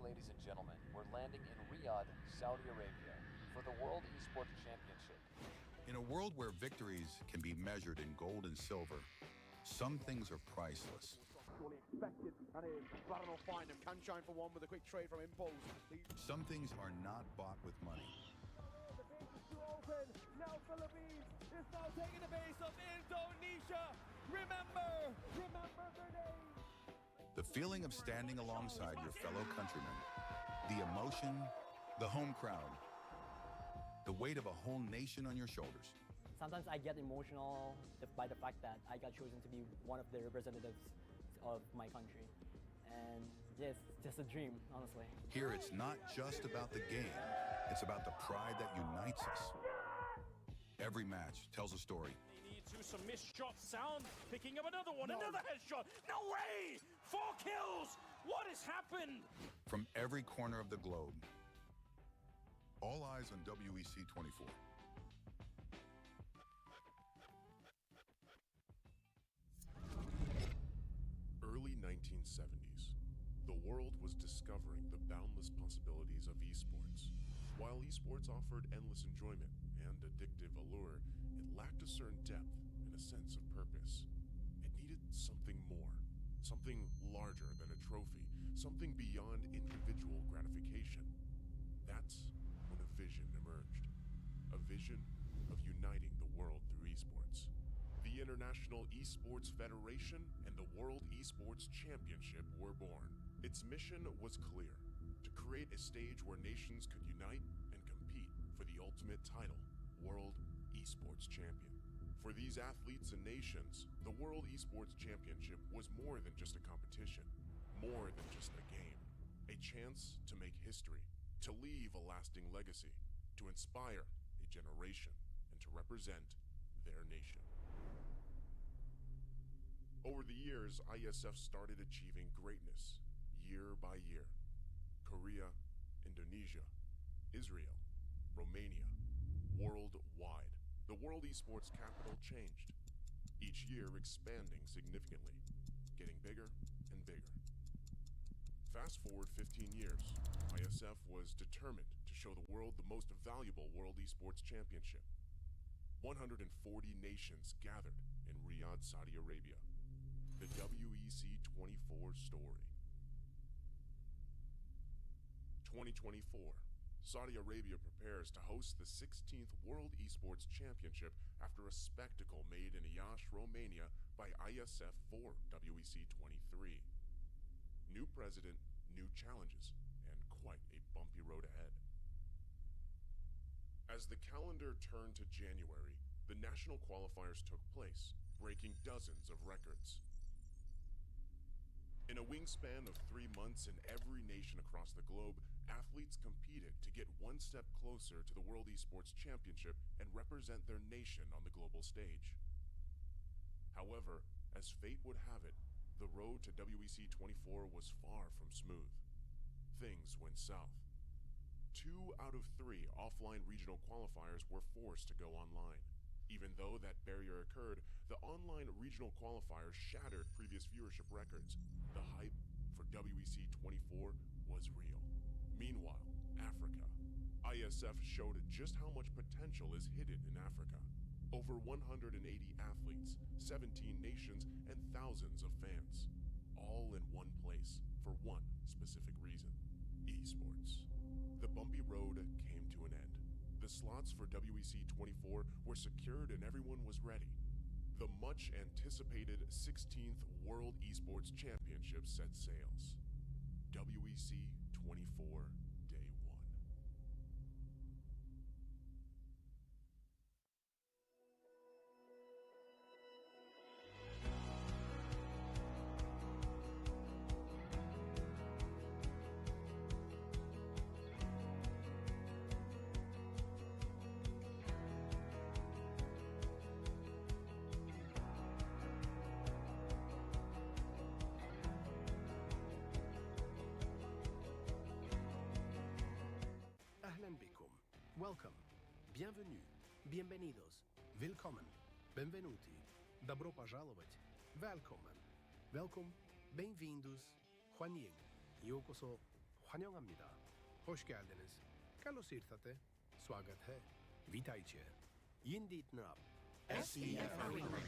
ladies and gentlemen. We're landing in Riyadh, Saudi Arabia, for the World Esports Championship. In a world where victories can be measured in gold and silver, some things are priceless. Surely expected, and is Baron will find him. Can shine for one with a quick trade from Impulse. Some things are not bought with money. The base is too open. Now Philippines is now taking the base of Indonesia. Remember their name. The feeling of standing alongside your fellow countrymen, the emotion, the home crowd, the weight of a whole nation on your shoulders. Sometimes I get emotional by the fact that I got chosen to be one of the representatives of my country. And yeah, it's just a dream, honestly. Here, it's not just about the game. It's about the pride that unites us. Every match tells a story. They need to, some missed shots. Sound picking up another one, another headshot. No way! 4 kills! What has happened? From every corner of the globe. All eyes on WEC 24. Early 1970s, the world was discovering the boundless possibilities of esports. While esports offered endless enjoyment and addictive allure, it lacked a certain depth and a sense of purpose. It needed something more, something larger than a trophy, something beyond individual gratification. That's when a vision emerged. A vision of uniting the world through esports. The International Esports Federation and the World Esports Championship were born. Its mission was clear: to create a stage where nations could unite and compete for the ultimate title, World Esports Champion. For these athletes and nations, the World Esports Championship was more than just a competition, more than just a game. A chance to make history, to leave a lasting legacy, to inspire a generation, and to represent their nation. Over the years, Iesf started achieving greatness, year by year. Korea, Indonesia, Israel, Romania, worldwide. The World Esports capital changed, each year expanding significantly, getting bigger and bigger. Fast forward 15 years, Iesf was determined to show the world the most valuable World Esports Championship. 140 nations gathered in Riyadh, Saudi Arabia. The WEC 24 story. 2024. Saudi Arabia prepares to host the 16th World Esports Championship after a spectacle made in Iesf, Romania by Iesf for WEC 23. New president, new challenges, and quite a bumpy road ahead. As the calendar turned to January, the national qualifiers took place, breaking dozens of records. In a wingspan of 3 months in every nation across the globe, athletes competed to get one step closer to the World Esports Championship and represent their nation on the global stage. However, as fate would have it, the road to WEC 24 was far from smooth. Things went south. 2 out of 3 offline regional qualifiers were forced to go online. Even though that barrier occurred, the online regional qualifiers shattered previous viewership records. The hype for WEC 24 was real. Meanwhile, Africa. Iesf showed just how much potential is hidden in Africa. Over 180 athletes, 17 nations, and thousands of fans. All in one place for one specific reason: esports. The bumpy road came to an end. The slots for WEC 24 were secured and everyone was ready. The much anticipated 16th World Esports Championship set sails. WEC 24 Day 1. Ahlan bikum. Welcome. Bienvenue. Bienvenidos. Willkommen. Benvenuti. Добро пожаловать. Välkommen. Welkom. Bem-vindos. Hwanyin. Yokoso. 환영합니다. Hoş geldiniz. Καλώς ήρθατε. Swagat hai. Witajcie. Yindit nap. SEF Arena.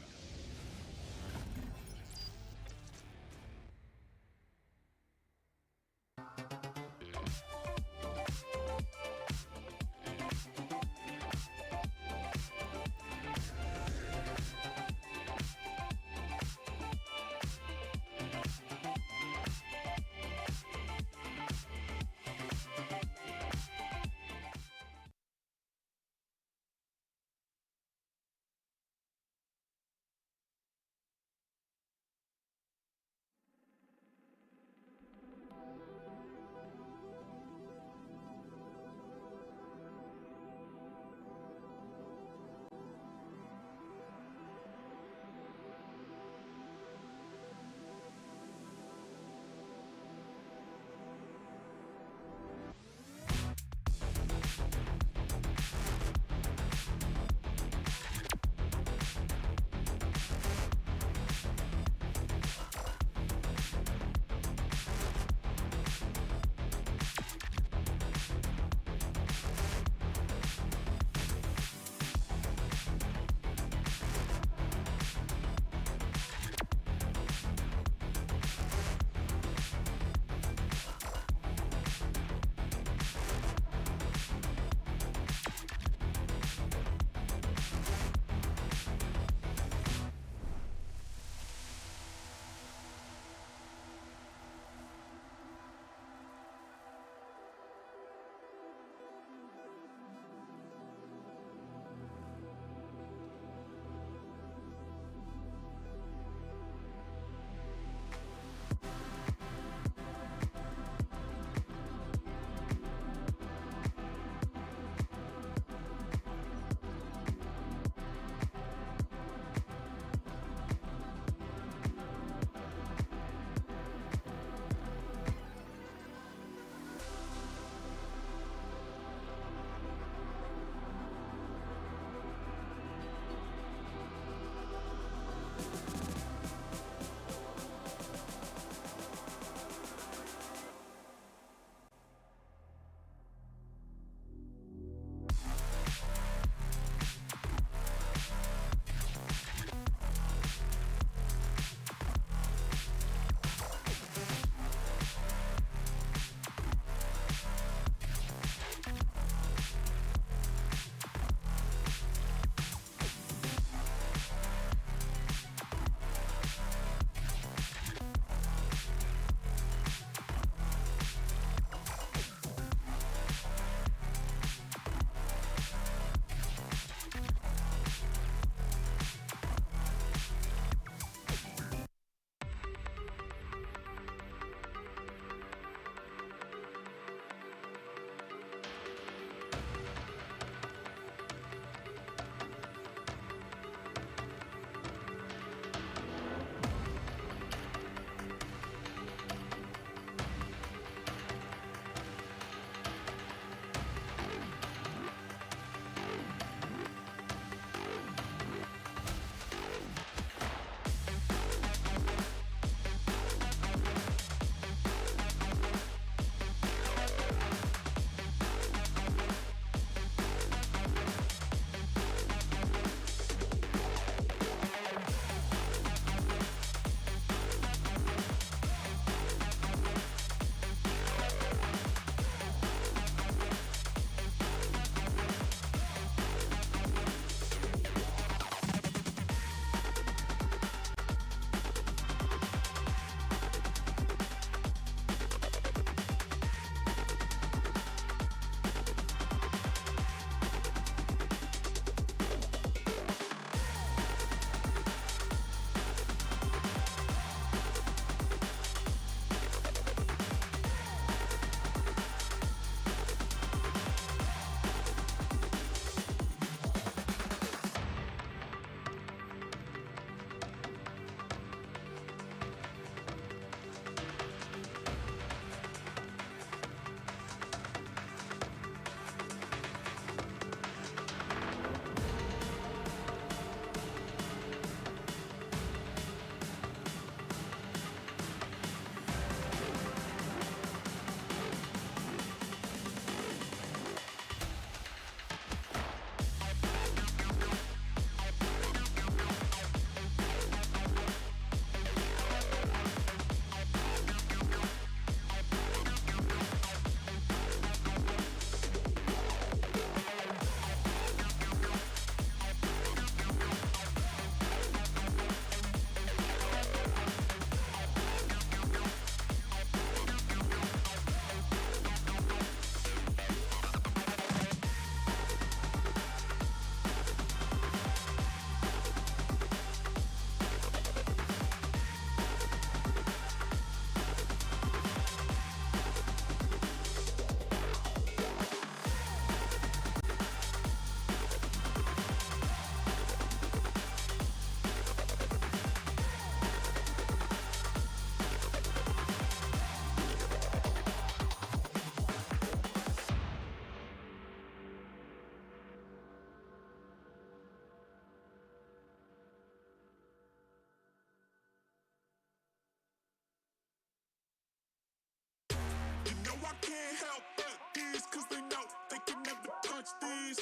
cause they know they can never touch this.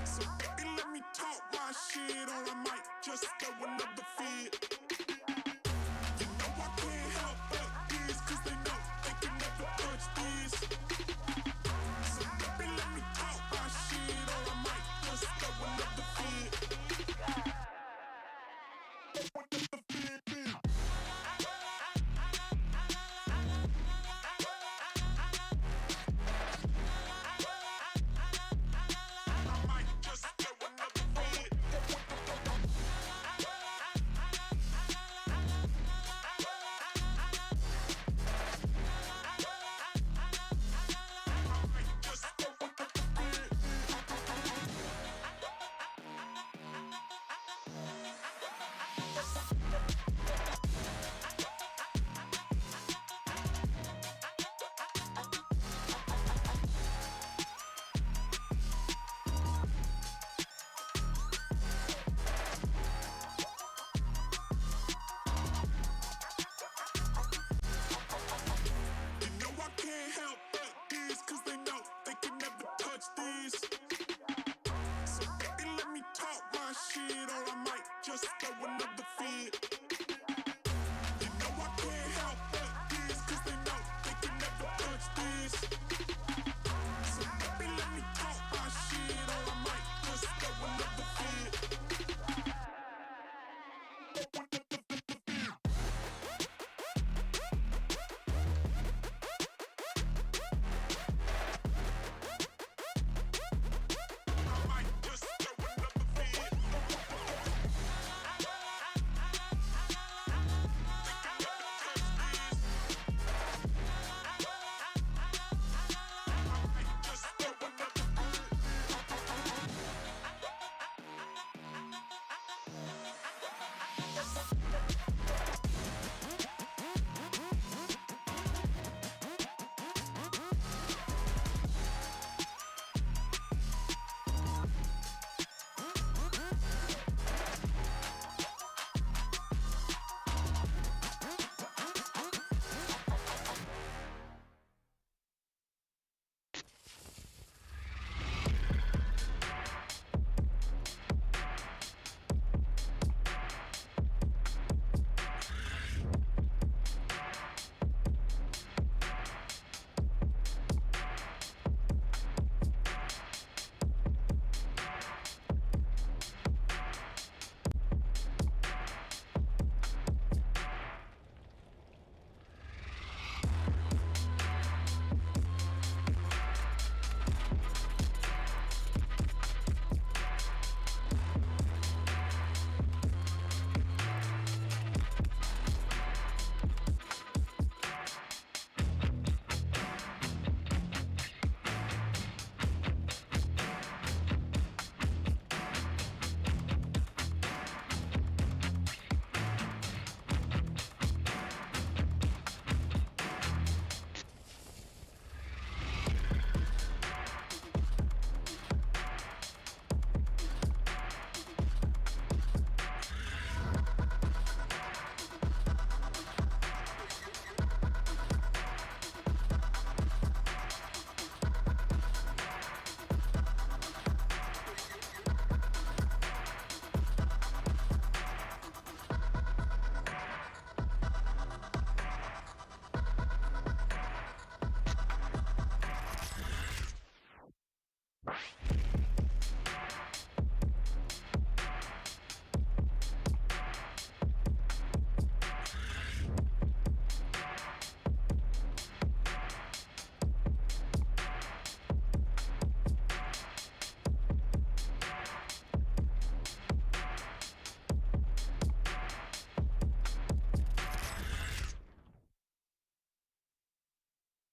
So baby, let me talk my shit, or I might just throw another fit. You know I can't help but this, cause they know they can never touch this. So baby, let me talk my shit, or I might just throw another fit.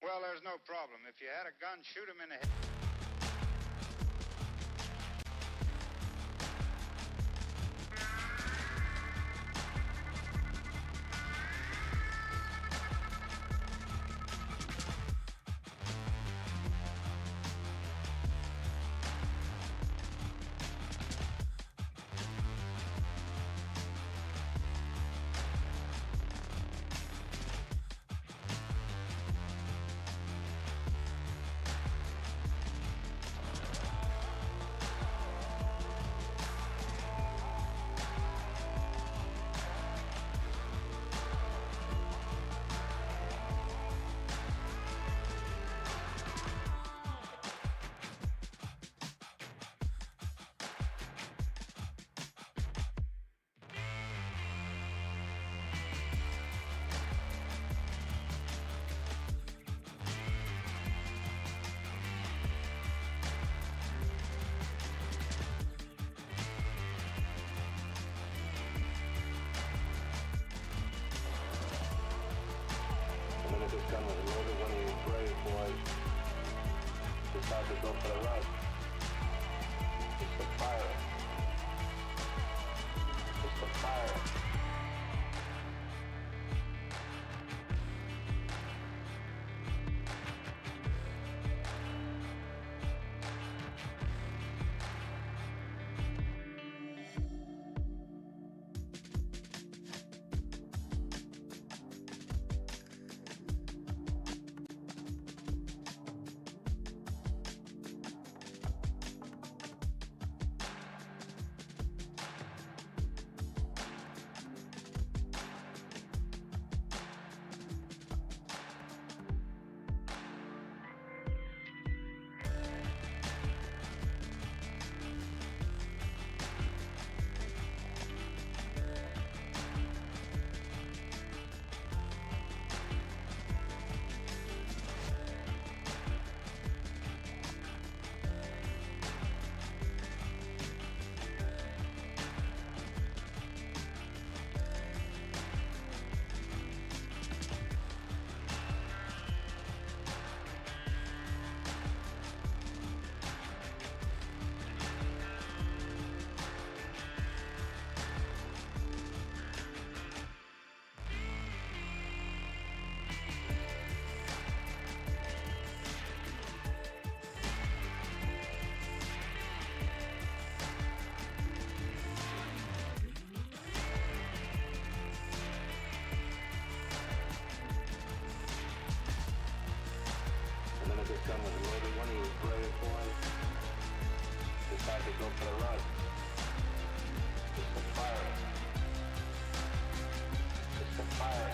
Well, there's no problem. If you had a gun, shoot him in the head. gun was loaded, one of you brave boys decided to go for the run. It's the fire. It's the fire. This gun was loaded, one of you brave boys decided to go for the run. It's the fire. It's the fire.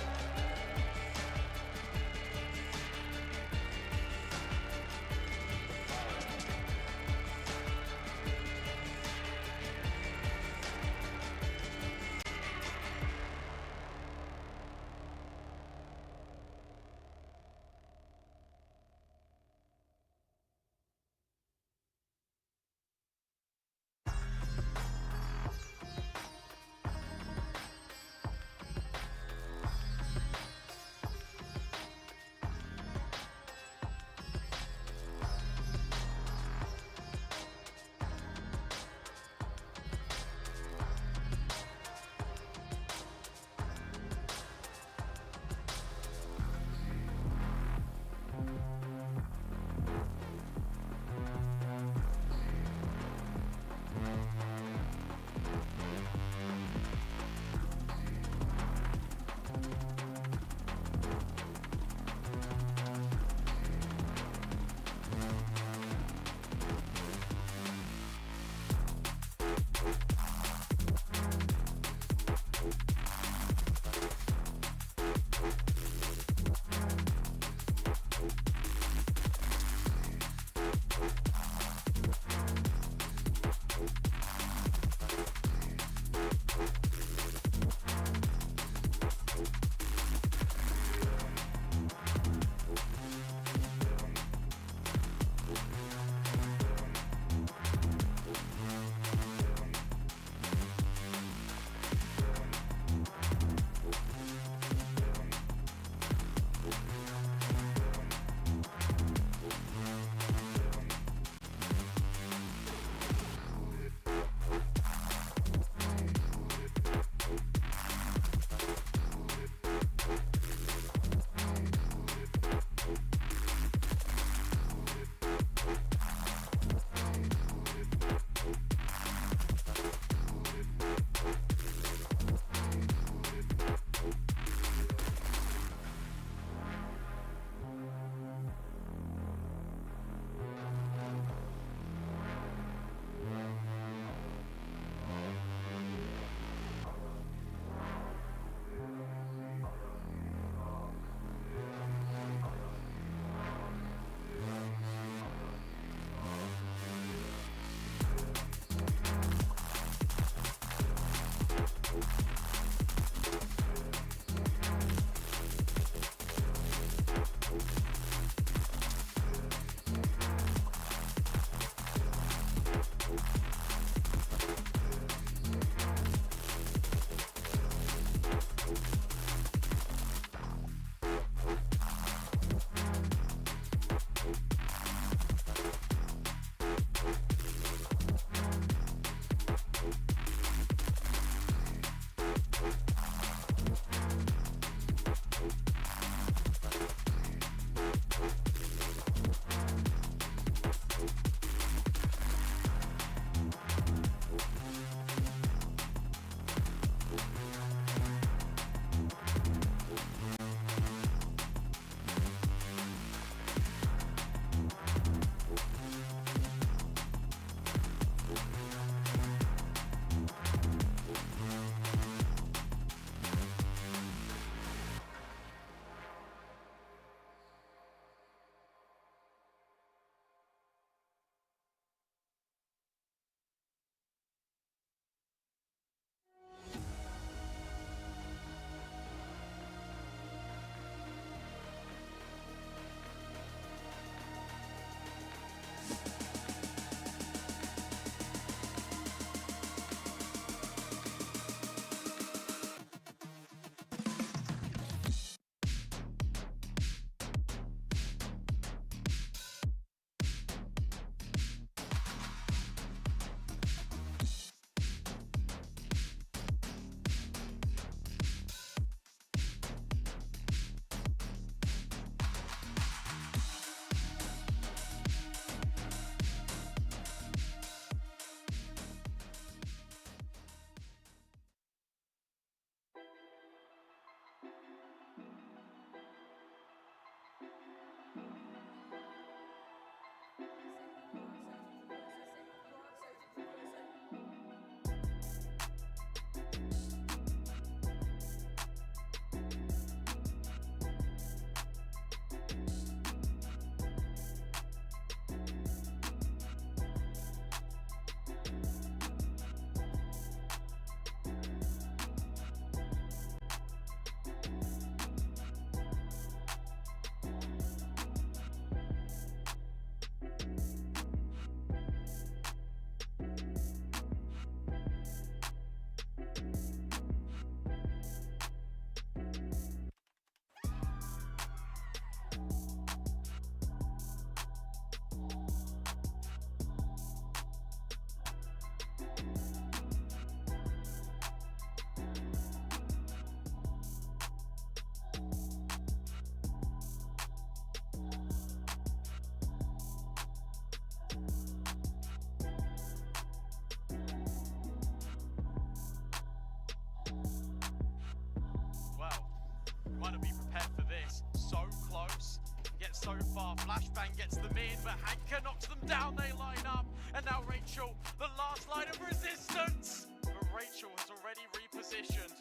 prepared for this. So close, yet so far. Flashbang gets them in, but Hanka knocks them down. They line up, and now Rachel, the last line of resistance. But Rachel has already repositioned.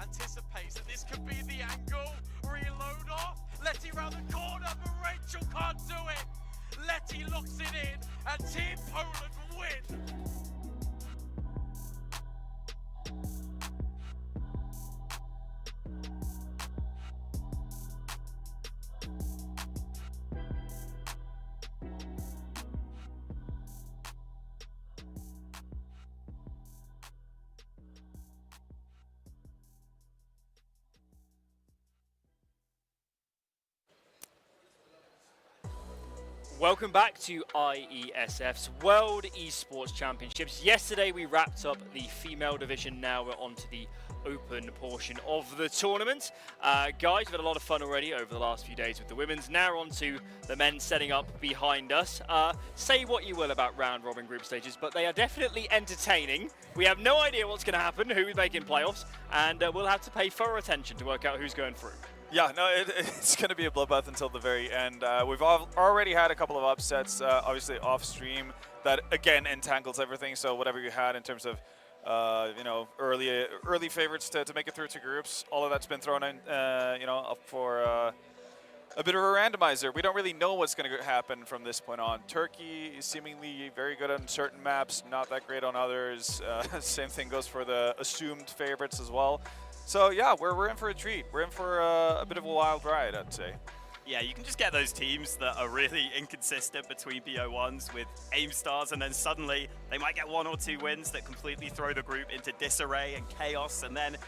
Anticipates that this could be the angle. Reload off. Letty round the corner, but Rachel can't do it. Letty locks it in, and Team Poland win. Welcome back to IESF's World Esports Championships. Yesterday we wrapped up the female division. Now we're on to the open portion of the tournament. Guys, we've had a lot of fun already over the last few days with the women's. Now on to the men setting up behind us. Say what you will about round robin group stages, but they are definitely entertaining. We have no idea what's going to happen, who's making playoffs, and we'll have to pay thorough attention to work out who's going through. Yeah, no, it's going to be a bloodbath until the very end. We've already had a couple of upsets, obviously off stream, that again entangles everything. So whatever you had in terms of, early favorites to make it through to groups, all of that's been thrown in, up for a bit of a randomizer. We don't really know what's going to happen from this point on. Turkey is seemingly very good on certain maps, not that great on others. Same thing goes for the assumed favorites as well. So yeah, we're in for a treat. We're in for a bit of a wild ride, I'd say. Yeah, you can just get those teams that are really inconsistent between BO1s with aim stars, and then suddenly they might get 1 or 2 wins that completely throw the group into disarray and chaos, and then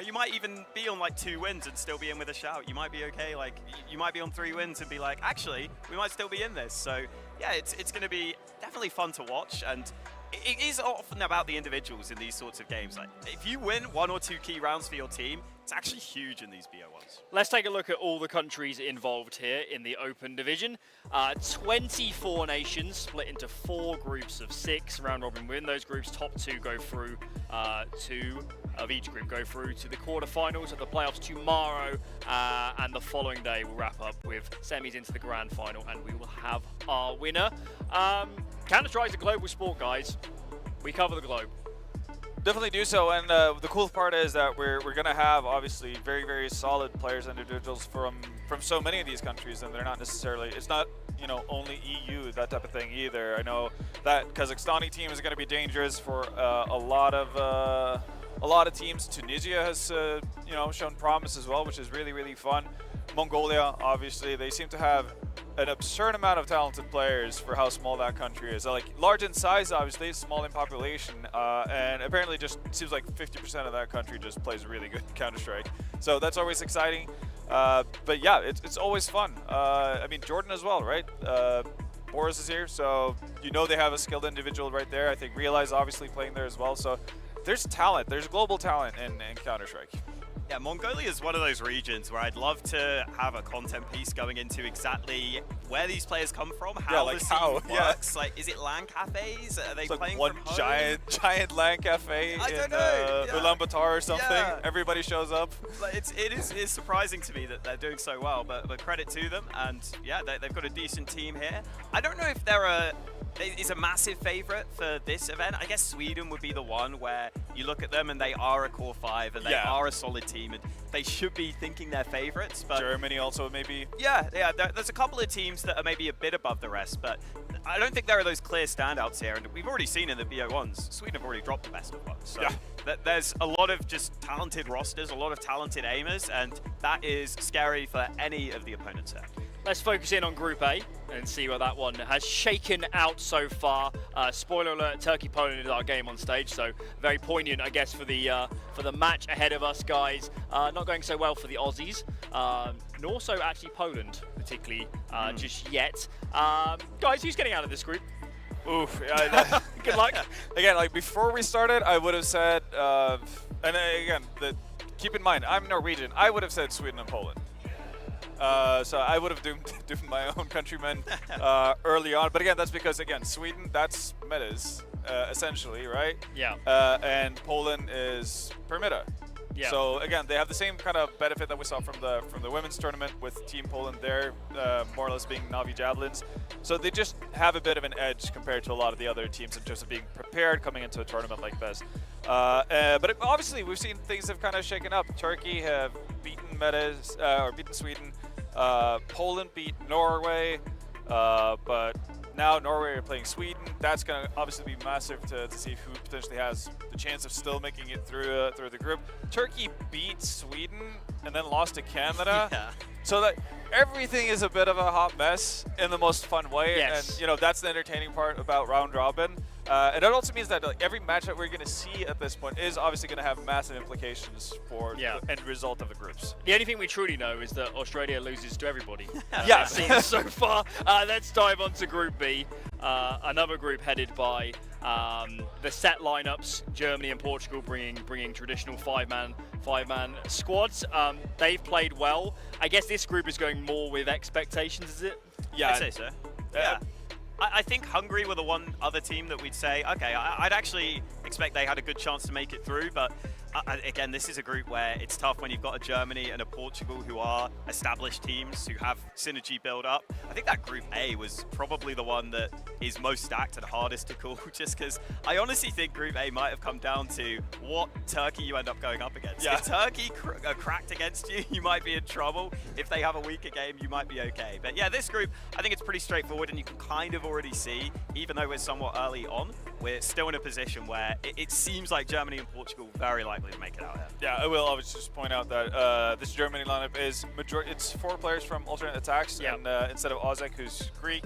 you might even be on like 2 wins and still be in with a shout. You might be okay, like you might be on 3 wins and be like, actually, we might still be in this. So yeah, it's going to be definitely fun to watch, and it is often about the individuals in these sorts of games. Like, if you win 1 or 2 key rounds for your team, it's actually huge in these BO1s. Let's take a look at all the countries involved here in the Open Division. 24 nations split into 4 groups of 6. Round robin win those groups. Top 2 go through, 2 of each group go through to the quarterfinals of the playoffs tomorrow. And the following day we'll wrap up with semis into the grand final, and we will have our winner. Counter-Strike's a global sport, guys. We cover the globe. Definitely do so, and the cool part is that we're going to have obviously very, very solid players and individuals from so many of these countries, and they're not necessarily, it's not only EU, that type of thing either. I know that Kazakhstani team is going to be dangerous for a lot of teams. Tunisia has shown promise as well, which is really, really fun. Mongolia, obviously, they seem to have an absurd amount of talented players for how small that country is. Like, large in size, obviously, small in population, and apparently just seems like 50% of that country just plays really good Counter-Strike. So that's always exciting. But yeah, it's always fun. I mean, Jordan as well, right? Boris is here, so they have a skilled individual right there. I think Realize obviously playing there as well. So there's talent. There's global talent in Counter-Strike. Yeah, Mongolia is one of those regions where I'd love to have a content piece going into exactly where these players come from, how the scene works. Yeah. Like, is it LAN cafes? Are they playing one from home? giant LAN cafe in Ulaanbaatar or something? Yeah. Everybody shows up. But it is surprising to me that they're doing so well, but credit to them. And yeah, they've got a decent team here. I don't know if is a massive favorite for this event. I guess Sweden would be the one where you look at them and they are a core 5 and they are a solid team, and they should be thinking they're favorites. But Germany also maybe. Yeah. There's a couple of teams that are maybe a bit above the rest, but I don't think there are those clear standouts here. And we've already seen in the BO1s, Sweden have already dropped the best of ones. So there's a lot of just talented rosters, a lot of talented aimers, and that is scary for any of the opponents here. Let's focus in on Group A and see what that one has shaken out so far. Spoiler alert, Turkey-Poland is our game on stage, so very poignant, I guess, for the match ahead of us, guys. Not going so well for the Aussies, nor so actually Poland, particularly just yet. Guys, who's getting out of this group? Oof. Good luck. Again, like before we started, I would have said, and again, keep in mind, I'm Norwegian. I would have said Sweden and Poland. So I would have doomed my own countrymen early on. But again, that's because, Sweden, that's metas, essentially, right? Yeah. And Poland is per meta. Yeah. So again, they have the same kind of benefit that we saw from the women's tournament with Team Poland there, more or less being Navi Javelins. So they just have a bit of an edge compared to a lot of the other teams in terms of being prepared coming into a tournament like this. But obviously, we've seen things have kind of shaken up. Turkey have beaten beaten Sweden. Poland beat Norway, but now Norway are playing Sweden. That's going to obviously be massive to see who potentially has the chance of still making it through the group. Turkey beat Sweden and then lost to Canada. Yeah. So that everything is a bit of a hot mess in the most fun way. Yes. And that's the entertaining part about round robin. And it also means that every match that we're going to see at this point is obviously going to have massive implications for the end result of the groups. The only thing we truly know is that Australia loses to everybody. Yeah. Seen so far. Let's dive on to Group B, another group headed by the set lineups. Germany and Portugal bringing traditional five-man squads. They've played well. I guess this group is going more with expectations, is it? Yeah, I'd say so. Yeah. I think Hungary were the one other team that we'd say, okay, I'd actually expect they had a good chance to make it through, but again, this is a group where it's tough when you've got a Germany and a Portugal who are established teams who have synergy build up. I think that Group A was probably the one that is most stacked and hardest to call, just because I honestly think Group A might have come down to what Turkey you end up going up against. Yeah. If Turkey are cracked against you, you might be in trouble. If they have a weaker game, you might be okay. But yeah, this group, I think it's pretty straightforward, and you can kind of already see, even though we're somewhat early on, we're still in a position where it seems like Germany and Portugal very likely to make it out here. Yeah, I will always just point out that this Germany lineup is it's 4 players from alternate attacks, and instead of Ozek, who's Greek,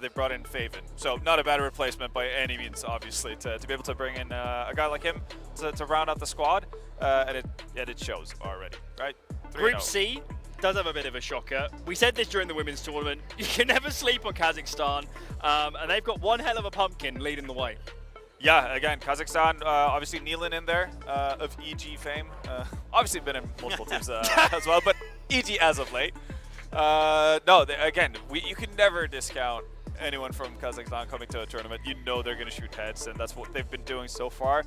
they brought in Faven. So not a bad replacement by any means, obviously, to be able to bring in a guy like him to round out the squad, and it shows already, right? Group C does have a bit of a shocker. We said this during the women's tournament. You can never sleep on Kazakhstan, and they've got one hell of a pumpkin leading the way. Yeah, again, Kazakhstan, obviously Nealon in there, of EG fame. Obviously been in multiple teams as well, but EG as of late. No, you can never discount anyone from Kazakhstan coming to a tournament. You know they're going to shoot heads, and that's what they've been doing so far.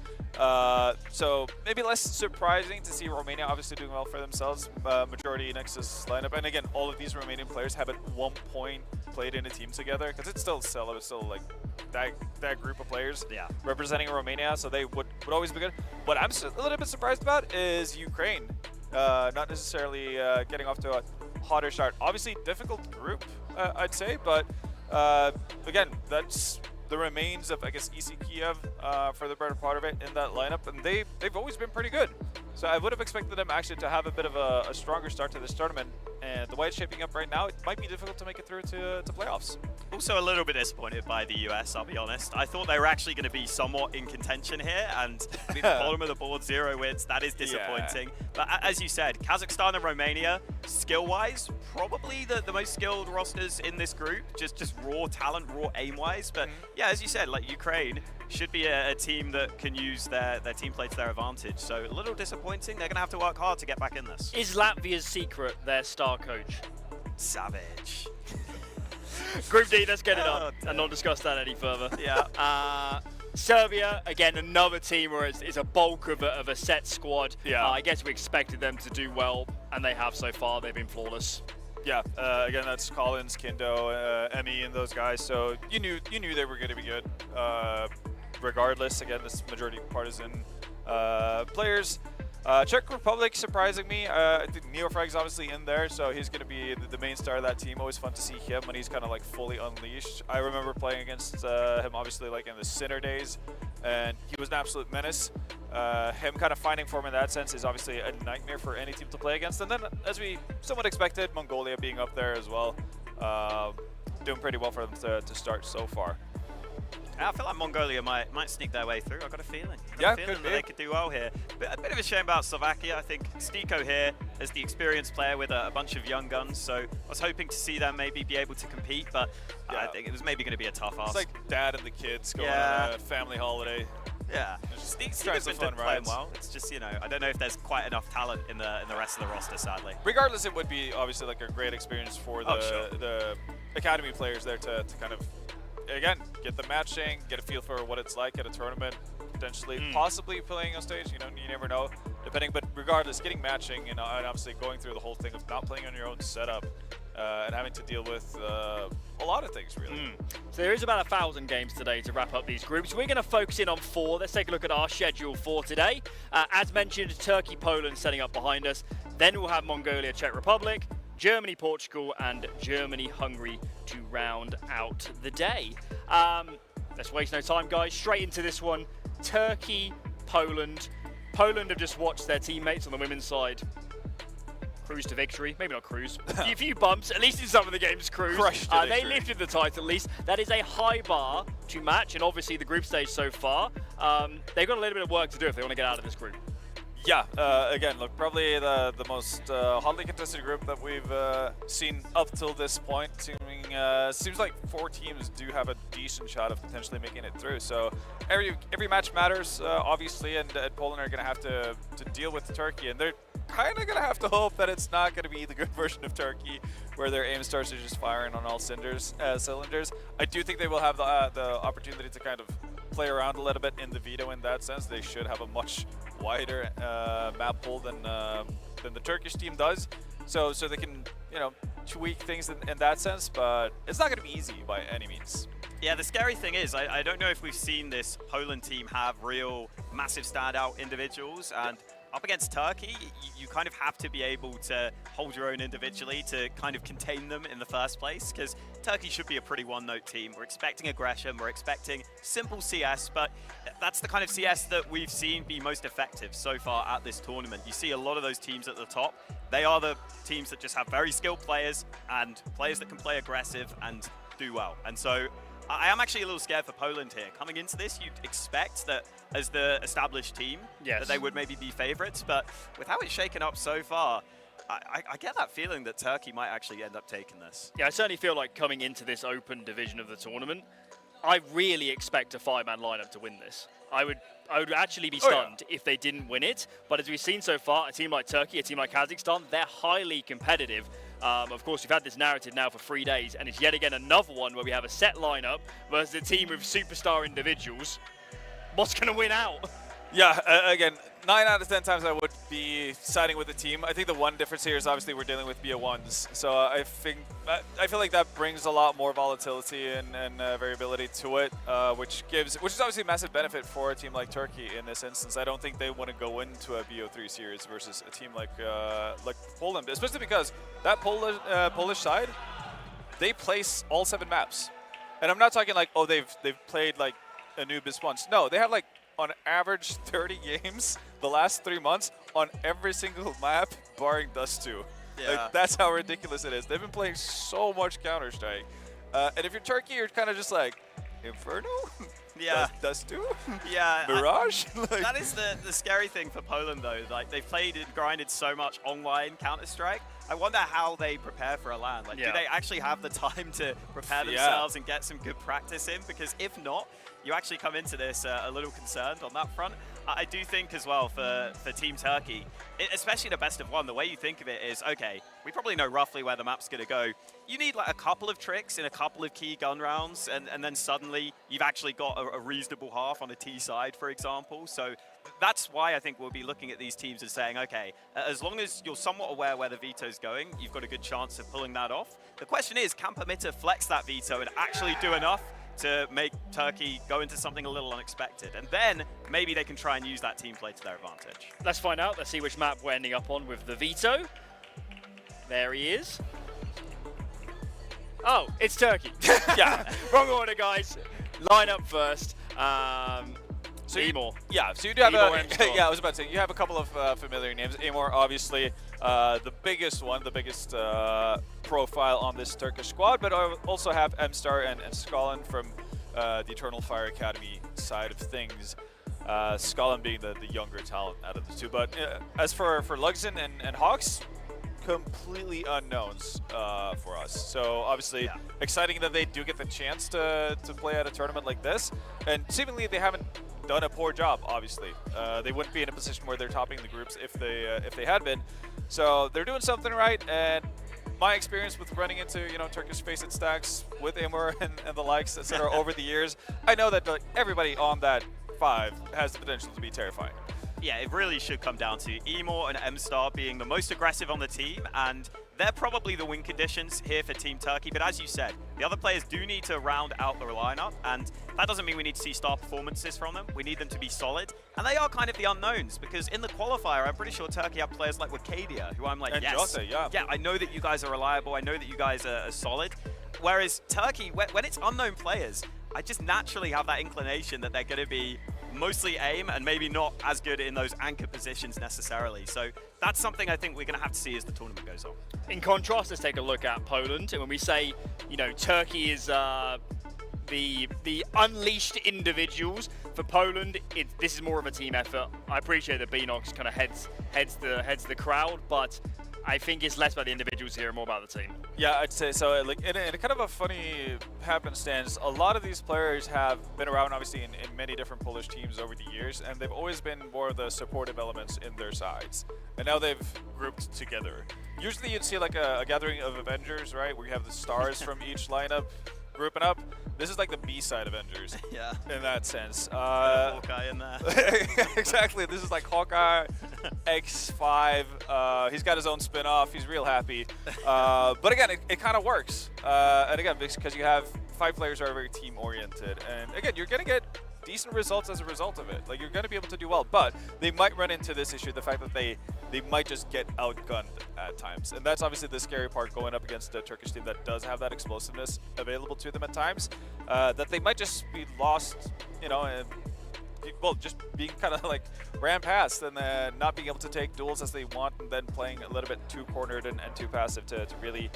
So maybe less surprising to see Romania obviously doing well for themselves. Majority Nexus lineup, and again, all of these Romanian players have at one point played in a team together, because it's still like that group of players representing Romania, so they would always be good. What I'm a little bit surprised about is Ukraine not necessarily getting off to a hotter start. Obviously difficult group, I'd say, but again, that's the remains of, I guess, EC Kiev for the better part of it in that lineup, and they've always been pretty good. So I would have expected them actually to have a bit of a stronger start to this tournament, and the way it's shaping up right now, it might be difficult to make it through to playoffs. Also a little bit disappointed by the US, I'll be honest. I thought they were actually going to be somewhat in contention here, and being the bottom of the board, 0 wins, that is disappointing. Yeah. But as you said, Kazakhstan and Romania, skill-wise, probably the most skilled rosters in this group, just raw talent, raw aim-wise. But yeah, as you said, like Ukraine should be a team that can use their team play to their advantage. So a little disappointing. They're going to have to work hard to get back in this. Is Latvia's secret their star coach? Savage. Group D, let's get it on and not discuss that any further. Yeah. Serbia, again, another team where it's a bulk of a set squad. Yeah. I guess we expected them to do well, and they have so far. They've been flawless. Yeah, again, that's Collins, Kindo, Emmy, and those guys. So you knew they were going to be good. Regardless, again, this majority partisan players. Czech Republic surprising me. I think Neofrag's obviously in there, so he's going to be the main star of that team. Always fun to see him when he's kind of like fully unleashed. I remember playing against him obviously like in the Sinner days, and he was an absolute menace. Him kind of finding form in that sense is obviously a nightmare for any team to play against. And then, as we somewhat expected, Mongolia being up there as well. Doing pretty well for them to start so far. I feel like Mongolia might sneak their way through. I've got a feeling. Could be. They could do well here. But a bit of a shame about Slovakia. I think Stiko here as the experienced player with a bunch of young guns. So I was hoping to see them maybe be able to compete, but I think it was maybe going to be a tough ask. It's like dad and the kids going on a family holiday. Yeah, Stiko's been playing well. It's just, I don't know if there's quite enough talent in the rest of the roster, sadly. Regardless, it would be obviously like a great experience for the academy players there to kind of, again, get the matching, get a feel for what it's like at a tournament, potentially, possibly playing on stage. You know, you never know, depending. But regardless, getting matching and obviously going through the whole thing of not playing on your own setup and having to deal with a lot of things, really. So there is about 1,000 games today to wrap up these groups. We're going to focus in on 4. Let's take a look at our schedule for today. As mentioned, Turkey, Poland setting up behind us. Then we'll have Mongolia, Czech Republic, Germany, Portugal, and Germany, Hungary to round out the day. Let's waste no time, guys. Straight into this one. Turkey, Poland. Poland have just watched their teammates on the women's side cruise to victory. Maybe not cruise. A few bumps. At least in some of the games, cruise. They lifted the title at least. That is a high bar to match, and obviously the group stage so far, they've got a little bit of work to do if they want to get out of this group. Yeah, again, look, probably the most hotly contested group that we've seen up till this point. Seems like 4 teams do have a decent shot of potentially making it through. So every match matters, obviously, and Poland are going to have to deal with Turkey, and they're kind of going to have to hope that it's not going to be the good version of Turkey, where their aim stars are just firing on all cylinders. I do think they will have the opportunity to kind of play around a little bit in the veto in that sense. They should have a much wider map pool than the Turkish team does, so they can, you know, tweak things in that sense, but it's not going to be easy by any means. Yeah, the scary thing is, I don't know if we've seen this Poland team have real massive standout individuals, and up against Turkey, you kind of have to be able to hold your own individually to kind of contain them in the first place, because Turkey should be a pretty one-note team. We're expecting aggression, we're expecting simple CS, but that's the kind of CS that we've seen be most effective so far at this tournament. You see a lot of those teams at the top. They are the teams that just have very skilled players and players that can play aggressive and do well. And so I am actually a little scared for Poland here. Coming into this, you'd expect that as the established team, that they would maybe be favourites, but with how it's shaken up so far, I get that feeling that Turkey might actually end up taking this. Yeah, I certainly feel like coming into this open division of the tournament, I really expect a 5-man lineup to win this. I would actually be stunned if they didn't win it, but as we've seen so far, a team like Turkey, a team like Kazakhstan, they're highly competitive. Of course, we've had this narrative now for 3 days, and it's yet again another one where we have a set lineup versus a team with superstar individuals. What's going to win out? Yeah, again, 9 out of 10 times I would be siding with the team. I think the one difference here is obviously we're dealing with BO1s, so I feel like that brings a lot more volatility and variability to it, which is obviously a massive benefit for a team like Turkey in this instance. I don't think they want to go into a BO3 series versus a team like Poland, especially because that Polish side, they place all 7 maps, and I'm not talking like, oh, they've played like Anubis once. No, they have like on average 30 games the last 3 months on every single map, barring Dust 2. Yeah. Like, that's how ridiculous it is. They've been playing so much Counter-Strike. And if you're Turkey, you're kind of just like, Inferno? Yeah. Dust 2? Yeah. Mirage? That is the scary thing for Poland, though. Like, they've played and grinded so much online Counter-Strike. I wonder how they prepare for a LAN. Like, do they actually have the time to prepare themselves and get some good practice in? Because if not, you actually come into this a little concerned on that front. I do think as well for Team Turkey, especially the best of one, the way you think of it is, okay, we probably know roughly where the map's going to go. You need like a couple of tricks in a couple of key gun rounds, and then suddenly you've actually got a reasonable half on a T side, for example. So that's why I think we'll be looking at these teams as saying, okay, as long as you're somewhat aware where the veto's going, you've got a good chance of pulling that off. The question is, can Permitter flex that veto and actually do enough to make Turkey go into something a little unexpected? And then maybe they can try and use that team play to their advantage. Let's find out. Let's see which map we're ending up on with the veto. There he is. Oh, it's Turkey. Yeah, wrong order, guys. Line up first. So Amor. Yeah, so you do have I was about to say, you have a couple of familiar names. Amor, obviously, the biggest one, the biggest profile on this Turkish squad, but I also have M-Star and Skallen from the Eternal Fire Academy side of things. Skallen being the younger talent out of the two. But as for Luxon and Hawks, completely unknowns for us. So obviously exciting that they do get the chance to play at a tournament like this. And seemingly they haven't done a poor job, obviously. They wouldn't be in a position where they're topping the groups if they had been. So they're doing something right, and my experience with running into Turkish faceit stacks with Amor and the likes, etc. over the years, I know that everybody on that top 5 has the potential to be terrifying. Yeah, it really should come down to Emor and M-Star being the most aggressive on the team, and they're probably the win conditions here for Team Turkey. But as you said, the other players do need to round out their lineup, and that doesn't mean we need to see star performances from them. We need them to be solid, and they are kind of the unknowns, because in the qualifier, I'm pretty sure Turkey have players like Wakadia, who I'm like, and yes, Jota, yeah. Yeah, I know that you guys are reliable. I know that you guys are solid. Whereas Turkey, when it's unknown players, I just naturally have that inclination that they're going to be mostly aim and maybe not as good in those anchor positions necessarily. So that's something I think we're going to have to see as the tournament goes on. In contrast, let's take a look at Poland. And when we say, you know, Turkey is the unleashed individuals, for Poland, this is more of a team effort. I appreciate that Beanox kind of heads the crowd, but I think it's less about the individuals here and more about the team. Yeah, I'd say so. Like in a kind of a funny happenstance, a lot of these players have been around, obviously, in many different Polish teams over the years, and they've always been more of the supportive elements in their sides. And now they've grouped together. Usually you'd see like a gathering of Avengers, right, where you have the stars from each lineup grouping up. This is like the B-side Avengers. Yeah. In that sense. Hawkeye in there. Exactly. This is like Hawkeye, X5. He's got his own spin-off. He's real happy. But again, it kind of works. And again, because you have 5 players who are very team-oriented. And again, you're going to get decent results as a result of it. Like, you're going to be able to do well. But they might run into this issue, the fact that they might just get outgunned at times. And that's obviously the scary part going up against a Turkish team that does have that explosiveness available to them at times. That they might just be lost, you know, and well, just being kind of like ran past and not being able to take duels as they want, and then playing a little bit too cornered and too passive to really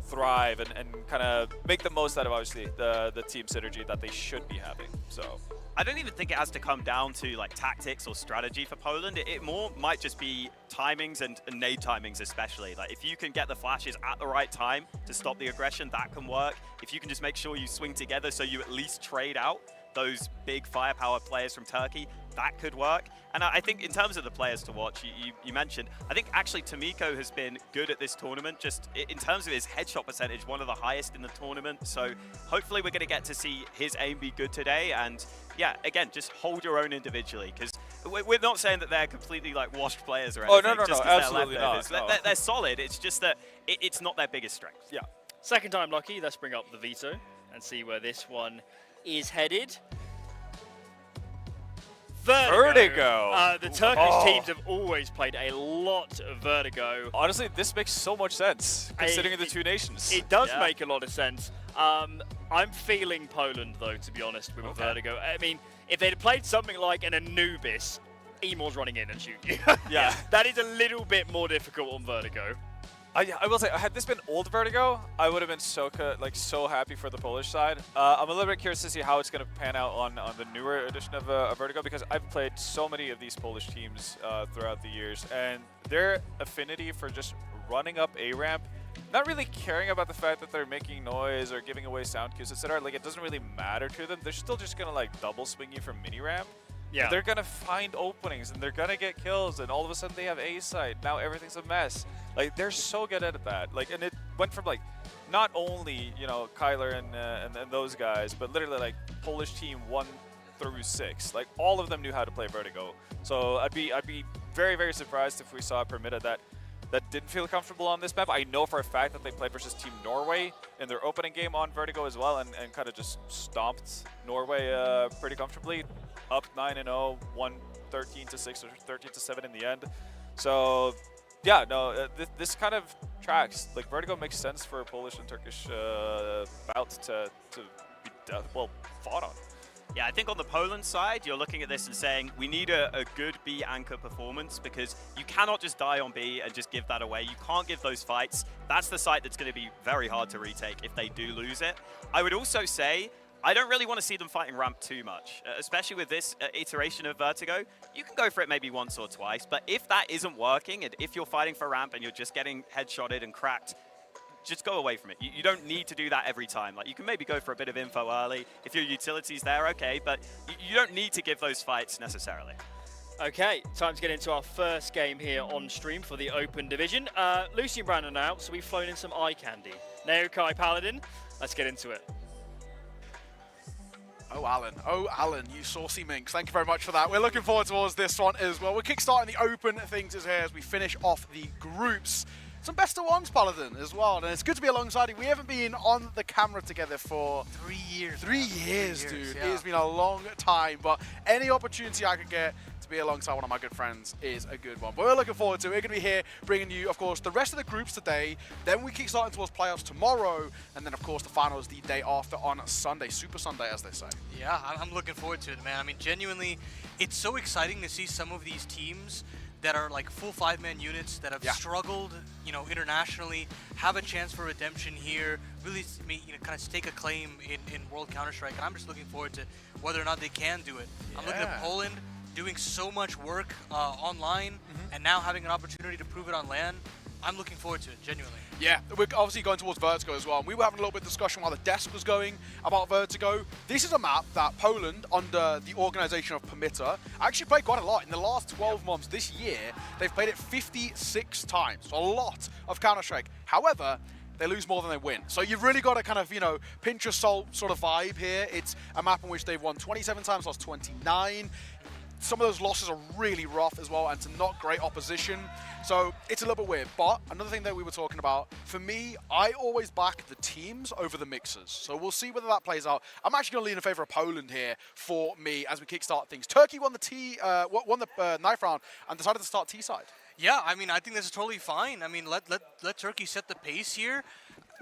thrive and kind of make the most out of, obviously, the team synergy that they should be having. So I don't even think it has to come down to like tactics or strategy for Poland. It more might just be timings and nade timings especially. Like, if you can get the flashes at the right time to stop the aggression, that can work. If you can just make sure you swing together so you at least trade out those big firepower players from Turkey, that could work. And I think in terms of the players to watch, you mentioned, I think actually Tomiko has been good at this tournament, just in terms of his headshot percentage, one of the highest in the tournament. So hopefully we're going to get to see his aim be good today. And yeah, again, just hold your own individually, because we're not saying that they're completely like washed players or anything. Oh, no, absolutely not. They're solid. It's just that it's not their biggest strength. Yeah. Second time lucky, let's bring up the veto and see where this one is headed. Vertigo. The Turkish teams have always played a lot of Vertigo. Honestly, this makes so much sense, considering the two nations. It does make a lot of sense. I'm feeling Poland, though, to be honest, with Vertigo. I mean, if they'd played something like an Anubis, Emor's running in and shooting. Yeah. That is a little bit more difficult on Vertigo. I will say, had this been old Vertigo, I would have been so happy for the Polish side. I'm a little bit curious to see how it's going to pan out on the newer edition of Vertigo, because I've played so many of these Polish teams throughout the years, and their affinity for just running up a ramp, not really caring about the fact that they're making noise or giving away sound cues, etc. Like, it doesn't really matter to them. They're still just going to like double swing you from mini ramp. Yeah. They're going to find openings, and they're going to get kills, and all of a sudden they have A side. Now everything's a mess. Like, they're so good at that. Like, and it went from like not only, you know, Kyler and those guys, but literally like Polish team 1 through 6. Like, all of them knew how to play Vertigo. So I'd be very, very surprised if we saw a Permita that didn't feel comfortable on this map. I know for a fact that they played versus Team Norway in their opening game on Vertigo as well, and kind of just stomped Norway pretty comfortably. Up 9-0, won 13-6 or 13-7 in the end. So yeah, no, this kind of tracks. Like, Vertigo makes sense for a Polish and Turkish bout to be fought on. Yeah, I think on the Poland side, you're looking at this and saying, we need a good B anchor performance, because you cannot just die on B and just give that away. You can't give those fights. That's the site that's going to be very hard to retake if they do lose it. I would also say, I don't really want to see them fighting ramp too much, especially with this iteration of Vertigo. You can go for it maybe once or twice, but if that isn't working, and if you're fighting for ramp and you're just getting headshotted and cracked, just go away from it. You don't need to do that every time. Like, you can maybe go for a bit of info early. If your utility's there, okay, but you don't need to give those fights necessarily. Okay, time to get into our first game here on stream for the Open Division. Lucy and Brandon are out, so we've flown in some eye candy. Naokai Paladin, let's get into it. Oh, Alan, you saucy minx. Thank you very much for that. We're looking forward towards this one as well. We're kickstarting the open things here as we finish off the groups. Some best of ones, Paladin, as well. And it's good to be alongside you. We haven't been on the camera together for 3 years. 3 years, dude. Yeah. It has been a long time, but any opportunity I could get to be alongside one of my good friends is a good one. But we're looking forward to it. We're going to be here bringing you, of course, the rest of the groups today. Then we kick starting towards playoffs tomorrow. And then, of course, the finals the day after on Sunday. Super Sunday, as they say. Yeah, I'm looking forward to it, man. I mean, genuinely, it's so exciting to see some of these teams that are like full 5-man units that have struggled, you know, internationally, have a chance for redemption here, really, kind of stake a claim in World Counter-Strike. And I'm just looking forward to whether or not they can do it. Yeah. I'm looking at Poland doing so much work online and now having an opportunity to prove it on LAN. I'm looking forward to it, genuinely. Yeah, we're obviously going towards Vertigo as well. And we were having a little bit of discussion while the desk was going about Vertigo. This is a map that Poland, under the organization of Permitter, actually played quite a lot. In the last 12 months this year, they've played it 56 times. So a lot of Counter-Strike. However, they lose more than they win. So you've really got to kind of, you know, pinch your salt sort of vibe here. It's a map in which they've won 27 times, lost 29. Some of those losses are really rough as well, and to not great opposition. So it's a little bit weird. But another thing that we were talking about, for me, I always back the teams over the mixers. So we'll see whether that plays out. I'm actually going to lean in favor of Poland here for me as we kickstart things. Turkey won the knife round and decided to start T-side. Yeah, I mean, I think this is totally fine. I mean, let Turkey set the pace here.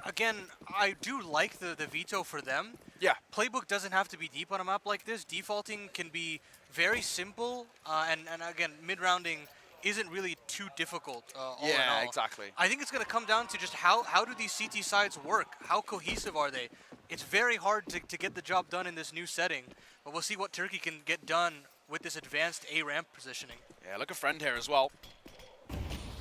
Again, I do like the veto for them. Yeah. Playbook doesn't have to be deep on a map like this. Defaulting can be very simple, and again, mid-rounding isn't really too difficult all in all. Exactly. I think it's going to come down to just how do these CT sides work? How cohesive are they? It's very hard to get the job done in this new setting, but we'll see what Turkey can get done with this advanced A-ramp positioning. Yeah, look a friend here as well.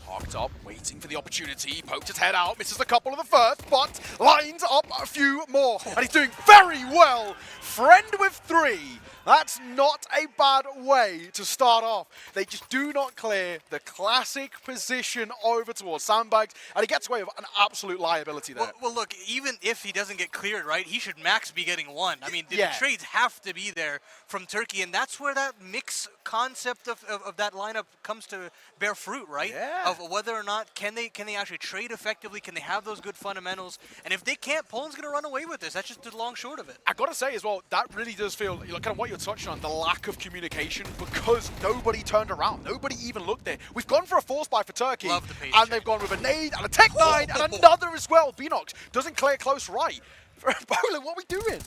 Parked up, waiting for the opportunity, poked his head out, misses a couple of the first, but lines up a few more, and he's doing very well. Friend with 3. That's not a bad way to start off. They just do not clear the classic position over towards sandbags, and he gets away with an absolute liability there. Well, look, even if he doesn't get cleared, right, he should max be getting 1. I mean, the trades have to be there from Turkey, and that's where that mix concept of that lineup comes to bear fruit, right? Yeah. Of whether or not can they actually trade effectively, can they have those good fundamentals, and if they can't, Poland's going to run away with this. That's just the long short of it. I got to say as well, that really does feel, kind of what you're touching on, the lack of communication, because nobody turned around. Nobody even looked there. We've gone for a force buy for Turkey, and they've gone with a nade and a Tech 9 and another as well. Beanox doesn't clear close right. Poland, what are we doing?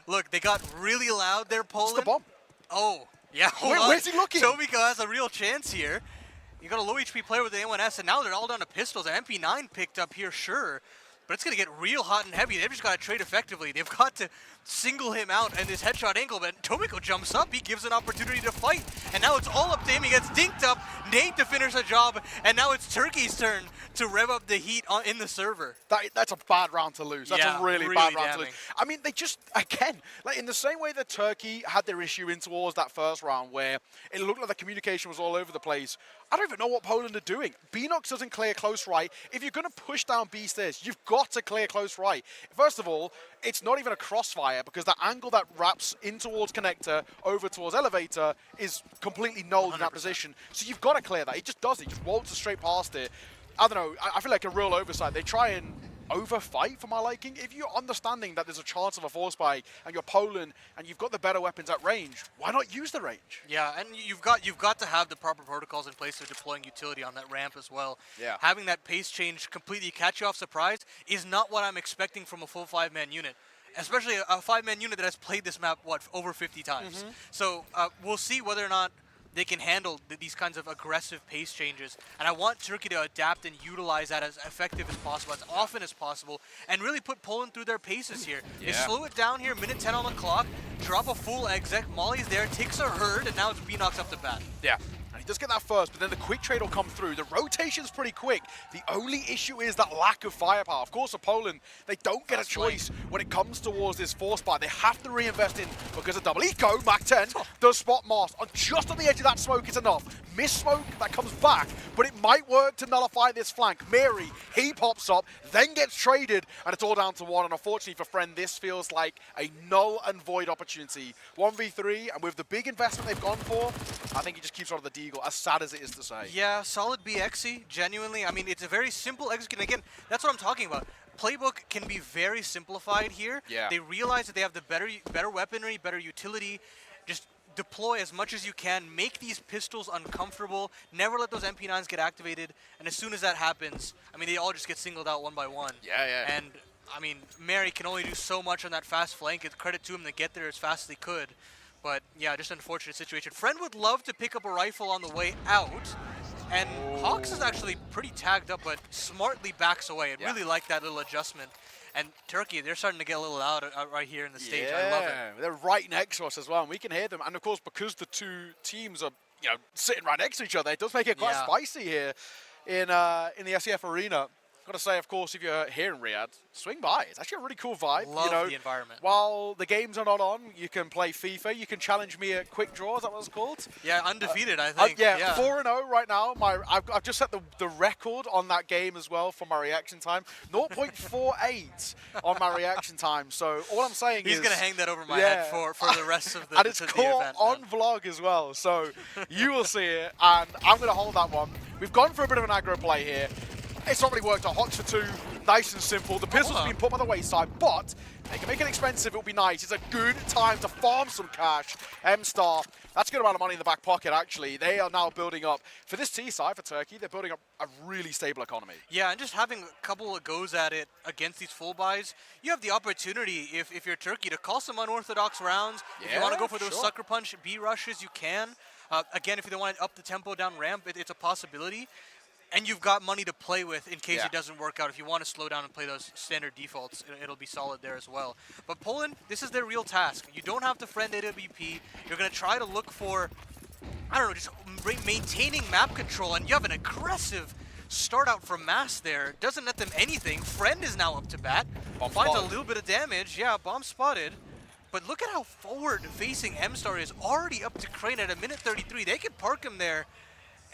Look, they got really loud there, Poland. It's the bomb. Oh, yeah, hold on. Where's he looking? Tomiko has a real chance here. You got a low HP player with the A1S, and now they're all down to pistols. An MP9 picked up here, sure. But it's going to get real hot and heavy. They've just got to trade effectively. They've got to single him out in this headshot angle, but Tomiko jumps up. He gives an opportunity to fight, and now it's all up to him. He gets dinked up, Nate to finish the job, and now it's Turkey's turn to rev up the heat in the server. That's a bad round to lose. That's a really bad round to lose. damning. I mean, they just, again, like in the same way that Turkey had their issue in towards that first round where it looked like the communication was all over the place, I don't even know what Poland are doing. Beanox doesn't clear close right. If you're going to push down B stairs, you've got to clear close right. First of all, it's not even a crossfire because the angle that wraps in towards connector over towards elevator is completely null in that position. So you've got to clear that. It just does. It just waltzes straight past it. I don't know. I feel like a real oversight. They try and overfight for my liking. If you're understanding that there's a chance of a force buy and you're Poland and you've got the better weapons at range, why not use the range? Yeah, and you've got to have the proper protocols in place for deploying utility on that ramp as well. Yeah. Having that pace change completely catch you off surprise is not what I'm expecting from a full 5-man unit. Especially a 5-man unit that has played this map, over 50 times. So we'll see whether or not they can handle these kinds of aggressive pace changes. And I want Turkey to adapt and utilize that as effective as possible, as often as possible, and really put Poland through their paces here. They slow it down here, minute 10 on the clock, drop a full exec, Molly's there, takes a herd, and now it's Beanox up the bat. Yeah. And he does get that first, but then the quick trade will come through. The rotation's pretty quick. The only issue is that lack of firepower. Of course, for Poland, they don't get a choice when it comes towards this force buy, they have to reinvest in because of double eco. Mach 10 does spot Moss just on the edge of that smoke is enough. Miss smoke that comes back, but it might work to nullify this flank. Mary, he pops up, then gets traded, and it's all down to one. And unfortunately for Friend, this feels like a null and void opportunity. 1v3, and with the big investment they've gone for, I think he just keeps on the deagle, as sad as it is to say. Yeah, solid BXy, genuinely. I mean, it's a very simple execute. Again, that's what I'm talking about. Playbook can be very simplified here. Yeah. They realize that they have the better weaponry, better utility. Just deploy as much as you can, make these pistols uncomfortable, never let those MP9s get activated, and as soon as that happens, I mean, they all just get singled out one by one. Yeah. And, I mean, Mary can only do so much on that fast flank. It's credit to him to get there as fast as he could. But, yeah, just an unfortunate situation. Friend would love to pick up a rifle on the way out, and Hawks is actually pretty tagged up, but smartly backs away. I really like that little adjustment. And Turkey, they're starting to get a little out right here in the stage. I love it. They're right next to us as well, and we can hear them. And of course, because the two teams are, sitting right next to each other, it does make it quite spicy here in the SEF arena. Got to say, of course, if you're here in Riyadh, swing by. It's actually a really cool vibe. Love the environment. While the games are not on, you can play FIFA. You can challenge me at Quick Draw. Is that what it's called? Yeah, undefeated, I think. 4-0 right now. I've just set the record on that game as well for my reaction time. 0.48 on my reaction time. So all I'm saying is... He's going to hang that over my head for the rest of the And it's caught on vlog as well. So you will see it, and I'm going to hold that one. We've gone for a bit of an aggro play here. It's not really worked out. Hawks for 2, nice and simple. The pistol's been put by the wayside, but they can make it expensive. It'll be nice. It's a good time to farm some cash. M-Star, that's a good amount of money in the back pocket, actually. They are now building up, for this T side, for Turkey, they're building up a really stable economy. Yeah, and just having a couple of goes at it against these full buys, you have the opportunity, if you're Turkey, to call some unorthodox rounds. If you want to go for those sucker punch B rushes, you can. Again, if you don't want to up the tempo down ramp, it's a possibility. And you've got money to play with in case it doesn't work out. If you want to slow down and play those standard defaults, it'll be solid there as well. But Poland, this is their real task. You don't have to friend AWP. You're going to try to look for, I don't know, just maintaining map control. And you have an aggressive start out from Mass there. Doesn't net them anything. Friend is now up to bat. Finds a little bit of damage. Yeah, bomb spotted. But look at how forward-facing M-Star is. Already up to Crane at a minute 33. They could park him there.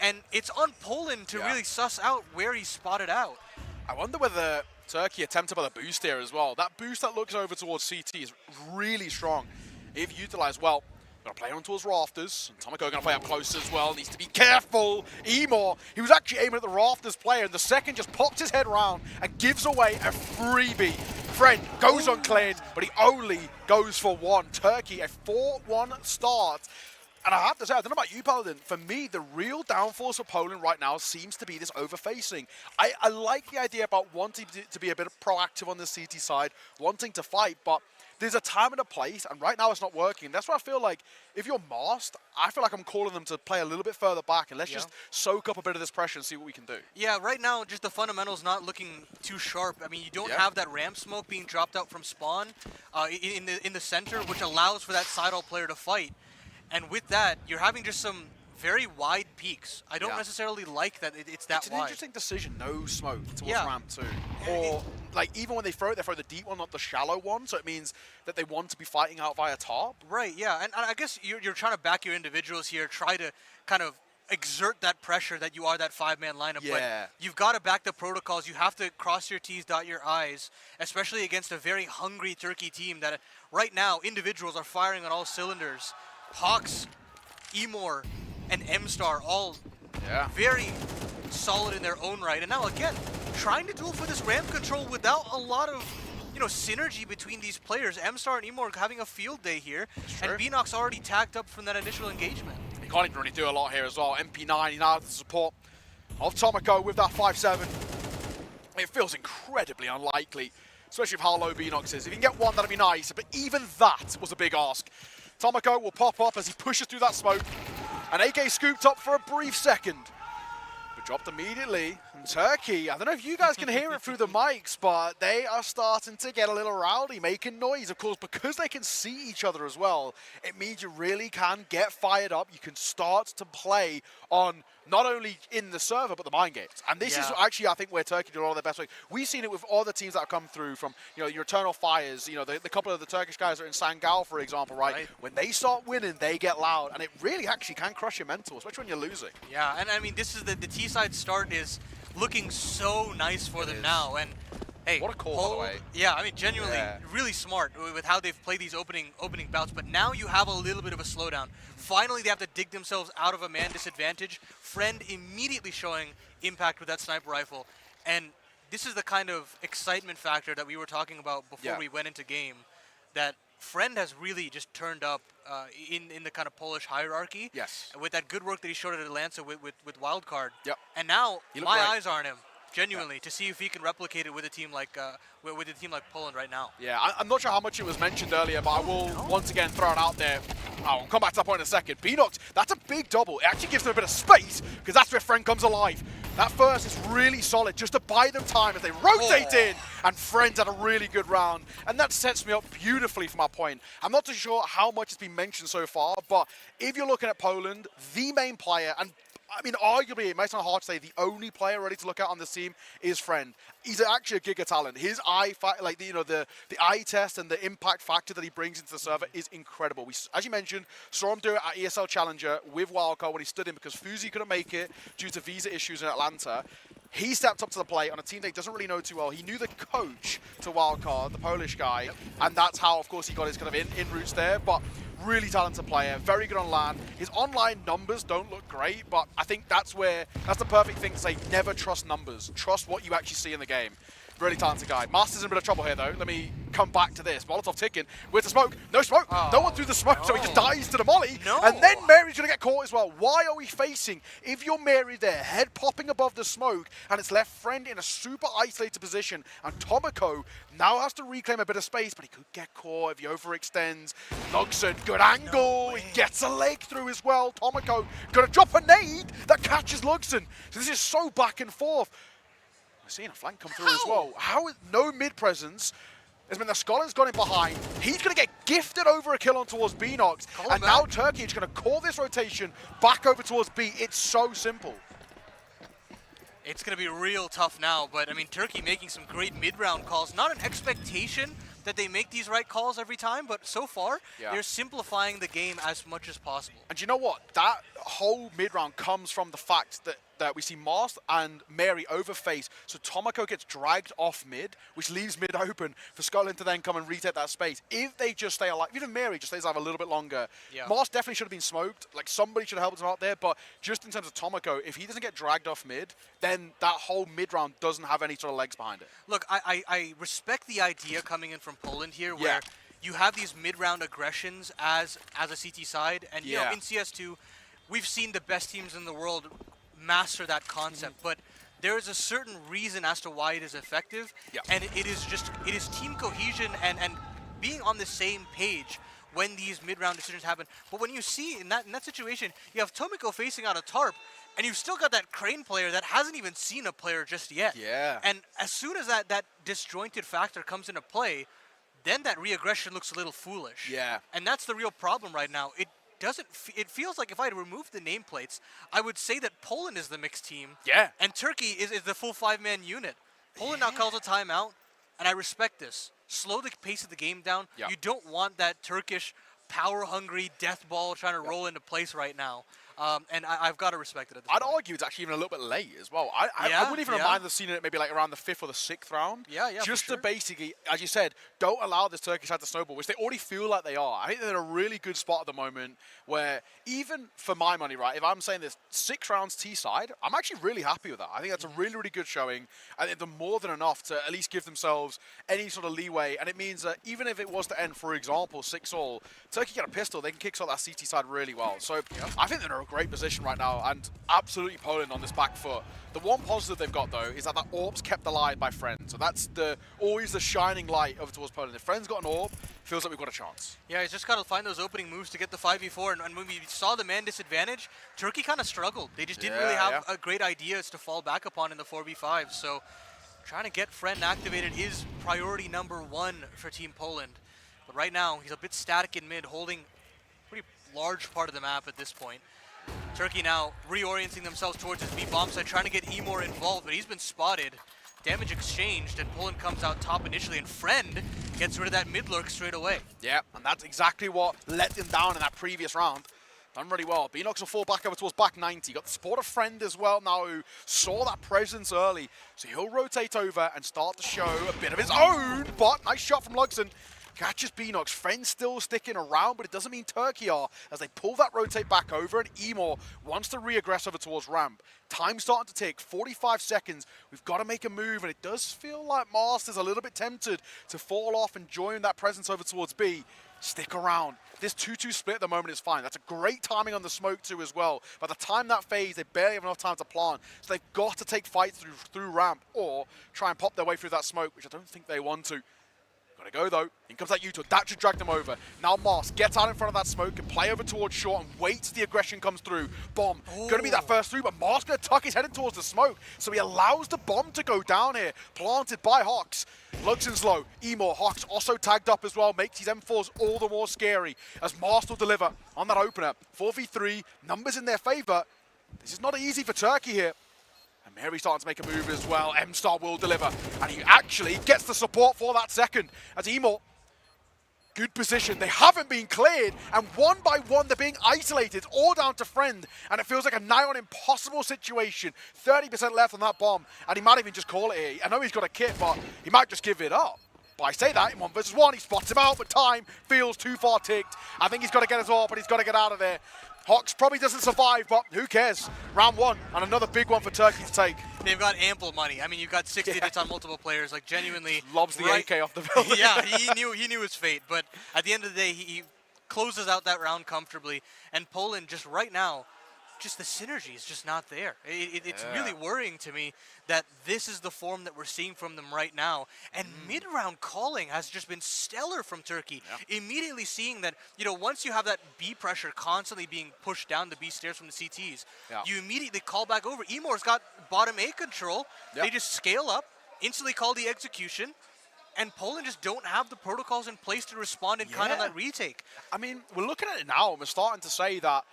And it's on Poland to really suss out where he's spotted out. I wonder whether Turkey attempted by the boost here as well. That boost that looks over towards CT is really strong. If utilized well, going to play on towards rafters. And Tomiko going to play up close as well. Needs to be careful. Emor, he was actually aiming at the rafters player, and the second just pops his head round and gives away a freebie. Friend goes uncleared, but he only goes for one. Turkey, a 4-1 start. And I have to say, I don't know about you, Paladin, for me, the real downfall for Poland right now seems to be this overfacing. I like the idea about wanting to be a bit proactive on the CT side, wanting to fight, but there's a time and a place, and right now it's not working. That's why I feel like if you're masked, I feel like I'm calling them to play a little bit further back, and let's just soak up a bit of this pressure and see what we can do. Yeah, right now, just the fundamentals not looking too sharp. I mean, you don't have that ramp smoke being dropped out from spawn in the center, which allows for that side-all player to fight. And with that, you're having just some very wide peaks. I don't necessarily like that it's that wide. It's an interesting decision, no smoke towards ramp too. Or, like, even when they throw the deep one, not the shallow one, so it means that they want to be fighting out via top. Right, yeah, and I guess you're trying to back your individuals here, try to kind of exert that pressure that you are that five-man lineup, but you've got to back the protocols. You have to cross your T's, dot your I's, especially against a very hungry Turkey team that right now, individuals are firing on all cylinders. Hawks, Emor, and M-Star all very solid in their own right. And now again, trying to duel for this ramp control without a lot of, synergy between these players. M-Star and Emor having a field day here, and Beanox already tagged up from that initial engagement. He can't even really do a lot here as well. MP9, he now has the support of Tomiko with that 5-7. It feels incredibly unlikely, especially with how low Beanox is. If you can get one, that'd be nice, but even that was a big ask. Tomiko will pop up as he pushes through that smoke. And AK scooped up for a brief second, but dropped immediately. And Turkey, I don't know if you guys can hear it through the mics, but they are starting to get a little rowdy, making noise. Of course, because they can see each other as well, it means you really can get fired up. You can start to play on not only in the server, but the mind games. And this is actually, I think, where Turkey do a lot of their best work. We've seen it with all the teams that have come through from, your Eternal Fires, the couple of the Turkish guys that are in Sangal, for example, right? When they start winning, they get loud. And it really actually can crush your mental, especially when you're losing. Yeah, and I mean, this is the T-side start is looking so nice for them now. And hey, what a call, by the way. Yeah, I mean, genuinely, really smart with how they've played these opening bouts. But now you have a little bit of a slowdown. Finally, they have to dig themselves out of a man disadvantage. Friend immediately showing impact with that sniper rifle. And this is the kind of excitement factor that we were talking about before we went into game, that Friend has really just turned up in the kind of Polish hierarchy. Yes. With that good work that he showed at Atlanta with Wildcard. Yep. And now my great. eyes are on him, genuinely, to see if he can replicate it with a team like Poland right now. Yeah, I'm not sure how much it was mentioned earlier, but I will once again throw it out there. I'll come back to that point in a second. Beanox, that's a big double. It actually gives them a bit of space, because that's where Friend comes alive. That first is really solid, just to buy them time as they rotate in, and Friends had a really good round. And that sets me up beautifully for my point. I'm not too sure how much has been mentioned so far, but if you're looking at Poland, the main player, and I mean, arguably, it might sound hard to say, the only player ready to look at on this team is Friend. He's actually a giga talent. His eye, the eye test and the impact factor that he brings into the server is incredible. We, as you mentioned, saw him do it at ESL Challenger with Wildcard when he stood in because Fuzi couldn't make it due to visa issues in Atlanta. He stepped up to the plate on a team that he doesn't really know too well. He knew the coach to Wildcard, the Polish guy, and that's how, of course, he got his kind of in routes there. But really talented player, very good on LAN. His online numbers don't look great, but I think that's the perfect thing to say. Never trust numbers. Trust what you actually see in the game. Really talented guy. Master's in a bit of trouble here, though. Let me come back to this. Molotov ticking. Where's the smoke? No smoke. No one threw the smoke, so he just dies to the molly. And then Mary's going to get caught as well. Why are we facing, if you're Mary there, head popping above the smoke, and it's left Friend in a super isolated position, and Tomoko now has to reclaim a bit of space, but he could get caught if he overextends. Luxon, good angle. He gets a leg through as well. Tomoko going to drop a nade that catches Luxon. So this is so back and forth. We're seeing a flank come through as well. How is no mid presence? Has been the Scotland's gone in behind. He's going to get gifted over a kill on towards Beanox. And now Turkey is going to call this rotation back over towards B. It's so simple. It's going to be real tough now, but I mean, Turkey making some great mid-round calls. Not an expectation that they make these right calls every time, but so far, they're simplifying the game as much as possible. And you know what? That whole mid-round comes from the fact that we see Mast and Mary overface, so Tomoko gets dragged off mid, which leaves mid open for Scotland to then come and retake that space. If they just stay alive, even Mary just stays alive a little bit longer, Mast definitely should have been smoked. Like, somebody should have helped him out there, but just in terms of Tomoko, if he doesn't get dragged off mid, then that whole mid-round doesn't have any sort of legs behind it. Look, I respect the idea coming in from Poland here, where you have these mid-round aggressions as a CT side, and you know, in CS2, we've seen the best teams in the world master that concept, but there is a certain reason as to why it is effective, and it is team cohesion and being on the same page when these mid-round decisions happen. But when you see in that situation, you have Tomoko facing out a tarp, and you've still got that Crane player that hasn't even seen a player just yet. And as soon as that disjointed factor comes into play, then that re-aggression looks a little foolish. And that's the real problem right now. It feels like if I had removed the nameplates, I would say that Poland is the mixed team. And Turkey is the full 5-man unit. Poland now calls a timeout, and I respect this. Slow the pace of the game down. You don't want that Turkish power-hungry death ball trying to roll into place right now. And I've got to respect it at this point. I'd argue it's actually even a little bit late as well. I wouldn't even have minded seeing it maybe like around the 5th or the 6th round. Just to basically, as you said, don't allow this Turkish side to snowball, which they already feel like they are. I think they're in a really good spot at the moment where even for my money, right, if I'm saying this 6 rounds T side, I'm actually really happy with that. I think that's a really, really good showing. I think they're more than enough to at least give themselves any sort of leeway. And it means that even if it was to end, for example, 6-all, Turkey get a pistol, they can kickstart that CT side really well. So I think they're in a in a great position right now, and absolutely Poland on this back foot. The one positive they've got, though, is that orb's kept alive by Friend. So that's always the shining light over towards Poland. If Friend's got an orb, feels like we've got a chance. Yeah, he's just got to find those opening moves to get the 5v4. And when we saw the man disadvantage, Turkey kind of struggled. They just didn't really have a great ideas to fall back upon in the 4v5. So trying to get Friend activated is priority number one for Team Poland. But right now, he's a bit static in mid, holding a pretty large part of the map at this point. Turkey now reorienting themselves towards his B bomb side, trying to get Emor involved, but he's been spotted. Damage exchanged, and Poland comes out top initially, and Friend gets rid of that mid lurk straight away. Yeah, and that's exactly what let him down in that previous round. Done really well. Beanox will fall back over towards back 90. Got the support of Friend as well now, who saw that presence early. So he'll rotate over and start to show a bit of his own, but nice shot from Luxon. Catches Beanox. Friend still sticking around, but it doesn't mean Turkey are, as they pull that rotate back over, and Emor wants to re-aggress over towards ramp. Time starting to tick, 45 seconds. We've got to make a move, and it does feel like Master's a little bit tempted to fall off and join that presence over towards B. Stick around. This 2-2 split at the moment is fine. That's a great timing on the smoke too as well. By the time that phase, they barely have enough time to plant, so they've got to take fights through ramp or try and pop their way through that smoke, which I don't think they want to. Gotta go though. In comes that U-turn. That should drag them over. Now Mars gets out in front of that smoke and play over towards short and waits the aggression comes through. Bomb. Gonna be that first through, but Mars gonna tuck his head in towards the smoke. So he allows the bomb to go down here. Planted by Hawks. Luxon's low. Emor. Hawks also tagged up as well. Makes these M4s all the more scary as Mars will deliver on that opener. 4v3. Numbers in their favor. This is not easy for Turkey here. And Mary's starting to make a move as well. M-Star will deliver. And he actually gets the support for that second. As Emor, good position. They haven't been cleared. And one by one, they're being isolated. All down to Friend. And it feels like a nigh-on impossible situation. 30% left on that bomb. And he might even just call it here. I know he's got a kit, but he might just give it up. But I say that in 1 versus 1. He spots him out, but time feels too far ticked. I think he's got to get his off, but he's got to get out of there. Hawks probably doesn't survive, but who cares? Round one, and another big one for Turkey to take. They've got ample money. I mean, you've got 6 digits on multiple players. Like, genuinely. Lobs the AK off the building. Yeah, he knew his fate. But at the end of the day, he closes out that round comfortably. And Poland, just right now, just the synergy is just not there. It's really worrying to me that this is the form that we're seeing from them right now. And mid-round calling has just been stellar from Turkey. Immediately seeing that, you know, once you have that B pressure constantly being pushed down the B stairs from the CTs, you immediately call back over. Emor's got bottom A control. They just scale up, instantly call the execution, and Poland just don't have the protocols in place to respond in kind of that retake. I mean, we're looking at it now, and we're starting to say that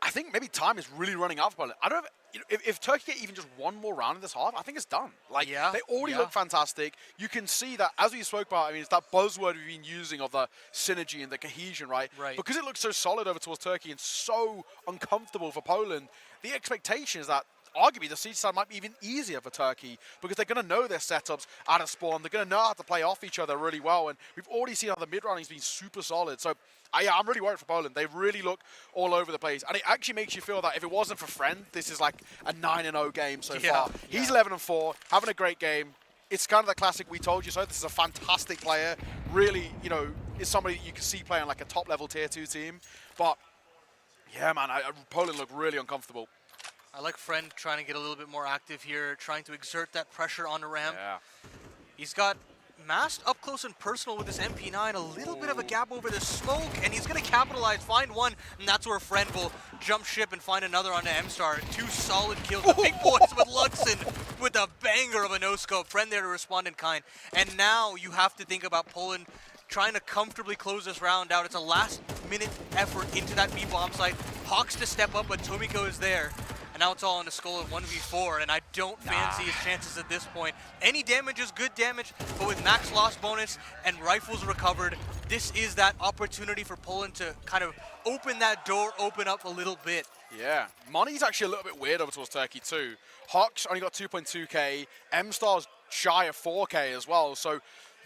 I think maybe time is really running out for Poland. I don't know if Turkey get even just one more round in this half, I think it's done. Like, they already look fantastic. You can see that, as we spoke about, I mean, it's that buzzword we've been using of the synergy and the cohesion, right? Because it looks so solid over towards Turkey and so uncomfortable for Poland, the expectation is that arguably the siege side might be even easier for Turkey because they're going to know their setups out of spawn. They're going to know how to play off each other really well, and we've already seen how the mid-rounding's been super solid. So I'm really worried for Poland. They really look all over the place. And it actually makes you feel that if it wasn't for Friend, this is like a 9-0 game so far. He's 11-4, having a great game. It's kind of the classic we told you so. This is a fantastic player. Really, you know, is somebody you can see playing like a top-level Tier 2 team. But, yeah, man, Poland look really uncomfortable. I like Friend trying to get a little bit more active here, trying to exert that pressure on the ramp. He's got masked up close and personal with this MP9, a little bit of a gap over the smoke, and he's going to capitalize, find one, and that's where Friend will jump ship and find another on the M-Star. 2 solid kills. The big boys with Luxon with a banger of a no-scope. Friend there to respond in kind. And now you have to think about Poland trying to comfortably close this round out. It's a last-minute effort into that B-bomb site. Hawks to step up, but Tomiko is there. And now it's all on the skull of 1v4, and I don't fancy his chances at this point. Any damage is good damage, but with max loss bonus and rifles recovered, this is that opportunity for Poland to kind of open that door, open up a little bit. Yeah, money's actually a little bit weird over towards Turkey too. Hawks only got 2.2k, M-Star's shy of 4k as well, so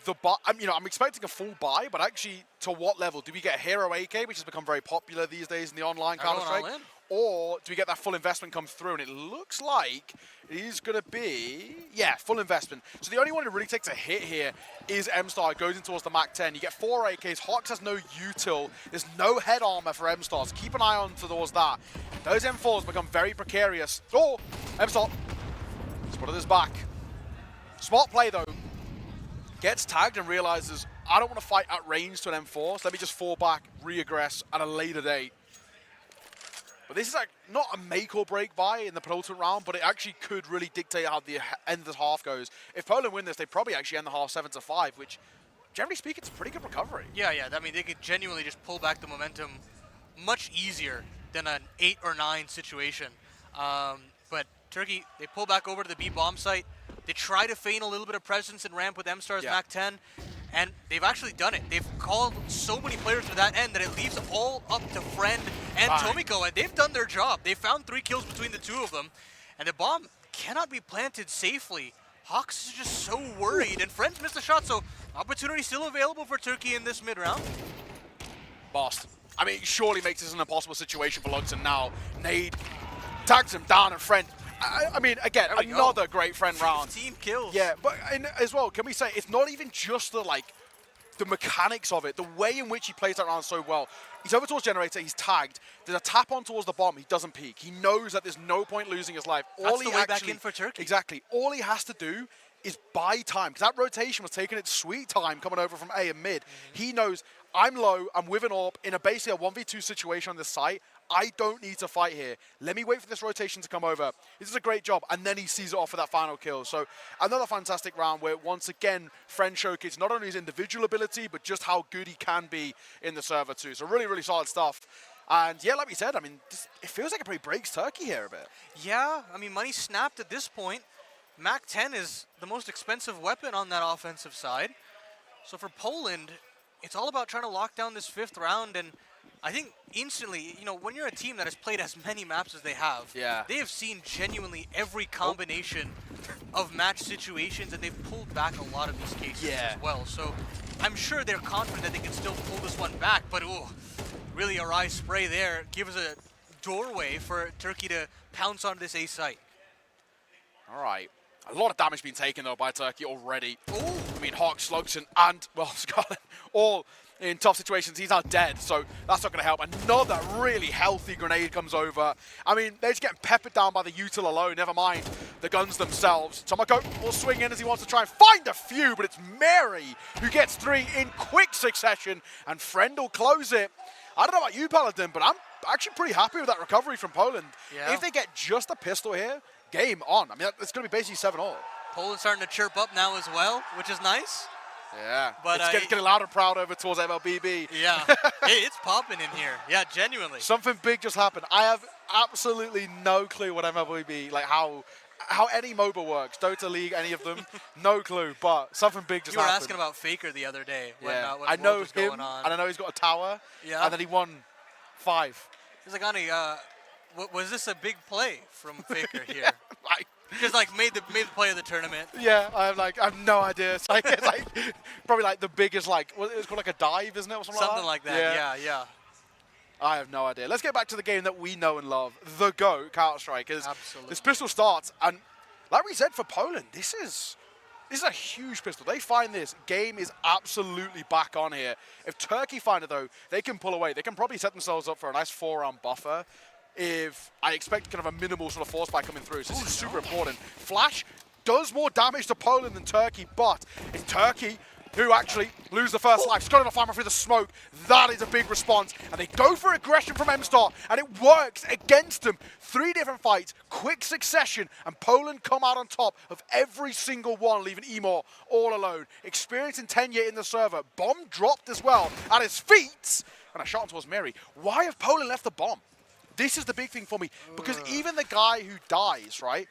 the buy, I'm expecting a full buy, but actually, to what level? Do we get Hero AK, which has become very popular these days in the online Counter-Strike? or do we get that full investment come through? And it looks like it is going to be, yeah, full investment. So the only one who really takes a hit here is M-Star. It goes in towards the Mac 10. You get 4 AKs. Hawks has no util. There's no head armor for M-Star, so keep an eye on towards that. Those M4s become very precarious. Oh, M-Star spotted his back. Smart play, though. Gets tagged and realizes, I don't want to fight at range to an M4, so let me just fall back, re-aggress at a later date. But this is like not a make or break buy in the penultimate round, but it actually could really dictate how the end of the half goes. If Poland win this, they probably actually end the half 7-5, which, generally speaking, it's a pretty good recovery. Yeah. I mean, they could genuinely just pull back the momentum much easier than an 8 or 9 situation. But Turkey, they pull back over to the B bomb site. They try to feign a little bit of presence in ramp with M-Star's Mac 10, and they've actually done it. They've called so many players to that end that it leaves all up to Friend and Tomiko, and they've done their job. They found 3 kills between the two of them, and the bomb cannot be planted safely. Hawks is just so worried, and Friend's missed a shot, so opportunity still available for Turkey in this mid-round. Boston. I mean, it surely makes this an impossible situation for Luxon now. Nade tags him down, and Friend. I mean, again, another great Friend round. 15 kills. Yeah, but as well, can we say, it's not even just the mechanics of it, the way in which he plays that round so well. He's over towards Generator, he's tagged. There's a tap on towards the bomb, he doesn't peek. He knows that there's no point losing his life. That's the way back in for Turkey. Exactly. All he has to do is buy time, because that rotation was taking its sweet time coming over from A and mid. He knows, I'm low, I'm with an AWP in basically a 1v2 situation on this site. I don't need to fight here. Let me wait for this rotation to come over. This is a great job. And then he sees it off for that final kill. So another fantastic round where, once again, Friend showcased not only his individual ability, but just how good he can be in the server too. So really, really solid stuff. And yeah, like we said, I mean, it feels like it probably breaks Turkey here a bit. Yeah, I mean, money snapped at this point. Mac 10 is the most expensive weapon on that offensive side. So for Poland, it's all about trying to lock down this 5th round. And I think instantly, you know, when you're a team that has played as many maps as they have, they have seen genuinely every combination of match situations, and they've pulled back a lot of these cases as well. So I'm sure they're confident that they can still pull this one back, but really a Rai spray there gives a doorway for Turkey to pounce on this A site. All right. A lot of damage being taken, though, by Turkey already. I mean, Hawk, Slugson, and, well, Scarlet, all in tough situations. He's now dead, so that's not going to help. Another really healthy grenade comes over. I mean, they're just getting peppered down by the util alone, never mind the guns themselves. Tomoko will swing in as he wants to try and find a few, but it's Mary who gets 3 in quick succession, and Friend will close it. I don't know about you, Paladin, but I'm actually pretty happy with that recovery from Poland. If they get just a pistol here, game on. I mean, it's going to be basically 7-all. Poland's starting to chirp up now as well, which is nice. Yeah, but it's getting loud and proud over towards MLBB. Yeah, hey, it's popping in here. Yeah, genuinely. Something big just happened. I have absolutely no clue what MLBB, like how any MOBA works. Dota League, any of them, no clue. But something big just happened. You were asking about Faker the other day. When, when I know was him, going on. and I know he's got a tower. Yeah. And then he won 5. He's like, Ani, was this a big play from Faker here? Just like made the play of the tournament. Yeah, I have no idea. It's like probably like the biggest, like, what it's called, like a dive, isn't it, or something like that? Yeah. I have no idea. Let's get back to the game that we know and love, the GOAT, Counter-Strike. This pistol starts, and like we said, for Poland, this is a huge pistol. They find this. Game is absolutely back on here. If Turkey find it, though, they can pull away. They can probably set themselves up for a nice 4-round buffer. If I expect kind of a minimal sort of force spike coming through, so this is super important. Flash does more damage to Poland than Turkey, but it's Turkey who actually lose the first life. Got enough armor through the smoke. That is a big response, and they go for aggression from M-Star, and it works against them. 3 different fights, quick succession, and Poland come out on top of every single one, leaving Emor all alone. Experiencing tenure in the server. Bomb dropped as well at his feet, and a shot towards Mary. Why have Poland left the bomb? This is the big thing for me, because even the guy who dies, right,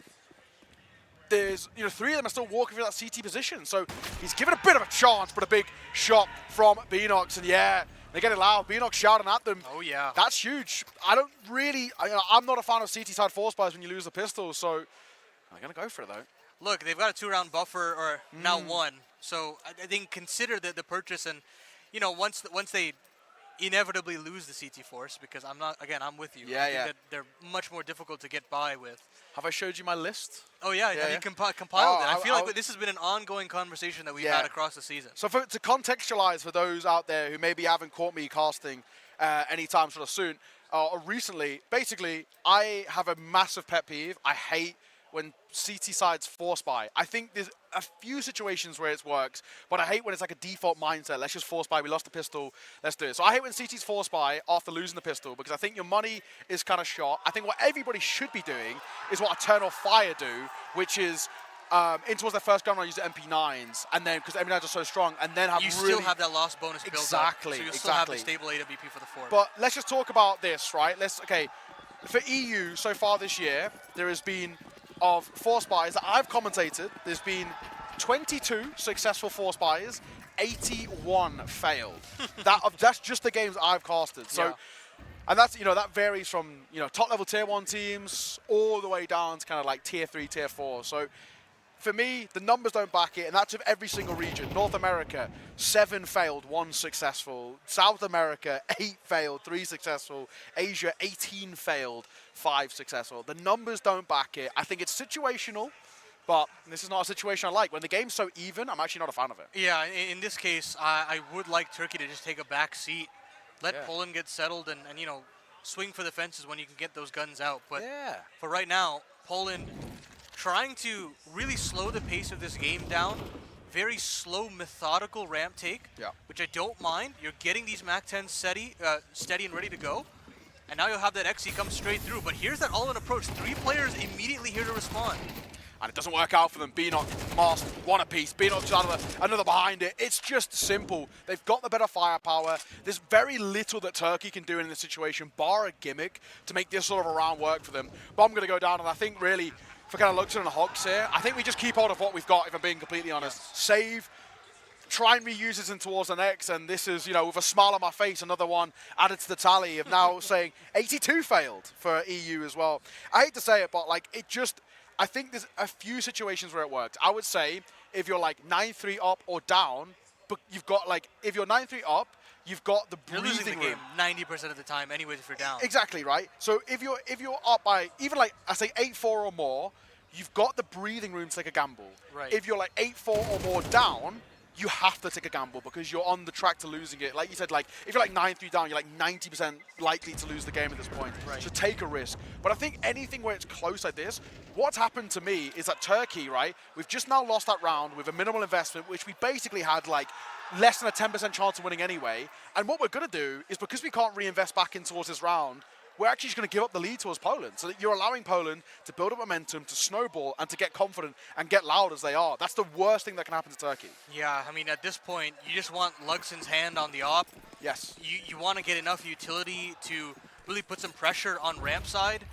there's, 3 of them are still walking through that CT position, so he's given a bit of a chance, but a big shot from Beanox, and yeah, they get it loud. Beanox shouting at them. Oh, yeah. That's huge. I don't really, I'm not a fan of CT side force buys when you lose the pistol, so I'm going to go for it, though. Look, they've got a 2-round buffer, or now 1, so I think consider the purchase, and, once they inevitably lose the CT Force because I'm with you. Yeah, I think that they're much more difficult to get by with. Have I showed you my list? Oh yeah, you compiled it. I feel like this has been an ongoing conversation that we've had across the season. So to contextualize for those out there who maybe haven't caught me casting anytime sort of soon or recently, basically I have a massive pet peeve. I hate when CT sides force buy. I think there's a few situations where it works, but I hate when it's like a default mindset. Let's just force buy. We lost the pistol. Let's do it. So I hate when CT's force buy after losing the pistol because I think your money is kind of shot. I think what everybody should be doing is what Eternal Fire do, which is in towards their first gun run, use the MP9s, and then because MP9s are so strong, and then have you still have that lost bonus build up, so you still have the stable AWP for the fort. But let's just talk about this, right? For EU so far this year, there has been of force buys that I've commentated, there's been 22 successful force buys, 81 failed. That's just the games I've casted. So, and that's that varies from top level tier 1 teams all the way down to kind of like tier 3, tier 4. So for me, the numbers don't back it, and that's of every single region. North America, 7 failed, 1 successful. South America, 8 failed, 3 successful. Asia, 18 failed, 5 successful. The numbers don't back it. I think it's situational, but this is not a situation I like. When the game's so even, I'm actually not a fan of it. Yeah, in this case, I would like Turkey to just take a back seat, let Poland get settled, and swing for the fences when you can get those guns out. But for right now, Poland trying to really slow the pace of this game down. Very slow, methodical ramp take, which I don't mind. You're getting these MAC-10 steady and ready to go. And now you'll have that XE come straight through. But here's that all-in approach. 3 players immediately here to respond. And it doesn't work out for them. BNOC, Mast, 1 apiece. BNOC just another behind it. It's just simple. They've got the better firepower. There's very little that Turkey can do in this situation, bar a gimmick, to make this sort of a round work for them. But I'm going to go down, and I think really, for kind of Luxon and Hogs here, I think we just keep hold of what we've got, if I'm being completely honest. Save, try and reuse it in towards the next, and this is, with a smile on my face, another one added to the tally of now saying 82 failed for EU as well. I hate to say it, but I think there's a few situations where it worked. I would say if you're like 9-3 up or down, but you've got if you're 9-3 up, you've got the breathing room. You're losing the game 90% of the time anyways if you're down. Exactly, right? So if you're up by even I say 8-4 or more, you've got the breathing room to take a gamble. Right. If you're 8-4 or more down, you have to take a gamble because you're on the track to losing it. Like you said, if you're 9-3 down, you're 90% likely to lose the game at this point. Right. So take a risk. But I think anything where it's close like this, what's happened to me is that Turkey, right, we've just now lost that round with a minimal investment, which we basically had less than a 10% chance of winning anyway. And what we're going to do is, because we can't reinvest back in towards this round, we're actually just going to give up the lead towards Poland. So that you're allowing Poland to build up momentum, to snowball, and to get confident and get loud as they are. That's the worst thing that can happen to Turkey. Yeah, I mean, at this point, you just want Lugson's hand on the op. Yes. You want to get enough utility to really put some pressure on ramp side.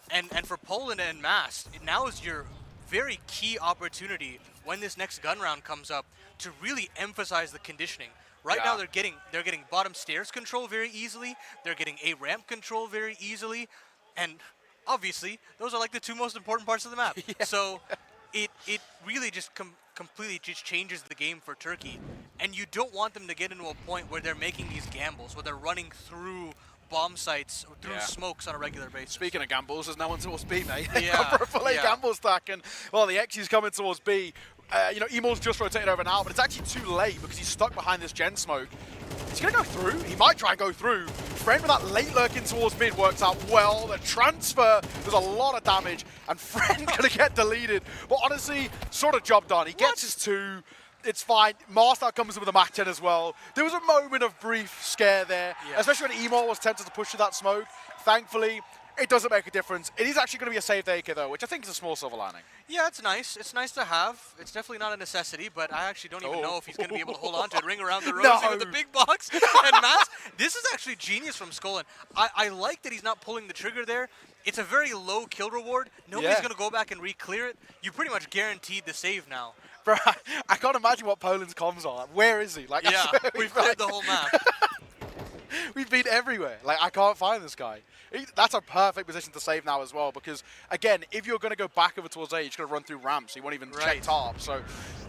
And for Poland and Mast, now is your very key opportunity when this next gun round comes up to really emphasize the conditioning. Right now they're getting bottom stairs control very easily. They're getting A ramp control very easily, and obviously those are the 2 most important parts of the map. So it really just completely just changes the game for Turkey, and you don't want them to get into a point where they're making these gambles, where they're running through bomb sites or through smokes on a regular basis. Speaking of gambles, there's no one towards B, mate. Yeah. For a full gamble stack, and the X is coming towards B. Emo's just rotated over now, but it's actually too late because he's stuck behind this gen smoke. He's going to go through. He might try and go through. Friend with that late lurking towards mid works out well. The transfer, there's a lot of damage, and Friend going to get deleted. But honestly, sort of job done. He gets his 2. It's fine. Master comes in with a MAC-10 as well. There was a moment of brief scare there, especially when Emo was tempted to push through that smoke. Thankfully, it doesn't make a difference. It is actually going to be a saved AK, though, which I think is a small silver lining. Yeah, it's nice. It's nice to have. It's definitely not a necessity, but I actually don't even know if he's going to be able to hold on to it. Ring around the rosy with the big box. And Matt, this is actually genius from Skolin. I like that he's not pulling the trigger there. It's a very low kill reward. Nobody's going to go back and re-clear it. You pretty much guaranteed the save now. Bro, I can't imagine what Poland's comms are. Where is he? We've cleared the whole map. We've been everywhere. Like, I can't find this guy. That's a perfect position to save now as well, because, again, if you're going to go back over towards A, you're just going to run through ramps. So you won't even check top. So,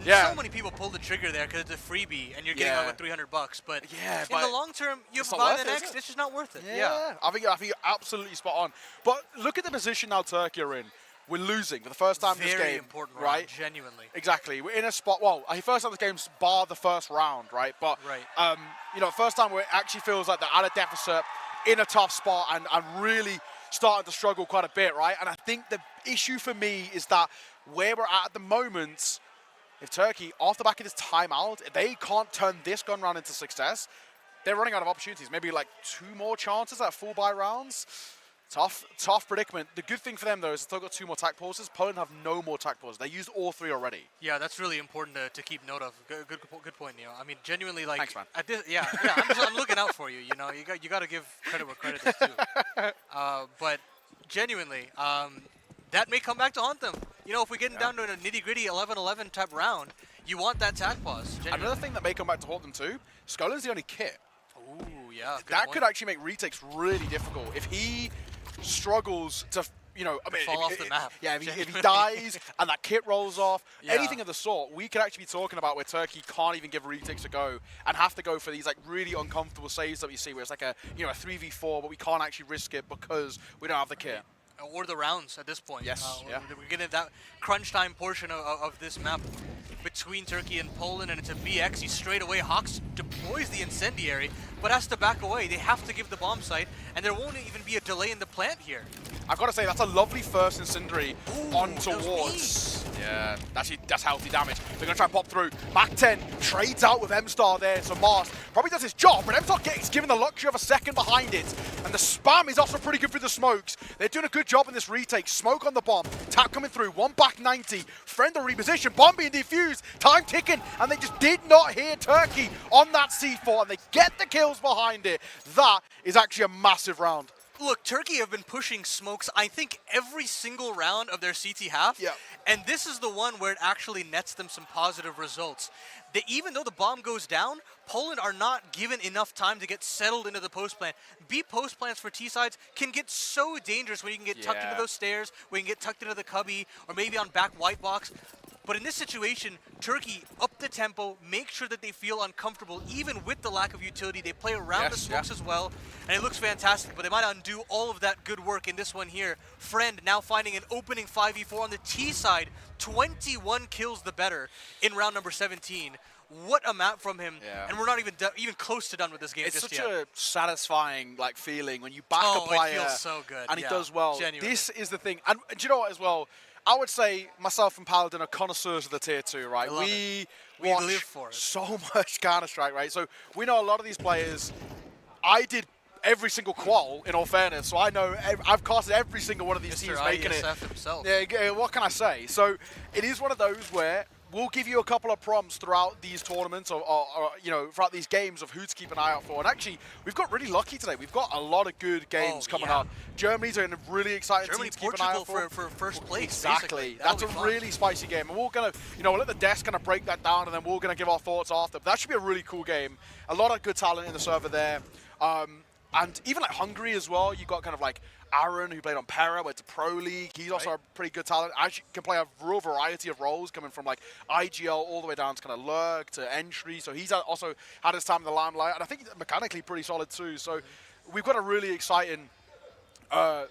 yeah. So many people pull the trigger there because it's a freebie, and you're getting out with $300. But in the long term, you buy the next, it's just not worth it. Yeah. I think you're absolutely spot on. But look at the position now Turkey are in. We're losing for the first time in this game. Very important round, right? Genuinely. Exactly. We're in a spot, well, first time this game's bar the first round, right? But, you know, first time where it actually feels like they're at a deficit, in a tough spot, and really starting to struggle quite a bit, right? And I think the issue for me is that where we're at the moment, if Turkey, off the back of this timeout, if they can't turn this gun round into success, they're running out of opportunities. Maybe like 2 more chances at full buy rounds. Tough predicament. The good thing for them, though, is they've still got 2 more tac pauses. Poland have no more tac pauses. They used all 3 already. Yeah, that's really important to keep note of. Good point, Neo. I mean, genuinely, like, thanks, man. At this, I'm looking out for you. You know, you got to give credit where credit is due. But genuinely, that may come back to haunt them. You know, if we're getting down to a nitty-gritty 11-11 type round, you want that tac pause. Genuinely. Another thing that may come back to haunt them too, Skolan's the only kit. Ooh, yeah. That could actually make retakes really difficult. If he struggles to, you know, fall off the map. Yeah, if he dies and that kit rolls off, anything of the sort, we could actually be talking about where Turkey can't even give retakes a go and have to go for these like really uncomfortable saves that we see, where it's like a 3v4, but we can't actually risk it because we don't have the kit. Or the rounds at this point. Yes. We're getting that crunch time portion of this map between Turkey and Poland, and it's a BX. He straight away, Hawks deploys the incendiary, but has to back away. They have to give the bomb site, and there won't even be a delay in the plant here. I've got to say, that's a lovely first incendiary on towards. Yeah, that's healthy damage. They're going to try and pop through. Mac 10 trades out with M-Star there, so Mars probably does his job, but M-Star gets given the luxury of a second behind it, and the spam is also pretty good through the smokes. They're doing a good job in this retake. Smoke on the bomb, tap coming through, 1 back 90, friend on reposition, bomb being defused, time ticking, and they just did not hear Turkey on that C4, and they get the kills behind it. That is actually a massive round. Look, Turkey have been pushing smokes, I think, every single round of their CT half. Yeah. And this is the one where it actually nets them some positive results. Even though the bomb goes down, Poland are not given enough time to get settled into the post plant. B post plants for T sides can get so dangerous when you can get tucked into those stairs, when you can get tucked into the cubby, or maybe on back white box. But in this situation, Turkey up the tempo, make sure that they feel uncomfortable, even with the lack of utility. They play around the smokes as well, and it looks fantastic, but they might undo all of that good work in this one here. Friend now finding an opening 5v4 on the T side, 21 kills the better in round number 17. What a map from him, and we're not even close to done with this game it's just such yet. a satisfying feeling when you back a player it feels so good. and he does well. Genuinely. This is the thing, and do you know what as well? I would say myself and Paladin are connoisseurs of the tier 2, right? We watch live for it. So much Counter-Strike, right? So we know a lot of these players. I did every single qual, in all fairness, so I know I've casted every single one of these teams making Iesf himself. Yeah, what can I say? So it is one of those where we'll give you a couple of prompts throughout these tournaments or throughout these games of who to keep an eye out for. And actually, we've got really lucky today. We've got a lot of good games coming up. Germany's in a really exciting team to keep an eye out for. for first place. Exactly. That's a really spicy game. And we're going to, we'll let the desk kind of break that down, and then we're going to give our thoughts after. But that should be a really cool game. A lot of good talent in the server there. And even like Hungary as well, you've got kind of like Aaron, who played on Pera, went to Pro League. He's also a pretty good talent. Actually can play a real variety of roles, coming from like IGL all the way down to kind of Lurk to Entry. So he's also had his time in the limelight. And I think he's mechanically pretty solid too. So we've got a really exciting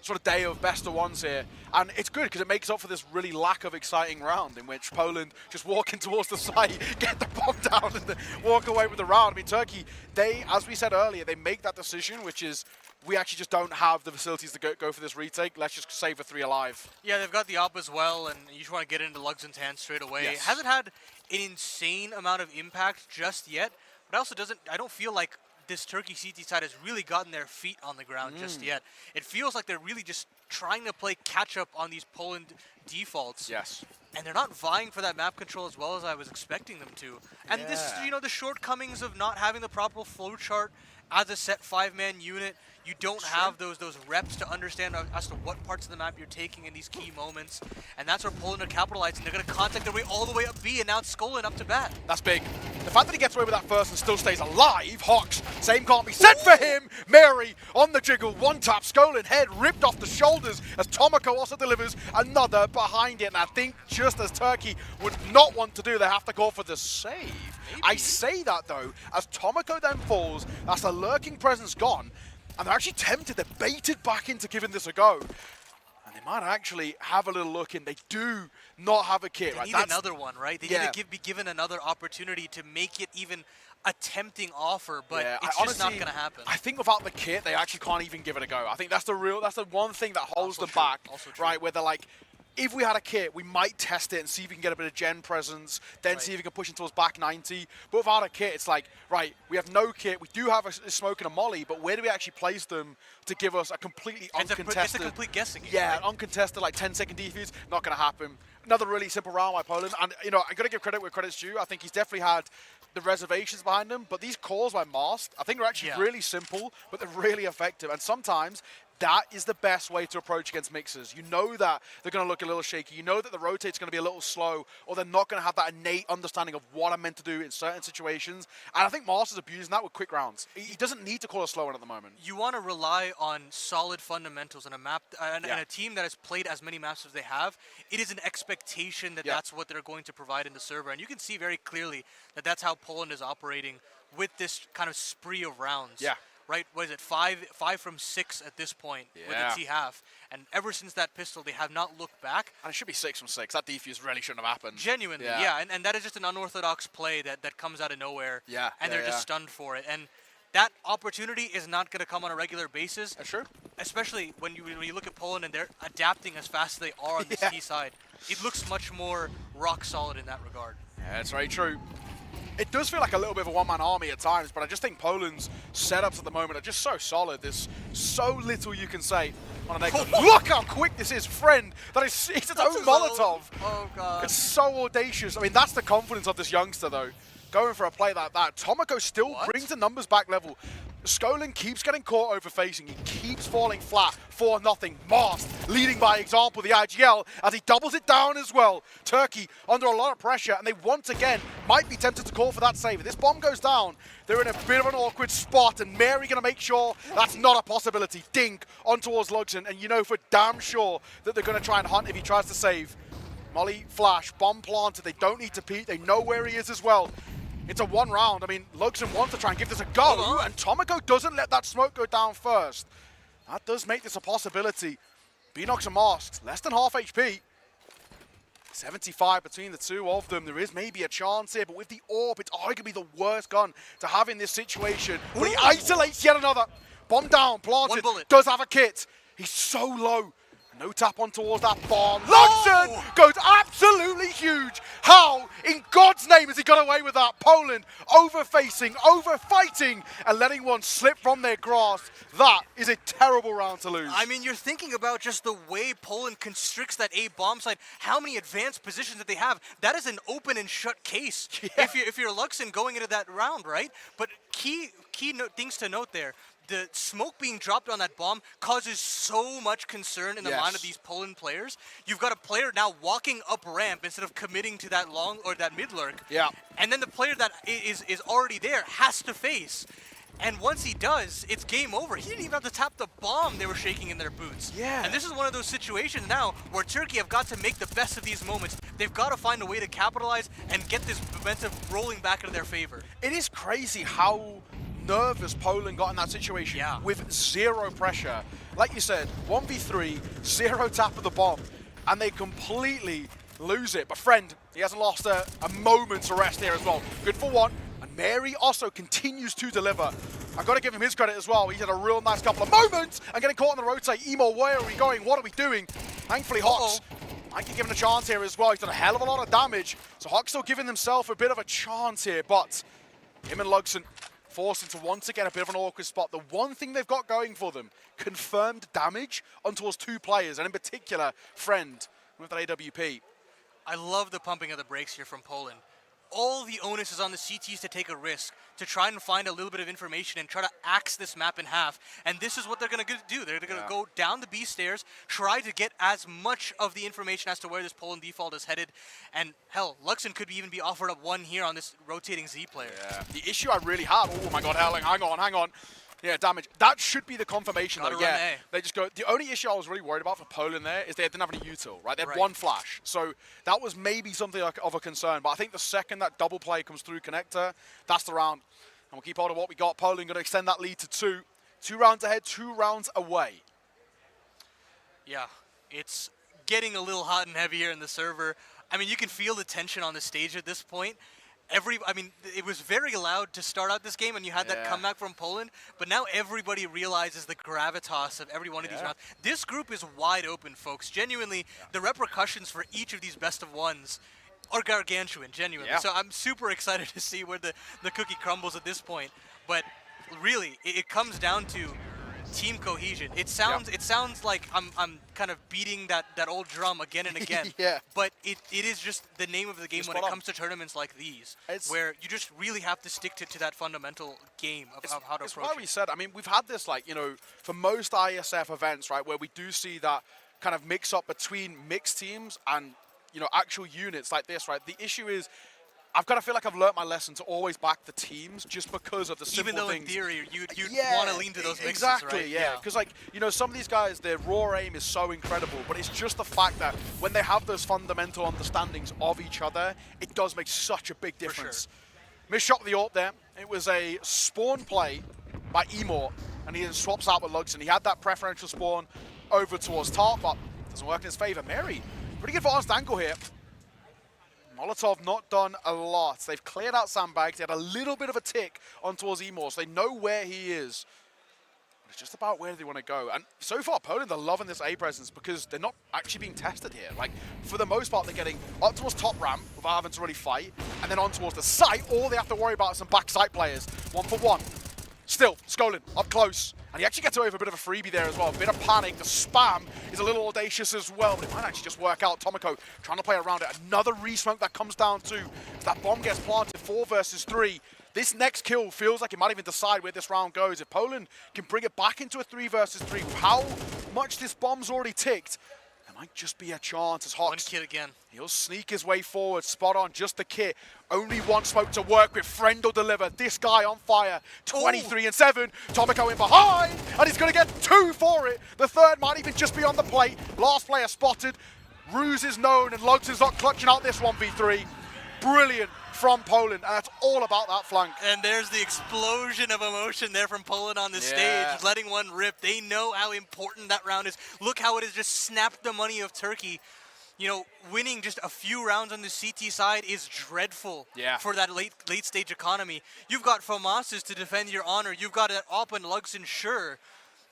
sort of day of best of ones here. And it's good because it makes up for this really lack of exciting round in which Poland just walking towards the site, get the bomb down and walk away with the round. I mean, Turkey, they, as we said earlier, they make that decision, which is we actually just don't have the facilities to go for this retake. Let's just save a 3 alive. Yeah, they've got the op as well, and you just want to get into Luxon's hands straight away. Yes. It hasn't had an insane amount of impact just yet, but also I don't feel like this Turkey CT side has really gotten their feet on the ground just yet. It feels like they're really just trying to play catch up on these Poland defaults. Yes. And they're not vying for that map control as well as I was expecting them to. And this is, the shortcomings of not having the proper flowchart as a set 5-man unit. You don't have those reps to understand as to what parts of the map you're taking in these key moments, and that's where Poland are capitalizing. They're going to contact their way all the way up B, and now it's Skolin up to bat. That's big. The fact that he gets away with that first and still stays alive, Hawks, same can't be said for him. Mary on the jiggle, one tap, Skolin head ripped off the shoulders as Tomoko also delivers another behind it. And I think just as Turkey would not want to do, they have to go for the save. Maybe. I say that though, as Tomoko then falls, that's the lurking presence gone, and they're actually tempted, they're baited back into giving this a go. And they might actually have a little look in. They do not have a kit. They need another one, right? They need to be given another opportunity to make it even a tempting offer, but it's just not going to happen. I think without the kit, they actually can't even give it a go. I think that's the one thing that holds them back, right? Where they're like, if we had a kit, we might test it and see if we can get a bit of gen presence, then see if we can push into us back 90. But without a kit, it's like, right, we have no kit. We do have a smoke and a molly, but where do we actually place them to give us a completely uncontested... It's a complete guessing game, yeah, an uncontested, like, 10-second defuse. Not going to happen. Another really simple round by Poland. And, you know, I got to give credit where credit's due. I think he's definitely had the reservations behind him, but these calls by Mast, I think are actually really simple, but they're really effective. And sometimes that is the best way to approach against mixers. You know that they're going to look a little shaky. You know that the rotate's going to be a little slow, or they're not going to have that innate understanding of what I'm meant to do in certain situations. And I think Mast is abusing that with quick rounds. He doesn't need to call a slow one at the moment. You want to rely on solid fundamentals on a map, and a team that has played as many maps as they have. It is an expectation that that's what they're going to provide in the server. And you can see very clearly that that's how Poland is operating with this kind of spree of rounds. Yeah. Right, what is it, 5 from 6 at this point with the T-half. And ever since that pistol, they have not looked back. And it should be 6 from 6. That defuse really shouldn't have happened. Genuinely, and that is just an unorthodox play that comes out of nowhere. And they're just stunned for it. And that opportunity is not going to come on a regular basis. Sure. Especially when you look at Poland and they're adapting as fast as they are on this T side. It looks much more rock solid in that regard. Yeah, that's very true. It does feel like a little bit of a one-man army at times, but I just think Poland's setups at the moment are just so solid. There's so little you can say on an egg. Look how quick this is, friend. It's its own Molotov. Oh, God. It's so audacious. I mean, that's the confidence of this youngster, though. Going for a play like that. Tomoko still brings the numbers back level. Skolin keeps getting caught overfacing. He keeps falling flat. 4-0. Mast leading by example, the IGL, as he doubles it down as well. Turkey under a lot of pressure, and they once again might be tempted to call for that save. If this bomb goes down, they're in a bit of an awkward spot, and Mary going to make sure that's not a possibility. Dink on towards Lugson, and you know for damn sure that they're going to try and hunt if he tries to save. Molly, flash, bomb planted. They don't need to peek. They know where he is as well. It's a one round. I mean, Lugson wants to try and give this a go, and Tomoko doesn't let that smoke go down first. That does make this a possibility. Beanox and Mast, less than half HP. 75 between the two of them. There is maybe a chance here, but with the AWP, it's arguably the worst gun to have in this situation. But he isolates yet another. Bomb down, planted, does have a kit. He's so low. No tap on towards that bomb. Lugson goes absolutely huge. How in God's name has he got away with that? Poland overfacing, overfighting, and letting one slip from their grasp. That is a terrible round to lose. I mean, you're thinking about just the way Poland constricts that A bomb site, how many advanced positions that they have. That is an open and shut case if you're Lugson going into that round, right? But key things to note there. The smoke being dropped on that bomb causes so much concern in the mind of these Poland players. You've got a player now walking up ramp instead of committing to that long or that mid lurk. Yeah. And then the player that is already there has to face. And once he does, it's game over. He didn't even have to tap the bomb they were shaking in their boots. Yeah. And this is one of those situations now where Turkey have got to make the best of these moments. They've got to find a way to capitalize and get this momentum rolling back into their favor. It is crazy how nervous Poland got in that situation with zero pressure. Like you said, 1v3, 0 tap of the bomb, and they completely lose it. But friend, he hasn't lost a moment's rest here as well. Good for one, and Mary also continues to deliver. I've got to give him his credit as well. He's had a real nice couple of moments and getting caught on the rotate. Emo, where are we going? What are we doing? Thankfully, Hawks might be given a chance here as well. He's done a hell of a lot of damage. So Hawks still giving himself a bit of a chance here, but him and Lugson forced into once again a bit of an awkward spot. The one thing they've got going for them, confirmed damage on towards 2 players, and in particular, Friend with that AWP. I love the pumping of the brakes here from Poland. all the onus is on the CTs to take a risk, to try and find a little bit of information and try to axe this map in half. And this is what they're going to do. They're going to go down the B stairs, try to get as much of the information as to where this Poland default is headed. And hell, Luxon could even be offered up one here on this rotating Z player. Yeah. The issue I really have, oh my god, hang on. Yeah, damage. That should be the confirmation though. Yeah, they just go. The only issue I was really worried about for Poland there is they didn't have any util, right? They had one flash. So that was maybe something of a concern. But I think the second that double play comes through connector, that's the round. And we'll keep hold of what we got. Poland going to extend that lead to 2. 2 rounds ahead, 2 rounds away. Yeah, it's getting a little hot and heavy here in the server. I mean, you can feel the tension on the stage at this point. It was very loud to start out this game, and you had that comeback from Poland, but now everybody realizes the gravitas of every one of these rounds. This group is wide open, folks. Genuinely, the repercussions for each of these best of ones are gargantuan, genuinely. So I'm super excited to see where the cookie crumbles at this point. But really, it comes down to team cohesion. It sounds like I'm kind of beating that old drum again and again. But it is just the name of the game when it comes to tournaments like these, where you just really have to stick to that fundamental game of how to approach it. It's why we said, I mean, we've had this, like, you know, for most ISF events, right, where we do see that kind of mix up between mixed teams and, you know, actual units like this, right? The issue is, I've got to feel like I've learnt my lesson to always back the teams just because of the simple things. Even though in theory you'd want to lean to those mixes, exactly, right? Yeah, because like, you know, some of these guys, their raw aim is so incredible, but it's just the fact that when they have those fundamental understandings of each other, it does make such a big difference. Missed shot with the ult there. It was a spawn play by Emor, and he then swaps out with Luxon. He had that preferential spawn over towards Tart, but doesn't work in his favor. Mary, pretty good for honest angle here. Molotov not done a lot. They've cleared out sandbags. They had a little bit of a tick on towards Emor, so they know where he is. But it's just about where they want to go. And so far, Poland are loving this A presence because they're not actually being tested here. Like, for the most part, they're getting up towards top ramp without having to really fight, and then on towards the site. All they have to worry about is some back site players. 1 for 1. Still, Skolin up close. And he actually gets away with a bit of a freebie there as well. A bit of panic. The spam is a little audacious as well, but it might actually just work out. Tomoko trying to play around it. Another re-smoke that comes down to that bomb gets planted. 4 versus 3. This next kill feels like it might even decide where this round goes. If Poland can bring it back into a 3 versus 3, how much this bomb's already ticked, there might just be a chance as Hawks. One kid again. He'll sneak his way forward, spot on, just the kit. Only one smoke to work with. Friend will deliver. This guy on fire. 23 and 7. Tomoko in behind, and he's going to get 2 for it. The third might even just be on the plate. Last player spotted. Ruse is known, and Lugson's not clutching out this 1v3. Brilliant from Poland, and that's all about that flank. And there's the explosion of emotion there from Poland on the stage, letting one rip. They know how important that round is. Look how it has just snapped the money of Turkey. You know, winning just a few rounds on the CT side is dreadful for that late stage economy. You've got FAMASas to defend your honor. You've got an Op and Luxon, sure.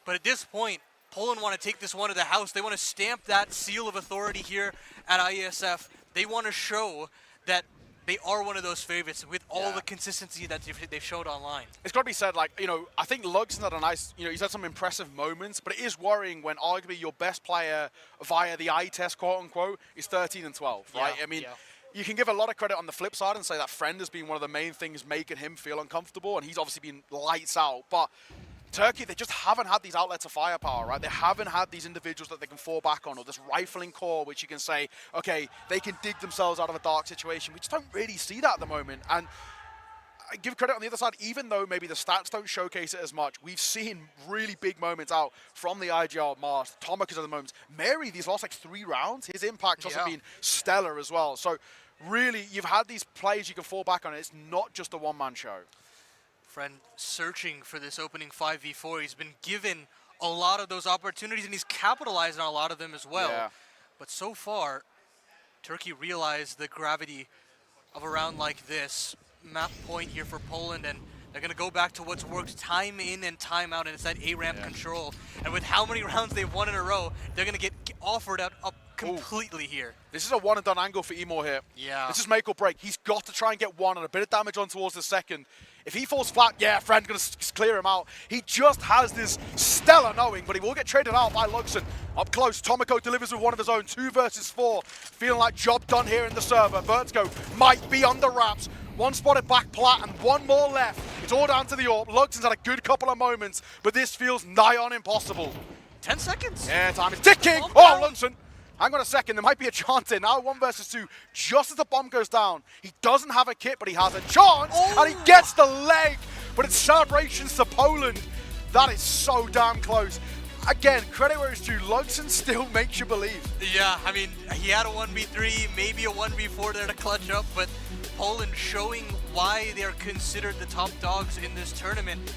But at this point, Poland want to take this one to the house. They want to stamp that seal of authority here at Iesf. They want to show that they are one of those favorites with all the consistency that they've showed online. It's got to be said, like, you know, I think Luxon had a nice, you know, he's had some impressive moments, but it is worrying when arguably your best player via the eye test, quote unquote, is 13 and 12, right? I mean, you can give a lot of credit on the flip side and say that Friend has been one of the main things making him feel uncomfortable, and he's obviously been lights out, but Turkey, they just haven't had these outlets of firepower, right? They haven't had these individuals that they can fall back on, or this rifling core, which you can say, okay, they can dig themselves out of a dark situation. We just don't really see that at the moment. And I give credit on the other side, even though maybe the stats don't showcase it as much, we've seen really big moments out from the IGL Mars. Tomakas at the moment. Mary, these last like 3 rounds, his impact has been stellar as well. So really, you've had these plays you can fall back on. It's not just a one-man show. Friend searching for this opening 5v4. He's been given a lot of those opportunities, and he's capitalized on a lot of them as well. But so far, Turkey realized the gravity of a round like this. Map point here for Poland, and they're going to go back to what's worked time in and time out, and it's that A-ramp control. And with how many rounds they've won in a row, they're going to get offered a completely here. This is a one and done angle for Emor here. Yeah. This is make or break. He's got to try and get one and a bit of damage on towards the second. If he falls flat, yeah, friend gonna clear him out. He just has this stellar knowing, but he will get traded out by Luxon. Up close, Tomoko delivers with one of his own, 2 versus 4. Feeling like job done here in the server. Vertigo might be on the wraps. One spotted back plat and one more left. It's all down to the AWP. Luxon's had a good couple of moments, but this feels nigh on impossible. 10 seconds. Yeah, time is ticking. Oh, Luxon. Hang on a second, there might be a chance here. Now 1 versus 2, just as the bomb goes down. He doesn't have a kit, but he has a chance, and he gets the leg. But it's celebrations to Poland. That is so damn close. Again, credit where it's due, Luxon still makes you believe. Yeah, I mean, he had a 1v3, maybe a 1v4 there to clutch up, but Poland showing why they're considered the top dogs in this tournament.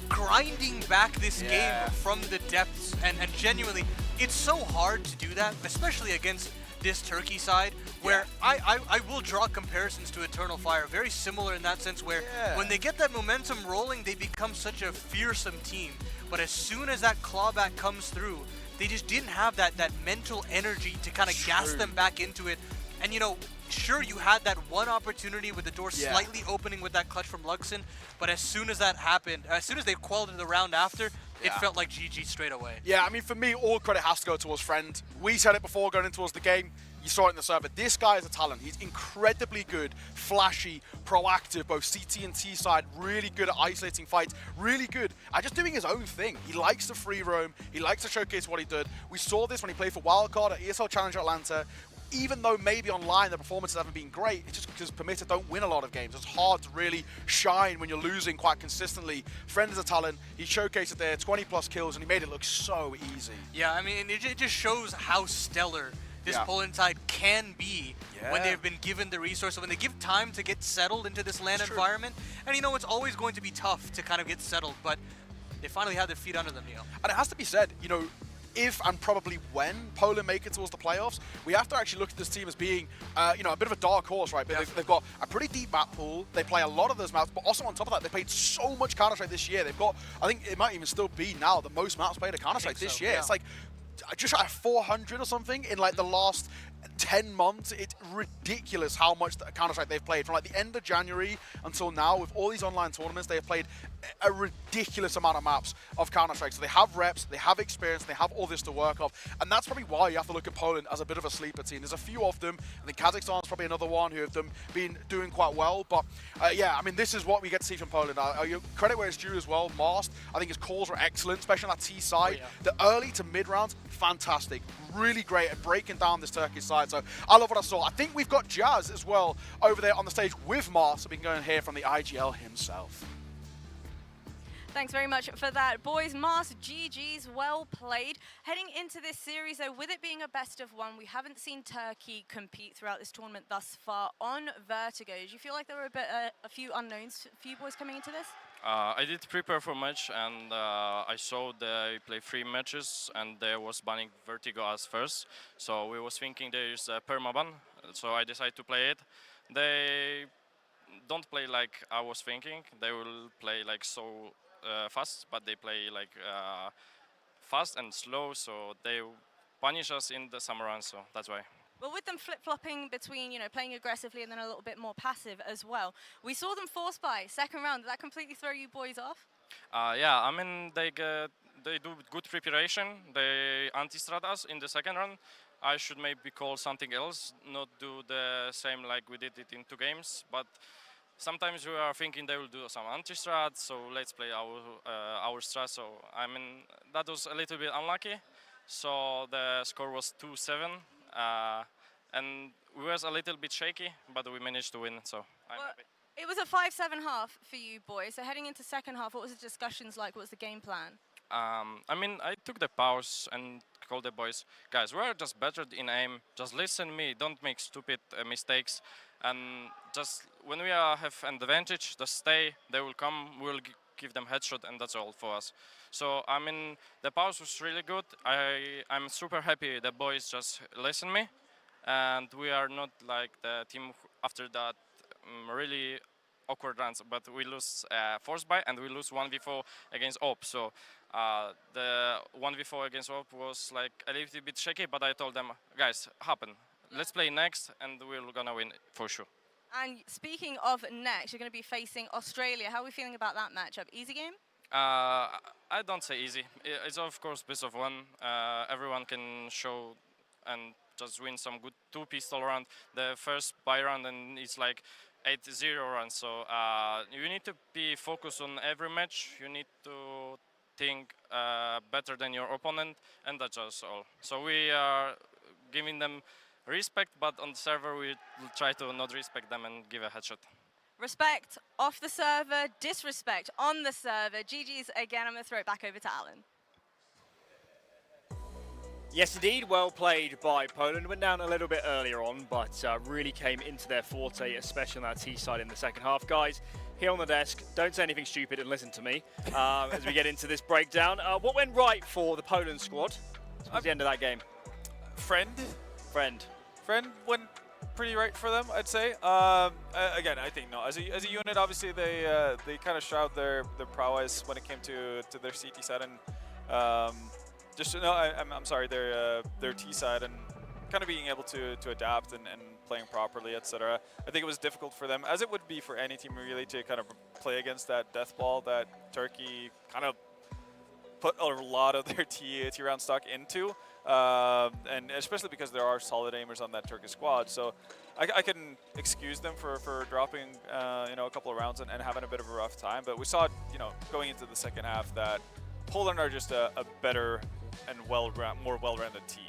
Grinding back this game from the depths, and genuinely, it's so hard to do that, especially against this Turkey side, where I will draw comparisons to Eternal Fire, very similar in that sense, where when they get that momentum rolling, they become such a fearsome team. But as soon as that clawback comes through, they just didn't have that mental energy to kind of gas them back into it. And you know, sure, you had that one opportunity with the door slightly opening with that clutch from Luxon, but as soon as that happened, as soon as they quelled in the round after, it felt like GG straight away. Yeah, I mean, for me, all credit has to go towards Friend. We said it before going in towards the game. You saw it in the server. This guy is a talent. He's incredibly good, flashy, proactive, both CT and T side, really good at isolating fights, really good at just doing his own thing. He likes to free roam. He likes to showcase what he did. We saw this when he played for Wildcard at ESL Challenger Atlanta. Even though maybe online the performances haven't been great, it's just because Permitted don't win a lot of games. It's hard to really shine when you're losing quite consistently. Friend is a talent. He showcased it there, 20 plus kills, and he made it look so easy. Yeah, I mean, it just shows how stellar this Poland side can be when they've been given the resource, when they give time to get settled into this LAN environment. And you know, it's always going to be tough to kind of get settled, but they finally have their feet under them, Neil. And it has to be said, you know, if and probably when Poland make it towards the playoffs, we have to actually look at this team as being, you know, a bit of a dark horse, right? But they've got a pretty deep map pool. They play a lot of those maps, but also on top of that, they played so much Counter-Strike this year. They've got, I think it might even still be now, the most maps played at Counter-Strike this year. It's like just like 400 or something in like the last 10 months. It's ridiculous how much Counter-Strike they've played. From like the end of January until now, with all these online tournaments, they have played a ridiculous amount of maps of Counter-Strike. So they have reps, they have experience, they have all this to work off. And that's probably why you have to look at Poland as a bit of a sleeper team. There's a few of them. I think Kazakhstan's probably another one who have been doing quite well. But yeah, I mean, this is what we get to see from Poland. Credit where it's due as well. Mast, I think his calls were excellent, especially on that T side. The early to mid rounds, fantastic. Really great at breaking down this Turkish side. So I love what I saw. I think we've got Jazz as well over there on the stage with Mars, so we can go and hear from the IGL himself. Thanks very much for that. Boys, Mars, GG's, well played. Heading into this series, though, with it being a best of one, we haven't seen Turkey compete throughout this tournament thus far on Vertigo. Do you feel like there were a few unknowns for you boys coming into this? I did prepare for match, and I saw they play 3 matches, and they was banning Vertigo as first. So we was thinking there is a permaban, so I decided to play it. They don't play like I was thinking. They will play like so fast, but they play like fast and slow, so they punish us in the summer run, so that's why. Well, with them flip-flopping between, you know, playing aggressively and then a little bit more passive as well, we saw them force buy second round. Did that completely throw you boys off? Yeah, I mean, they do good preparation. They anti-strat us in the second round. I should maybe call something else, not do the same like we did it in 2 games, but sometimes we are thinking they will do some anti-strat, so let's play our strat. So I mean, that was a little bit unlucky. So the score was 2-7, and we was a little bit shaky, but we managed to win. So I'm happy. It was a 5-7 half for you boys. So heading into second half, what was the discussions like? What was the game plan? I mean, I took the pause and called the boys, guys, we're just better in aim. Just listen to me. Don't make stupid mistakes. And just when we have an advantage, just stay. They will come. We'll give them headshot, and that's all for us. So I mean, the pause was really good. I'm super happy the boys just listen me, and we are not like the team after that really awkward runs. But we lose force buy and we lose 1v4 against OP. So The 1v4 against Warp was like a little bit shaky, but I told them, guys, happen. Let's play next, and we're gonna win for sure. And speaking of next, you're going to be facing Australia. How are we feeling about that matchup? Easy game? I don't say easy. It's of course best of one. Everyone can show and just win some good 2 pistol round. The first buy round and it's like 8-0 run. So you need to be focused on every match. You need to think better than your opponent, and that's just all. So we are giving them respect, but on the server we will try to not respect them and give a headshot. Respect off the server, disrespect on the server. GG's again. I'm going to throw it back over to Alan. Yes, indeed. Well played by Poland. Went down a little bit earlier on, but really came into their forte, especially on that T side in the second half. Guys, here on the desk, don't say anything stupid and listen to me as we get into this breakdown. What went right for the Poland squad towards the end of that game? Friend went pretty right for them, I'd say. Again, I think no. As a unit, obviously they kind of showed their prowess when it came to their CT side and I'm sorry, their T side and kind of being able to adapt and playing properly, etc. I think it was difficult for them, as it would be for any team really, to kind of play against that death ball that Turkey kind of put a lot of their T round stock into, and especially because there are solid aimers on that Turkish squad. So I can excuse them for dropping a couple of rounds and having a bit of a rough time. But we saw, going into the second half, that Poland are just a better and more well-rounded team.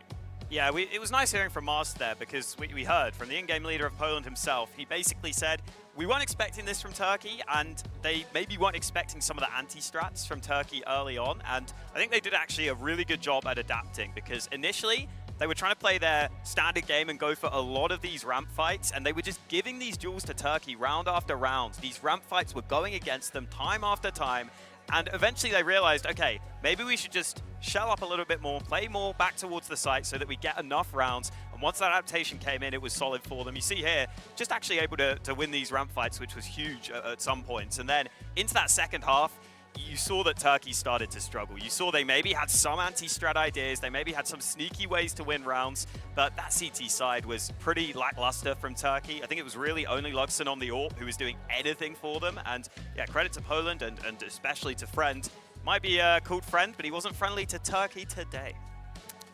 Yeah, it was nice hearing from Mars there, because we heard from the in-game leader of Poland himself. He basically said, we weren't expecting this from Turkey, and they maybe weren't expecting some of the anti-strats from Turkey early on, and I think they did actually a really good job at adapting, because initially they were trying to play their standard game and go for a lot of these ramp fights, and they were just giving these duels to Turkey round after round. These ramp fights were going against them time after time, and eventually they realized, okay, maybe we should just shell up a little bit more, play more back towards the site so that we get enough rounds. And once that adaptation came in, it was solid for them. You see here, just actually able to win these ramp fights, which was huge at some points. And then into that second half, you saw that Turkey started to struggle. You saw they maybe had some anti-strat ideas, they maybe had some sneaky ways to win rounds, but that CT side was pretty lackluster from Turkey. I think it was really only Luxon on the AWP who was doing anything for them. And yeah, credit to Poland and especially to Friend. Might be called Friend, but he wasn't friendly to Turkey today.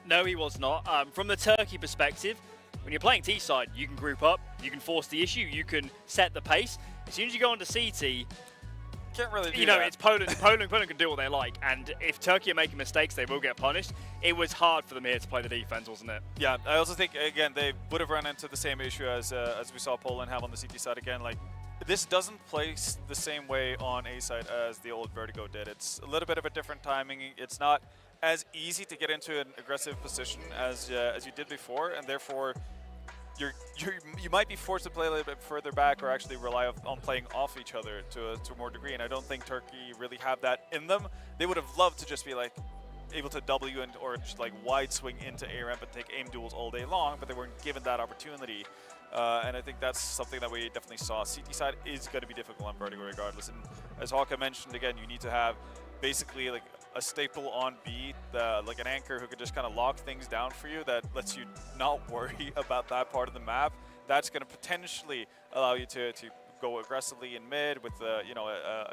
No, he was not. From the Turkey perspective, when you're playing T-side, you can group up, you can force the issue, you can set the pace. As soon as you go onto CT, can't really do that. It's Poland. Poland can do what they like, and if Turkey are making mistakes, they will get punished. It was hard for them here to play the defense, wasn't it? Yeah, I also think, again, they would have run into the same issue as we saw Poland have on the CT side again. Like, this doesn't play the same way on A side as the old Vertigo did. It's a little bit of a different timing. It's not as easy to get into an aggressive position as you did before, and therefore you might be forced to play a little bit further back or actually rely on playing off each other to a more degree. And I don't think Turkey really have that in them. They would have loved to just be like able to W or just like wide swing into A ramp and take aim duels all day long, but they weren't given that opportunity. And I think that's something that we definitely saw. CT side is going to be difficult on Vertigo regardless. And as Hawka mentioned, again, you need to have basically like a staple on B, like an anchor who could just kind of lock things down for you that lets you not worry about that part of the map. That's going to potentially allow you to go aggressively in mid with a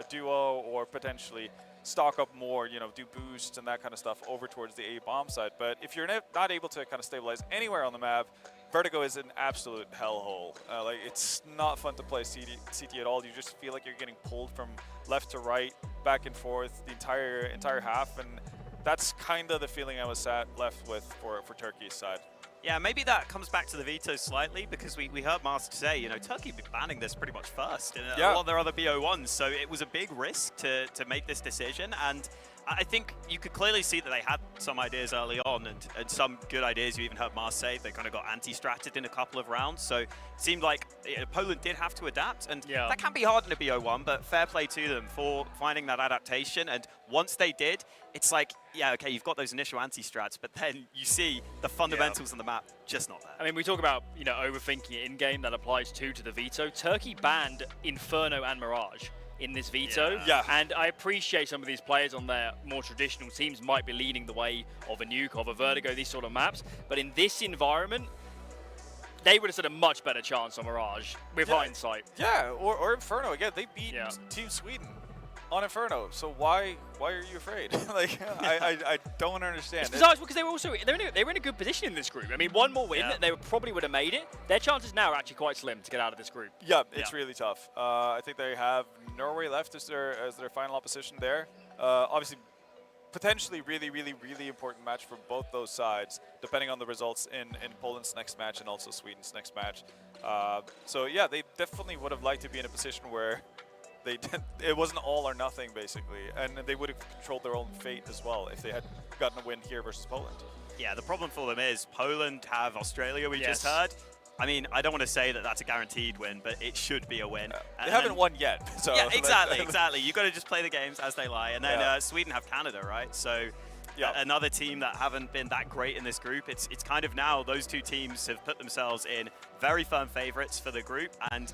duo, or potentially stock up more, do boosts and that kind of stuff over towards the A bomb side. But if you're not able to kind of stabilize anywhere on the map, Vertigo is an absolute hellhole. Like, it's not fun to play CT at all. You just feel like you're getting pulled from left to right, back and forth the entire half, and that's kind of the feeling I was left with for Turkey's side. Yeah, maybe that comes back to the veto slightly, because we heard Master say, Turkey be banning this pretty much first in a lot of their other BO1s, so it was a big risk to make this decision, and I think you could clearly see that they had some ideas early on, and some good ideas. You even heard Mars say they kind of got anti-stratted in a couple of rounds, so it seemed like Poland did have to adapt, and that can be hard in a BO1, but fair play to them for finding that adaptation. And once they did, it's like, yeah, okay, you've got those initial anti-strats, but then you see the fundamentals on the map just not there. I mean, we talk about, overthinking it in-game. That applies too to the veto. Turkey banned Inferno and Mirage in this veto. Yeah. And I appreciate some of these players on their more traditional teams might be leading the way of a Nuke, of a Vertigo, these sort of maps. But in this environment, they would have stood a much better chance on Mirage with hindsight. Yeah, or Inferno. Again, they beat Team Sweden on Inferno. So why are you afraid? Like, I don't understand. It's bizarre because they were in a good position in this group. I mean, one more win, they probably would have made it. Their chances now are actually quite slim to get out of this group. Yeah, it's really tough. I think they have Norway left as their final opposition there. Obviously, potentially really important match for both those sides, depending on the results in Poland's next match and also Sweden's next match. So yeah, they definitely would have liked to be in a position where it wasn't all or nothing, basically, and they would have controlled their own fate as well if they had gotten a win here versus Poland. Yeah, the problem for them is Poland have Australia, we just heard. I mean, I don't want to say that that's a guaranteed win, but it should be a win. They haven't won yet. So yeah, exactly. You've got to just play the games as they lie. And then Sweden have Canada, right? So another team that haven't been that great in this group. It's kind of now those two teams have put themselves in very firm favorites for the group. And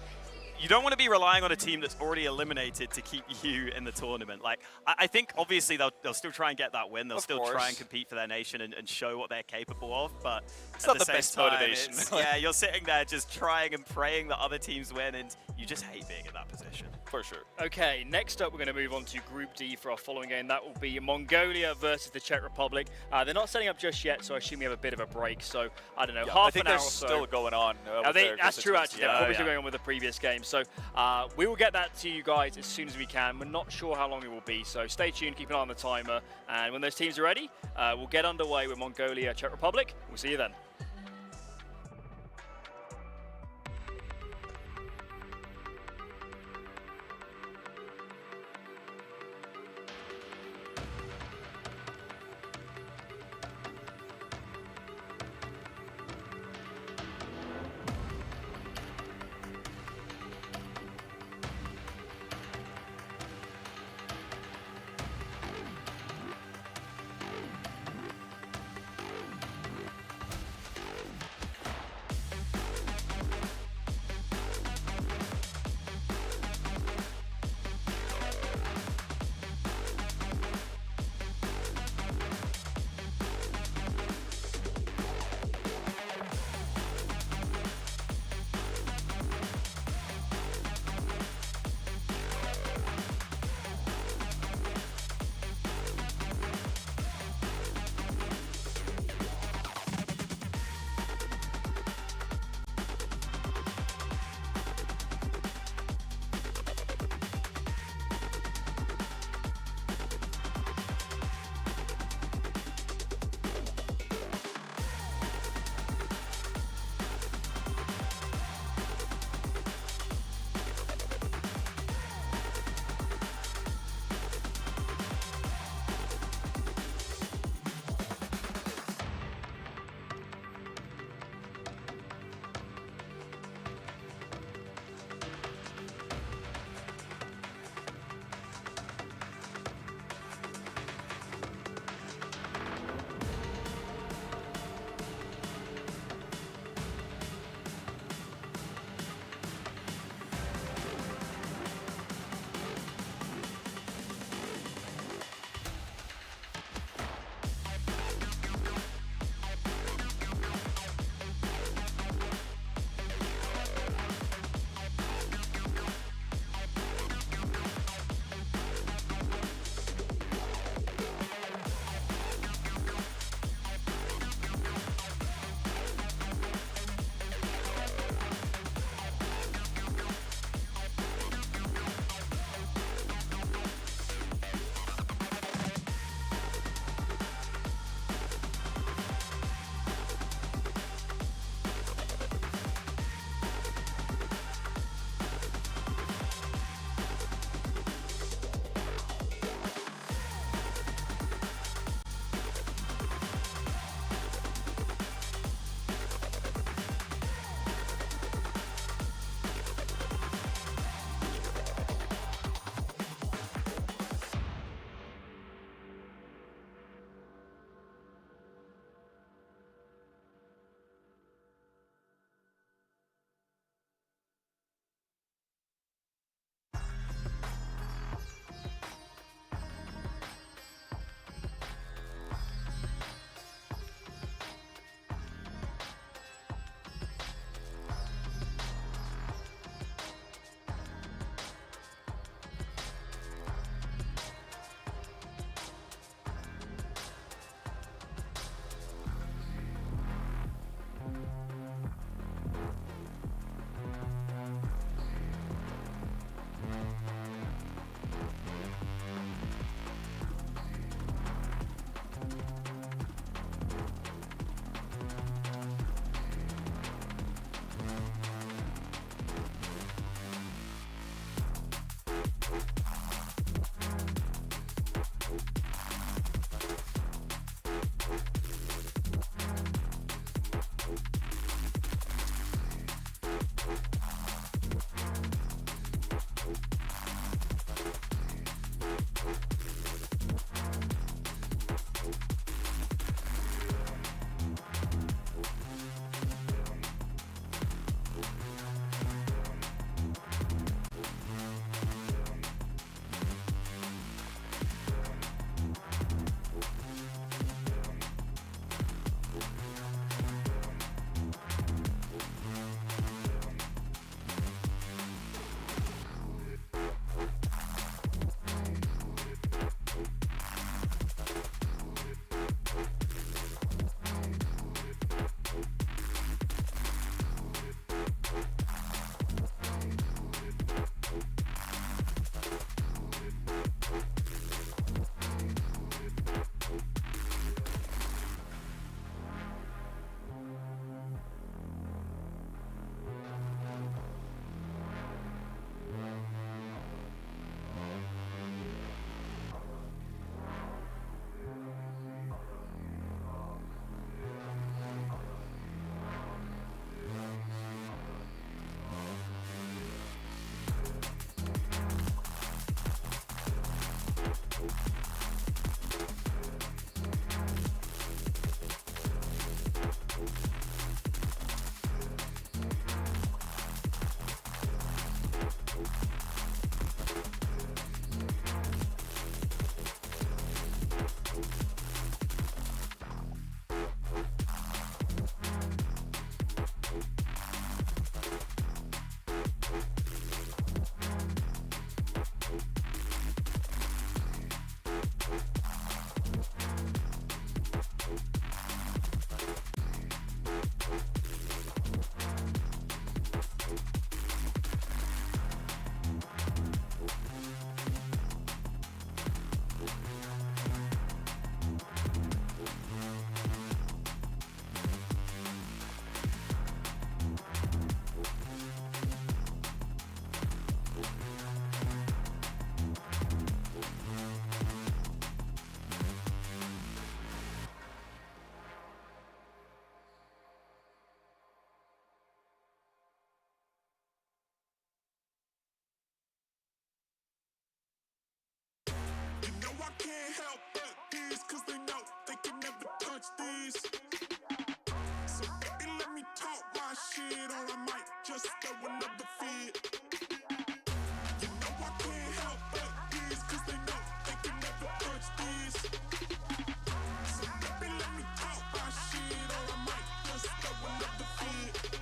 you don't want to be relying on a team that's already eliminated to keep you in the tournament. Like, I think obviously they'll still try and get that win. They'll still try and compete for their nation and show what they're capable of. But it's not the best motivation. Yeah, you're sitting there just trying and praying that other teams win, and you just hate being in that position. For sure. Okay, next up we're going to move on to Group D for our following game. That will be Mongolia versus the Czech Republic. They're not setting up just yet, so I assume we have a bit of a break. So, I don't know, half an hour or so. I think they're still going on. That's true, actually. They're probably still going on with the previous game. So, we will get that to you guys as soon as we can. We're not sure how long it will be, so stay tuned, keep an eye on the timer. And when those teams are ready, we'll get underway with Mongolia, Czech Republic. We'll see you then. this, cause they know they can never touch this. So baby, let me talk my shit, or I might just throw another fit. You know I can't help but this, cause they know they can never touch this. So baby, let me talk my shit, or I might just throw another fit.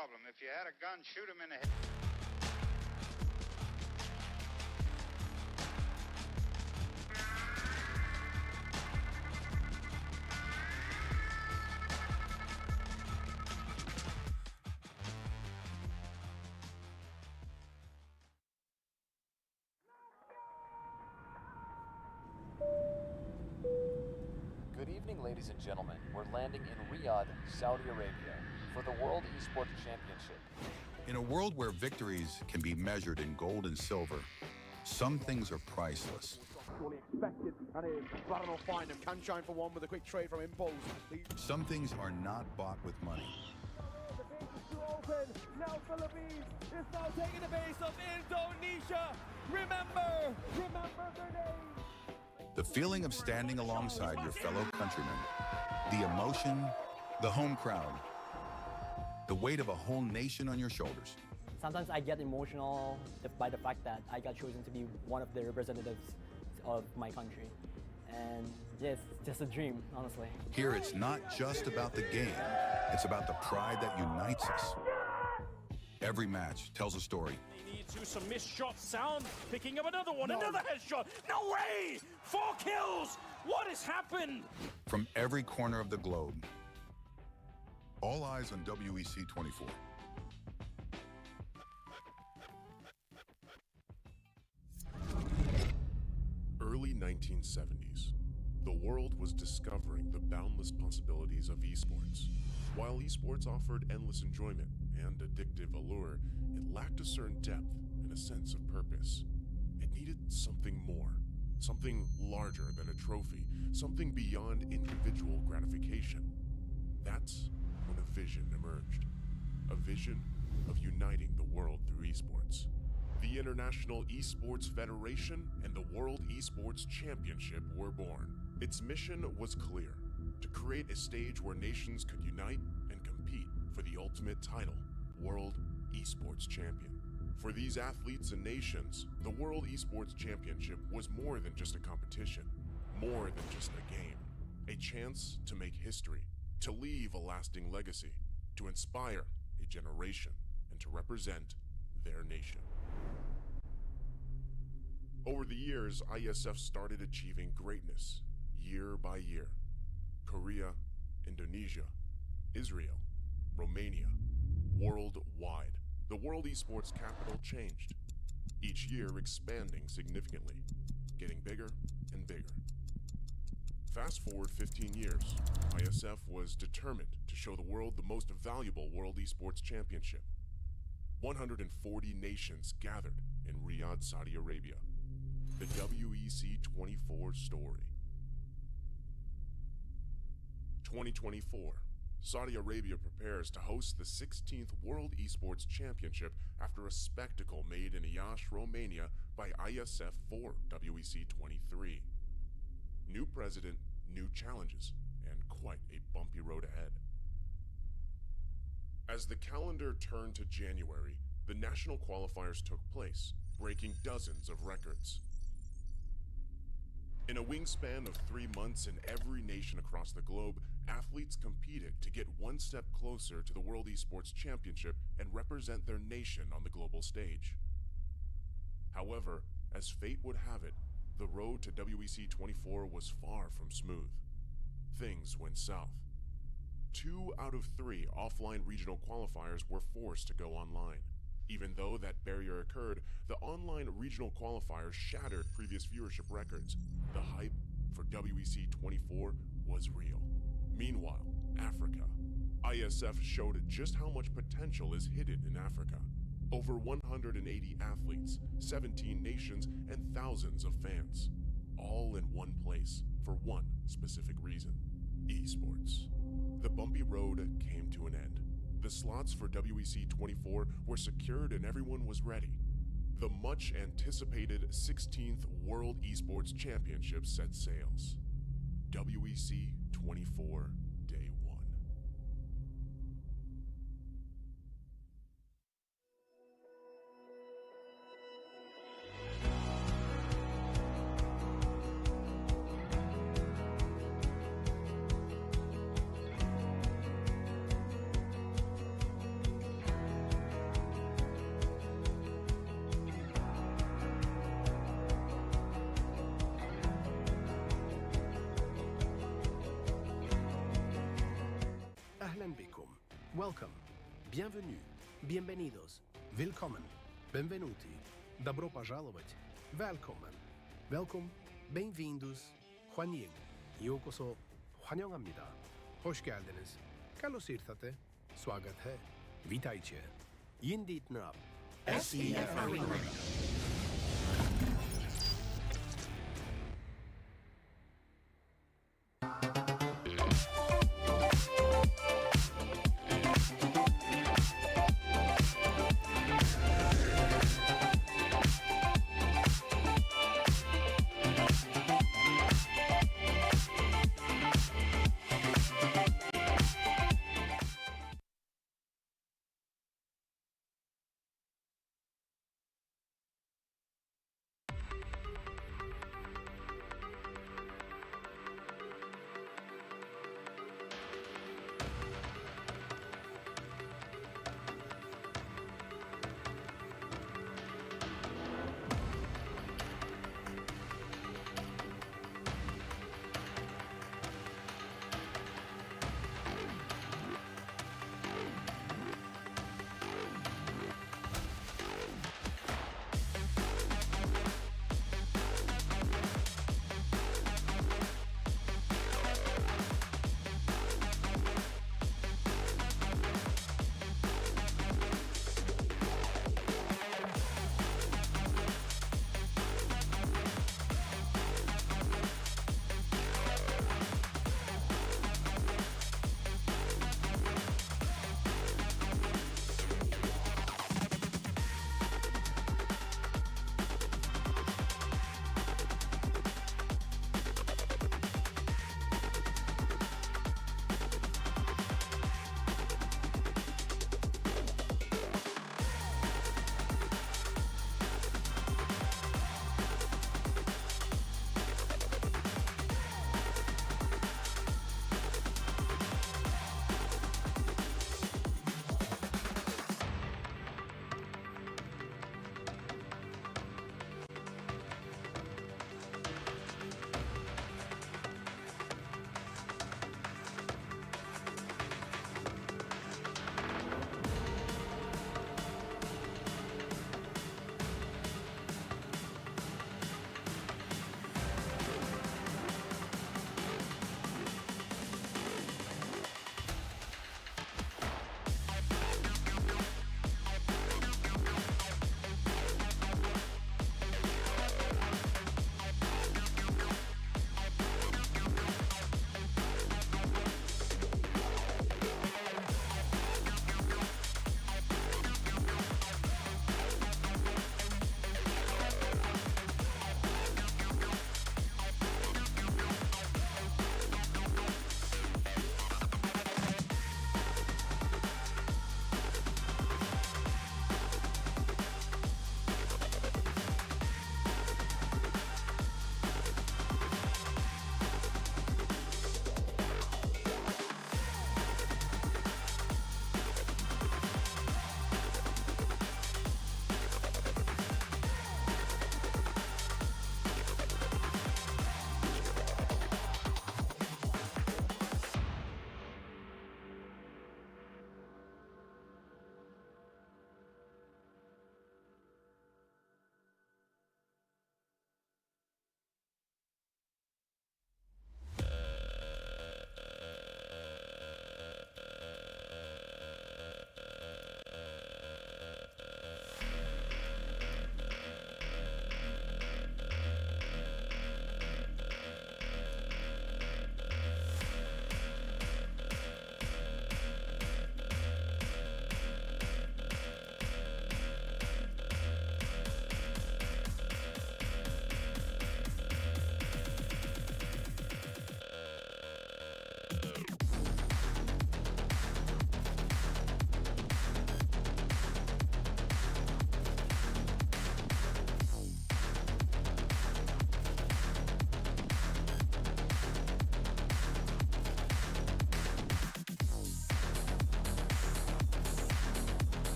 problem. If you had a gun, shoot him in the head. Good evening, ladies and gentlemen. We're landing in Riyadh, Saudi Arabia, for the World Esports Championship. In a world where victories can be measured in gold and silver, some things are priceless. Surely expected, and it is Baron will find him. Can shine for one with a quick trade from Impulse. Some things are not bought with money. The base is too open. Now Philippines is now taking the base of Indonesia. Remember their name. The feeling of standing alongside your fellow countrymen, the emotion, the home crowd, the weight of a whole nation on your shoulders. Sometimes I get emotional by the fact that I got chosen to be one of the representatives of my country. And yeah, it's just a dream, honestly. Here it's not just about the game, it's about the pride that unites us. Every match tells a story. To some missed shots. Sound picking up another one, another headshot. No way! 4 kills! What has happened? From every corner of the globe. All eyes on WEC 24. Early 1970s. The world was discovering the boundless possibilities of esports. While esports offered endless enjoyment and addictive allure, it lacked a certain depth and a sense of purpose. It needed something more, something larger than a trophy, something beyond individual gratification. That's when a vision emerged. A vision of uniting the world through esports. The International Esports Federation and the World Esports Championship were born. Its mission was clear: to create a stage where nations could unite and compete for the ultimate title, World Esports Champion. For these athletes and nations, the World Esports Championship was more than just a competition, more than just a game. A chance to make history, to leave a lasting legacy, to inspire a generation, and to represent their nation. Over the years, Iesf started achieving greatness, year by year. Korea, Indonesia, Israel, Romania, worldwide. The World Esports capital changed, each year expanding significantly, getting bigger and bigger. Fast forward 15 years, Iesf was determined to show the world the most valuable World Esports Championship. 140 nations gathered in Riyadh, Saudi Arabia. The WEC 24 story. 2024. Saudi Arabia prepares to host the 16th World Esports Championship after a spectacle made in Iesf, Romania by Iesf for WEC 23. New president, new challenges, and quite a bumpy road ahead. As the calendar turned to January, the national qualifiers took place, breaking dozens of records. In a wingspan of 3 months in every nation across the globe, athletes competed to get one step closer to the World Esports Championship and represent their nation on the global stage. However, as fate would have it, the road to WEC 24 was far from smooth. Things went south. 2 out of 3 offline regional qualifiers were forced to go online. Even though that barrier occurred, the online regional qualifiers shattered previous viewership records. The hype for WEC 24 was real. Meanwhile, Africa. Iesf showed just how much potential is hidden in Africa. Over 180 athletes, 17 nations, and thousands of fans. All in one place for one specific reason: esports. The bumpy road came to an end. The slots for WEC 24 were secured and everyone was ready. The much anticipated 16th World Esports Championship set sails. WEC 24 Day 1. Ahlan bikum. Welcome. Bienvenue. Bienvenidos. Willkommen. Benvenuti. Добро пожаловать. Välkommen. Welkom. Bem-vindos. 환영. 요koso. 환영합니다. Hoş geldiniz. Καλώς ήρθατε. Swagat hai. Witajcie. Yindit nab. SEF Arena.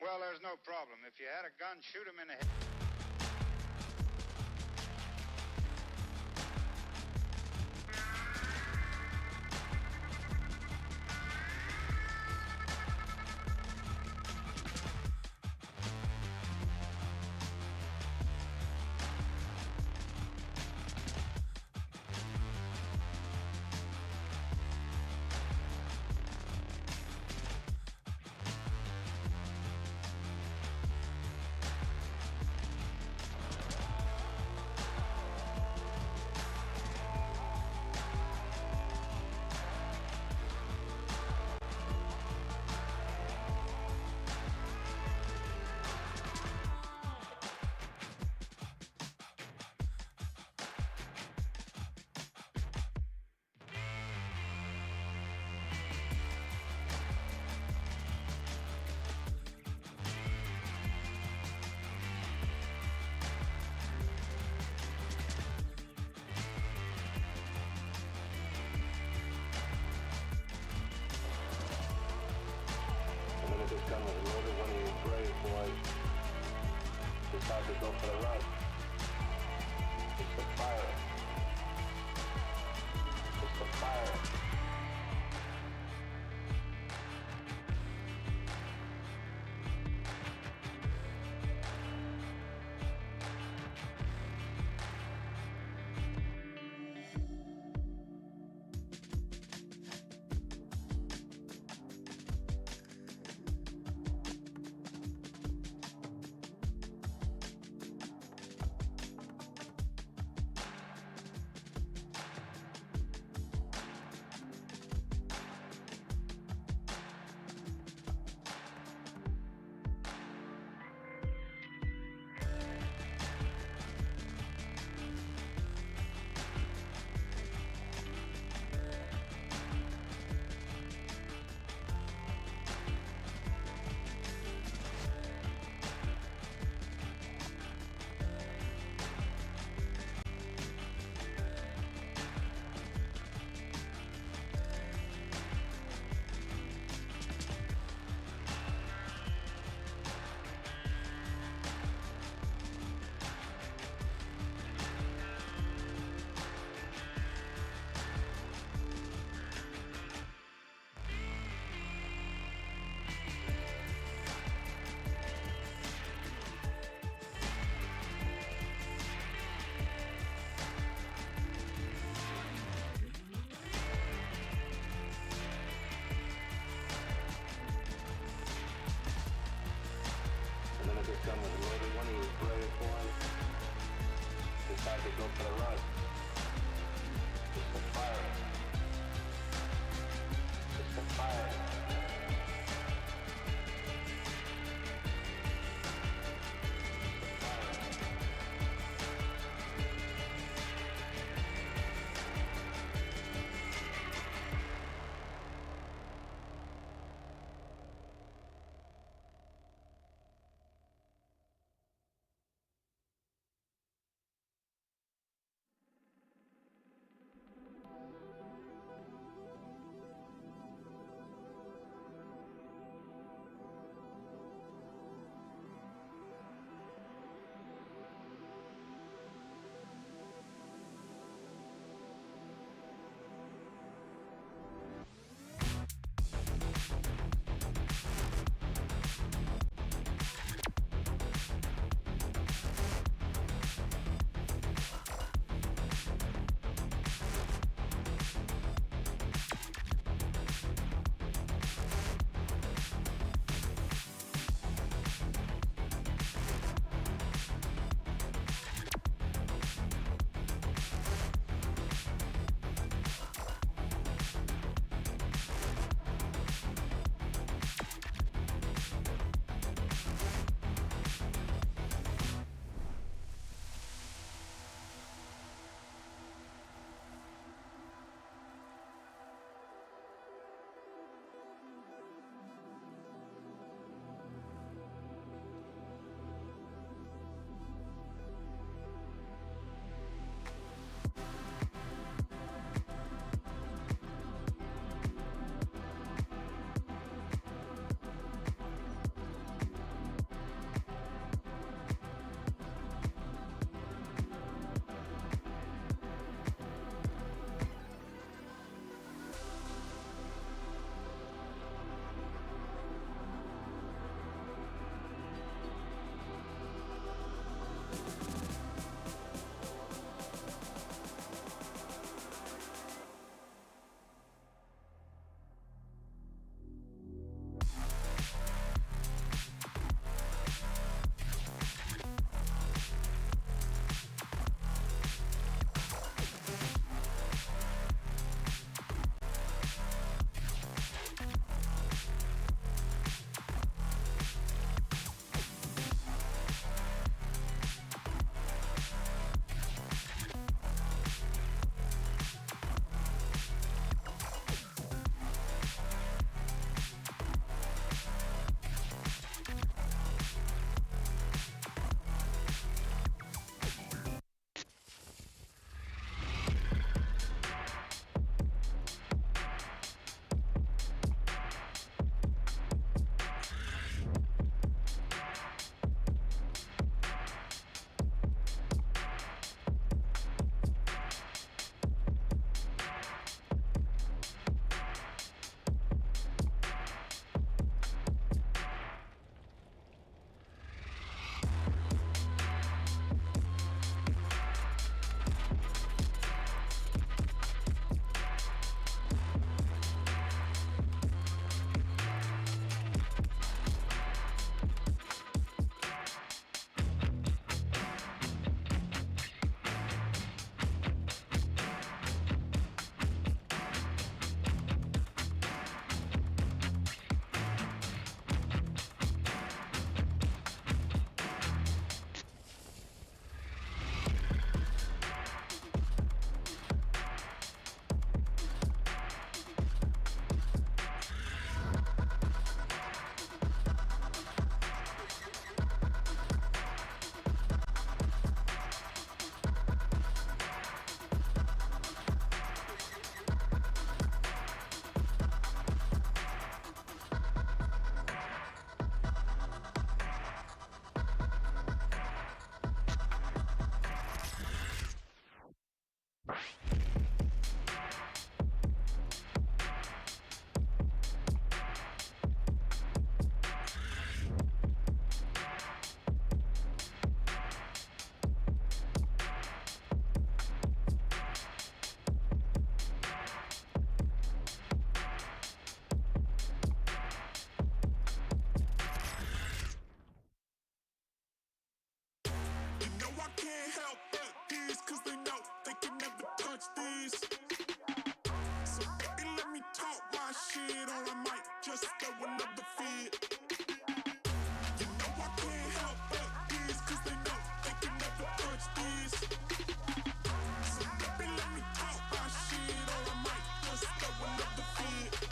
Well, there's no problem. If you had a gun, shoot him in the head. The minute this gun was loaded, one of you brave boys decided to go for the run. It's the fire. It's the fire. cause they know they can never touch these. So baby, let me talk my shit, or I might just throw another fit. You know I can't help but these, cause they know they can never touch these. So baby, let me talk my shit, or I might just throw another fit.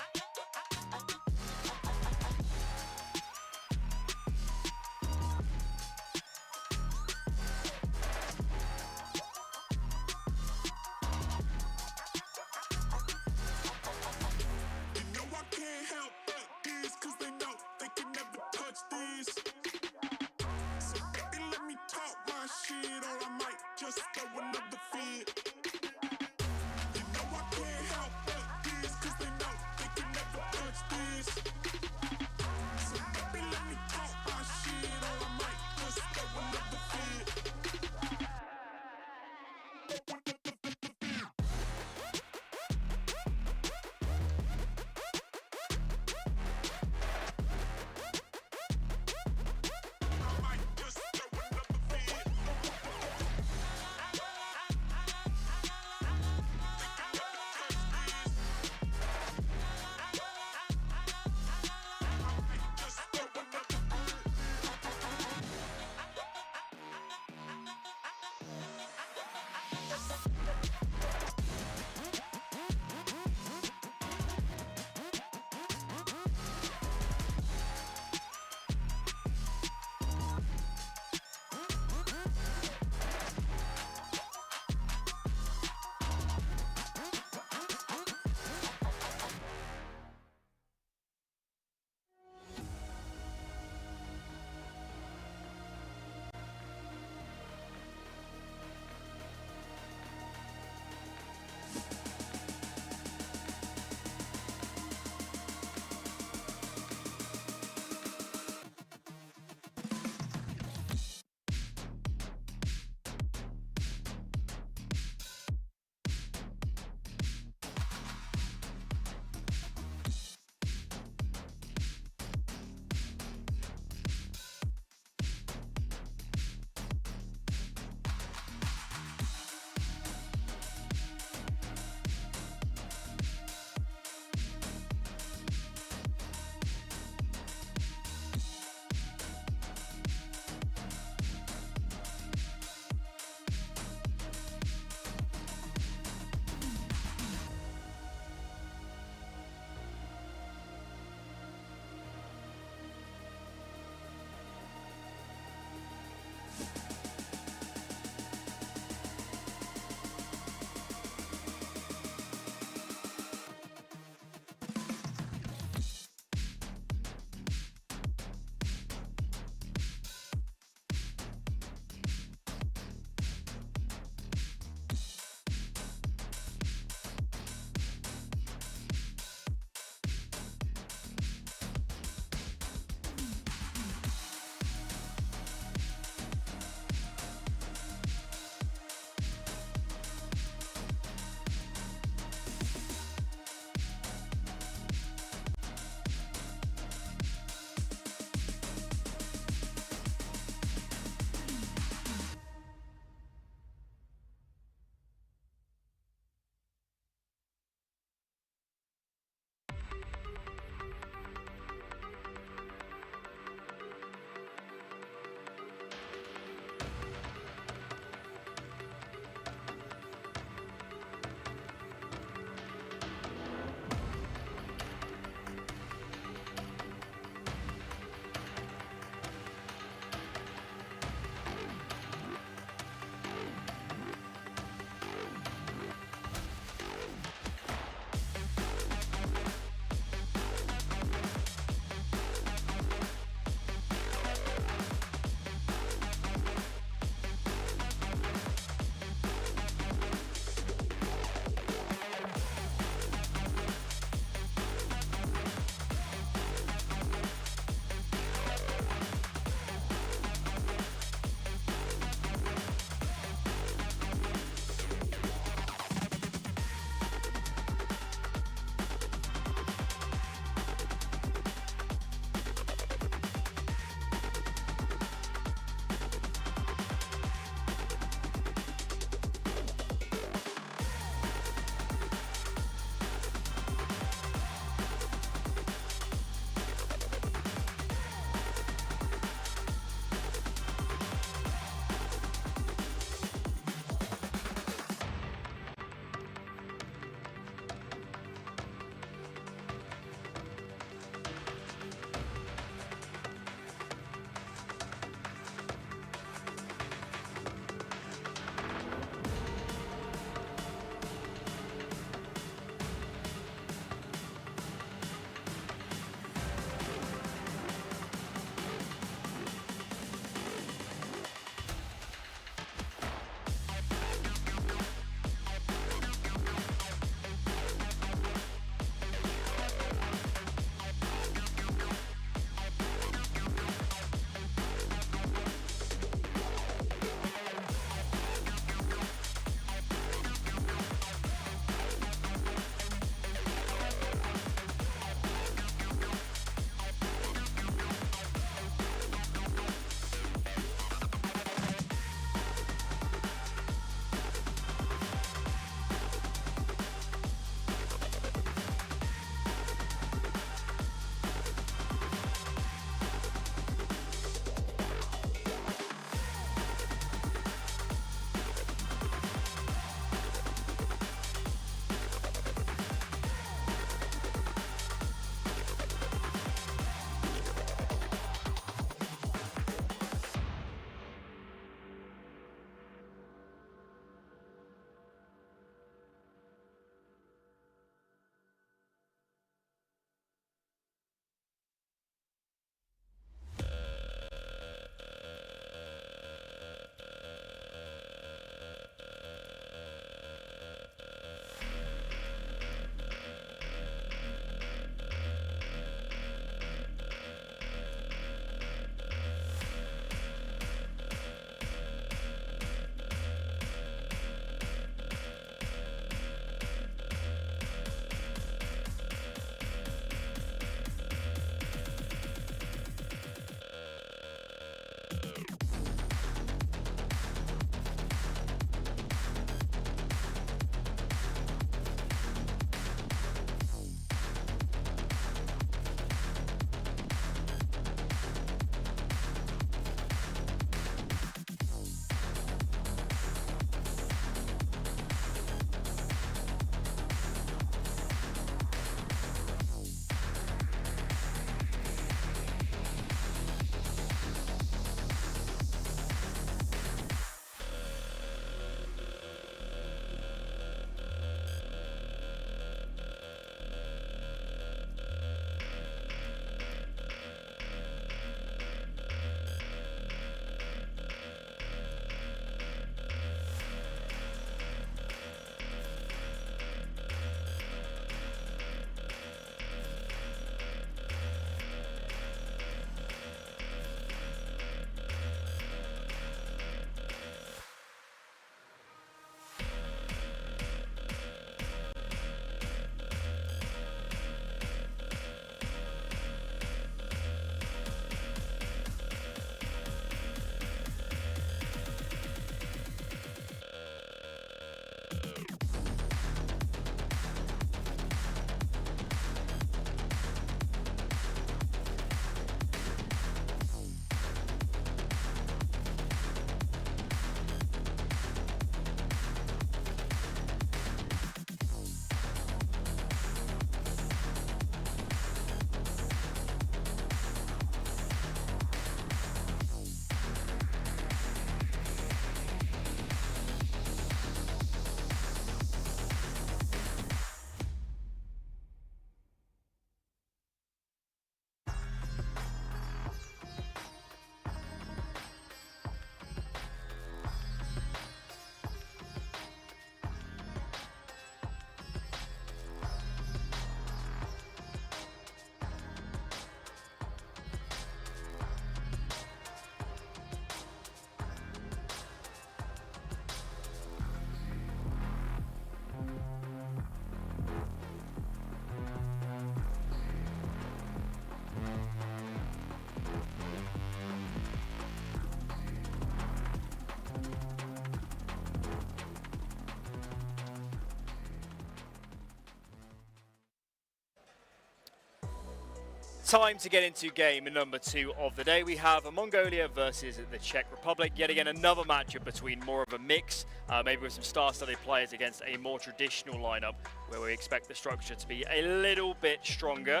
time to get into game number 2 of the day. We have Mongolia versus the Czech Republic. Yet again, another matchup between more of a mix, maybe with some star-studded players against a more traditional lineup where we expect the structure to be a little bit stronger.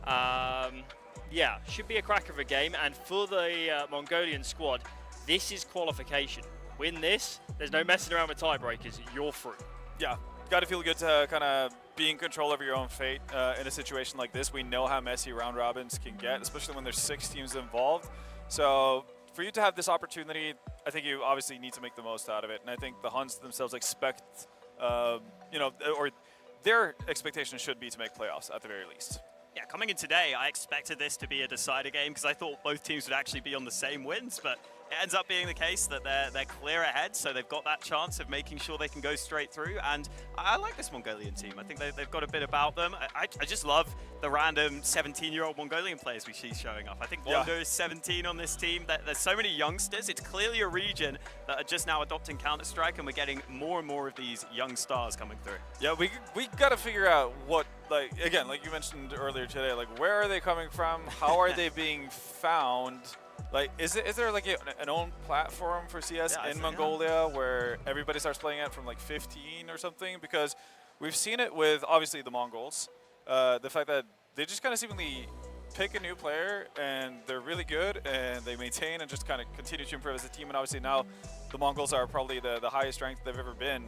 Yeah, should be a cracker of a game. And for the Mongolian squad, this is qualification. Win this, there's no messing around with tiebreakers. You're through. Yeah, got to feel good to kind of be in control of your own fate in a situation like this. We know how messy round robins can get, especially when there's 6 teams involved. So for you to have this opportunity, I think you obviously need to make the most out of it. And I think the Huns themselves expect, you know, or their expectation should be to make playoffs at the very least. Yeah, coming in today, I expected this to be a decider game because I thought both teams would actually be on the same wins, but it ends up being the case that they're clear ahead, so they've got that chance of making sure they can go straight through. And I like this Mongolian team. I think they've got a bit about them. I just love the random 17-year-old Mongolian players we see showing up. I think Wonder is 17 on this team. There's so many youngsters. It's clearly a region that are just now adopting Counter-Strike, and we're getting more and more of these young stars coming through. Yeah, we got to figure out what, like, again, like you mentioned earlier today, like where are they coming from? How are they being found? Like, is there like an own platform for CS in Mongolia where everybody starts playing it from like 15 or something? Because we've seen it with obviously the Mongols, the fact that they just kind of seemingly pick a new player and they're really good and they maintain and just kind of continue to improve as a team. And obviously now the Mongols are probably the highest ranked they've ever been,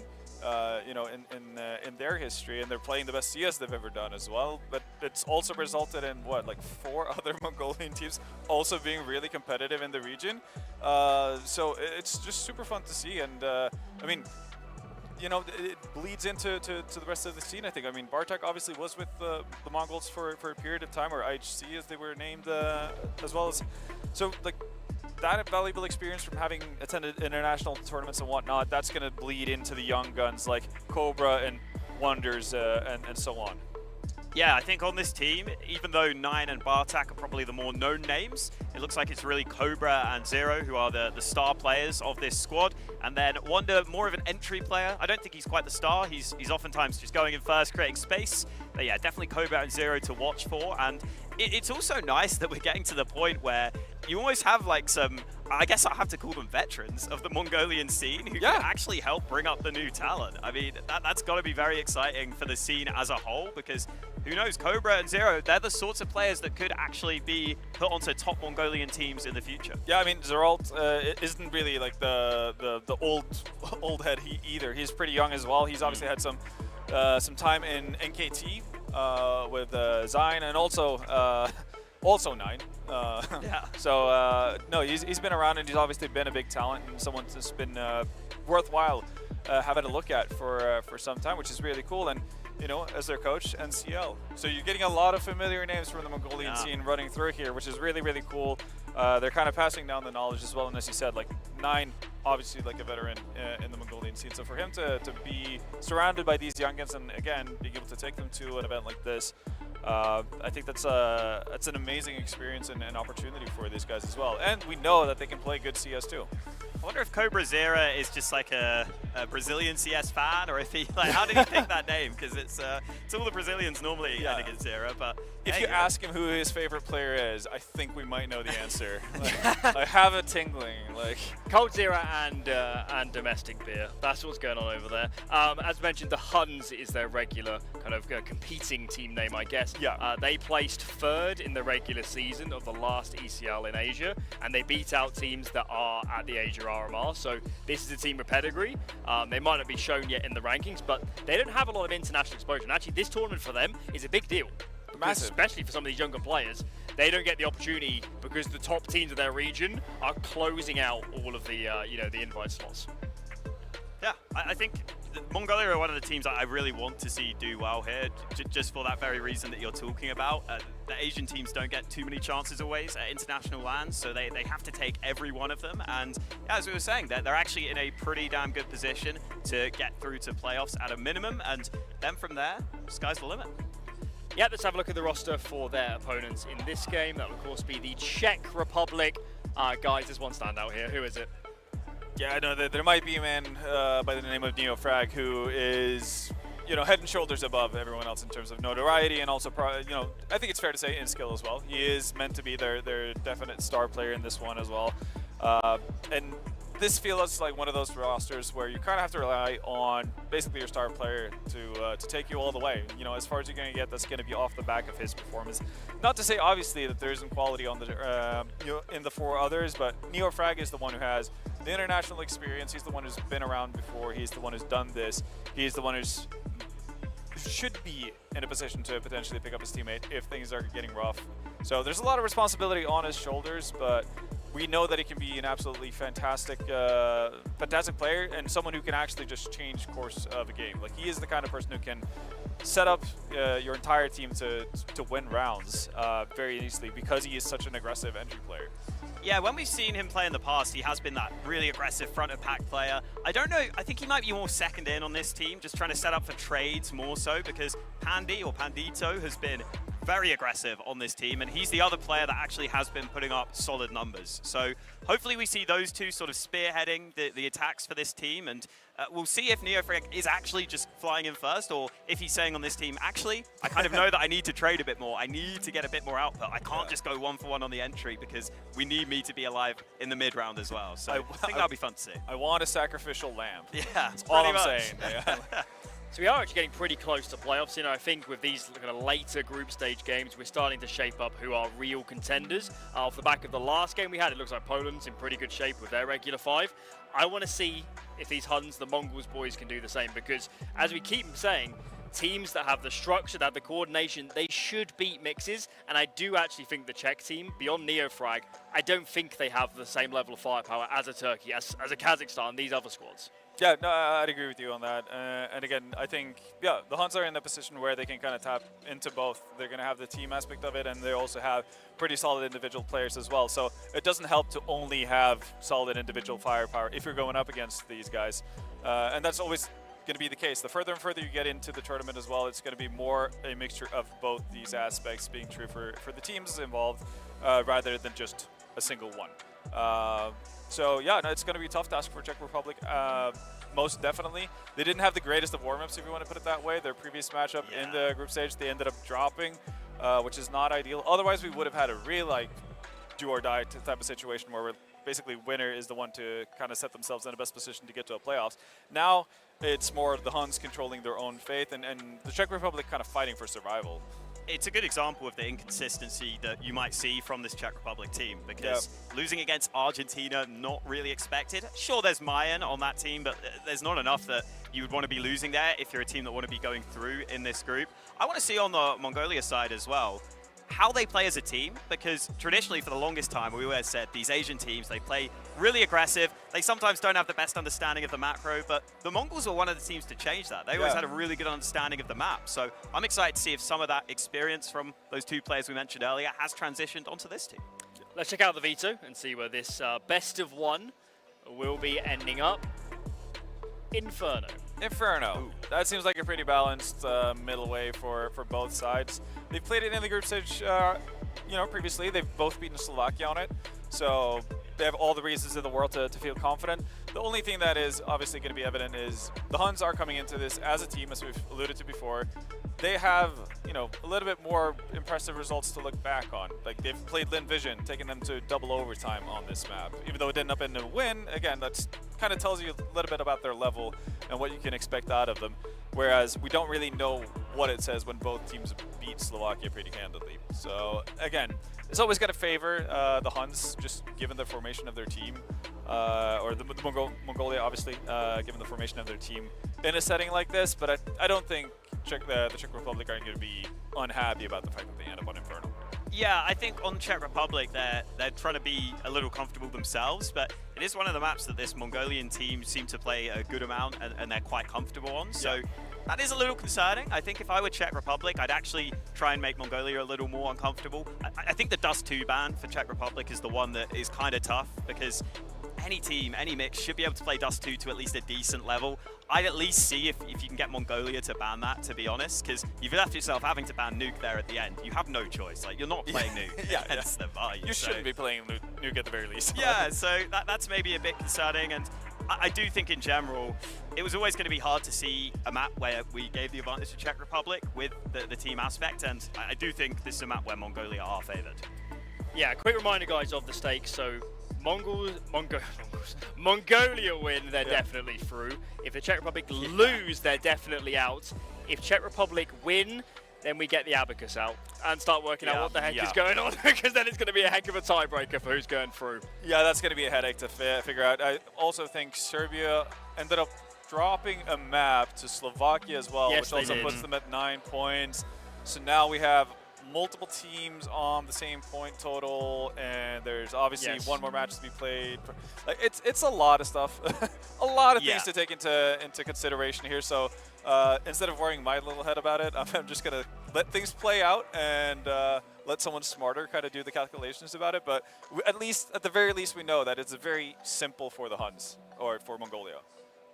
you know, in their history, and they're playing the best CS they've ever done as well. But it's also resulted in what, like 4 other Mongolian teams also being really competitive in the region. So it's just super fun to see, and I mean, you know, it bleeds into the rest of the scene, I think. I mean, Bartek obviously was with the Mongols for a period of time, or IHC as they were named, as well as, so like that valuable experience from having attended international tournaments and whatnot, that's going to bleed into the young guns like Cobra and Wonders and so on. Yeah, I think on this team, even though Nine and Bartak are probably the more known names, it looks like it's really Cobra and Zero who are the star players of this squad. And then Wonder, more of an entry player. I don't think he's quite the star. He's oftentimes just going in first, creating space. But yeah, definitely Cobra and Zero to watch for. And it's also nice that we're getting to the point where you almost have like some, I guess I have to call them veterans of the Mongolian scene who can actually help bring up the new talent. I mean, that's got to be very exciting for the scene as a whole, because who knows, Cobra and Zero, they're the sorts of players that could actually be put onto top Mongolian teams in the future. Yeah, I mean, Zeralt isn't really like the old head either. He's pretty young as well. He's obviously had some time in NKT with Zine and also Nine. Yeah. So no, he's been around, and he's obviously been a big talent and someone that's been worthwhile having a look at for some time, which is really cool. And you know, as their coach, NCL. So you're getting a lot of familiar names from the Mongolian scene running through here, which is really, really cool. They're kind of passing down the knowledge as well, and as you said, like Nine, obviously like a veteran in the Mongolian scene. So for him to be surrounded by these youngins and again being able to take them to an event like this, I think that's an amazing experience and opportunity for these guys as well. And we know that they can play good CS too. I wonder if Cobra Zera is just like a Brazilian CS fan, or if he, like, how did he pick that name? Because it's all the Brazilians normally heading at Zera. But if you ask him who his favorite player is, I think we might know the answer. Like, I have a tingling. Like Cold Zera and domestic beer. That's what's going on over there. As mentioned, the Huns is their regular kind of competing team name, I guess. Yeah. They placed 3rd in the regular season of the last ECL in Asia, and they beat out teams that are at the Asia RMR. So this is a team with pedigree. They might not be shown yet in the rankings, but they don't have a lot of international exposure. And actually, this tournament for them is a big deal. Massive. Especially for some of these younger players. They don't get the opportunity because the top teams of their region are closing out all of the, you know, the invite slots. Yeah, I think Mongolia are one of the teams that I really want to see do well here, just for that very reason that you're talking about. The Asian teams don't get too many chances always at international lands, so they have to take every one of them. And yeah, as we were saying, they're actually in a pretty damn good position to get through to playoffs at a minimum, and then from there, sky's the limit. Yeah, let's have a look at the roster for their opponents in this game. That would, of course, be the Czech Republic. Guys, there's one standout here. Who is it? Yeah, I know that there might be a man by the name of NeoFrag who is, head and shoulders above everyone else in terms of notoriety and also, I think it's fair to say in skill as well. He is meant to be their definite star player in this one as well. And this feels like one of those rosters where you kind of have to rely on basically your star player to take you all the way. As far as you're going to get, that's going to be off the back of his performance. Not to say obviously that there isn't quality on the in the 4 others, but NeoFrag is the one who has the international experience. He's the one who's been around before. He's the one who's done this. He's the one who should be in a position to potentially pick up his teammate if things are getting rough. So there's a lot of responsibility on his shoulders, but we know that he can be an absolutely fantastic player and someone who can actually just change course of a game. Like, he is the kind of person who can set up your entire team to win rounds very easily because he is such an aggressive entry player. Yeah, when we've seen him play in the past, he has been that really aggressive front of pack player. I don't know, I think he might be more second in on this team, just trying to set up for trades more so, because Pandy or Pandito has been very aggressive on this team, and he's the other player that actually has been putting up solid numbers. So hopefully we see those two sort of spearheading the attacks for this team, and we'll see if NeoFrag is actually just flying in first, or if he's saying on this team, actually, I kind of know that I need to trade a bit more. I need to get a bit more output. I can't just go 1-for-1 on the entry because we need me to be alive in the mid round as well. So I think that'll be fun to see. I want a sacrificial lamb. Yeah, that's all I'm much. saying. Yeah. So we are actually getting pretty close to playoffs. I think with these kind of later group stage games, we're starting to shape up who are real contenders. Off the back of the last game we had, it looks like Poland's in pretty good shape with their regular 5. I want to see if these Huns, the Mongols boys, can do the same, because as we keep saying, teams that have the structure, that have the coordination, they should beat mixes. And I do actually think the Czech team, beyond NeoFrag, I don't think they have the same level of firepower as a Turkey, as a Kazakhstan, these other squads. Yeah, no, I'd agree with you on that. And again, I think, the Huns are in a position where they can kind of tap into both. They're going to have the team aspect of it, and they also have pretty solid individual players as well. So it doesn't help to only have solid individual firepower if you're going up against these guys. And that's always going to be the case. The further and further you get into the tournament as well, it's going to be more a mixture of both these aspects being true for the teams involved rather than just a single one. So yeah, no, it's going to be a tough task for Czech Republic, most definitely. They didn't have the greatest of warm-ups, if you want to put it that way. Their previous matchup in the group stage, they ended up dropping, which is not ideal. Otherwise, we would have had a real do or die type of situation where we're basically winner is the one to kind of set themselves in the best position to get to a playoffs. Now it's more the Huns controlling their own fate and the Czech Republic kind of fighting for survival. It's a good example of the inconsistency that you might see from this Czech Republic team, because losing against Argentina, not really expected. Sure, there's Mayan on that team, but there's not enough that you would want to be losing there if you're a team that want to be going through in this group. I want to see on the Mongolia side as well how they play as a team, because traditionally for the longest time we always said these Asian teams, they play really aggressive. They sometimes don't have the best understanding of the macro, but the Mongols were one of the teams to change that. They always had a really good understanding of the map. So I'm excited to see if some of that experience from those two players we mentioned earlier has transitioned onto this team. Let's check out the veto and see where this best of one will be ending up. Inferno. Ooh. That seems like a pretty balanced middle way for both sides. They've played it in the group stage, previously. They've both beaten Slovakia on it, so they have all the reasons in the world to feel confident. The only thing that is obviously going to be evident is the Huns are coming into this as a team, as we've alluded to before. They have, a little bit more impressive results to look back on. Like, they've played Lin Vision, taking them to double overtime on this map. Even though it didn't end up in a win, again, that's kind of tells you a little bit about their level and what you can expect out of them. Whereas we don't really know what it says when both teams beat Slovakia pretty handily. So again, it's always going to favor the Huns, just given the formation of their team, or the Mongolia, obviously, given the formation of their team in a setting like this. But I don't think the Czech Republic are going to be unhappy about the fact that they end up on Inferno. Yeah, I think on Czech Republic, they're trying to be a little comfortable themselves, but it is one of the maps that this Mongolian team seem to play a good amount and they're quite comfortable on. So that is a little concerning. I think if I were Czech Republic, I'd actually try and make Mongolia a little more uncomfortable. I think the Dust 2 ban for Czech Republic is the one that is kind of tough, because any team, any mix should be able to play Dust 2 to at least a decent level. I'd at least see if you can get Mongolia to ban that, to be honest, because you've left yourself having to ban Nuke there at the end. You have no choice. Like, you're not playing Nuke against them, are you? You shouldn't be playing Nuke at the very least. Yeah, so that's maybe a bit concerning, and I do think in general, it was always going to be hard to see a map where we gave the advantage to Czech Republic with the team aspect, and I do think this is a map where Mongolia are favoured. Yeah, quick reminder, guys, of the stakes. So Mongolia win, they're definitely through. If the Czech Republic lose, they're definitely out. If Czech Republic win, then we get the abacus out and start working out what the heck is going on, because then it's going to be a heck of a tiebreaker for who's going through. Yeah, that's going to be a headache to figure out. I also think Serbia ended up dropping a map to Slovakia as well, which also puts them at 9 points. So now we have multiple teams on the same point total, and there's obviously one more match to be played. Like, it's a lot of stuff, a lot of things to take into consideration here. So instead of worrying my little head about it, I'm just gonna let things play out and let someone smarter kind of do the calculations about it. But at the very least, we know that it's very simple for the Huns or for Mongolia.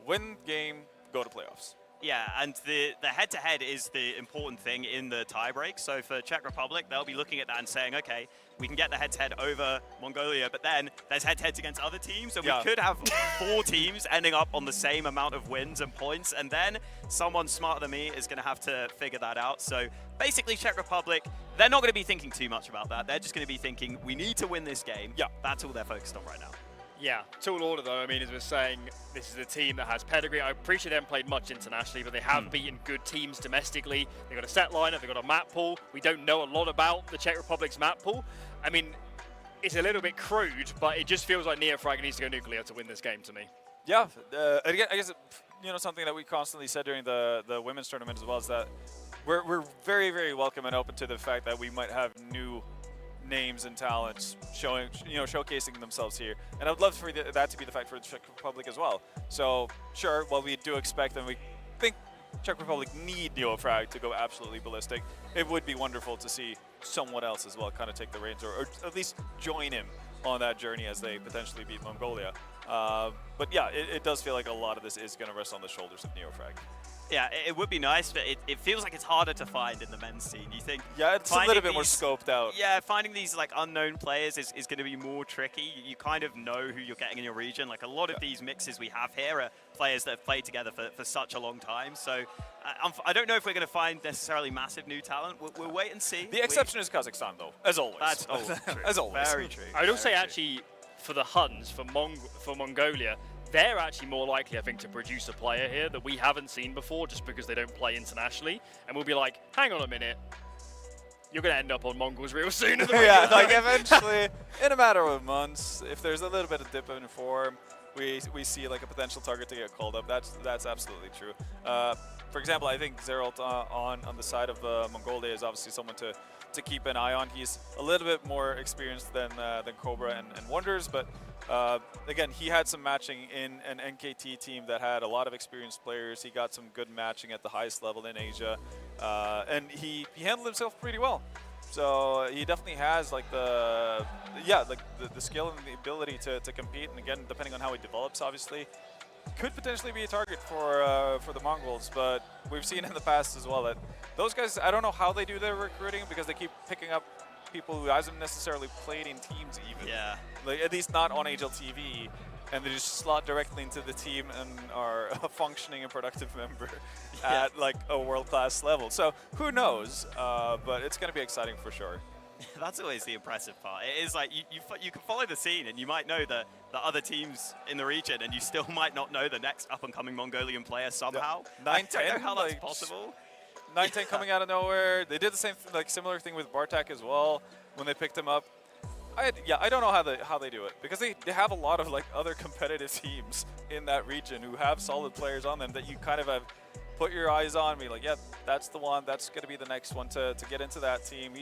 Win game, go to playoffs. Yeah, and the head-to-head is the important thing in the tiebreak. So for Czech Republic, they'll be looking at that and saying, okay, we can get the head-to-head over Mongolia, but then there's head-to-heads against other teams, so we could have 4 teams ending up on the same amount of wins and points, and then someone smarter than me is going to have to figure that out. So basically, Czech Republic, they're not going to be thinking too much about that. They're just going to be thinking, we need to win this game. Yeah, that's all they're focused on right now. Yeah, tall order though. I mean, as we're saying, this is a team that has pedigree. I appreciate they haven't played much internationally, but they have beaten good teams domestically. They've got a set lineup, they've got a map pool. We don't know a lot about the Czech Republic's map pool. I mean, it's a little bit crude, but it just feels like Neofrag needs to go nuclear to win this game to me. Yeah, again, I guess something that we constantly said during the women's tournament as well is that we're very, very welcome and open to the fact that we might have new names and talents showcasing themselves here, and I'd love for that to be the fact for the Czech Republic as well. So sure, while we do expect and we think Czech Republic need Neofrag to go absolutely ballistic, it would be wonderful to see someone else as well kind of take the reins or at least join him on that journey as they potentially beat Mongolia. But yeah, it does feel like a lot of this is going to rest on the shoulders of Neofrag. Yeah, it would be nice, but it feels like it's harder to find in the men's scene. You think? Yeah, it's a little bit more scoped out. Yeah, finding these like unknown players is going to be more tricky. You kind of know who you're getting in your region. Like a lot of these mixes we have here are players that have played together for such a long time. So I don't know if we're going to find necessarily massive new talent. We'll wait and see. The exception is Kazakhstan, though, as always. That's always true. As always. Very true. I would also say actually for the Huns, for Mongolia, they're actually more likely, I think, to produce a player here that we haven't seen before just because they don't play internationally. And we'll be like, hang on a minute, you're going to end up on Mongols real soon. Yeah, like eventually, in a matter of months, if there's a little bit of dip in form, we see like a potential target to get called up. That's absolutely true. For example, I think Zeralt on the side of Mongolia is obviously someone to keep an eye on. He's a little bit more experienced than Cobra and Wonders, but again, he had some matching in an NKT team that had a lot of experienced players. He got some good matching at the highest level in Asia, and he handled himself pretty well. So he definitely has like the skill and the ability to compete. And again, depending on how he develops, obviously, could potentially be a target for the Mongols. But we've seen in the past as well that those guys, I don't know how they do their recruiting because they keep picking up people who hasn't necessarily played in teams even. Yeah. Like, at least not on HLTV. And they just slot directly into the team and are a functioning and productive member at like a world-class level. So who knows? But it's going to be exciting for sure. That's always the impressive part. It is like you can follow the scene and you might know the other teams in the region and you still might not know the next up-and-coming Mongolian player somehow. Yeah. I don't know how that's possible. 9-10 coming out of nowhere. They did the same similar thing with Bartak as well when they picked him up. I don't know how they do it because they have a lot of like other competitive teams in that region who have solid players on them that you kind of have put your eyes on. Be like, yeah, that's the one. That's going to be the next one to get into that team.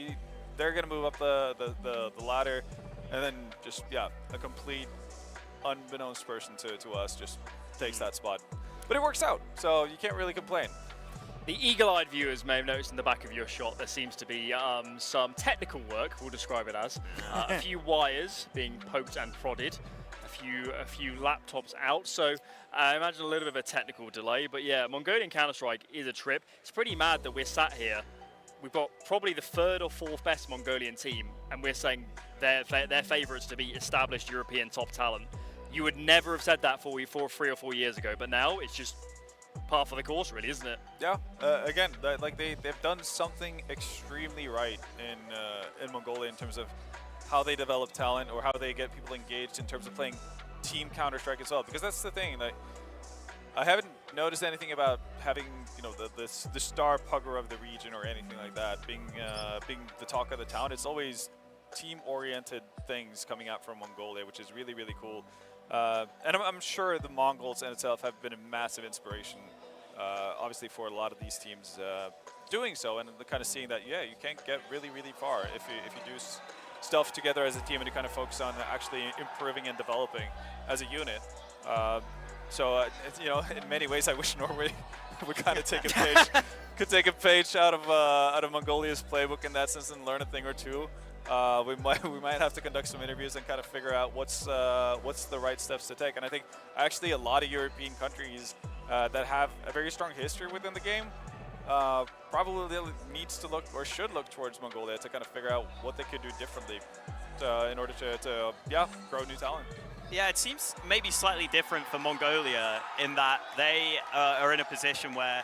They're going to move up the ladder, and then just a complete unbeknownst person to us just takes that spot. But it works out, so you can't really complain. The eagle-eyed viewers may have noticed in the back of your shot there seems to be some technical work, we'll describe it as. A few wires being poked and prodded, a few laptops out, so I imagine a little bit of a technical delay. But yeah, Mongolian Counter-Strike is a trip. It's pretty mad that we're sat here. We've got probably the 3rd or 4th best Mongolian team, and we're saying they're favourites to be established European top talent. You would never have said that 3 or 4 years ago, but now it's just par for the course, really, isn't it? Yeah. Again, like they've done something extremely right in Mongolia in terms of how they develop talent or how they get people engaged in terms of playing team Counter-Strike as well. Because that's the thing. Like, I haven't noticed anything about having the star pugger of the region or anything like that being the talk of the town. It's always team-oriented things coming out from Mongolia, which is really, really cool. And I'm sure the Mongols in itself have been a massive inspiration, obviously, for a lot of these teams doing so, and kind of seeing that, yeah, you can get really, really far if you do stuff together as a team and you kind of focus on actually improving and developing as a unit. So, you know, in many ways, I wish Norway would kind of take a page out of Mongolia's playbook in that sense and learn a thing or two. We might have to conduct some interviews and kind of figure out what's the right steps to take. And I think actually a lot of European countries that have a very strong history within the game probably needs to look or should look towards Mongolia to kind of figure out what they could do differently in order to grow new talent. Yeah, it seems maybe slightly different for Mongolia in that they are in a position where,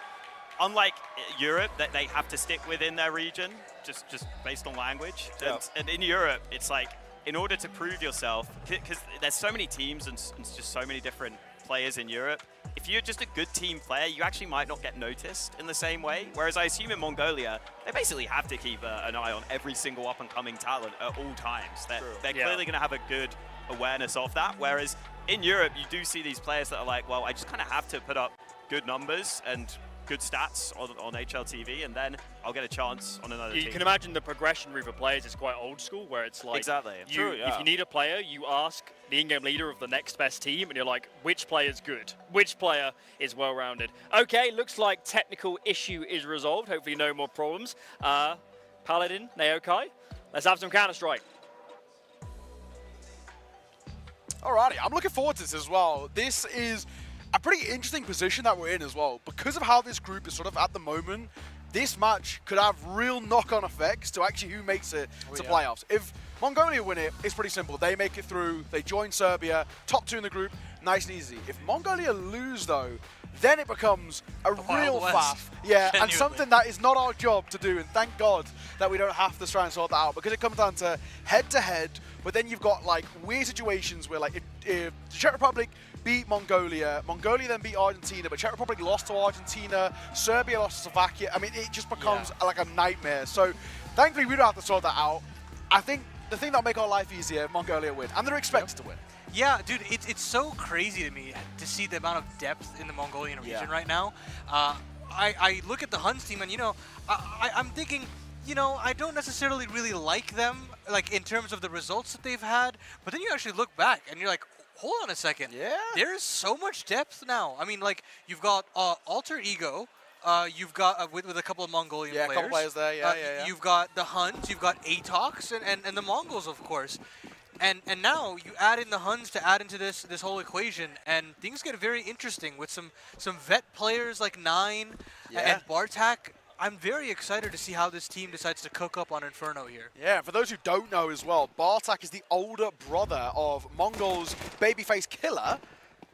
unlike Europe, that they have to stick within their region, just based on language. Yeah. And in Europe, it's like, in order to prove yourself, because there's so many teams and just so many different players in Europe, if you're just a good team player, you actually might not get noticed in the same way. Whereas I assume in Mongolia, they basically have to keep an eye on every single up-and-coming talent at all times. They're clearly going to have a good awareness of that. Whereas in Europe, you do see these players that are like, well, I just kind of have to put up good numbers and good stats on HLTV, and then I'll get a chance on another team. You can imagine the progression route for players is quite old school, where it's like, exactly. True, yeah. If you need a player, you ask the in-game leader of the next best team, and you're like, which player's good? Which player is well-rounded? Okay, looks like technical issue is resolved. Hopefully no more problems. Paladin, Naokai, let's have some Counter-Strike. Alrighty, I'm looking forward to this as well. This is a pretty interesting position that we're in as well. Because of how this group is sort of at the moment, this match could have real knock-on effects to actually who makes it to playoffs. If Mongolia win it, it's pretty simple. They make it through, they join Serbia, top 2 in the group, nice and easy. If Mongolia lose though, then it becomes a real faff. Yeah, Genuinely. And something that is not our job to do, and thank God that we don't have to try and sort that out, because it comes down to head-to-head, but then you've got like weird situations where like if the Czech Republic beat Mongolia, Mongolia then beat Argentina, but Czech Republic lost to Argentina, Serbia lost to Slovakia. I mean, it just becomes like a nightmare. So thankfully we don't have to sort that out. I think the thing that'll make our life easier, Mongolia win, and they're expected to win. Yeah, dude, it's so crazy to me to see the amount of depth in the Mongolian region right now. I look at the Huns team, and, you know, I'm thinking, you know, I don't necessarily really like them, like, in terms of the results that they've had, but then you actually look back, and you're like, hold on a second. Yeah. There's so much depth now. I mean, like, you've got Alter Ego, you've got, with a couple of Mongolian players. Yeah, a couple players there, yeah. You've got the Huns, you've got Atox, and the Mongols, of course. And now you add in the Huns to add into this whole equation, and things get very interesting with some vet players like Nine and Bartak. I'm very excited to see how this team decides to cook up on Inferno here. Yeah, for those who don't know as well, Bartak is the older brother of Mongol's babyface killer,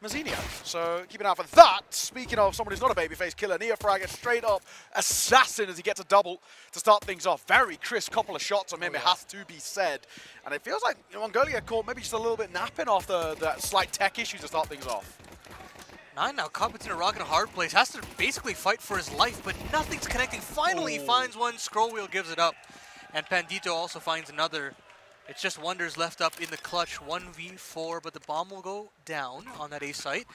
Mazinio. So keep an eye out for that. Speaking of someone who's not a babyface killer, Neofrag, a straight up assassin as he gets a double to start things off. Very crisp couple of shots on him, it has to be said. And it feels like Mongolia caught maybe just a little bit napping off that slight tech issue to start things off. Nine now caught between a rock and a hard place, has to basically fight for his life, but nothing's connecting. Finally he finds one, Scroll Wheel gives it up. And Pandito also finds another. It's just Wonders left up in the clutch, 1v4, but the bomb will go down on that A site.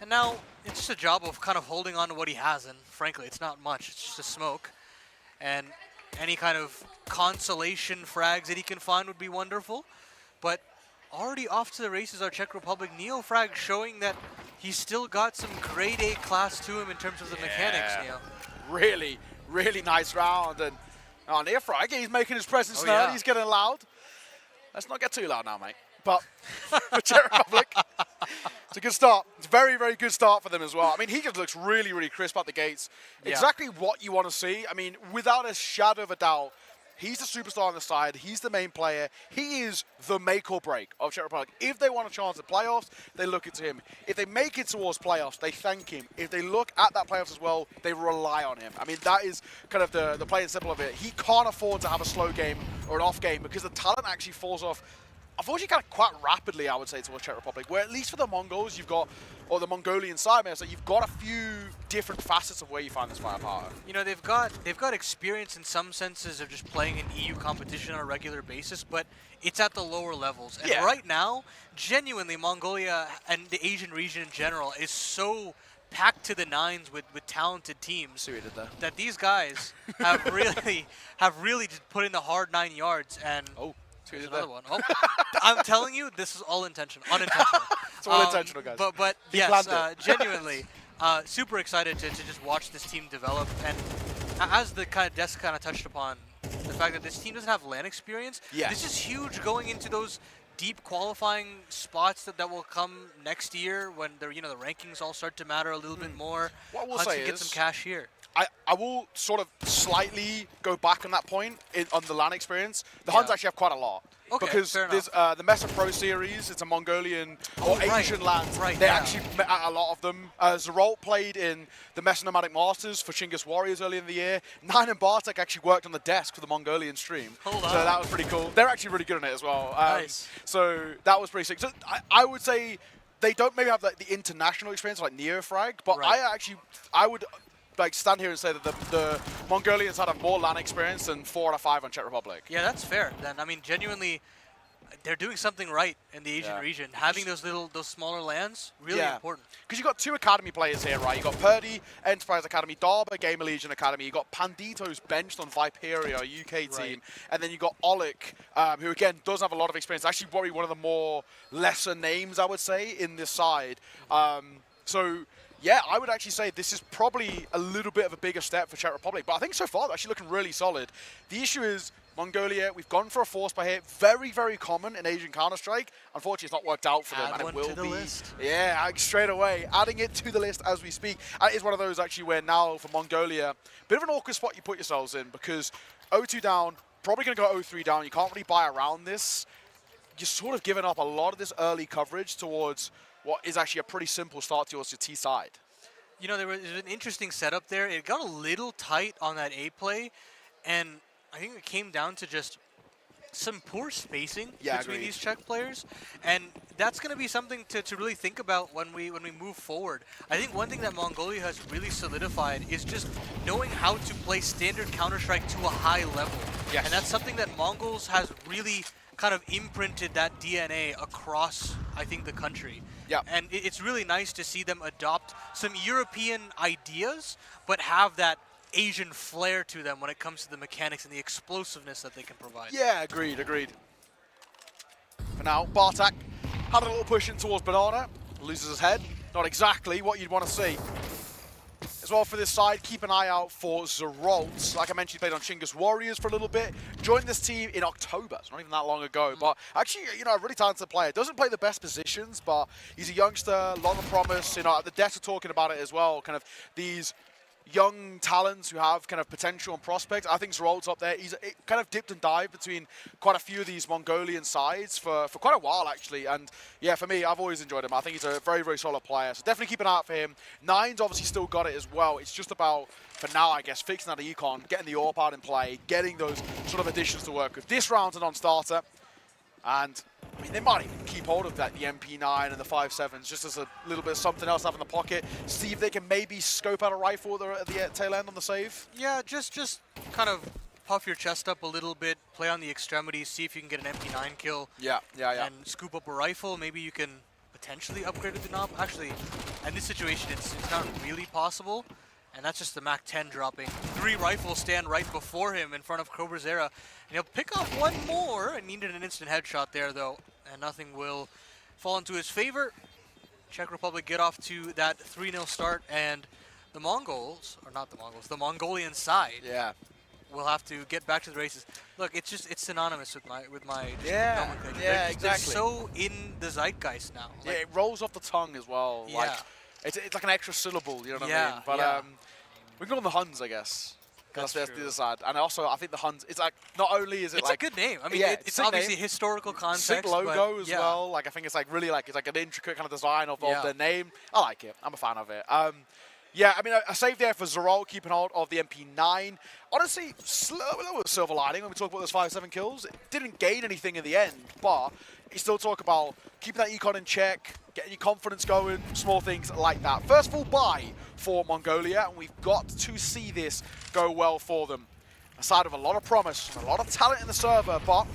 And now it's just a job of kind of holding on to what he has, and frankly, it's not much. It's just a smoke. And any kind of consolation frags that he can find would be wonderful. But already off to the races are Czech Republic. Neofrag showing that he's still got some grade A class to him in terms of the mechanics, Neo. Really, really nice round. And Neofrag, he's making his presence known. He's getting loud. Let's not get too loud now, mate. But for Czech Republic, it's a good start. It's a very, very good start for them as well. I mean, he just looks really, really crisp out the gates. Exactly what you want to see. I mean, without a shadow of a doubt, He's the superstar on the side. He's the main player. He is the make or break of Czech Republic. If they want a chance at playoffs, they look into him. If they make it towards playoffs, they thank him. If they look at that playoffs as well, they rely on him. I mean, that is kind of the plain and simple of it. He can't afford to have a slow game or an off game because the talent actually falls off, unfortunately, kind of quite rapidly, I would say, towards Czech Republic, where at least for the Mongols, you've got, or the Mongolian side, man, so you've got a few different facets of where you find this firepower. You know, they've got experience in some senses of just playing in EU competition on a regular basis, but it's at the lower levels. And right now, genuinely, Mongolia and the Asian region in general is so packed to the nines with talented teams that these guys have really just put in the hard 9 yards. And there's another one. Oh, I'm telling you, this is all unintentional. It's all intentional, guys. But yes, genuinely, super excited to just watch this team develop. And as the kind of desk kind of touched upon, the fact that this team doesn't have LAN experience, this is huge going into those deep qualifying spots that will come next year when the rankings all start to matter a little bit more. What we'll Hunts say can get is, some cash here. I will sort of slightly go back on that point on the LAN experience. The Huns actually have quite a lot. Okay, because there's the Mesa Pro Series, it's a Mongolian or Asian LAN. They actually met a lot of them. Zerolt played in the Mesa Nomadic Masters for Chinggis Warriors earlier in the year. Nine and Bartek actually worked on the desk for the Mongolian stream. So that was pretty cool. They're actually really good at it as well. Nice. So that was pretty sick. So I would say they don't maybe have the international experience like Neofrag, but I would stand here and say that the Mongolians had a more LAN experience than 4 out of 5 on Czech Republic. Yeah, that's fair. Then I mean, genuinely, they're doing something right in the Asian region. Having those smaller LANs really important. Because you've got 2 academy players here, right? You got Purdy, Enterprise Academy, Darba, Gamer Legion Academy. You got Pandito's benched on Viperia, a UK team, and then you got Olik, who again does have a lot of experience. Actually, probably one of the more lesser names, I would say, in this side. Yeah, I would actually say this is probably a little bit of a bigger step for Czech Republic, but I think so far they're actually looking really solid. The issue is Mongolia, we've gone for a force by here, very, very common in Asian Counter-Strike. Unfortunately, it's not worked out for them, and it will be. List. Yeah, straight away, adding it to the list as we speak. And it is one of those actually where now for Mongolia, bit of an awkward spot you put yourselves in because 0-2 down, probably going to go 0-3 down. You can't really buy around this. You're sort of giving up a lot of this early coverage towards what is actually a pretty simple start towards your T side. You know, there was an interesting setup there. It got a little tight on that A play, and I think it came down to just some poor spacing between these Czech players, and that's going to be something to really think about when we move forward. I think one thing that Mongolia has really solidified is just knowing how to play standard Counter-Strike to a high level. And that's something that Mongols has really kind of imprinted that DNA across, I think, the country. And it's really nice to see them adopt some European ideas, but have that Asian flair to them when it comes to the mechanics and the explosiveness that they can provide. Yeah, agreed. For now, Bartek had a little push in towards Banana, loses his head. Not exactly what you'd want to see. As well for this side, keep an eye out for Zerolt. Like I mentioned, he played on Chinggis Warriors for a little bit. Joined this team in October. It's not even that long ago. But actually, you know, a really talented player. Doesn't play the best positions, but he's a youngster, a lot of promise. You know, the devs are talking about it as well. Kind of these young talents who have kind of potential and prospects. I think Zerolt's up there. He's kind of dipped and dived between quite a few of these Mongolian sides for quite a while, actually. And yeah, for me, I've always enjoyed him. I think he's a very, very solid player. So definitely keep an eye out for him. Nine's obviously still got it as well. It's just about, for now, I guess, fixing that econ, getting the AWP out in play, getting those sort of additions to work with. This round's a non-starter. And I mean, they might even keep hold of that, the MP9 and the 5.7s, just as a little bit of something else to have in the pocket. See if they can maybe scope out a rifle at the tail end on the save. Yeah, just kind of puff your chest up a little bit, play on the extremities, see if you can get an MP9 kill. Yeah. And scoop up a rifle. Maybe you can potentially upgrade the knob. Actually, in this situation, it's not really possible. And that's just the Mach 10 dropping. 3 rifles stand right before him in front of Cobrazera. And he'll pick up one more. And needed an instant headshot there, though. And nothing will fall into his favor. Czech Republic get off to that 3-0 start. And the Mongols, or not the Mongols, the Mongolian side will have to get back to the races. Look, it's synonymous with my nomenclature. Yeah, exactly. They're so in the zeitgeist now. Yeah, it rolls off the tongue as well. Yeah. Like, it's like an extra syllable, you know what I mean? But we can go on the Huns, I guess. That's the other side. And also, I think the Huns, it's like, not only is it it's like... a good name. I mean, yeah, it's obviously historical context. Sick logo as yeah. well. Like, I think it's like really like, it's like an intricate kind of design of the name. I like it. I'm a fan of it. Yeah, I mean, a save there for Zerol, keeping hold of the MP9. Honestly, a little bit of silver lining when we talk about those 5-7 kills. It didn't gain anything in the end, but you still talk about keeping that econ in check, getting your confidence going, small things like that. First full buy for Mongolia, and we've got to see this go well for them. A side of a lot of promise and a lot of talent in the server, but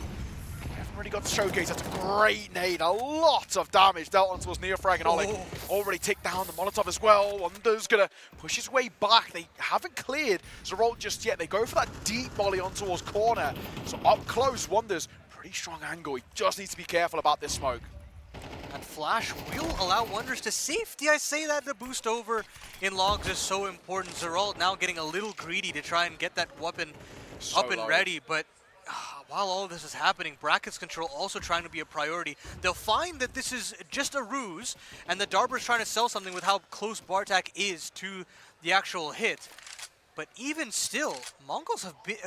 really got to showcase. That's a great nade. A lot of damage dealt on towards Neofrag and Oleg. Already take down the Molotov as well. Wonder's going to push his way back. They haven't cleared Zerol just yet. They go for that deep volley on towards corner. So up close, Wonder's pretty strong angle. He just needs to be careful about this smoke. And Flash will allow Wonders to safety. I say that the boost over in logs is so important. Zerol now getting a little greedy to try and get that weapon up and ready, but while all of this is happening, Brackets control also trying to be a priority. They'll find that this is just a ruse, and the Darber's trying to sell something with how close Bartak is to the actual hit. But even still, Mongols have bit...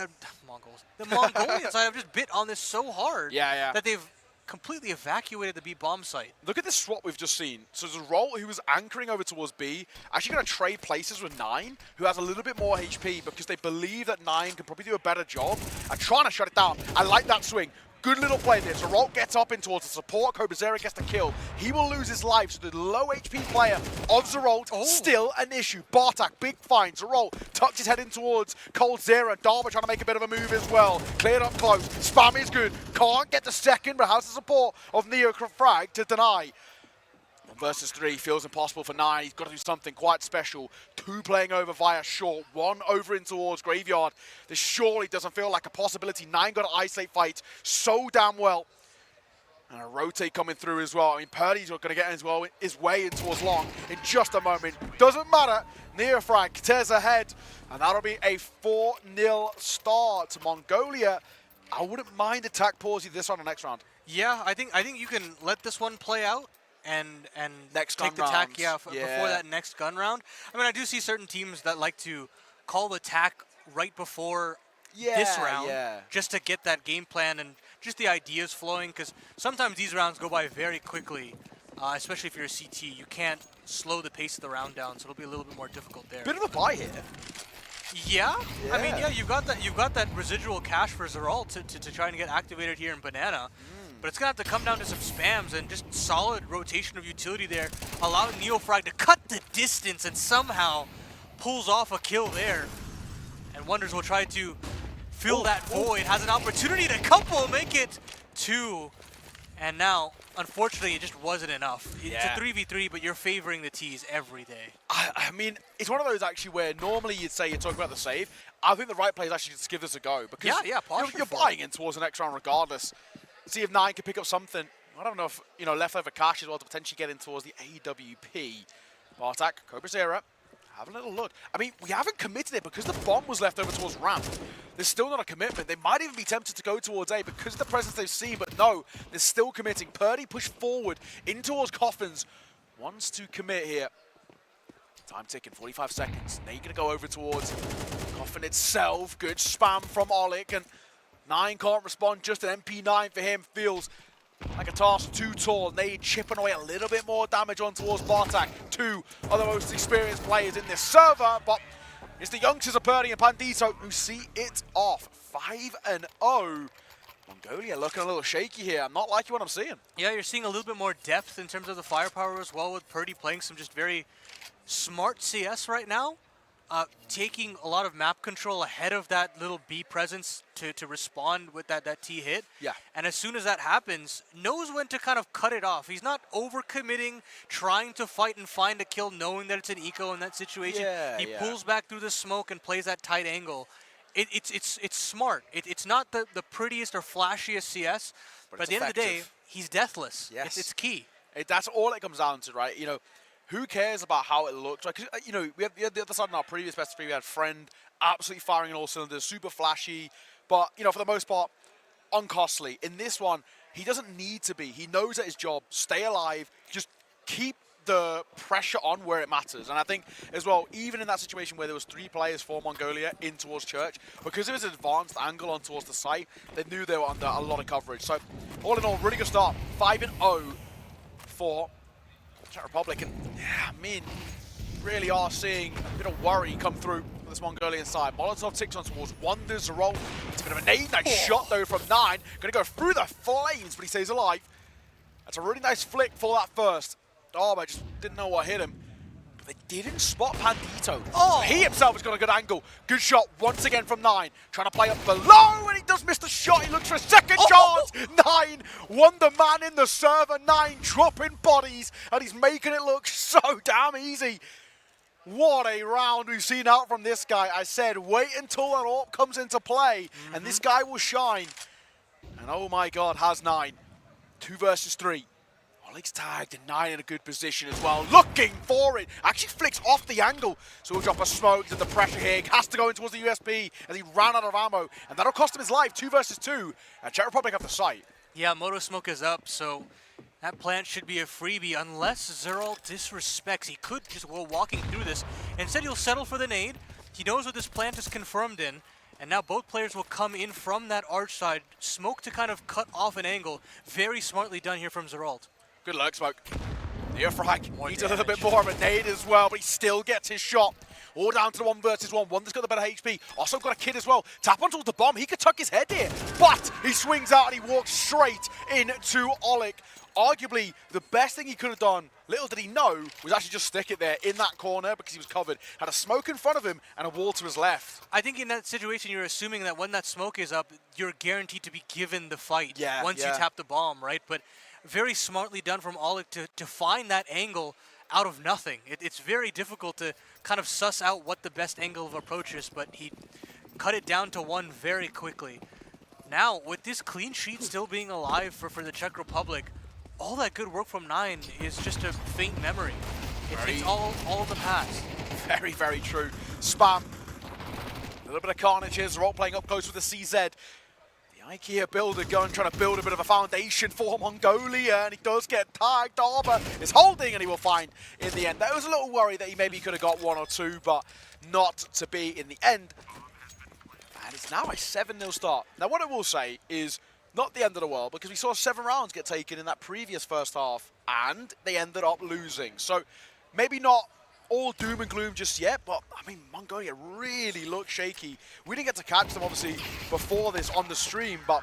The Mongolians have just bit on this so hard that they've completely evacuated the B bomb site. Look at this swap we've just seen. So Zerol, who was anchoring over towards B, actually going to trade places with 9, who has a little bit more HP because they believe that 9 can probably do a better job at trying to shut it down. I like that swing. Good little play there. Zerol gets up in towards the support. Kobazera gets the kill. He will lose his life. So the low HP player of Zerol still an issue. Bartak, big find. Zerol tucks his head in towards Coldzera. Darber trying to make a bit of a move as well. Cleared up close. Spam is good. Can't get the second, but has the support of Neofrag to deny. 1 versus 3 feels impossible for 9. He's got to do something quite special. 2 playing over via short, 1 over in towards Graveyard. This surely doesn't feel like a possibility. 9 got to isolate fight so damn well. And a rotate coming through as well. I mean, Purdy's going to get his way in towards long in just a moment. Doesn't matter. Neofrag tears ahead. And that'll be a 4-0 start to Mongolia. I wouldn't mind attack pausing this round or next round. Yeah, I think you can let this one play out and next take the tack before that next gun round. I mean, I do see certain teams that like to call the tack right before this round just to get that game plan and just the ideas flowing, because sometimes these rounds go by very quickly, especially if you're a CT. You can't slow the pace of the round down, so it'll be a little bit more difficult there. Bit of a buy here. Yeah. I mean, you've got that residual cash for Zerol to try and get activated here in Banana. But it's going to have to come down to some spams and just solid rotation of utility there, allowing Neofrag to cut the distance and somehow pulls off a kill there. And Wonders will try to fill that void, has an opportunity to couple, make it 2. And now, unfortunately, it just wasn't enough. It's a 3v3, but you're favoring the T's every day. I mean, it's one of those actually where normally you'd say you're talking about the save. I think the right play is actually just give this a go, because you're buying in towards the next round regardless. See if 9 can pick up something. I don't know if, leftover cash as well to potentially get in towards the AWP. Bartak, Kobrazera, have a little look. I mean, we haven't committed it because the bomb was left over towards ramp. There's still not a commitment. They might even be tempted to go towards A because of the presence they've seen, but no, they're still committing. Purdy pushed forward in towards Coffins. Wants to commit here. Time ticking, 45 seconds. Nate gonna go over towards Coffin itself. Good spam from Oleg, and 9 can't respond, just an MP9 for him. Feels like a task too tall. Nade chipping away a little bit more damage on towards Bartak. 2 of the most experienced players in this server, but it's the youngsters of Purdy and Pandito who see it off. 5-0. Mongolia looking a little shaky here. I'm not liking what I'm seeing. Yeah, you're seeing a little bit more depth in terms of the firepower as well, with Purdy playing some just very smart CS right now. Taking a lot of map control ahead of that little B presence to respond with that T hit. Yeah. And as soon as that happens, knows when to kind of cut it off. He's not overcommitting, trying to fight and find a kill, knowing that it's an eco in that situation. He pulls back through the smoke and plays that tight angle. It's smart. It's not the prettiest or flashiest CS, but at the end of the day, he's deathless. Yes. It's key. That's all it comes down to, right? Who cares about how it looks? Right? 'Cause, we had the other side in our previous best of 3, we had Friend absolutely firing in all cylinders, super flashy, but, for the most part, uncostly. In this one, he doesn't need to be. He knows that his job, stay alive, just keep the pressure on where it matters. And I think as well, even in that situation where there was 3 players for Mongolia in towards Church, because it was an advanced angle on towards the site, they knew they were under a lot of coverage. So all in all, really good start. 5-0 for Czech Republic. And yeah, I mean, really are seeing a bit of worry come through for this Mongolian side. Molotov ticks on towards Wonders roll. It's a bit of a nade. Nice shot though from 9. Gonna go through the flames, but he stays alive. That's a really nice flick for that first. I just didn't know what hit him. But they didn't spot Pandito. So he himself has got a good angle. Good shot once again from 9. Trying to play up below, and he does miss the shot. He looks for a second chance. 9 won the man in the server. 9 dropping bodies, and he's making it look so damn easy. What a round we've seen out from this guy. I said, wait until that AWP comes into play, and this guy will shine. And oh my God, has 9. 2 versus 3. Oleg's tagged and 9 in a good position as well. Looking for it. Actually flicks off the angle. So he'll drop a smoke to the pressure here. Has to go in towards the USP as he ran out of ammo. And that'll cost him his life. 2 versus 2. And Czech Republic have the site. Yeah, Moto Smoke is up, so that plant should be a freebie unless Zerol disrespects. He could just go walking through this. Instead, he'll settle for the nade. He knows what this plant is confirmed in. And now both players will come in from that arch side. Smoke to kind of cut off an angle. Very smartly done here from Zeralt. Good luck, Smoke. Near frag. Needs a little bit more of a nade as well, but he still gets his shot. All down to the 1 versus 1. Wonder's got the better HP. Also got a kid as well. Tap on towards the bomb. He could tuck his head here, but he swings out and he walks straight into Oleg. Arguably, the best thing he could have done, little did he know, was actually just stick it there in that corner because he was covered. Had a smoke in front of him and a wall to his left. I think in that situation, you're assuming that when that smoke is up, you're guaranteed to be given the fight once you tap the bomb, right? But very smartly done from Oleg to find that angle out of nothing. It's very difficult to kind of suss out what the best angle of approach is, but he cut it down to 1 very quickly. Now, with this clean sheet still being alive for the Czech Republic, all that good work from 9 is just a faint memory. It's all of the past. Very, very true. Spam. A little bit of carnage here. Zerol playing up close with the CZ. The IKEA builder going, trying to build a bit of a foundation for Mongolia, and he does get tagged. Darber is holding, and he will find in the end. There was a little worry that he maybe could have got 1 or 2, but not to be in the end. And it's now a 7-0 start. Now, what I will say is, not the end of the world, because we saw 7 rounds get taken in that previous first half, and they ended up losing. So maybe not all doom and gloom just yet, but I mean, Mongolia really looked shaky. We didn't get to catch them, obviously, before this on the stream, but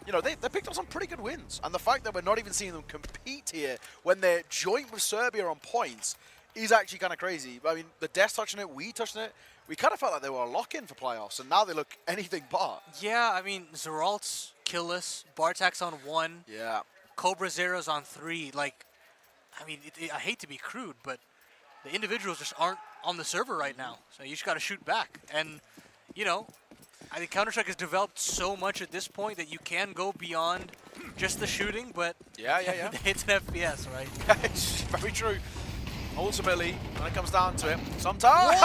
you know, they picked up some pretty good wins. And the fact that we're not even seeing them compete here when they're joint with Serbia on points is actually kind of crazy. I mean, the Death's touching it, we touching it. We kind of felt like they were a lock-in for playoffs, and now they look anything but. Yeah, I mean, Zeralt's killless, Bartak's on 1. Yeah. Cobra Zero's on 3. Like, I mean, I hate to be crude, but the individuals just aren't on the server right now. So you just got to shoot back. And, you know, I think Counter-Strike has developed so much at this point that you can go beyond just the shooting, but yeah. It's an FPS, right? It's very true. Ultimately, when it comes down to it, sometimes...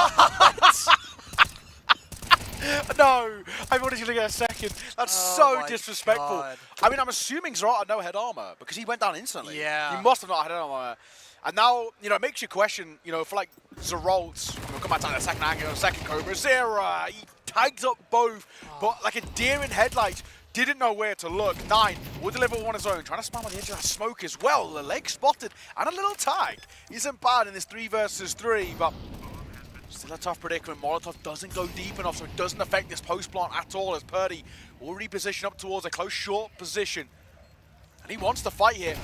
No, I wanted you to get a second. That's so disrespectful. God. I mean, I'm assuming Zerat had no head armor because he went down instantly. Yeah. He must have not had head armor. And now, you know, it makes you question, you know, for like Zeralt, we'll come back to the second angle, second Cobra, Zera, he tags up both, but like a deer in headlights, didn't know where to look. 9 will deliver 1 of his own, trying to spam on the edge of that smoke as well. The leg spotted and a little tag. Isn't bad in this 3 versus 3, but still a tough predicament. Molotov doesn't go deep enough, so it doesn't affect this post plant at all, as Purdy will reposition up towards a close short position. And he wants to fight here,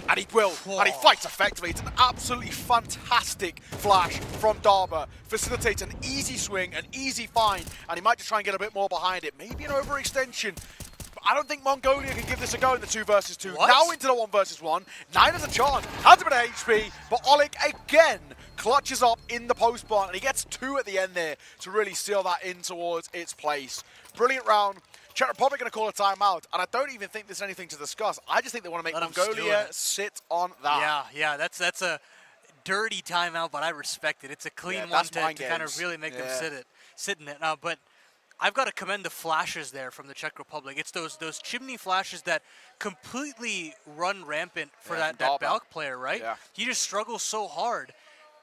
and he will, and he fights effectively. It's an absolutely fantastic flash from Darber. Facilitates an easy swing, an easy find, and he might just try and get a bit more behind it. Maybe an overextension. But I don't think Mongolia can give this a go in the 2 versus 2. What? Now into the 1 versus 1. 9 has a chance, has a bit of HP, but Oleg again clutches up in the post plant, and he gets 2 at the end there to really seal that in towards its place. Brilliant round. Czech Republic going to call a timeout, and I don't even think there's anything to discuss. I just think they want to make Mongolia sit on that. Yeah, that's a dirty timeout, but I respect it. It's a clean one to kind of really make them sit in it. But I've got to commend the flashes there from the Czech Republic. It's those chimney flashes that completely run rampant for that Balk player, right? Yeah. He just struggles so hard.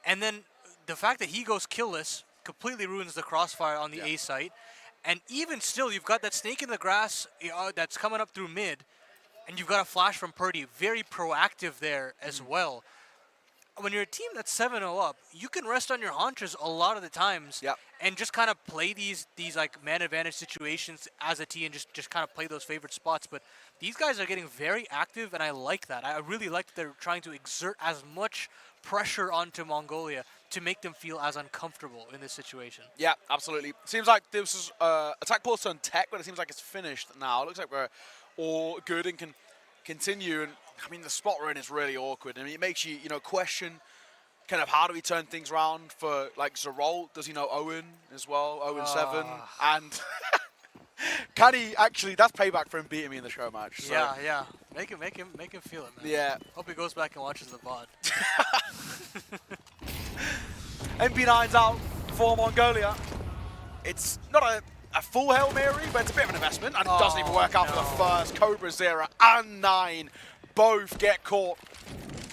And then the fact that he goes killless completely ruins the crossfire on the A site. And even still, you've got that snake in the grass that's coming up through mid, and you've got a flash from Purdy. Very proactive there as well. When you're a team that's 7-0 up, you can rest on your haunches a lot of the times and just kind of play these like man advantage situations as a team and just kind of play those favorite spots. But these guys are getting very active, and I like that. I really like that they're trying to exert as much pressure onto Mongolia to make them feel as uncomfortable in this situation. Yeah, absolutely. Seems like this is attack pulse turn tech, but it seems like it's finished now. It looks like we're all good and can continue. And I mean, the spot we're in is really awkward. I mean, it makes you, question kind of how do we turn things around for like Zerol? Does he know Owen as well? Owen 7, and can he actually? That's payback for him beating me in the show match. So. Yeah. Make him feel it, man. Yeah. Hope he goes back and watches the VOD. MP9's out for Mongolia. It's not a full Hail Mary, but it's a bit of an investment, and it doesn't even work out for the first. Cobra 0 and 9 both get caught.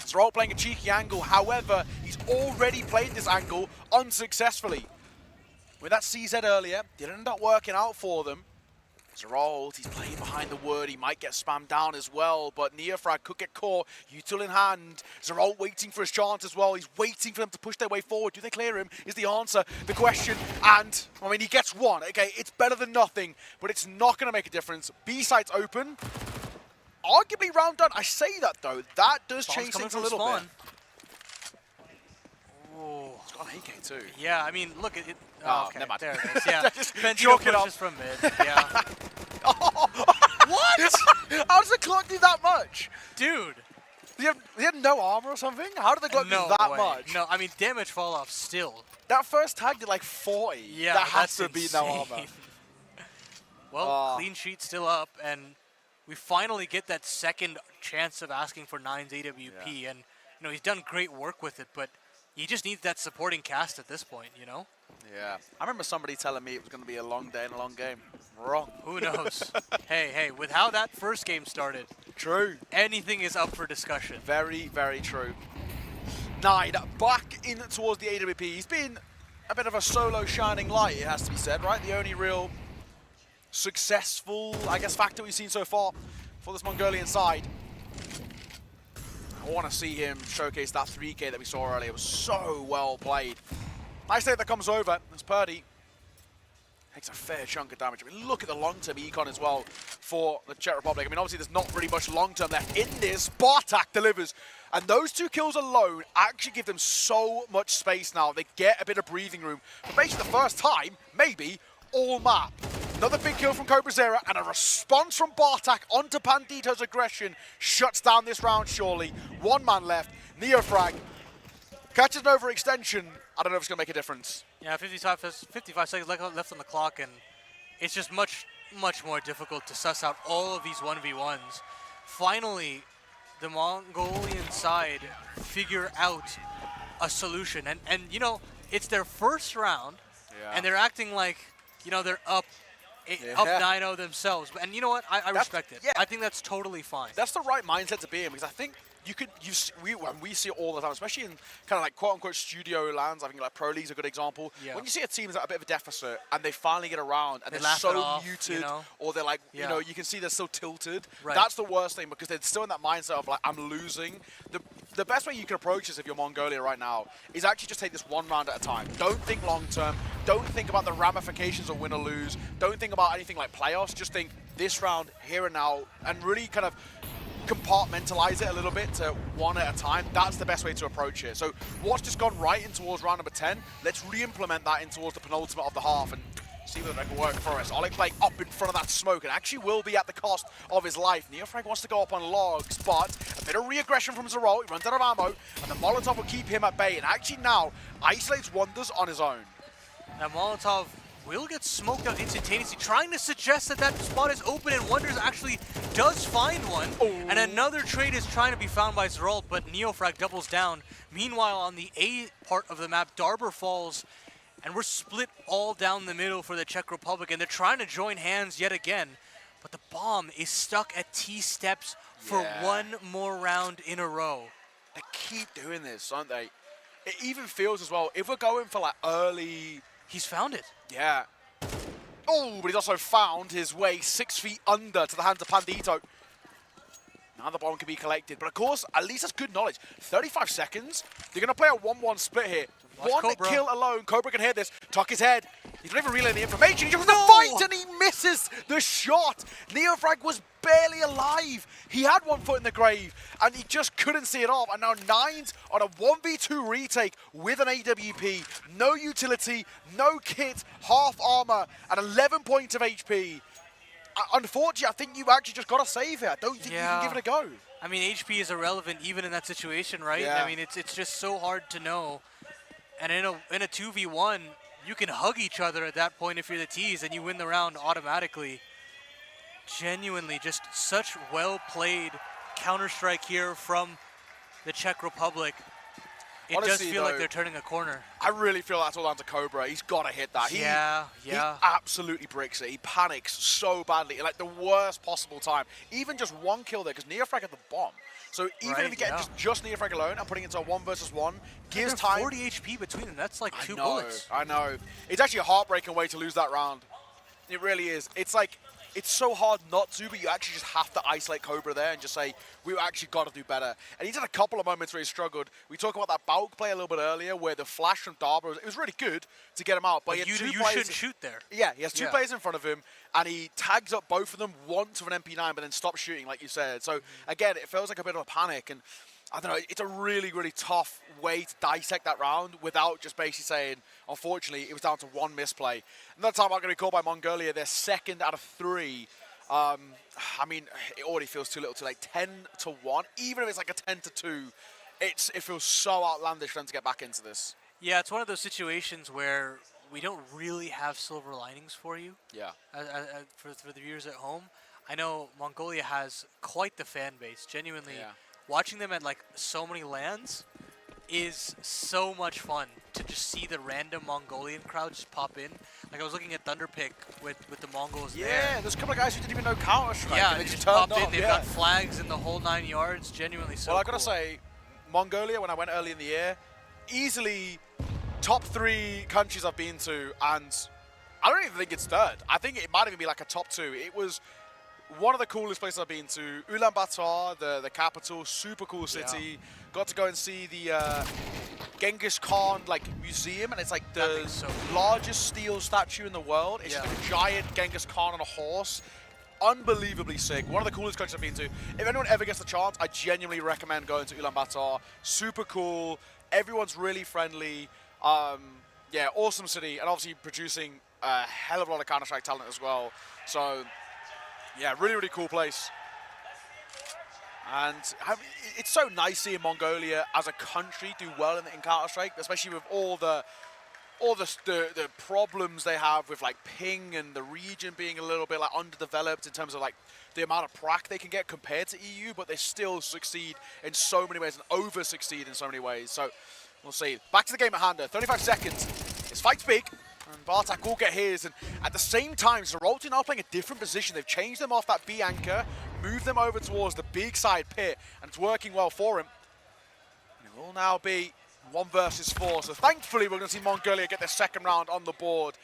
Zerol playing a cheeky angle, however, he's already played this angle unsuccessfully. With that CZ earlier, didn't end up working out for them. Zerol, he's playing behind the wood, he might get spammed down as well, but Neofrag could get caught, util in hand. Zerol waiting for his chance as well, he's waiting for them to push their way forward. Do they clear him, is the answer, the question, and, I mean, he gets one. Okay, it's better than nothing, but it's not going to make a difference. B-site's open. Arguably round done. I say that, though, that does change things a little bit. Oh, it's got an AK too. Yeah, I mean, look at it. Oh, okay, never mind. there it is. Yeah, Just chalk it up. pushes from mid. Yeah. What? How does the clock do that much? Dude. He had no armor or something? How did the clock do that much? No, I mean, damage fall off still. That first tag did like 40. Yeah, that has that's to be insane. no armor. Well, clean sheet still up, and we finally get that second chance of asking for 9's AWP, and he's done great work with it, but he just needs that supporting cast at this point, Yeah. I remember somebody telling me it was going to be a long day and a long game. Wrong. Who knows? hey, with how that first game started. True. Anything is up for discussion. Very, very true. 9 back in towards the AWP. He's been a bit of a solo shining light, it has to be said, right? The only real successful, I guess, factor we've seen so far for this Mongolian side. I want to see him showcase that 3K that we saw earlier. It was so well played. Nice save that comes over as Purdy takes a fair chunk of damage. I mean, look at the long-term econ as well for the Czech Republic. I mean, obviously, there's not really much long-term left in this. Bartak delivers. And those 2 kills alone actually give them so much space now. They get a bit of breathing room. For basically the first time, maybe, all map. Another big kill from Cobra Zero, and a response from Bartak onto Pandito's aggression shuts down this round, surely. 1 man left. Neofrag catches an overextension. I don't know if it's going to make a difference. Yeah, 55 seconds left on the clock, and it's just much more difficult to suss out all of these 1v1s. Finally, the Mongolian side figure out a solution. And it's their first round, and they're acting like, they're up 9-0 themselves. And you know what? I respect it. Yeah. I think that's totally fine. That's the right mindset to be in, because I think we see it all the time, especially in kind of like quote-unquote studio lands. I think like Pro League's a good example. Yeah. When you see a team that's at a bit of a deficit and they finally get around and They they're laugh it so off, muted, or they're like, you can see they're so tilted. Right. That's the worst thing, because they're still in that mindset of like, I'm losing. The best way you can approach this if you're Mongolia right now is actually just take this 1 round at a time. Don't think long-term. Don't think about the ramifications of win or lose. Don't think about anything like playoffs. Just think this round, here and now, and really kind of compartmentalize it a little bit to 1 at a time. That's the best way to approach it. So what's just gone right in towards round number 10, let's re-implement that in towards the penultimate of the half and see whether that can work for us. Oleg playing up in front of that smoke. It actually will be at the cost of his life. Neofrag wants to go up on logs, but a bit of re-aggression from Zerol. He runs out of ammo, and the Molotov will keep him at bay, and actually now isolates Wonders on his own. Now Molotov will get smoked out instantaneously, trying to suggest that that spot is open, and Wonders actually does find one. And another trade is trying to be found by Zerol, but Neofrag doubles down. Meanwhile, on the A part of the map, Darber falls and we're split all down the middle for the Czech Republic, and they're trying to join hands yet again, but the bomb is stuck at T steps for one more round in a row. They keep doing this, aren't they? It even feels as well, if we're going for like early... He's found it. Yeah. Oh, but he's also found his way 6 feet under to the hands of Pandito. Now the bomb can be collected. But of course, at least that's good knowledge. 35 seconds. They're going to play a 1-1 split here. Watch One Cobra. kill alone. Cobra can hear this. Tuck his head. He's not even relaying the information. He jumps the fight and he misses the shot. Neofrag was barely alive. He had 1 foot in the grave and he just couldn't see it off. And now Nines on a 1v2 retake with an AWP. No utility, no kit, half armor, and 11 points of HP. Unfortunately, I think you've actually just got to save here. I don't think you can give it a go. I mean, HP is irrelevant even in that situation, right? Yeah. I mean, it's just so hard to know. And in a 2v1, you can hug each other at that point if you're the T's, and you win the round automatically. Genuinely, just such well-played Counter-Strike here from the Czech Republic. It Honestly, does feel like though, they're turning a corner. I really feel that's all down to Cobra. He's got to hit that. He absolutely bricks it. He panics so badly, like the worst possible time. Even just 1 kill there, because Neofrag had the bomb. So even if you get just Neofrag alone and putting it into a 1 versus 1, gives time. 40 HP between them. That's like 2 I know, bullets. I know. It's actually a heartbreaking way to lose that round. It really is. It's like, it's so hard not to, but you actually just have to isolate Cobra there and just say, we've actually got to do better. And he's had a couple of moments where he struggled. We talked about that Bauk play a little bit earlier where the flash from Darba, it was really good to get him out. But you you shouldn't shoot there. Yeah, he has 2 players in front of him, and he tags up both of them once with an MP9, but then stops shooting, like you said. So, again, it feels like a bit of a panic. And I don't know, it's a really, really tough way to dissect that round without just basically saying, unfortunately, it was down to 1 misplay. Another time I'm going to be called by Mongolia, they're 2nd out of 3. I mean, it already feels too little too late. 10-1, even if it's like a 10-2, it feels so outlandish for them to get back into this. Yeah, it's one of those situations where we don't really have silver linings for you. Yeah. For the viewers at home, I know Mongolia has quite the fan base. Genuinely, watching them at like so many LANs is so much fun to just see the random Mongolian crowd just pop in. Like I was looking at Thunderpick with the Mongols there. Yeah, there's a couple of guys who didn't even know Counter-Strike. Yeah, and they they just turned popped in. up. They've got flags in the whole 9 yards. Genuinely so Well, I gotta cool. say, Mongolia, when I went early in the year, easily top 3 countries I've been to, and I don't even think it's 3rd. I think it might even be like a top 2. It was one of the coolest places I've been to. Ulaanbaatar, the capital, super cool city. Got to go and see the Genghis Khan museum, and it's like the largest steel statue in the world. It's just like a giant Genghis Khan on a horse. Unbelievably sick. One of the coolest countries I've been to. If anyone ever gets the chance, I genuinely recommend going to Ulaanbaatar. Super cool. Everyone's really friendly. Yeah, awesome city, and obviously producing a hell of a lot of Counter-Strike talent as well. So, yeah, really, really cool place. And it's so nice seeing Mongolia as a country do well in Counter-Strike, especially with all the problems they have with ping and the region being a little bit underdeveloped in terms of the amount of prac they can get compared to EU, but they still succeed in so many ways and over succeed in so many ways. So we'll see. Back to the game at hand. 35 seconds. This fight's big. And Bartak will get his, and at the same time, Zerolti now playing a different position. They've changed them off that B anchor, moved them over towards the big side pit, and it's working well for him. And it will now be 1 versus 4, so thankfully we're going to see Mongolia get their 2nd round on the board.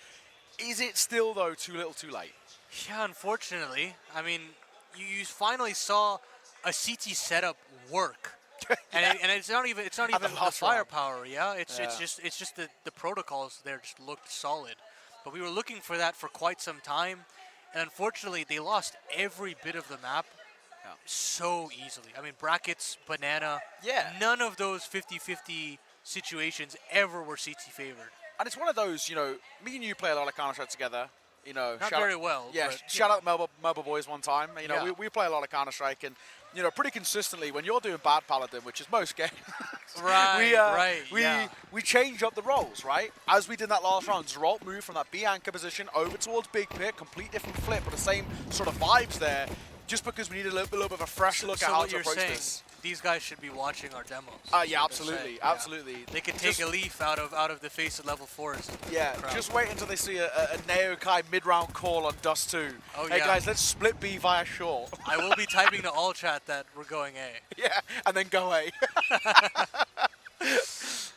Is it still, though, too little too late? Yeah, unfortunately. I mean, you finally saw a CT setup work. And it's not even the firepower, It's just the protocols there just looked solid. But we were looking for that for quite some time, and unfortunately they lost every bit of the map so easily. I mean, brackets, banana, none of those 50-50 situations ever were CT favored. And it's one of those, me and you play a lot of Counter-Strike together. Not very well. Yeah, shout out Melba Boys one time. We play a lot of Counter-Strike, and pretty consistently when you're doing bad Paladin, which is most games, we change up the roles, right? As we did in that last round, Zerolt moved from that B anchor position over towards Big Pit, complete different flip, but the same sort of vibes there, just because we needed a little bit of a fresh look at how to approach this. these guys should be watching our demos. Yeah, absolutely, absolutely. They could take a leaf out of the face of level 4s. Yeah, just wait until they see a Naokai mid-round call on Dust 2. Oh, hey yeah. guys, let's split B via short. I will be typing to all chat that we're going A. Yeah, and then go A.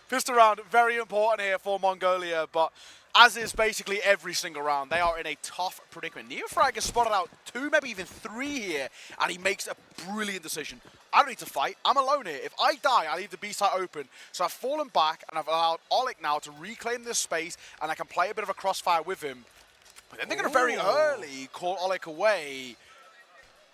Pistol round, very important here for Mongolia, but as is basically every single round, they are in a tough predicament. Neofrag has spotted out 2, maybe even 3 here, and he makes a brilliant decision. I don't need to fight. I'm alone here. If I die, I leave the B site open. So I've fallen back, and I've allowed Oleg now to reclaim this space, and I can play a bit of a crossfire with him. But then they're going to very early call Oleg away.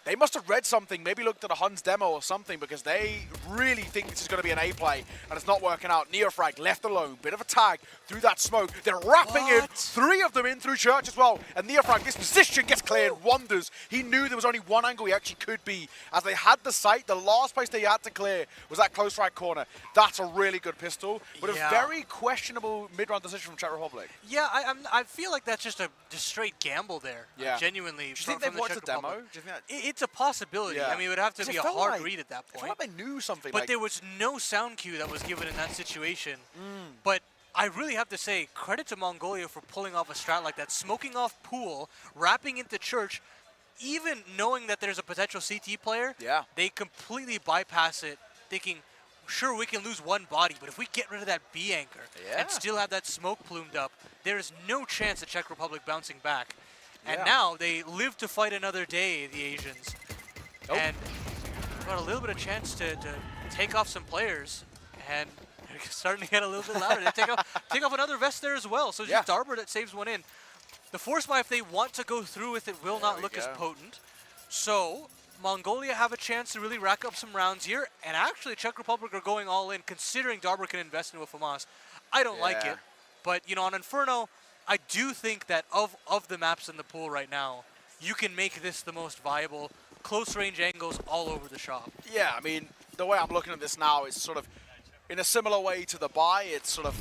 They must have read something, maybe looked at a Hun's demo or something, because they really think this is going to be an A play, and it's not working out. Neofrag left alone, bit of a tag through that smoke. They're wrapping him, 3 of them in through Church as well, and Neofrag, this position gets cleared, wonders. He knew there was only one angle he actually could be. As they had the sight, the last place they had to clear was that close right corner. That's a really good pistol, but a very questionable mid-round decision from Czech Republic. Yeah, I feel like that's just a just straight gamble there. Yeah. Genuinely. Do you think they've watched the demo? Do you think that it's a possibility. Yeah. I mean, it would have to be a hard read at that I point. feel like they knew something. But like, there was no sound cue that was given in that situation. But I really have to say, credit to Mongolia for pulling off a strat like that. Smoking off Pool, wrapping into Church, even knowing that there's a potential CT player, they completely bypass it, thinking, sure, we can lose one body, but if we get rid of that B anchor and still have that smoke plumed up, there is no chance of Czech Republic bouncing back. And now they live to fight another day, the Asians. And got a little bit of chance to take off some players, and they're starting to get a little bit louder. They take off another vest there as well. So it's just Darber that saves one in. The Force Buy, if they want to go through with it, will not look as potent. So Mongolia have a chance to really rack up some rounds here, and actually Czech Republic are going all in, considering Darber can invest in Famas. I don't like it, but you know, on Inferno, I do think that of the maps in the pool right now, you can make this the most viable. Close range angles all over the shop. Yeah, I mean, the way I'm looking at this now is sort of in a similar way to the buy. It's sort of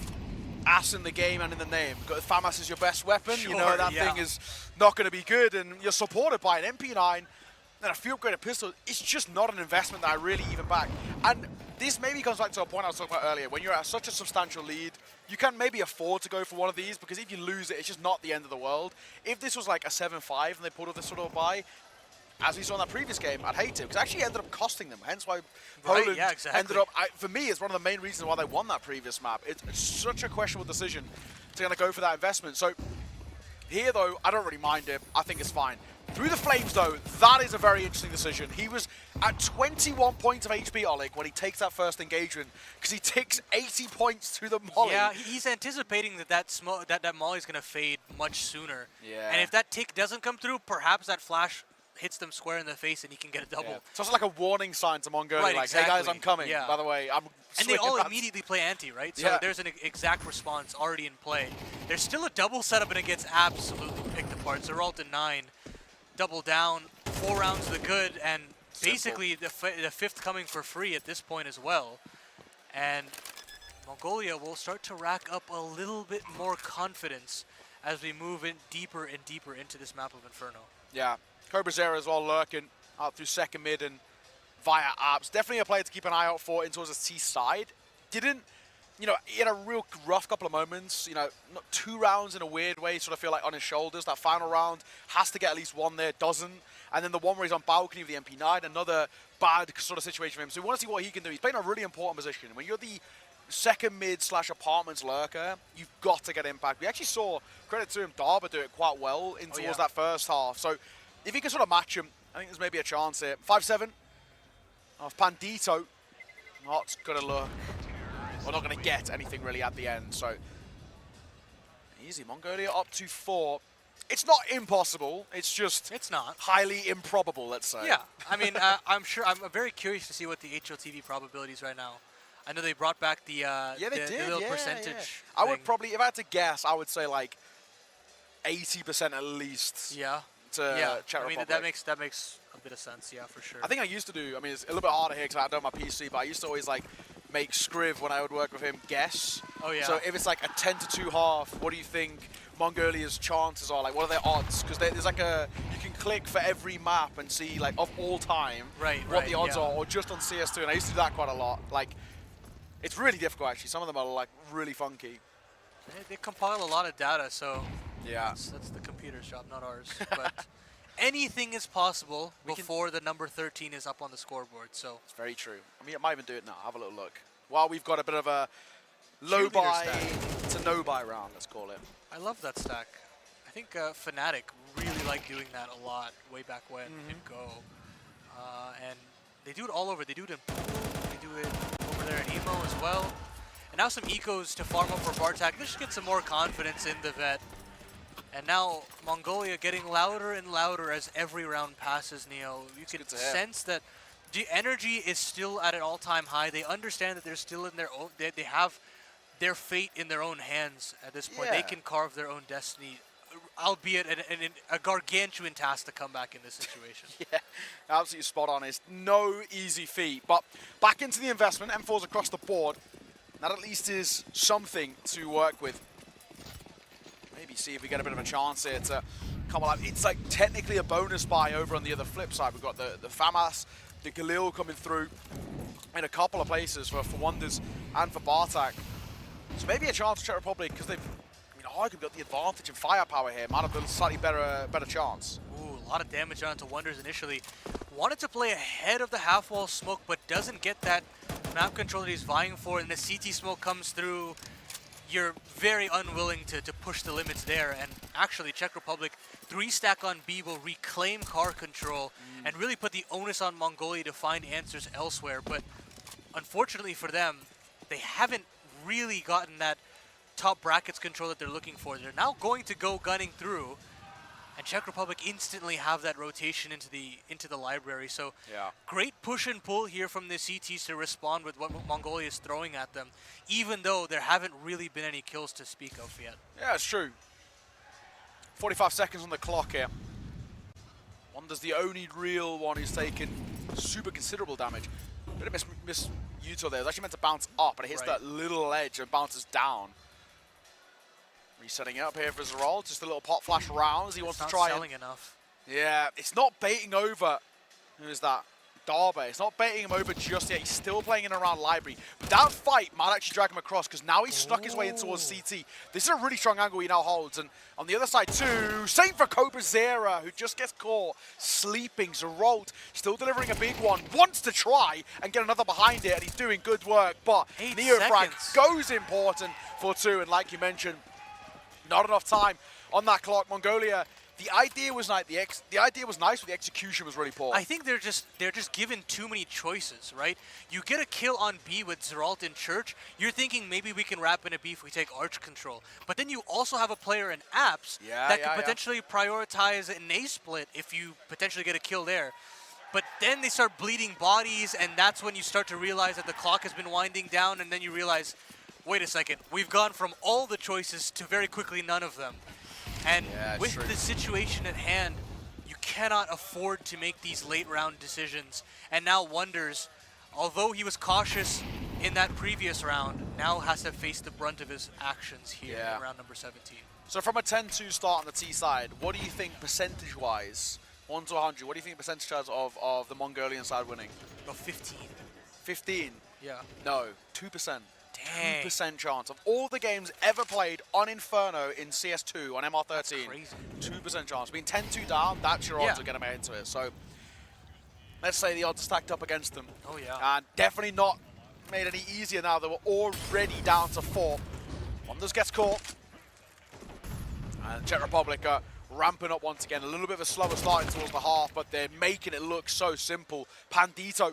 ass in the game and in the name. Famas is your best weapon. Sure, you know that thing is not going to be good, and you're supported by an MP9 and a few upgraded pistol. It's just not an investment that I really even back. And this maybe comes back to a point I was talking about earlier. When you're at such a substantial lead, you can maybe afford to go for one of these, because if you lose it, it's just not the end of the world. If this was like a 7-5 and they pulled off this sort of buy, as we saw in that previous game, I'd hate it, because it actually ended up costing them. Hence why Poland ended up, for me, it's one of the main reasons why they won that previous map. It's such a questionable decision to kind of go for that investment. So here, though, I don't really mind it. I think it's fine. Through the flames, though, that is a very interesting decision. He was at 21 points of HP, Oleg, when he takes that first engagement, because he takes 80 points through the molly. Yeah, he's anticipating that molly's going to fade much sooner. Yeah. And if that tick doesn't come through, perhaps that flash hits them square in the face and he can get a double. Yeah. So it's like a warning sign to Mongolia, Right, like, exactly. hey guys, I'm coming. Yeah. By the way, I'm And they all swinging immediately play anti, right? So there's an exact response already in play. There's still a double setup and it gets absolutely picked apart. Zeralt in 9, double down, 4 rounds to the good, and basically the fifth coming for free at this point as well. And Mongolia will start to rack up a little bit more confidence as we move in deeper and deeper into this map of Inferno. Yeah, Cobra Zero as well lurking out through second mid and via apps. Definitely a player to keep an eye out for in towards the C side. Didn't, you know, he had a real rough couple of moments, you know, not 2 rounds in a weird way, sort of feel like on his shoulders. That final round has to get at least 1 there, doesn't. And then the one where he's on balcony with the MP9, another bad sort of situation for him. So we want to see what he can do. He's playing a really important position. When you're the second mid / apartments lurker, you've got to get impact. We actually saw, credit to him, Darber do it quite well in towards that first half. So if he can sort of match him, I think there's maybe a chance here. 5-7 of Pandito. Not going to look, or not going to get anything really at the end. So easy. Mongolia up to 4. It's not impossible. It's just highly improbable, let's say. Yeah, I mean, I'm very curious to see what the HLTV probabilities right now. I know they brought back the little percentage. I would probably, if I had to guess, I would say like 80% at least. Yeah. Czech I mean, Republic. that makes a bit of sense. Yeah, for sure. I think I used to do. I mean, it's a little bit harder here because I don't have my PC, but I used to always like make Scriv when I would work with him guess. Oh yeah. So if it's like a 10-2 half, what do you think Mongolia's chances are? Like, what are their odds? Because there's like you can click for every map and see, like, of all time, what the odds are, or just on CS2, and I used to do that quite a lot. Like, it's really difficult, actually. Some of them are, like, really funky. They compile a lot of data, so yeah, that's the computer's job, not ours. But anything is possible before the number 13 is up on the scoreboard, so. It's very true. I mean, I might even do it now. Have a little look. While we've got a bit of a low buy to no buy round, let's call it. I love that stack. I think Fnatic really liked doing that a lot way back when in Go. And they do it all over. They do it in Pool, they do it over there in Emo as well. And now some ecos to farm up for Bartak. Just get some more confidence in the vet. And now Mongolia getting louder and louder as every round passes, Neo. You can sense that the energy is still at an all-time high. They understand that they're still in their own, they have their fate in their own hands at this point. They can carve their own destiny, albeit a gargantuan task to come back in this situation. Yeah, absolutely spot on. It's no easy feat. But back into the investment, M4's across the board. That at least is something to work with. Maybe see if we get a bit of a chance here to come alive. It's like technically a bonus buy over on the other flip side. We've got the FAMAS, the Galil coming through in a couple of places for Wonders and for Bartak. So maybe a chance for Czech Republic because they've, arguably got the advantage in firepower here. Might have a slightly better chance. Ooh, a lot of damage onto Wonders initially. Wanted to play ahead of the half-wall smoke, but doesn't get that map control that he's vying for, and the CT smoke comes through. You're very unwilling to push the limits there, and actually Czech Republic 3-stack on B will reclaim car control and really put the onus on Mongolia to find answers elsewhere, but unfortunately for them, they haven't really gotten that top brackets control that they're looking for. They're now going to go gunning through, and Czech Republic instantly have that rotation into the library. So great push and pull here from the CTs to respond with what Mongolia is throwing at them, even though there haven't really been any kills to speak of yet. Yeah, it's true. 45 seconds on the clock here. Wonder's the only real one who's taken super considerable damage. Bit of miss Utah there. It was actually meant to bounce up, but it hits that little edge and bounces down. Resetting it up here for Zerol. Just a little pot flash rounds. He wants to try selling enough. Yeah, it's not baiting over. Who is that? Darbe. It's not baiting him over just yet. He's still playing in around library. But that fight might actually drag him across because now he's snuck his way in towards CT. This is a really strong angle he now holds. And on the other side too, same for Cobra Zera, who just gets caught sleeping. Zerolt still delivering a big one. Wants to try and get another behind it, and he's doing good work. But Neofrag goes important for 2. And like you mentioned, not enough time on that clock. Mongolia, the idea was nice. The idea was nice, but the execution was really poor. I think they're just given too many choices, right? You get a kill on B with Zeralt in Church. You're thinking maybe we can wrap in a B if we take Arch control. But then you also have a player in Apps that could potentially prioritize an A split if you potentially get a kill there. But then they start bleeding bodies, and that's when you start to realize that the clock has been winding down, and then you realize, wait a second, we've gone from all the choices to very quickly none of them. And with the situation at hand, you cannot afford to make these late round decisions. And now Wonders, although he was cautious in that previous round, now has to face the brunt of his actions here in round number 17. So from a 10-2 start on the T side, what do you think percentage-wise, 1 to 100, what do you think percentage-wise of the Mongolian side winning? About 15. 15? Yeah. No, 2%. Dang. 2% chance of all the games ever played on Inferno in CS2 on MR13. That's crazy. 2% chance. Being 10-2 down, that's your odds of getting into it. So let's say the odds stacked up against them. Oh yeah. And definitely not made any easier now. They were already down to 4. Wonders gets caught. And Czech Republic are ramping up once again. A little bit of a slower start towards the half, but they're making it look so simple. Pandito,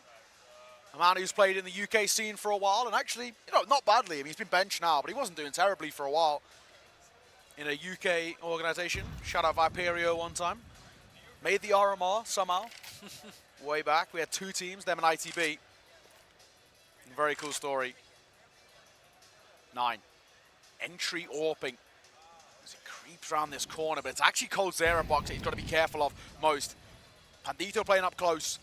a man who's played in the UK scene for a while, and actually, not badly. I mean, he's been benched now, but he wasn't doing terribly for a while in a UK organisation. Shout out Viperio one time. Made the RMR somehow. Way back. We had 2 teams, them and ITB. Very cool story. 9. Entry Orping. As it creeps around this corner, but it's actually Cold Zera box that he's got to be careful of most. Pandito playing up close.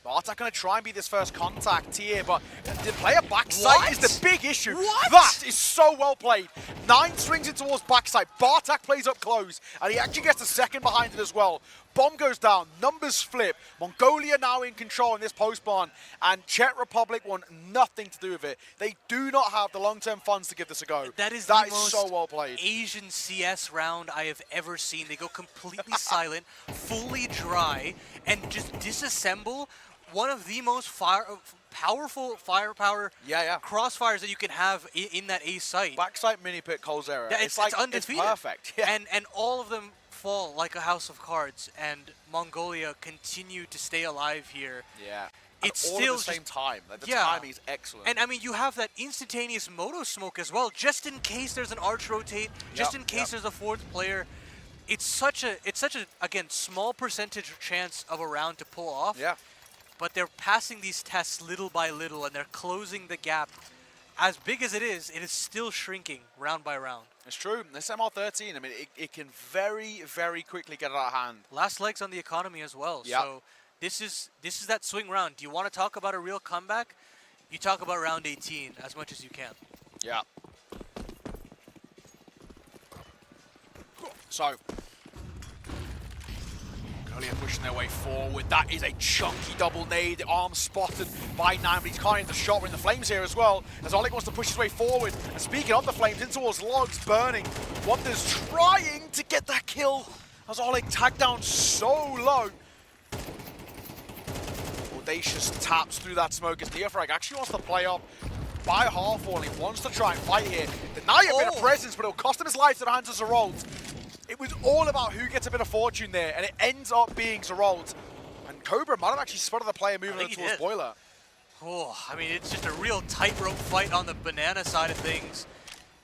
Bartak going to try and be this first contact here, but the player backside is the big issue. That is so well played. 9 swings it towards backside. Bartak plays up close, and he actually gets a second behind it as well. Bomb goes down, numbers flip. Mongolia now in control in this post-barn, and Czech Republic want nothing to do with it. They do not have the long-term funds to give this a go. That is so well played. Asian CS round I have ever seen. They go completely silent, fully dry, and just disassemble one of the most powerful firepower crossfires that you can have in that A site. Backside mini pit Cole's era. Yeah, it's like undefeated. It's perfect. Yeah. And all of them fall like a house of cards, and Mongolia continue to stay alive here. Yeah. It's all still at the same time. Like, the yeah. timing is excellent. And I mean, you have that instantaneous moto smoke as well, just in case there's an arch rotate, just in case there's a fourth player. It's such a again small percentage chance of a round to pull off. Yeah. But they're passing these tests little by little, and they're closing the gap. As big as it is still shrinking round by round. It's true. This MR13, I mean, it can very, very quickly get out of hand. Last legs on the economy as well. Yep. So this is that swing round. Do you want to talk about a real comeback? You talk about round 18 as much as you can. Yeah. So, Mongolia pushing their way forward. That is a chunky double nade. The arm spotted by 9, but he's can't hit the shot. We're in the flames here as well, as Oleg wants to push his way forward. And speaking of the flames, in towards logs, burning. Wonders trying to get that kill, as Oleg tagged down so low. Audacious taps through that smoke as Neofrag actually wants to play up by Halfwall. He wants to try and fight here. Deny a bit of presence, but it'll cost him his life to the hands of Zerold. It was all about who gets a bit of fortune there, and it ends up being Zerold. And Cobra might have actually spotted the player moving towards Boiler. Oh, I mean, it's just a real tightrope fight on the banana side of things.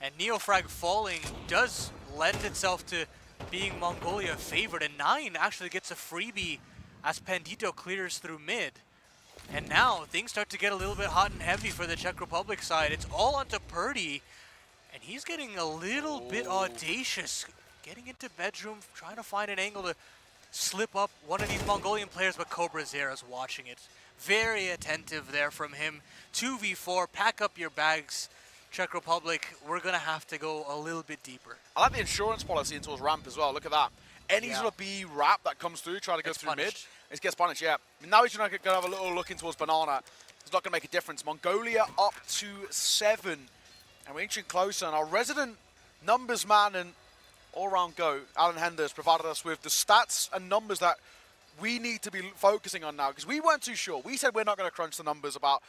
And Neofrag falling does lend itself to being Mongolia favored. And 9 actually gets a freebie as Pandito clears through mid. And now things start to get a little bit hot and heavy for the Czech Republic side. It's all onto Purdy, and he's getting a little bit audacious. Getting into bedroom, trying to find an angle to slip up one of these Mongolian players, but Cobra Zera's watching it. Very attentive there from him. 2v4, pack up your bags. Czech Republic, we're going to have to go a little bit deeper. I like the insurance policy into his ramp as well. Look at that. Any sort of B wrap that comes through, try to go through mid, it gets punished, yeah. I mean, now he's going to have a little look in towards Banana. It's not going to make a difference. Mongolia up to 7. And we're inching closer. And our resident numbers man and all-round go, Alan Henders, provided us with the stats and numbers that we need to be focusing on now, because we weren't too sure. We said we're not going to crunch the numbers about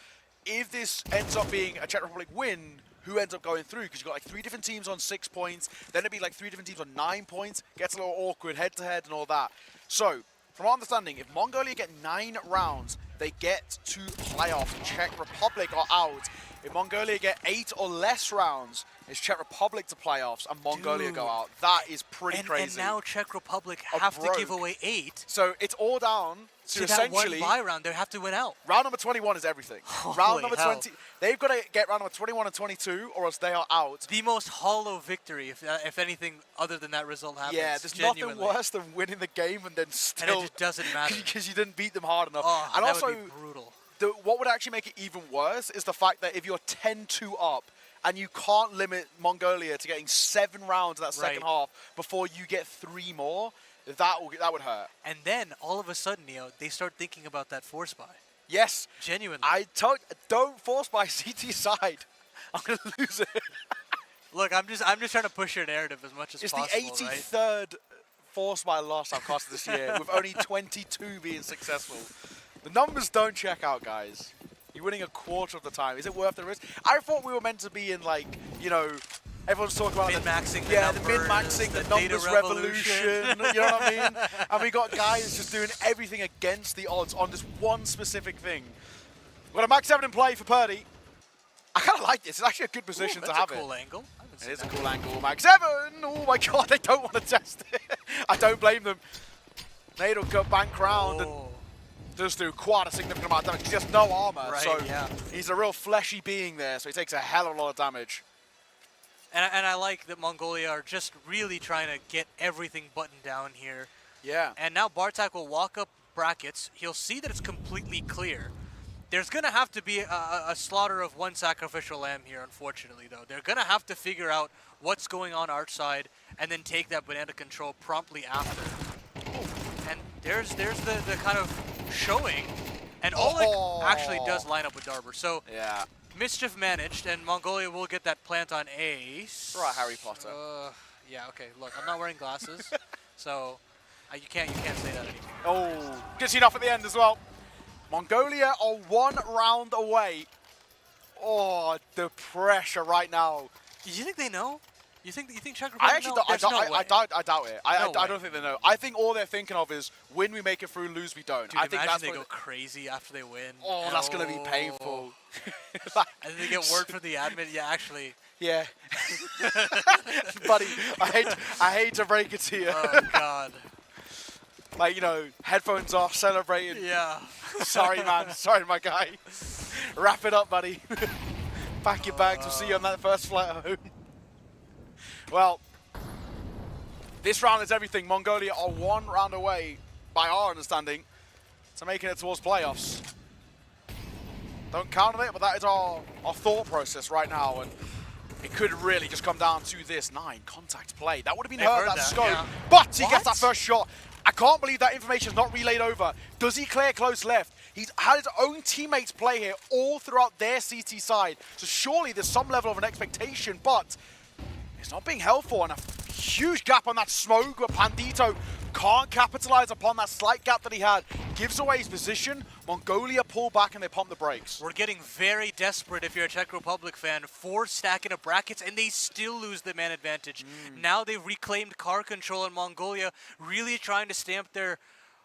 if this ends up being a Czech Republic win, who ends up going through, because you've got like 3 different teams on 6 points, then it'd be like 3 different teams on 9 points, gets a little awkward head-to-head and all that. So, from our understanding, if Mongolia get 9 rounds, they get to playoffs. Czech Republic are out. If Mongolia get 8 or less rounds, it's Czech Republic to playoffs and Mongolia go out. That is pretty crazy. And now Czech Republic have to give away 8. So it's all down to essentially that one bye round. They have to win out. Round number 21 is everything. Round number 20, they've got to get round number 21 and 22, or else they are out. The most hollow victory, if anything other than that result happens. Yeah, there's nothing worse than winning the game and then still. And it just doesn't matter because you didn't beat them hard enough. Oh, and that also, would be brutal. What would actually make it even worse is the fact that if you're 10-2 up and you can't limit Mongolia to getting 7 rounds in that second half before you get 3 more, that would hurt. And then all of a sudden, Neo, they start thinking about that force buy. Yes. Genuinely. Don't force buy CT side. I'm going to lose it. Look, I'm just trying to push your narrative as much as possible. It's the 83rd force buy loss I've cost this year, with only 22 being successful. The numbers don't check out, guys. You're winning a quarter of the time. Is it worth the risk? I thought we were meant to be in, like, you know, everyone's talking about min-maxing the min-maxing, the numbers revolution. You know what I mean? And we got guys just doing everything against the odds on this one specific thing. We've got a Max 7 in play for Purdy. I kind of like this. It's actually a good position to have it. That's a cool angle. It is a cool angle. Max 7! Oh my god, they don't want to test it. I don't blame them. Nade will go bank round and does do quite a significant amount of damage. He has no armor, so he's a real fleshy being there, so he takes a hell of a lot of damage. And I like that Mongolia are just really trying to get everything buttoned down here. Yeah. And now Bartak will walk up brackets. He'll see that it's completely clear. There's going to have to be a slaughter of one sacrificial lamb here, unfortunately, though. They're going to have to figure out what's going on our side and then take that banana control promptly after. And there's the kind of showing. And Oleg actually does line up with Darber. So yeah, mischief managed, and Mongolia will get that plant on Ace. Right, Harry Potter. Yeah, okay, look, I'm not wearing glasses, so you can't say that anymore. Oh, gets enough at the end as well. Mongolia are 1 round away. Oh, the pressure right now. Do you think they know? You think Czech Republic? I actually I doubt it. I No don't think they know. I think all they're thinking of is win we make it through, lose we don't. Dude, I think imagine that's they what go crazy after they win. Oh, that's gonna be painful. And then they get word from the admin. Yeah, actually. Yeah. Buddy, I hate to break it to you. Oh God. Like, you know, headphones off, celebrating. Yeah. Sorry, man. Sorry, my guy. Wrap it up, buddy. Pack your bags. We'll see you on that first flight home. Well, this round is everything. Mongolia are 1 round away, by our understanding, to making it towards playoffs. Don't count on it, but that is our thought process right now. And it could really just come down to this 9 contact play. That would have been heard that scope. Yeah. But he gets that first shot. I can't believe that information is not relayed over. Does he clear close left? He's had his own teammates play here all throughout their CT side. So surely there's some level of an expectation, but it's not being held for. And a huge gap on that smoke, but Pandito can't capitalize upon that slight gap that he had. Gives away his position. Mongolia pull back and they pump the brakes. We're getting very desperate if you're a Czech Republic fan. 4 stacking of brackets and they still lose the man advantage. Now they've reclaimed car control in Mongolia, really trying to stamp their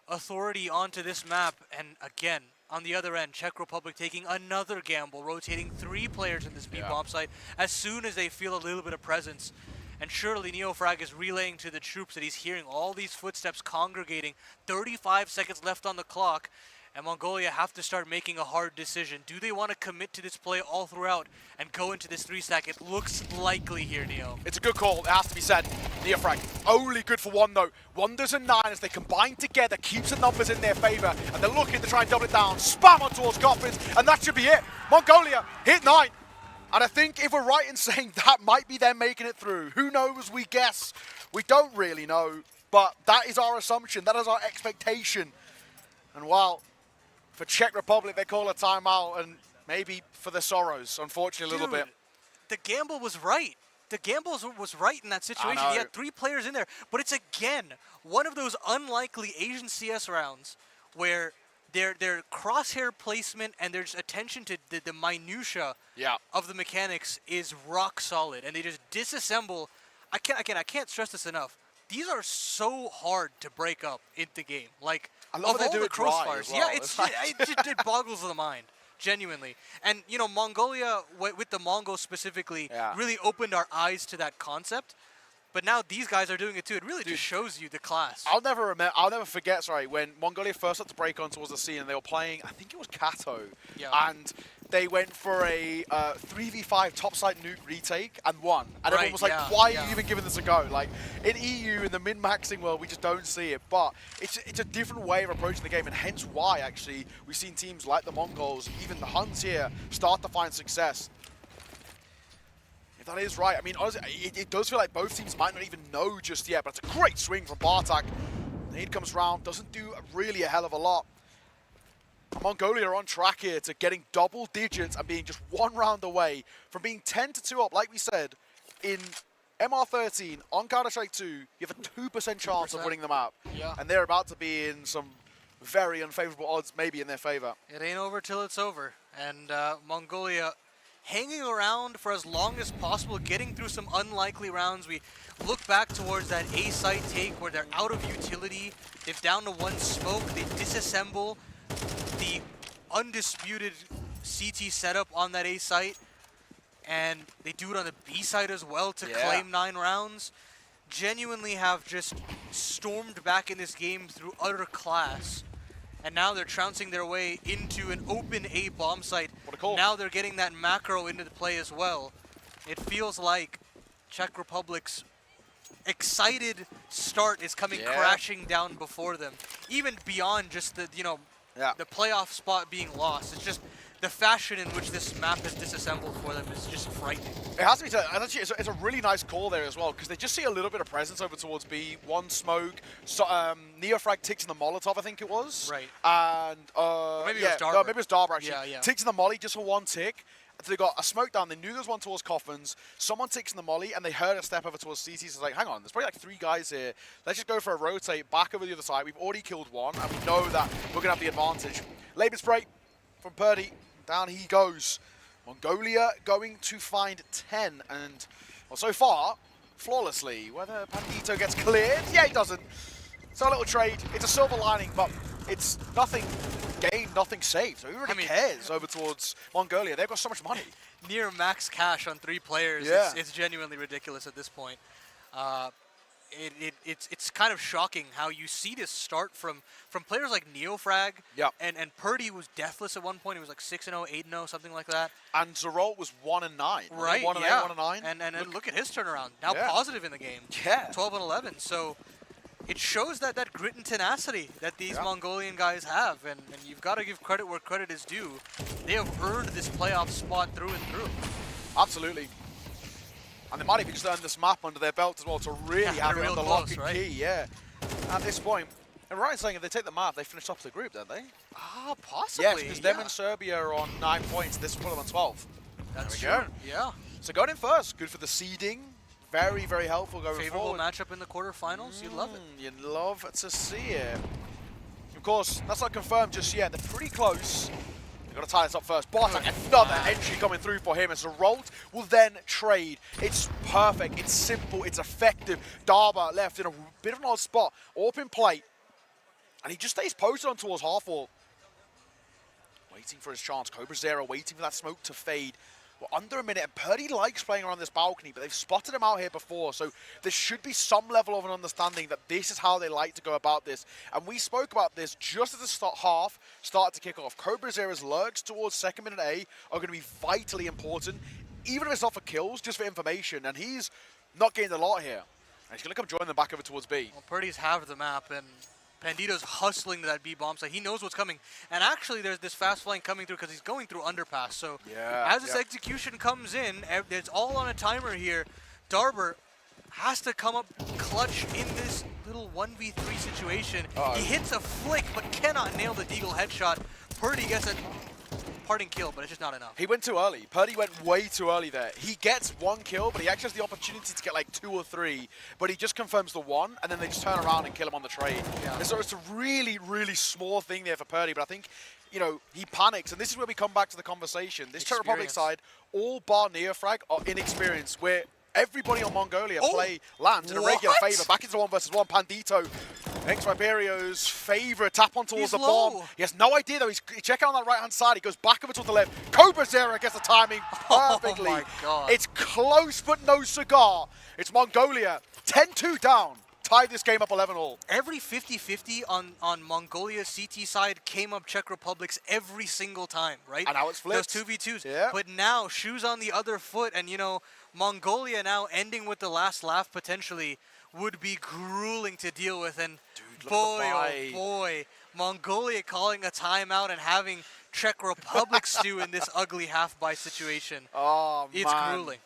authority onto this map. And again, on the other end, Czech Republic taking another gamble, rotating 3 players in this B bomb site as soon as they feel a little bit of presence. And surely Neofrag is relaying to the troops that he's hearing all these footsteps congregating. 35 seconds left on the clock, and Mongolia have to start making a hard decision. Do they want to commit to this play all throughout and go into this 3-stack? It looks likely here, Neo. It's a good call, it has to be said. Neofrag, only good for 1 though. Wonders and 9 as they combine together, keeps the numbers in their favor, and they're looking to try and double it down. Spam on towards Goffins, and that should be it. Mongolia hit 9. And I think if we're right in saying that might be them making it through. Who knows, we guess. We don't really know, but that is our assumption, that is our expectation. And while for Czech Republic they call a timeout, and maybe for the Sorrows, unfortunately, a little bit. The gamble was right. The gamble was right in that situation. He had 3 players in there, but it's again one of those unlikely Asian CS rounds where their crosshair placement and their attention to the minutia of the mechanics is rock solid, and they just disassemble. I can't stress this enough. These are so hard to break up in the game. Like, I love of when all they do the it dry crossfires, as well. it boggles the mind. Genuinely. And, you know, Mongolia, with the Mongols specifically, really opened our eyes to that concept. But now these guys are doing it too. It really just shows you the class. I'll never forget, when Mongolia first had to break on towards the scene and they were playing, I think it was Kato. And they went for a 3v5 topside nuke retake and won. And everyone was like, why are you even giving this a go? Like, in EU, in the min-maxing world, we just don't see it. But it's a different way of approaching the game, and hence why, actually, we've seen teams like the Mongols, even the Huns here, start to find success. If that is right, I mean, honestly, it does feel like both teams might not even know just yet, but it's a great swing from Bartak. Nade comes round, doesn't do really a hell of a lot. Mongolia are on track here to getting double digits and being just 1 round away from being 10-2 up, like we said, in MR13 on Counter-Strike 2. You have a 2% chance of winning the map. And they're about to be in some very unfavorable odds, maybe in their favor. It ain't over till it's over. And Mongolia hanging around for as long as possible, getting through some unlikely rounds. We look back towards that A site take where they're out of utility. They've down to 1 smoke. They disassemble the undisputed CT setup on that A site, and they do it on the B side as well to claim 9 rounds. Genuinely have just stormed back in this game through utter class, and now they're trouncing their way into an open A bomb site. What a call. Now they're getting that macro into the play as well. It feels like Czech Republic's excited start is coming crashing down before them, even beyond just the, you know, the playoff spot being lost. It's just the fashion in which this map is disassembled for them is just frightening. It has to be. Actually, it's a really nice call there as well, because they just see a little bit of presence over towards B. One smoke. So, Neofrag ticks in the Molotov, I think it was. Right. And maybe yeah, it was Darber. no, maybe it was Darber actually. Yeah, yeah. Ticks in the Molly just for one tick. So they got a smoke down. They knew there was one towards Coffins. Someone ticks in the Molly, and they heard a step over towards CT. So it's like, hang on, there's probably like 3 guys here. Let's just go for a rotate back over the other side. We've already killed one, and we know that we're gonna have the advantage. Labor spray from Purdy. Down he goes. Mongolia going to find 10, and well, so far, flawlessly. Whether Pandito gets cleared? Yeah, he doesn't. So a little trade. It's a silver lining, but it's nothing gained, nothing saved. So who really cares over towards Mongolia? They've got so much money. Near max cash on 3 players. Yeah. It's genuinely ridiculous at this point. It's kind of shocking how you see this start from players like Neofrag. Yep. And Purdy was deathless at one point. He was like 6-0, 8-0, something like that. And Zerolt was 1-9. Right, 1-8, yeah. 1-9. And look at his turnaround. Now Yeah. positive in the game. Yeah. 12-11. So it shows that grit and tenacity that these Yeah. Mongolian guys have. And you've got to give credit where credit is due. They have earned this playoff spot through and through. Absolutely. And they might even just earn this map under their belt as well to really have it on the lock and key, yeah. At this point, and Ryan's saying if they take the map, they finish top of the group, don't they? Ah, possibly. Yes, because them and Serbia are on 9 points. This will put them on 12. That's there we true. go. Yeah. So going in first, good for the seeding. Very, very helpful going Favorable forward. matchup in the quarterfinals. You'd love it. You'd love to see it. Of course, that's not confirmed just yet. They're pretty close. They've got to tie this up first. Bartek, another entry coming through for him as Zerolt will then trade. It's perfect, it's simple, it's effective. Darba left in a bit of an odd spot. Open plate. And he just stays posted on towards half-wall. Waiting for his chance. Cobra Zero waiting for that smoke to fade. We're under a minute, and Purdy likes playing around this balcony, but they've spotted him out here before, so there should be some level of an understanding that this is how they like to go about this. And we spoke about this just as the half started to kick off. Cobra Zero's lurks towards second minute A are going to be vitally important, even if it's not for kills, just for information, and he's not gained a lot here. And he's going to come join them back over towards B. Well, Purdy's halved the map, and Pandito's hustling to that B bomb site. He knows what's coming. And actually, there's this fast flank coming through because he's going through underpass. So as this execution comes in, it's all on a timer here. Darber has to come up clutch in this little 1v3 situation. He hits a flick, but cannot nail the Deagle headshot. Purdy gets a parting kill, but it's just not enough. He went too early. Purdy went way too early there. He gets 1 kill, but he actually has the opportunity to get like 2 or 3, but he just confirms the 1, and then they just turn around and kill him on the trade. And so it's a really, really small thing there for Purdy, but I think, you know, he panics, and this is where we come back to the conversation. This Czech Republic side, all bar Neofrag are inexperienced, where everybody on Mongolia play lands in a regular favor. Back into 1 versus 1. Pandito, ex-Riberio's favorite tap on towards the bomb. He has no idea though. He's checking on that right hand side. He goes back over to the left. Cobra Zero gets the timing perfectly. Oh my God. It's close but no cigar. It's Mongolia 10-2 down. Tied this game up 11-all. Every 50-50 on Mongolia's CT side came up Czech Republic's every single time, right? And now it's flipped. Those 2v2s. Yeah. But now, shoes on the other foot, and you know, Mongolia now ending with the last laugh potentially would be grueling to deal with. And boy, oh boy, Mongolia calling a timeout and having Czech Republic stew in this ugly half-buy situation. Oh, it's man. grueling.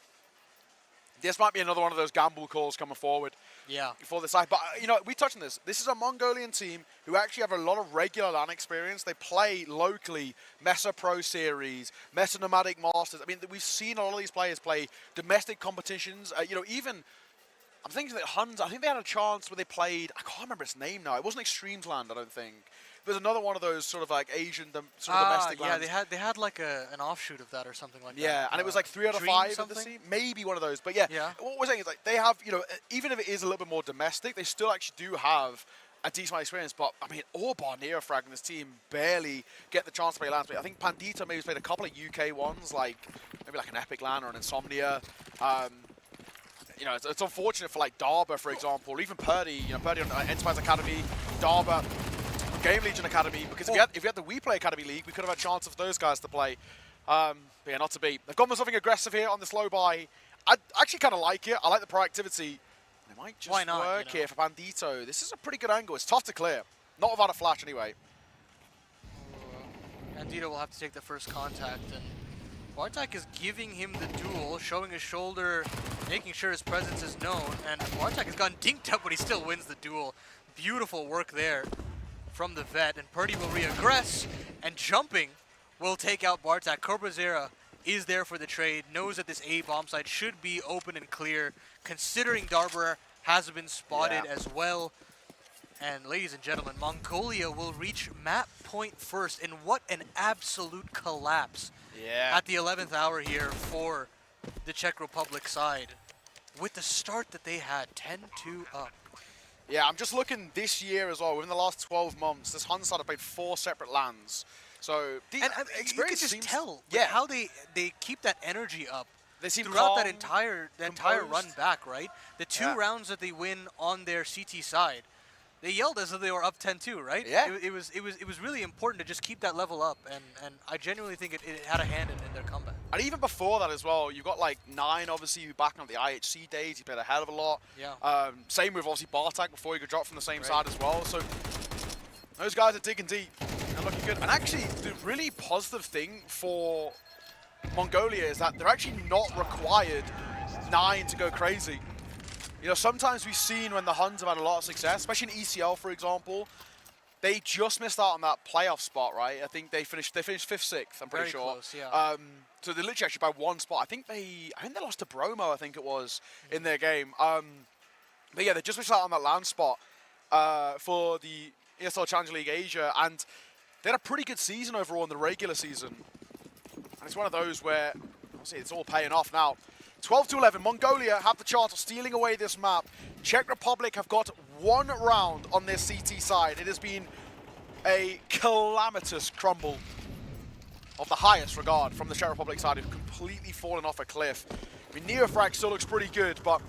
This might be another one of those gamble calls coming forward. Yeah. For the side. But, you know, we touched on this. This is a Mongolian team who actually have a lot of regular LAN experience. They play locally, Mesa Pro Series, Mesa Nomadic Masters. I mean, we've seen a lot of these players play domestic competitions. You know, even, I'm thinking that Huns, I think they had a chance where they played, I can't remember its name now. It wasn't Extremes Land, I don't think. There's another one of those sort of like Asian sort of domestic lands. Yeah, they had like an offshoot of that or something like that. Yeah, and it was like 3 out of 5 of the team. Maybe one of those. But yeah, what we're saying is like they have, you know, even if it is a little bit more domestic, they still actually do have a decent experience. But I mean, all bar Neofrag and this team barely get the chance to play lands. I think Pandito maybe has played a couple of UK ones, like maybe like an Epic LAN or an Insomnia. You know, it's unfortunate for like Darba, for example, or even Purdy. You know, Purdy on Enterprise Academy, Darba. Game Legion Academy, because if we had the We Play Academy League, we could have had a chance of those guys to play. But yeah, not to be. They've gone for something aggressive here on this low buy. I actually kind of like it. I like the proactivity. It might just work here for Bandito. This is a pretty good angle. It's tough to clear. Not without a flash anyway. Andita will have to take the first contact, and Bartek is giving him the duel, showing his shoulder, making sure his presence is known, and Bartek has gotten dinked up, but he still wins the duel. Beautiful work there from the vet, and Purdy will reaggress, and jumping will take out Bartek. Cobrazera is there for the trade, knows that this A bomb site should be open and clear, considering Darber has been spotted as well. And ladies and gentlemen, Mongolia will reach map point first, and what an absolute collapse at the 11th hour here for the Czech Republic side. With the start that they had, 10-2 up. Yeah, I'm just looking this year as well. Within the last 12 months, this Hun side have played 4 separate lands. So the and you can just tell how they keep that energy up. They seem throughout calm, that entire run back, right? The 2 rounds that they win on their CT side, they yelled as though they were up 10-2, right? Yeah. It was really important to just keep that level up, and I genuinely think it had a hand in their comeback. And even before that as well, you've got like 9, obviously, who backing up the IHC days. He played a hell of a lot. Yeah. Same with obviously Bartek before he could drop from the same side as well. So those guys are digging deep and looking good. And actually, the really positive thing for Mongolia is that they're actually not required 9 to go crazy. You know, sometimes we've seen when the Huns have had a lot of success, especially in ECL, for example, they just missed out on that playoff spot, right? I think they finished 5th, 6th, I'm pretty sure. Close, yeah. So they're literally actually by 1 spot. I think they lost to Bromo, I think it was, in their game. But yeah, they just missed out on that land spot for the ESL Challenger League Asia, and they had a pretty good season overall in the regular season. And it's one of those where, obviously, it's all paying off now. 12-11, Mongolia have the chance of stealing away this map. Czech Republic have got 1 round on their CT side. It has been a calamitous crumble of the highest regard from the Czech Republic side, who've completely fallen off a cliff. I mean, Neofrag still looks pretty good, but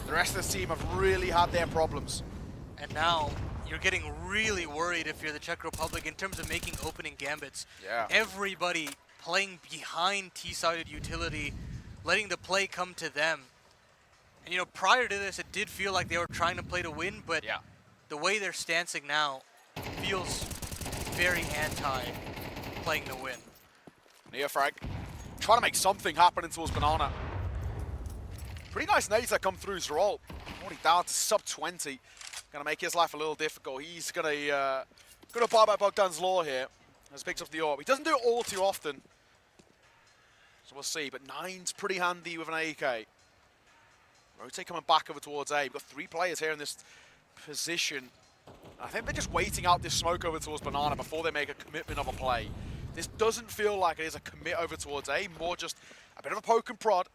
the rest of this team have really had their problems. And now you're getting really worried if you're the Czech Republic in terms of making opening gambits. Yeah. Everybody playing behind T-sided utility, letting the play come to them. And you know, prior to this, it did feel like they were trying to play to win, but the way they're stancing now feels very anti-playing to win. Neofrag trying to make something happen into his banana. Pretty nice nades that come through Zrol. Already down to sub 20. Gonna make his life a little difficult. He's gonna buy by Bogdan's Law here. Has picked up the orb. He doesn't do it all too often. So we'll see, but 9's pretty handy with an AK. Rotate coming back over towards A. We've got 3 players here in this position. I think they're just waiting out this smoke over towards Banana before they make a commitment of a play. This doesn't feel like it is a commit over towards A, more just a bit of a poke and prod.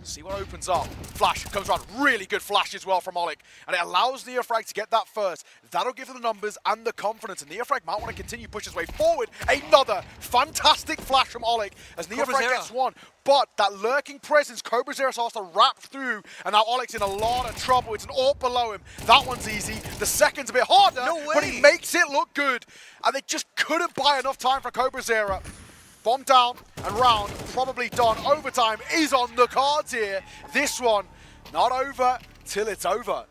See what opens up. Flash comes around. Really good flash as well from Oleg. And it allows Neofrag to get that first. That'll give them the numbers and the confidence. And Neofrag might want to continue push his way forward. Another fantastic flash from Oleg as Neofrag gets 1. But that lurking presence, Cobrazera has to wrap through. And now Oleg's in a lot of trouble. It's an AWP below him. That one's easy. The second's a bit harder. No way. But he makes it look good. And they just couldn't buy enough time for Cobrazera. Bomb down and round, probably done. Overtime is on the cards here. This one, not over till it's over.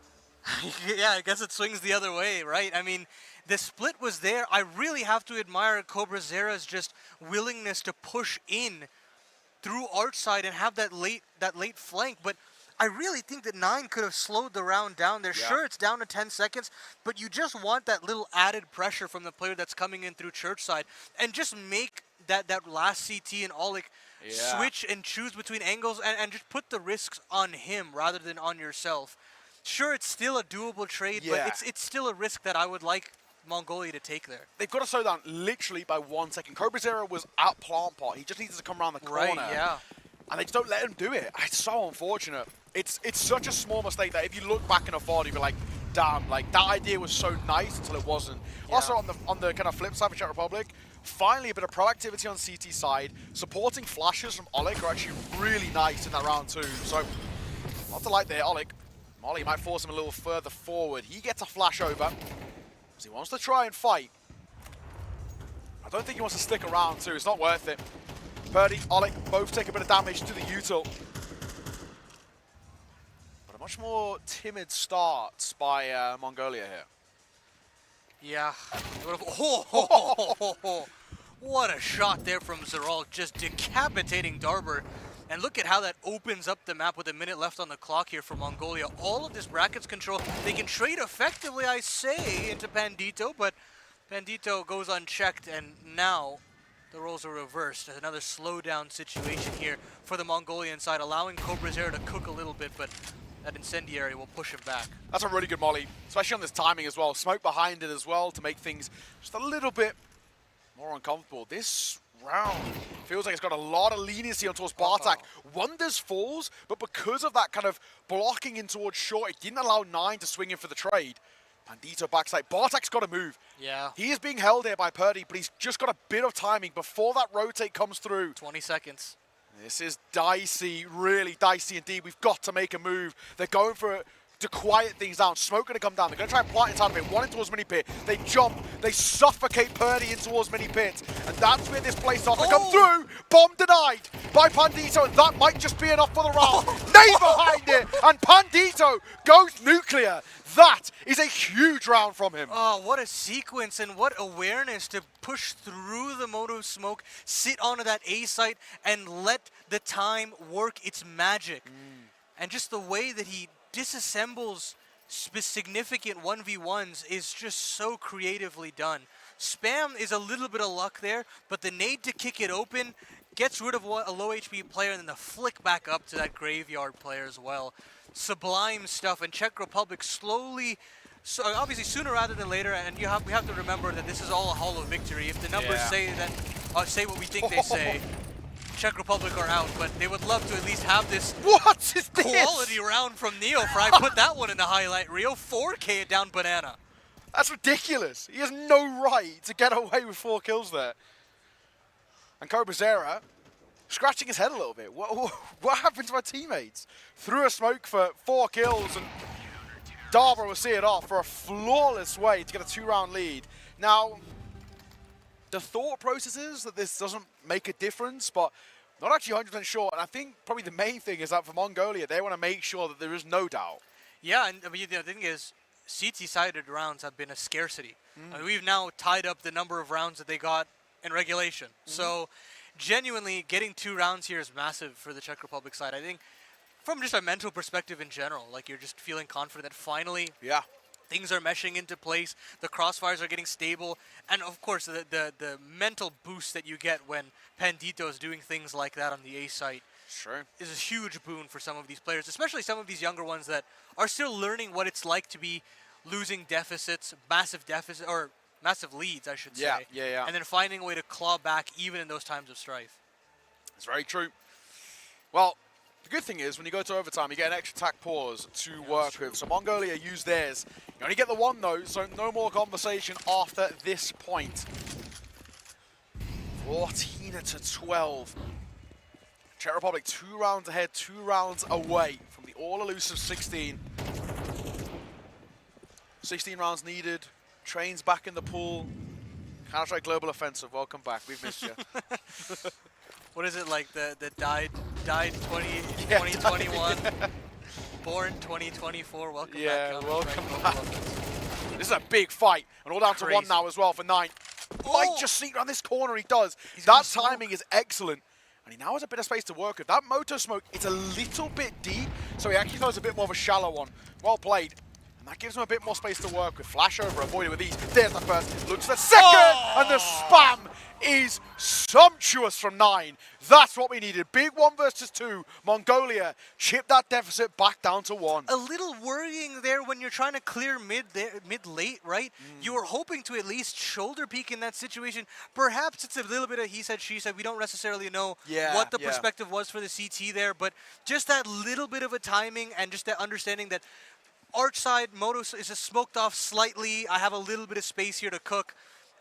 Yeah, I guess it swings the other way, right? I mean, the split was there. I really have to admire Cobrazera's just willingness to push in through arch side and have that late flank. But I really think that 9 could have slowed the round down there. Yeah. Sure, it's down to 10 seconds, but you just want that little added pressure from the player that's coming in through church side and just make that last CT and Oleg switch and choose between angles and just put the risks on him rather than on yourself. Sure, it's still a doable trade, but it's still a risk that I would like Mongolia to take there. They've got to slow down literally by 1 second. Cobrazera was at plant pot. He just needs to come around the corner. Right, yeah. And they just don't let him do it. It's so unfortunate. It's such a small mistake that if you look back in a VOD, you'd be like, damn, like that idea was so nice until it wasn't. Yeah. Also on the kind of flip side for Czech Republic, finally a bit of proactivity on CT side. Supporting flashes from Oleg are actually really nice in that round too. So, not to like there, Oleg. Molly might force him a little further forward. He gets a flash over, because he wants to try and fight. I don't think he wants to stick around too, it's not worth it. Purdy, Oleg, both take a bit of damage to the util. But a much more timid start by Mongolia here. Yeah. What a shot there from Zeral, just decapitating Darber. And look at how that opens up the map with a minute left on the clock here for Mongolia. All of this brackets control, they can trade effectively, I say, into Pandito, but Pandito goes unchecked, and now the roles are reversed. There's another slowdown situation here for the Mongolian side, allowing Cobrazero to cook a little bit, but that incendiary will push him back. That's a really good molly, especially on this timing as well. Smoke behind it as well to make things just a little bit more uncomfortable. This round feels like it's got a lot of leniency on towards Bartak. Wonders falls, but because of that kind of blocking in towards short, it didn't allow 9 to swing in for the trade. Pandito backside. Bartak's got to move. Yeah. He is being held here by Purdy, but he's just got a bit of timing before that rotate comes through. 20 seconds. This is dicey, really dicey indeed. We've got to make a move. They're going for it to quiet things down. Smoke going to come down. They're going to try and plant inside of it. One in towards mini pit. They jump. They suffocate Purdy in towards mini pit. And that's where this plays off. They come through. Bomb denied by Pandito. And that might just be enough for the round. Nade behind it. And Pandito goes nuclear. That is a huge round from him. Oh, what a sequence and what awareness to push through the Moto smoke, sit onto that A site, and let the time work its magic. And just the way that he disassembles significant 1v1s is just so creatively done. Spam is a little bit of luck there, but the nade to kick it open gets rid of a low HP player, and then the flick back up to that graveyard player as well. Sublime stuff, and Czech Republic slowly, so obviously sooner rather than later, and we have to remember that this is all a hollow victory. If the numbers say that, say what we think they say, Czech Republic are out, but they would love to at least have this quality round from Neofry. I put that one in the highlight reel. 4K down Banana. That's ridiculous. He has no right to get away with 4 kills there. And Cobrazera scratching his head a little bit. What happened to my teammates? Threw a smoke for 4 kills, and Darber will see it off for a flawless way to get a 2-round lead. Now, the thought process is that this doesn't make a difference, but not actually 100% sure. And I think probably the main thing is that for Mongolia, they want to make sure that there is no doubt. Yeah, and I mean, the thing is, CT-sided rounds have been a scarcity. I mean, we've now tied up the number of rounds that they got in regulation. So genuinely, getting 2 rounds here is massive for the Czech Republic side. I think from just a mental perspective in general, like you're just feeling confident that finally things are meshing into place, the crossfires are getting stable, and of course the mental boost that you get when Pandito is doing things like that on the A site is a huge boon for some of these players, especially some of these younger ones that are still learning what it's like to be losing deficits, massive leads, I should say. And then finding a way to claw back even in those times of strife. It's very true. Well, the good thing is when you go to overtime, you get an extra attack pause to work with. So Mongolia use theirs. You only get the 1 though, so no more conversation after this point. 14-12. Czech Republic 2 rounds ahead, 2 rounds away from the all-elusive 16. 16 rounds needed. Trains back in the pool. Counter-Strike Global Offensive, welcome back. We've missed you. What is it, like the died 2021, born 2024, welcome back. Welcome back. This is a big fight, and all down to 1 now as well for 9. Might just sneak around this corner, he does. That timing is excellent. And he now has a bit of space to work with. That Moto Smoke, it's a little bit deep, so he actually throws a bit more of a shallow one. Well played. And that gives him a bit more space to work with. Flash over, avoided with ease. There's the first, looks the second, and the spam is sumptuous from 9. That's what we needed. Big 1 versus 2. Mongolia chip that deficit back down to 1. A little worrying there when you're trying to clear mid-late, right? You were hoping to at least shoulder peek in that situation. Perhaps it's a little bit of he said, she said. We don't necessarily know what the perspective was for the CT there, but just that little bit of a timing and just that understanding that arch side, Moto is just smoked off slightly. I have a little bit of space here to cook.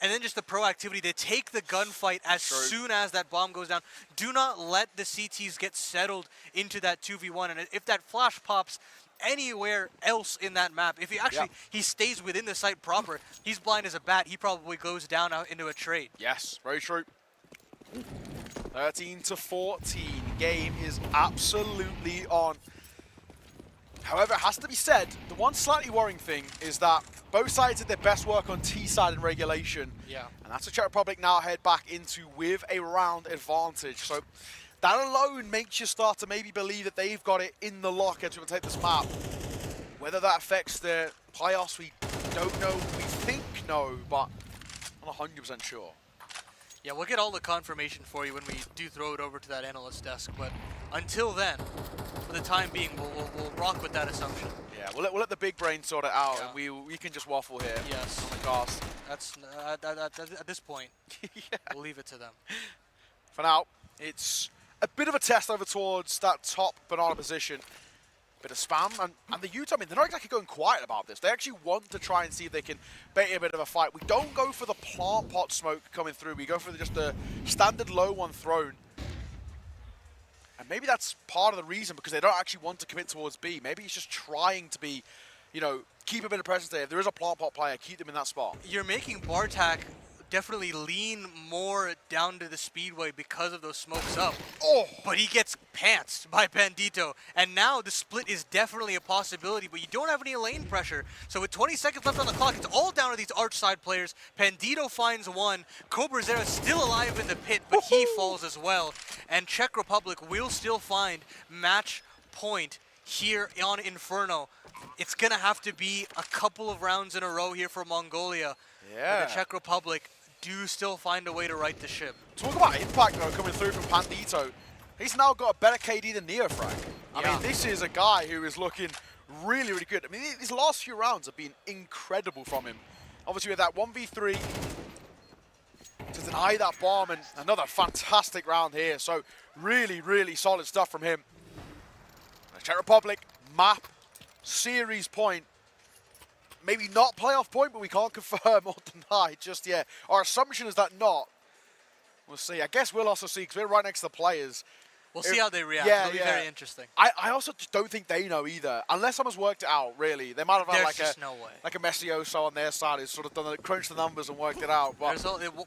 And then just the proactivity to take the gunfight as soon as that bomb goes down. Do not let the CTs get settled into that 2v1. And if that flash pops anywhere else in that map, if he actually he stays within the site proper, he's blind as a bat. He probably goes down out into a trade. Yes, very true. 13-14. Game is absolutely on. However, it has to be said, the one slightly worrying thing is that both sides did their best work on T side in regulation. Yeah. And that's what Czech Republic now head back into with a round advantage. So that alone makes you start to maybe believe that they've got it in the lock as we take this map. Whether that affects the playoffs, we don't know. We think no, but I'm not 100% sure. Yeah, we'll get all the confirmation for you when we do throw it over to that analyst desk. But until then, for the time being, we'll rock with that assumption. Yeah, we'll let the big brain sort it out, and we can just waffle here. Yes. On the cast. That's at this point, we'll leave it to them. For now, it's a bit of a test over towards that top banana position. Bit of spam, and the Utah, I mean, they're not exactly going quiet about this. They actually want to try and see if they can bait a bit of a fight. We don't go for the plant pot smoke coming through. We go for just the standard low one thrown. And maybe that's part of the reason, because they don't actually want to commit towards B. Maybe he's just trying to be, you know, keep a bit of presence there. If there is a plant pot player, keep them in that spot. You're making Bartak definitely lean more down to the speedway because of those smokes up. Oh! But he gets pantsed by Bandito. And now the split is definitely a possibility, but you don't have any lane pressure. So with 20 seconds left on the clock, it's all down to these arch side players. Bandito finds one. Cobrazera is still alive in the pit, but he falls as well. And Czech Republic will still find match point here on Inferno. It's going to have to be a couple of rounds in a row here for Mongolia. Yeah. But the Czech Republic do still find a way to right the ship. Talk about impact, though, coming through from Pandito. He's now got a better KD than Neofrag. I mean, this is a guy who is looking really, really good. I mean, these last few rounds have been incredible from him. Obviously, with that 1v3 to deny that bomb, and another fantastic round here. So, really, really solid stuff from him. The Czech Republic, map, series point. Maybe not playoff point, but we can't confirm or deny just yet. Our assumption is that not. We'll see. I guess we'll also see, because we're right next to the players. We'll see how they react. Yeah, It'll be very interesting. I also just don't think they know either, unless someone's worked it out, really. They might have had like a Messioso on their side who's sort of done crunched the numbers and worked it out. But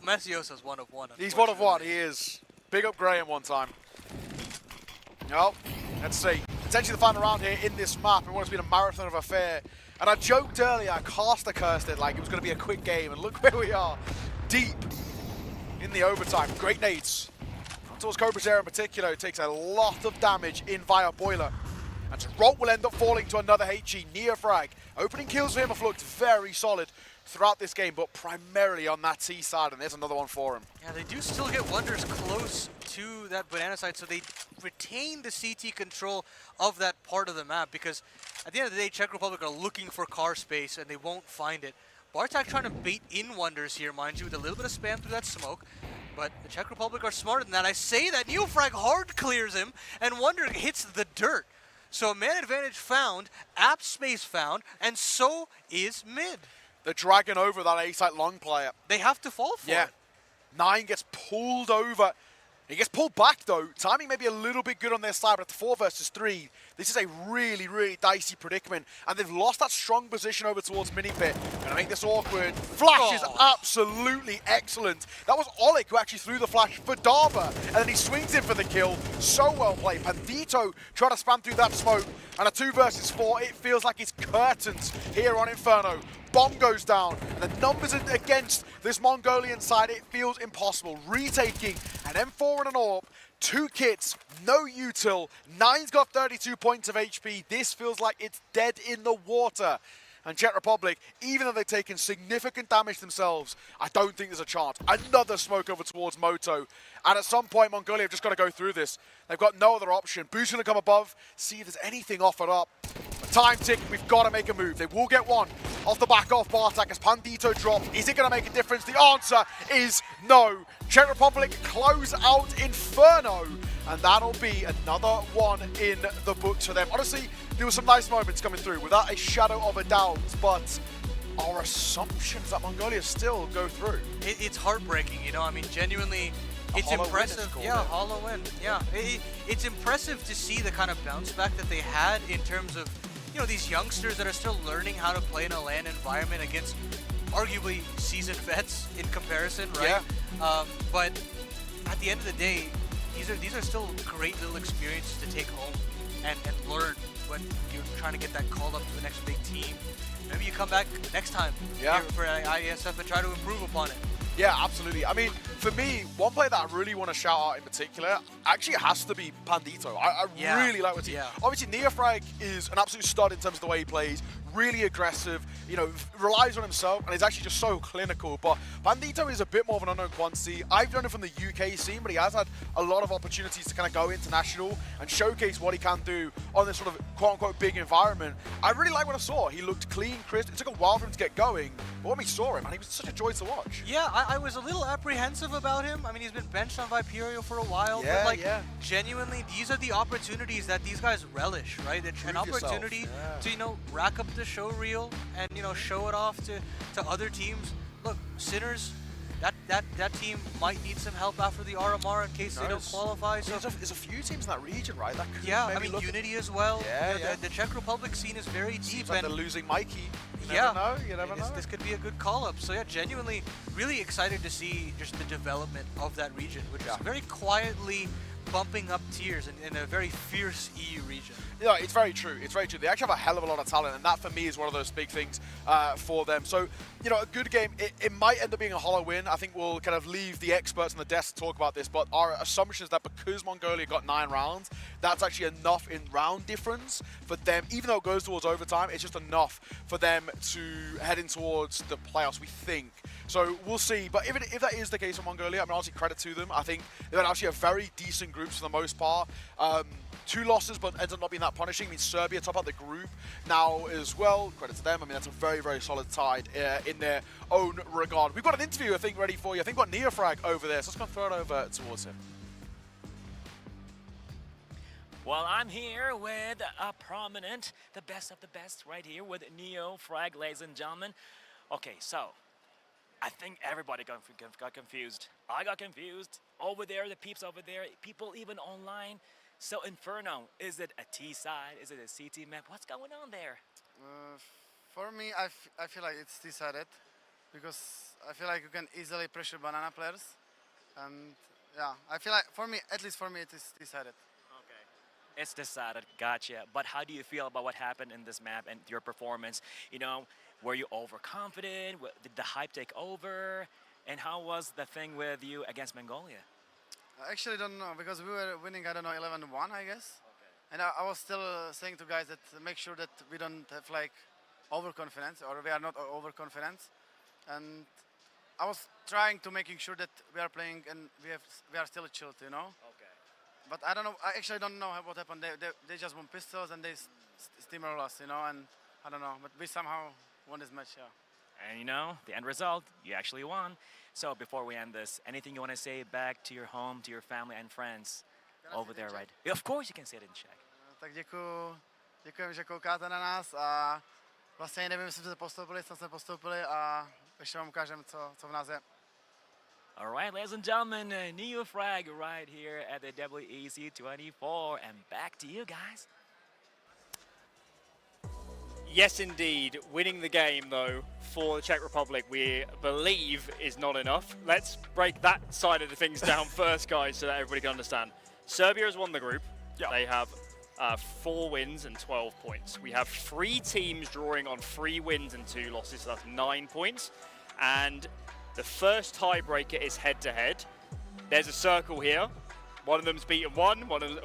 Messioso's one of one. He's one of one, he is. Big up Graham one time. Well, let's see. Potentially the final round here in this map. It wants to be a marathon of affair. And I joked earlier, I cursed it like it was going to be a quick game, and look where we are, deep in the overtime. Great nades. Towards Cobrazera in particular, it takes a lot of damage in via Boiler. And Rolt will end up falling to another HE, Neofrag. Opening kills for him have looked very solid throughout this game, but primarily on that T side, and there's another one for him. Yeah, they do still get Wonders close to that banana side, so they retain the CT control of that part of the map, because at the end of the day, Czech Republic are looking for car space, and they won't find it. Bartak trying to bait in Wonders here, mind you, with a little bit of spam through that smoke, but the Czech Republic are smarter than that. I say that Neofrag hard clears him, and Wonder hits the dirt. So man advantage found, app space found, and so is mid. They're dragging over that A-site long player. They have to fall for it. 9 gets pulled over. He gets pulled back, though. Timing may be a little bit good on their side, but at the 4 versus 3, this is a really, really dicey predicament. And they've lost that strong position over towards Mini-Pit. Gonna make this awkward. Flash is absolutely excellent. That was Oleg who actually threw the flash for Darba, and then he swings in for the kill. So well played. Pandito trying to spam through that smoke. And a 2 versus 4, it feels like it's curtains here on Inferno. Bomb goes down, and the numbers against this Mongolian side, it feels impossible. Retaking an M4 and an AWP, 2 kits, no util, 9's got 32 points of HP. This feels like it's dead in the water. And Czech Republic, even though they've taken significant damage themselves, I don't think there's a chance. Another smoke over towards Moto. And at some point, Mongolia have just got to go through this. They've got no other option. Boo's going to come above, see if there's anything offered up. Time tick, we've got to make a move. They will get one off the back of Bartak as Pandito drops. Is it going to make a difference? The answer is no. Czech Republic close out Inferno, and that'll be another one in the books for them. Honestly, there were some nice moments coming through without a shadow of a doubt, but our assumptions that Mongolia still go through. It's heartbreaking, you know, I mean, genuinely, it's impressive. Yeah, hollow win. Yeah, it's impressive to see the kind of bounce back that they had in terms of, you know, these youngsters that are still learning how to play in a LAN environment against arguably seasoned vets in comparison, right? Yeah. But at the end of the day, these are still great little experiences to take home and learn when you're trying to get that called up to the next big team. Maybe you come back next time here for Iesf and try to improve upon it. Yeah, absolutely. I mean, for me, one player that I really want to shout out in particular actually has to be Pandito. I really like what he... Obviously, Neofrag is an absolute stud in terms of the way he plays, really aggressive, you know, relies on himself, and is actually just so clinical. But Pandito is a bit more of an unknown quantity. I've known him from the UK scene, but he has had a lot of opportunities to kind of go international and showcase what he can do on this sort of quote-unquote big environment. I really like what I saw. He looked clean, crisp. It took a while for him to get going, but when we saw him, man, he was such a joy to watch. Yeah, I was a little apprehensive about him. I mean, he's been benched on Viperio for a while, but like, genuinely, these are the opportunities that these guys relish, right? An opportunity to, you know, rack up the show reel and, you know, show it off to other teams. Look, Sinners, that team might need some help after the RMR in case they don't qualify. So there's a few teams in that region, right? That could I mean, Unity as well. The Czech Republic scene is very deep. Like and they're losing Mikey. You never know. This could be a good call-up. So yeah, genuinely, really excited to see just the development of that region, which is very quietly bumping up tiers in a very fierce EU region. Yeah, it's very true. It's very true. They actually have a hell of a lot of talent, and that for me is one of those big things for them. So, you know, a good game. It might end up being a hollow win. I think we'll kind of leave the experts on the desk to talk about this, but our assumption is that because Mongolia got 9 rounds, that's actually enough in round difference for them. Even though it goes towards overtime, it's just enough for them to head in towards the playoffs, we think. So we'll see. But if that is the case for Mongolia, I mean, honestly, credit to them. I think they've had actually a very decent group for the most part. 2 losses, but ends up not being that punishing. I mean, Serbia top out the group now as well. Credit to them. I mean, that's a very, very solid side in their own regard. We've got an interview, I think, ready for you. I think we've got Neofrag over there, so let's go and throw it over towards him. Well, I'm here with a prominent, the best of the best, right here with Neofrag, ladies and gentlemen. Okay, so I think everybody got confused. I got confused. Over there, the peeps over there, people even online. So Inferno, is it a T side? Is it a CT map? What's going on there? For me, I feel like it's T-sided because I feel like you can easily pressure banana players, and yeah, I feel like at least for me, it is T-sided. Okay, it's decided. Gotcha. But how do you feel about what happened in this map and your performance? You know, were you overconfident? Did the hype take over? And how was the thing with you against Mongolia? I actually don't know because we were winning, I don't know, 11-1, I guess. Okay. And I was still saying to guys that make sure that we don't have like overconfidence, or we are not overconfident. And I was trying to making sure that we are playing and we are still chilled, you know. Okay. But I don't know. I actually don't know what happened. They just won pistols and they steamrolled us, you know. And I don't know, but we somehow won this match, yeah. And you know, the end result, you actually won. So before we end this, anything you want to say back to your home, to your family and friends over there, right? Yeah, of course you can say it in Czech. Tak děkujem, že koukáte na nás a vlastně nevím, jestli jsme postoupili a ještě vám ukážeme, co v nás je. All right, ladies and gentlemen, Neofrag right here at the WEC 24, and back to you guys. Yes, indeed. Winning the game, though, for the Czech Republic, we believe is not enough. Let's break that side of the things down first, guys, so that everybody can understand. Serbia has won the group. Yep. They have 4 wins and 12 points. We have 3 teams drawing on 3 wins and 2 losses, so that's 9 points. And the first tiebreaker is head-to-head. There's a circle here. One of them's beaten one.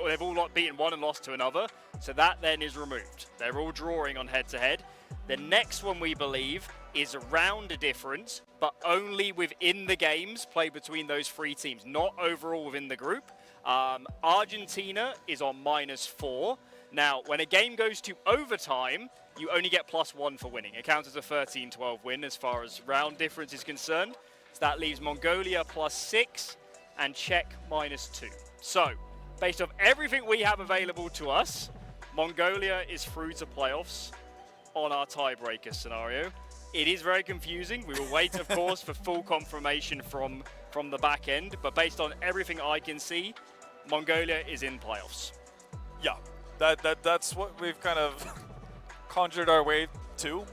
They've all beaten one and lost to another. So that then is removed. They're all drawing on head-to-head. The next one, we believe, is around a difference, but only within the games played between those 3 teams, not overall within the group. Argentina is on -4. Now, when a game goes to overtime, you only get +1 for winning. It counts as a 13-12 win as far as round difference is concerned. So that leaves Mongolia +6 and Czech -2. So, based off everything we have available to us, Mongolia is through to playoffs on our tiebreaker scenario. It is very confusing. We will wait, of course, for full confirmation from the back end. But based on everything I can see, Mongolia is in playoffs. Yeah, that's what we've kind of conjured our way to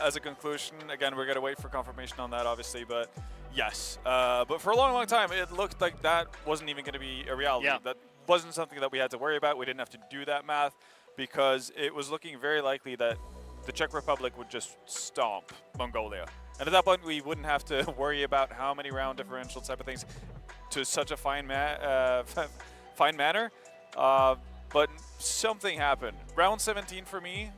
as a conclusion. Again, we're going to wait for confirmation on that, obviously. But Yes, but for a long, long time, it looked like that wasn't even going to be a reality. Yeah. That wasn't something that we had to worry about. We didn't have to do that math because it was looking very likely that the Czech Republic would just stomp Mongolia. And at that point, we wouldn't have to worry about how many round differential type of things to such a fine fine manner. But something happened. Round 17 for me,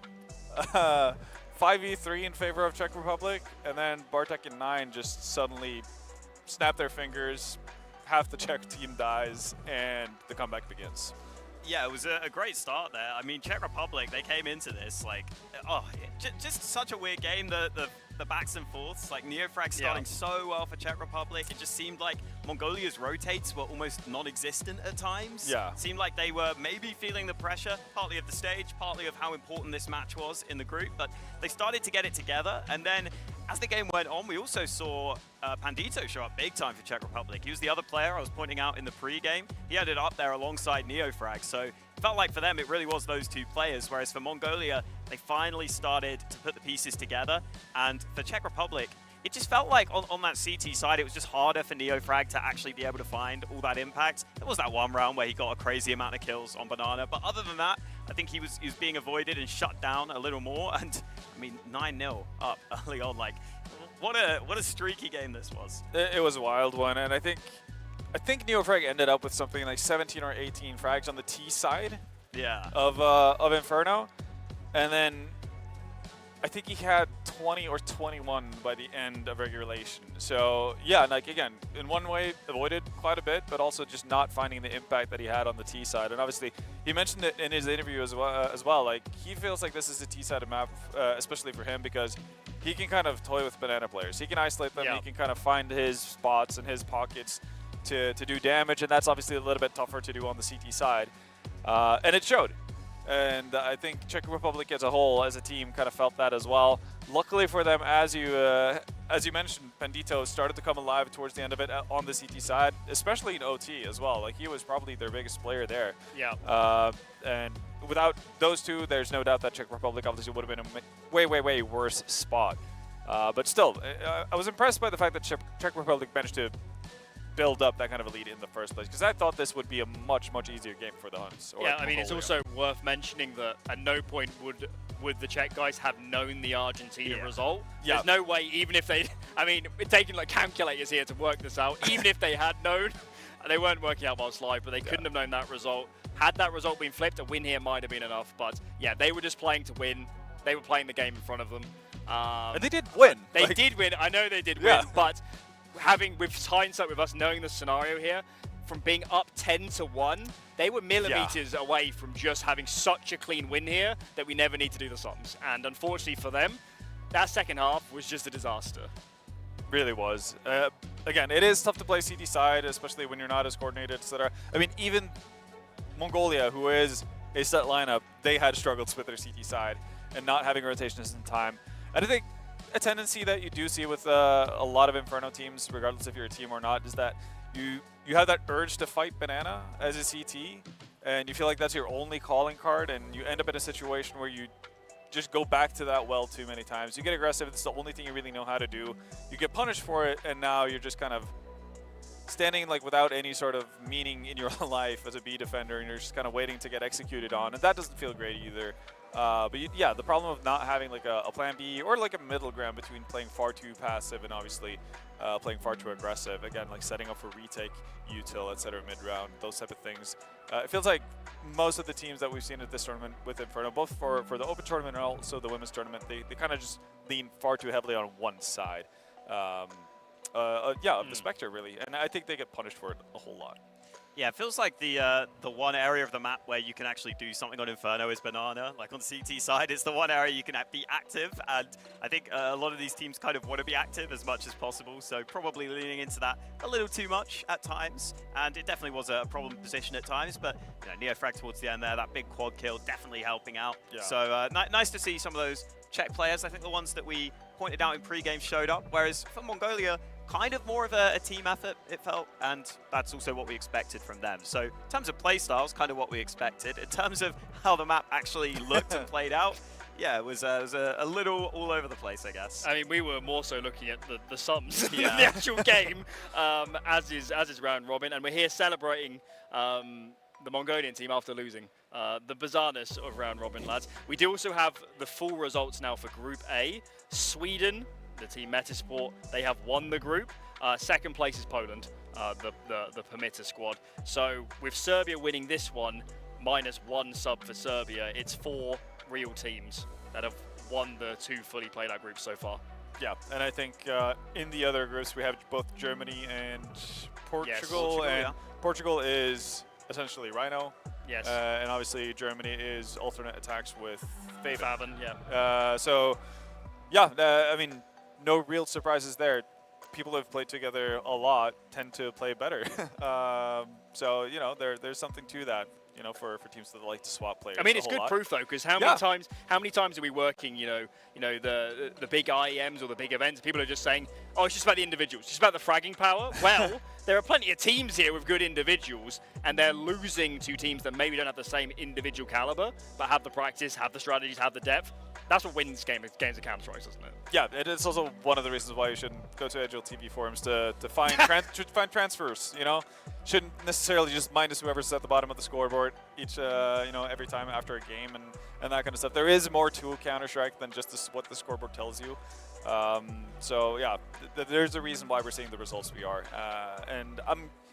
5v3 in favor of Czech Republic, and then Bartek and 9 just suddenly snap their fingers, half the Czech team dies, and the comeback begins. Yeah, it was a great start there. I mean, Czech Republic, they came into this like, just such a weird game. The backs and forths, like Neofrag starting so well for Czech Republic. It just seemed like Mongolia's rotates were almost non-existent at times. Yeah. It seemed like they were maybe feeling the pressure, partly of the stage, partly of how important this match was in the group, but they started to get it together. And then as the game went on, we also saw Pandito show up big time for Czech Republic. He was the other player I was pointing out in the pre-game. He ended up there alongside Neofrag, so it felt like for them it really was those two players, whereas for Mongolia, they finally started to put the pieces together. And for Czech Republic, it just felt like on that CT side, it was just harder for Neofrag to actually be able to find all that impact. There was that one round where he got a crazy amount of kills on Banana, but other than that, I think he was being avoided and shut down a little more. And I mean, 9-0 up early on, like what a streaky game this was. It was a wild one, and I think Neofrag ended up with something like 17 or 18 frags on the T side. Yeah. Of Inferno, and then I think he had 20 or 21 by the end of regulation. So yeah, like again, in one way avoided quite a bit, but also just not finding the impact that he had on the T side. And obviously, he mentioned it in his interview as well. Like he feels like this is a T-sided map, especially for him, because he can kind of toy with Banana players. He can isolate them. Yeah. He can kind of find his spots and his pockets to do damage, and that's obviously a little bit tougher to do on the CT side. And it showed. And I think Czech Republic as a whole, as a team, kind of felt that as well. Luckily for them, as you mentioned, Pandito started to come alive towards the end of it on the CT side, especially in OT as well. Like he was probably their biggest player there. Yeah. And without those two, there's no doubt that Czech Republic obviously would have been a way worse spot. But still, I was impressed by the fact that Czech Republic managed to build up that kind of a lead in the first place, because I thought this would be a much easier game for the Huns. Yeah, I mean, it's also worth mentioning that at no point would the Czech guys have known the Argentina result. Yeah. There's no way, even if they, I mean, we're taking like calculators here to work this out, even if they had known, they weren't working out whilst live, but they couldn't have known that result. Had that result been flipped, a win here might have been enough, but yeah, they were just playing to win. They were playing the game in front of them. And they did win. They did win. I know they did win, but with hindsight, with us knowing the scenario here, from being up 10-1, they were millimeters away from just having such a clean win here that we never need to do the sums. And unfortunately for them, that second half was just a disaster. Really was. Again, it is tough to play CT side, especially when you're not as coordinated, etc. I mean, even Mongolia, who is a set lineup, they had struggles with their CT side and not having rotations in time. And I think a tendency that you do see with a lot of Inferno teams, regardless if you're a team or not, is that you have that urge to fight Banana as a CT, and you feel like that's your only calling card, and you end up in a situation where you just go back to that well too many times. You get aggressive, it's the only thing you really know how to do. You get punished for it, and now you're just kind of standing like without any sort of meaning in your life as a B defender, and you're just kind of waiting to get executed on, and that doesn't feel great either. But yeah, the problem of not having like a plan B or like a middle ground between playing far too passive and obviously playing far too aggressive. Again, like setting up for retake, util, etc. mid-round, those type of things. It feels like most of the teams that we've seen at this tournament with Inferno, both for the Open tournament and also the Women's tournament, they kind of just lean far too heavily on one side. Of the Spectre, really. And I think they get punished for it a whole lot. Yeah, it feels like the one area of the map where you can actually do something on Inferno is Banana. Like on the CT side, it's the one area you can be active, and I think a lot of these teams kind of want to be active as much as possible, so probably leaning into that a little too much at times, and it definitely was a problem position at times, but you know, Neofrag towards the end there, that big quad kill definitely helping out. Yeah. So nice to see some of those Czech players. I think the ones that we pointed out in pre-game showed up, whereas for Mongolia, kind of more of a team effort, it felt, and that's also what we expected from them. So in terms of play styles, kind of what we expected. In terms of how the map actually looked and played out, Yeah, it was a little all over the place, I guess. I mean, we were more so looking at the sums than Yeah. the actual game, as is round robin, and we're here celebrating the Mongolian team after losing. The bizarreness of round robin, lads. We do also have the full results now for Group A. Sweden, the team Metasport, they have won the group. Second place is Poland, the Permitter squad. So with Serbia winning this one, -1 sub for Serbia, it's 4 real teams that have won the 2 fully played out groups so far. Yeah, and I think in the other groups we have both Germany and Portugal, Portugal is essentially Rhino. Yes. And obviously Germany is alternate attacks with Faven. Yeah. So, yeah, I mean, no real surprises there. People who have played together a lot tend to play better. So, you know, there's something to that. You know, for teams that like to swap players. I mean, it's good proof though, because how many times are we working? You know, the big IEMs or the big events? People are just saying, oh, it's just about the individuals, it's just about the fragging power. Well, there are plenty of teams here with good individuals, and they're losing to teams that maybe don't have the same individual caliber, but have the practice, have the strategies, have the depth. That's what wins games of Counter-Strike, isn't it? Yeah, it is also one of the reasons why you should go to Agile TV forums to find find transfers. You know, shouldn't necessarily just minus whoever's at the bottom of the scoreboard each you know, every time after a game and that kind of stuff. There is more to Counter-Strike than just what the scoreboard tells you. So yeah, there's a reason why we're seeing the results we are. And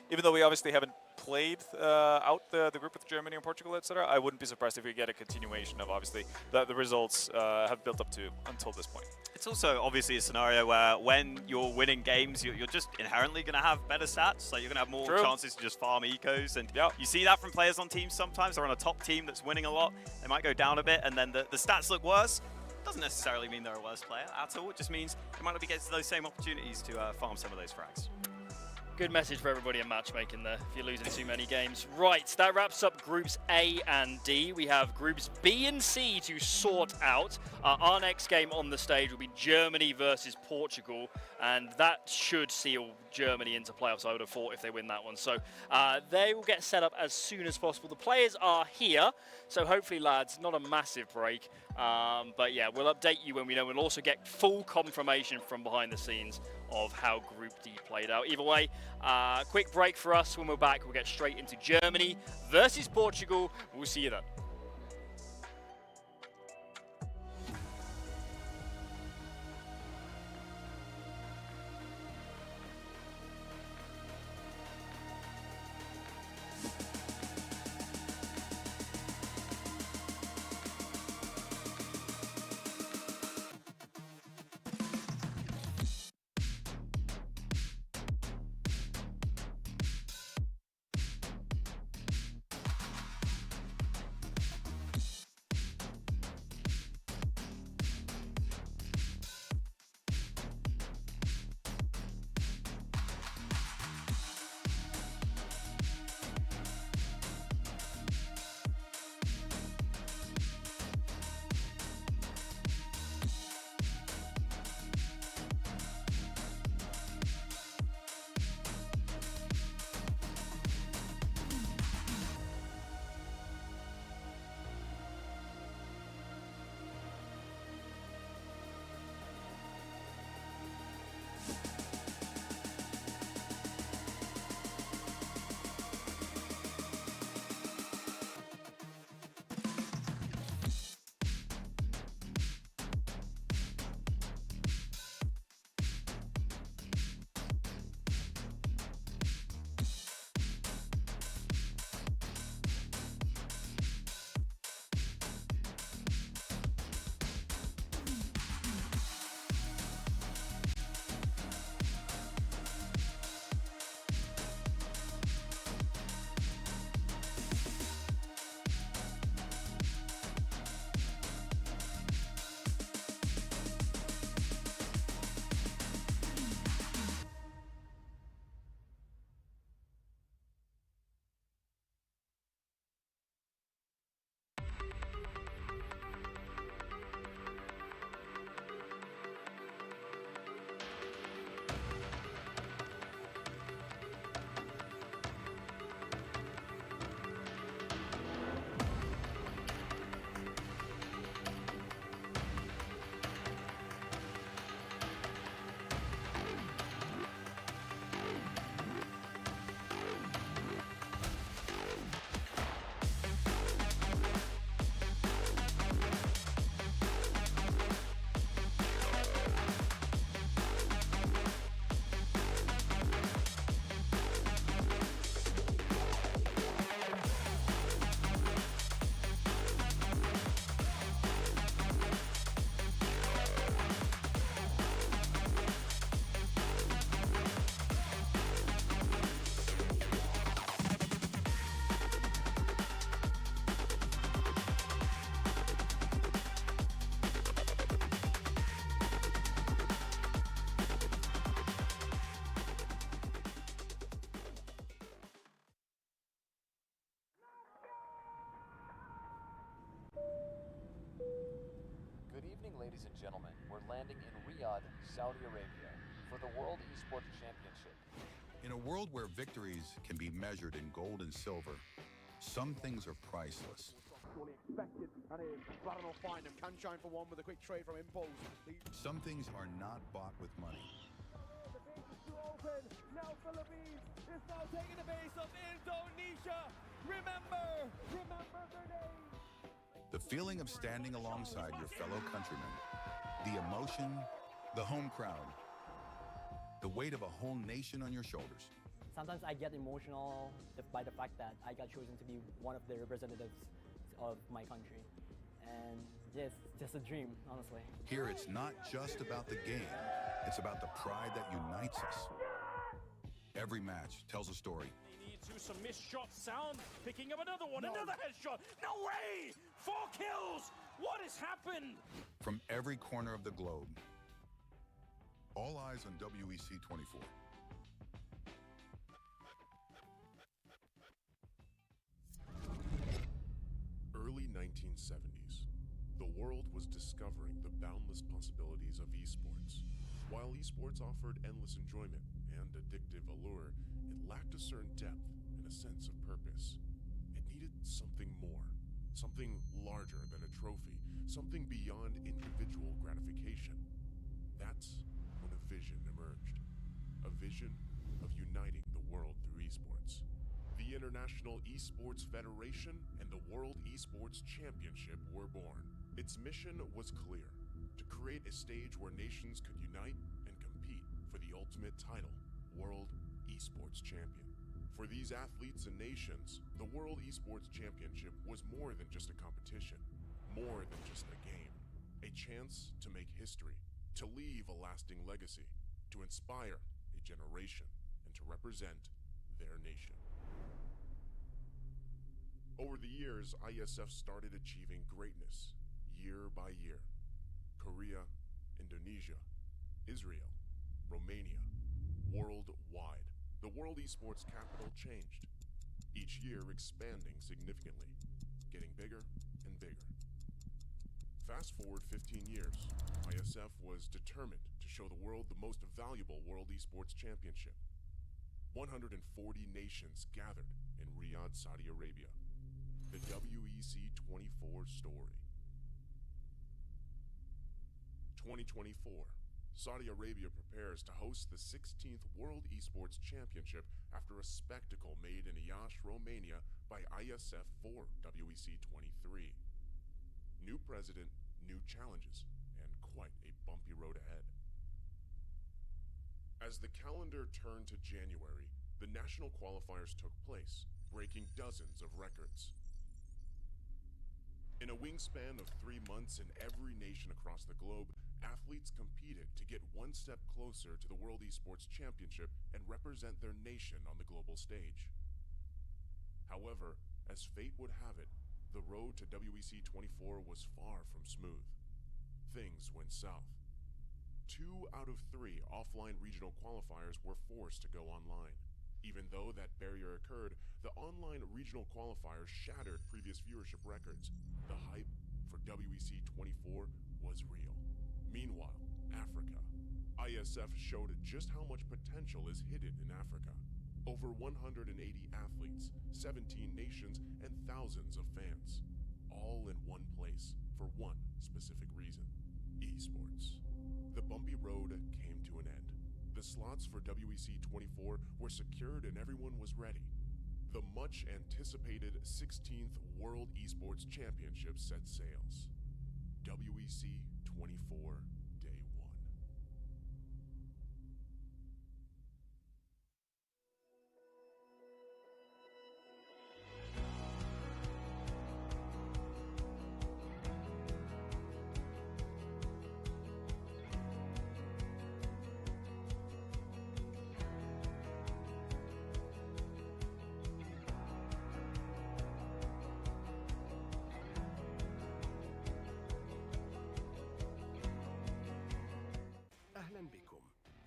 even though we obviously haven't played out the group with Germany and Portugal, etc., I wouldn't be surprised if we get a continuation of obviously that the results have built up to until this point. It's also obviously a scenario where when you're winning games, you're just inherently going to have better stats. Like you're going to have more chances to just farm ecos, and you see that from players on teams sometimes. They're on a top team that's winning a lot. They might go down a bit, and then the stats look worse. Doesn't necessarily mean they're a worse player at all. It just means they might not be getting those same opportunities to farm some of those frags. Good message for everybody in matchmaking there, if you're losing too many games. Right, that wraps up Groups A and D. We have Groups B and C to sort out. Our next game on the stage will be Germany versus Portugal, and that should seal Germany into playoffs, I would have thought, if they win that one. So they will get set up as soon as possible. The players are here, so hopefully, lads, not a massive break. But yeah, we'll update you when we know. We'll also get full confirmation from behind the scenes of how Group D played out. Either way, quick break for us. When we're back, we'll get straight into Germany versus Portugal. We'll see you then. ladies and gentlemen. We're landing in Riyadh, Saudi Arabia, for the World Esports Championship. In a world where victories can be measured in gold and silver, some things are priceless. Surely expected, and is Baron will find him. Can shine for one with a quick trade from Impulse. Some things are not bought with money. The base is too open. Now Philippines is now taking the base of Indonesia. Remember their name. The feeling of standing alongside your fellow countrymen, the emotion, the home crowd, the weight of a whole nation on your shoulders. Sometimes I get emotional by the fact that I got chosen to be one of the representatives of my country. And yeah, it's just a dream, honestly. Here it's not just about the game, it's about the pride that unites us. Every match tells a story. They need to some missed shots. Sound picking up another one, another headshot. No way! 4 kills! What has happened? From every corner of the globe. All eyes on WEC 24. Early 1970s, the world was discovering the boundless possibilities of esports. While esports offered endless enjoyment and addictive allure, it lacked a certain depth and a sense of purpose. It needed something more, something larger than a trophy, something beyond individual gratification. That's when a vision emerged. A vision of uniting the world through esports. The International Esports Federation and the World Esports Championship were born. Its mission was clear: to create a stage where nations could unite and compete for the ultimate title, World Esports Champion. For these athletes and nations, the World Esports Championship was more than just a competition, more than just a game. A chance to make history, to leave a lasting legacy, to inspire a generation, and to represent their nation. Over the years, Iesf started achieving greatness, year by year. Korea, Indonesia, Israel, Romania, worldwide. The World Esports capital changed, each year expanding significantly, getting bigger and bigger. Fast forward 15 years, Iesf was determined to show the world the most valuable World Esports Championship. 140 nations gathered in Riyadh, Saudi Arabia. The WEC 24 story. 2024, Saudi Arabia prepares to host the 16th World Esports Championship after a spectacle made in Iesf, Romania by Iesf for WEC 23. New president, new challenges, and quite a bumpy road ahead. As the calendar turned to January, the national qualifiers took place, breaking dozens of records. In a wingspan of 3 months in every nation across the globe, athletes competed to get one step closer to the World Esports Championship and represent their nation on the global stage. However, as fate would have it, the road to WEC 24 was far from smooth. Things went south. 2 out of 3 offline regional qualifiers were forced to go online. Even though that barrier occurred, the online regional qualifiers shattered previous viewership records. The hype for WEC 24 was real. Meanwhile, Africa. Iesf showed just how much potential is hidden in Africa. Over 180 athletes, 17 nations, and thousands of fans. All in one place for one specific reason: esports. The bumpy road came to an end. The slots for WEC 24 were secured and everyone was ready. The much-anticipated 16th World Esports Championship set sails. WEC 24 Day 1.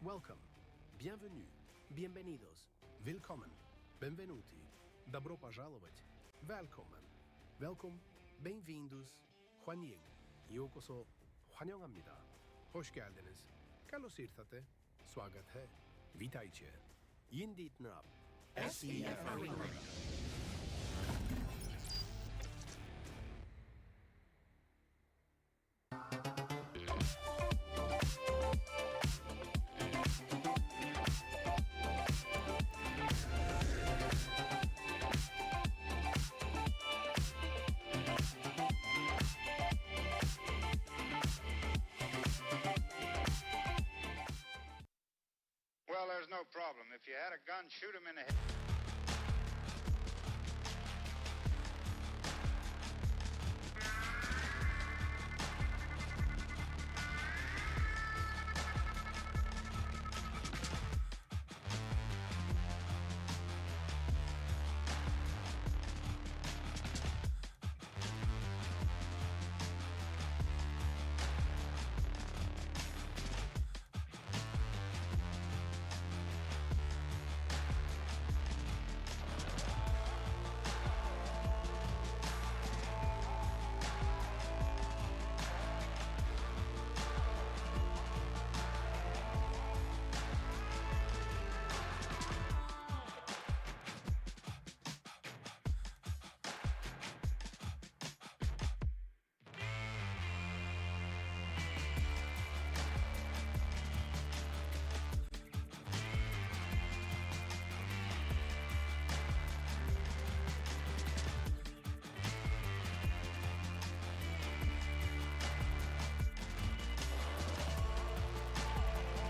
Welcome, bienvenue, bienvenidos, willkommen, benvenuti, добро пожаловать, welcome, welcome, bem-vindos, Huanying, Yokoso, 환영합니다. Hoş geldiniz. Καλώς ήρθατε. Swagat hai. Vítajte. Yindit nap. SEF Arena. Well, there's no problem. If you had a gun, shoot him in the head.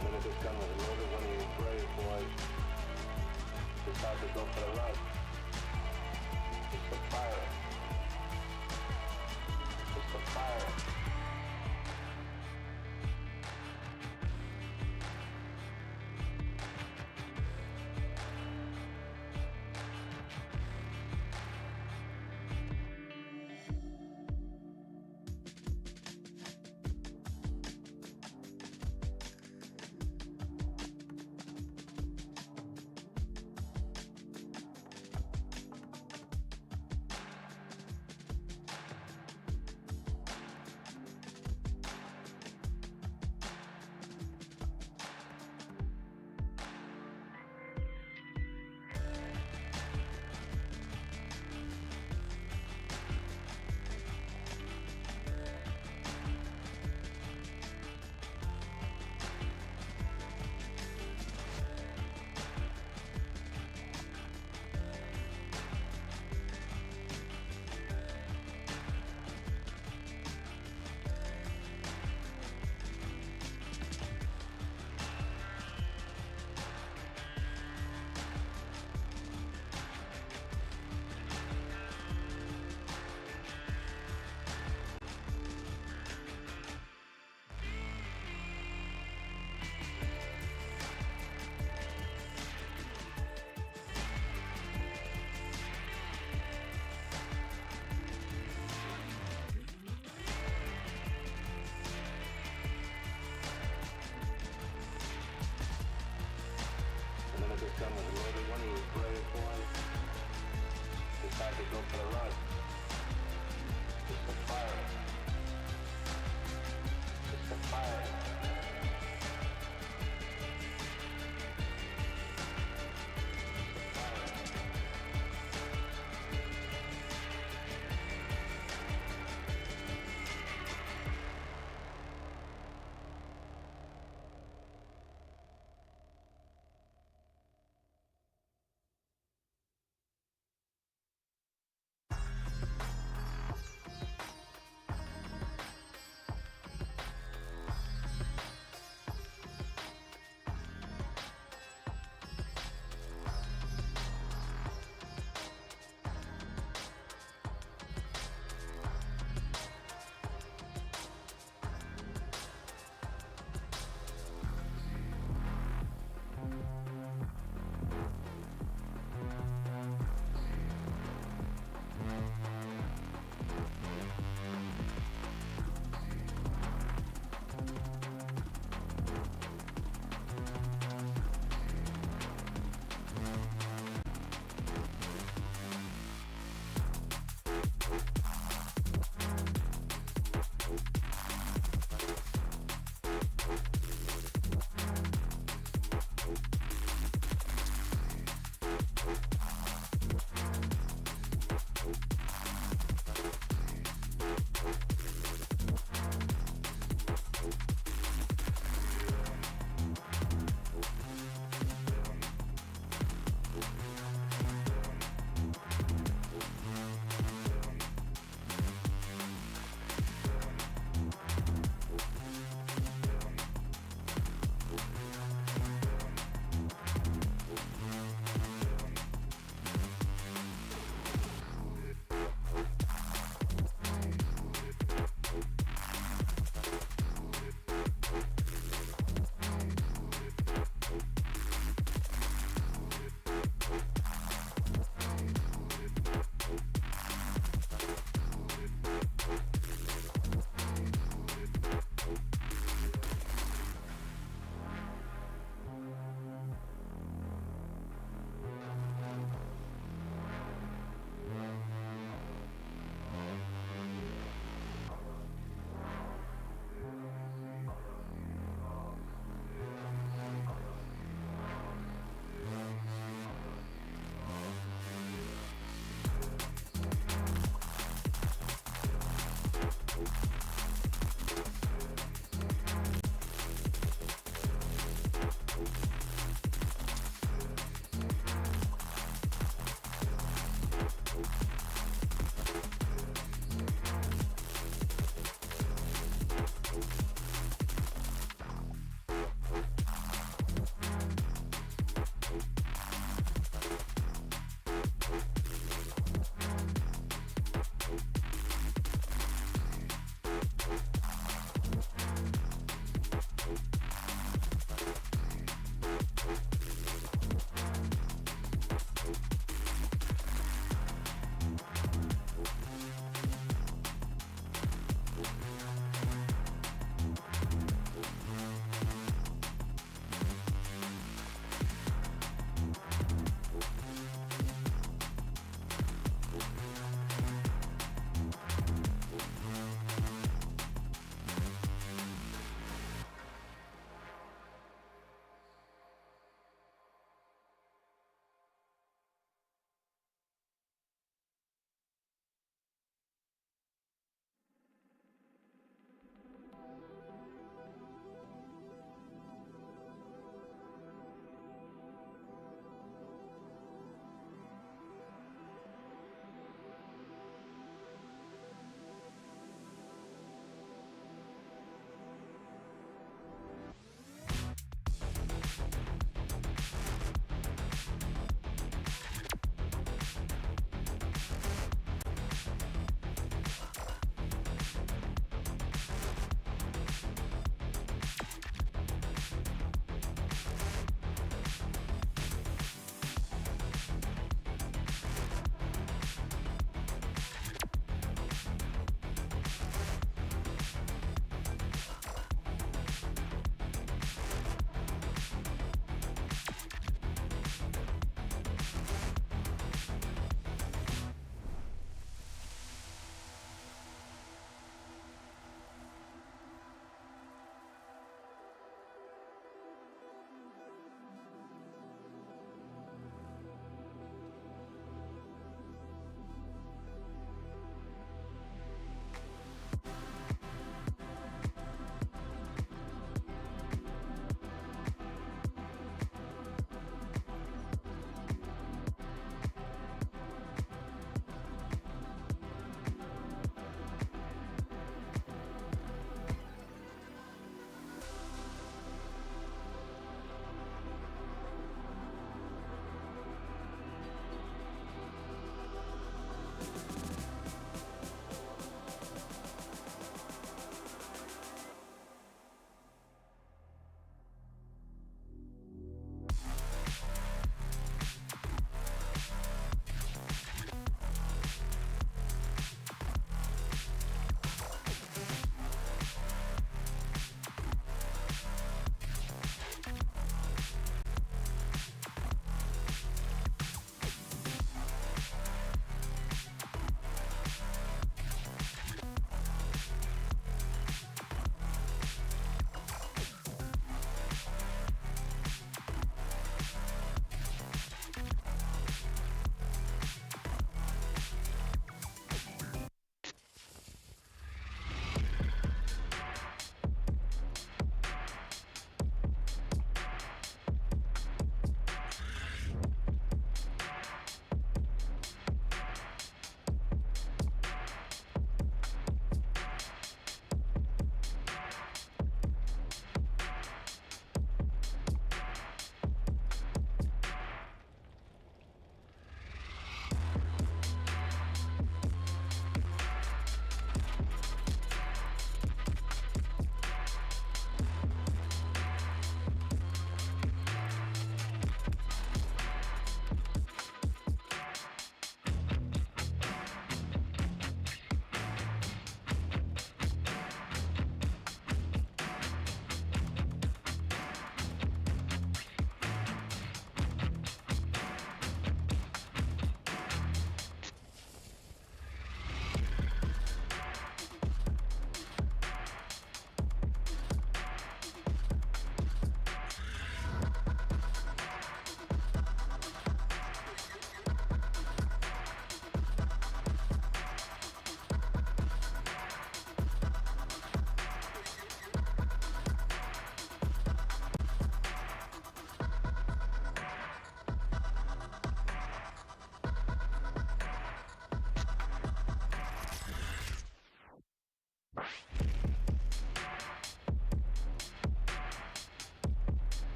The minute this gun was loaded, one of you brave boys decided to go for the run. It's the fire. It's the fire.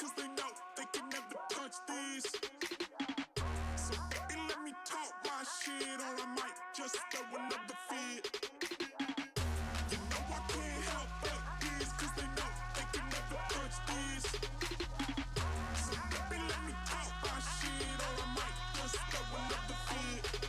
cause they know they can never touch these. So baby, let me talk my shit, or I might just throw another fit. You know I can't help but these, cause they know they can never touch these. So baby, let me talk my shit, or I might just throw another fit.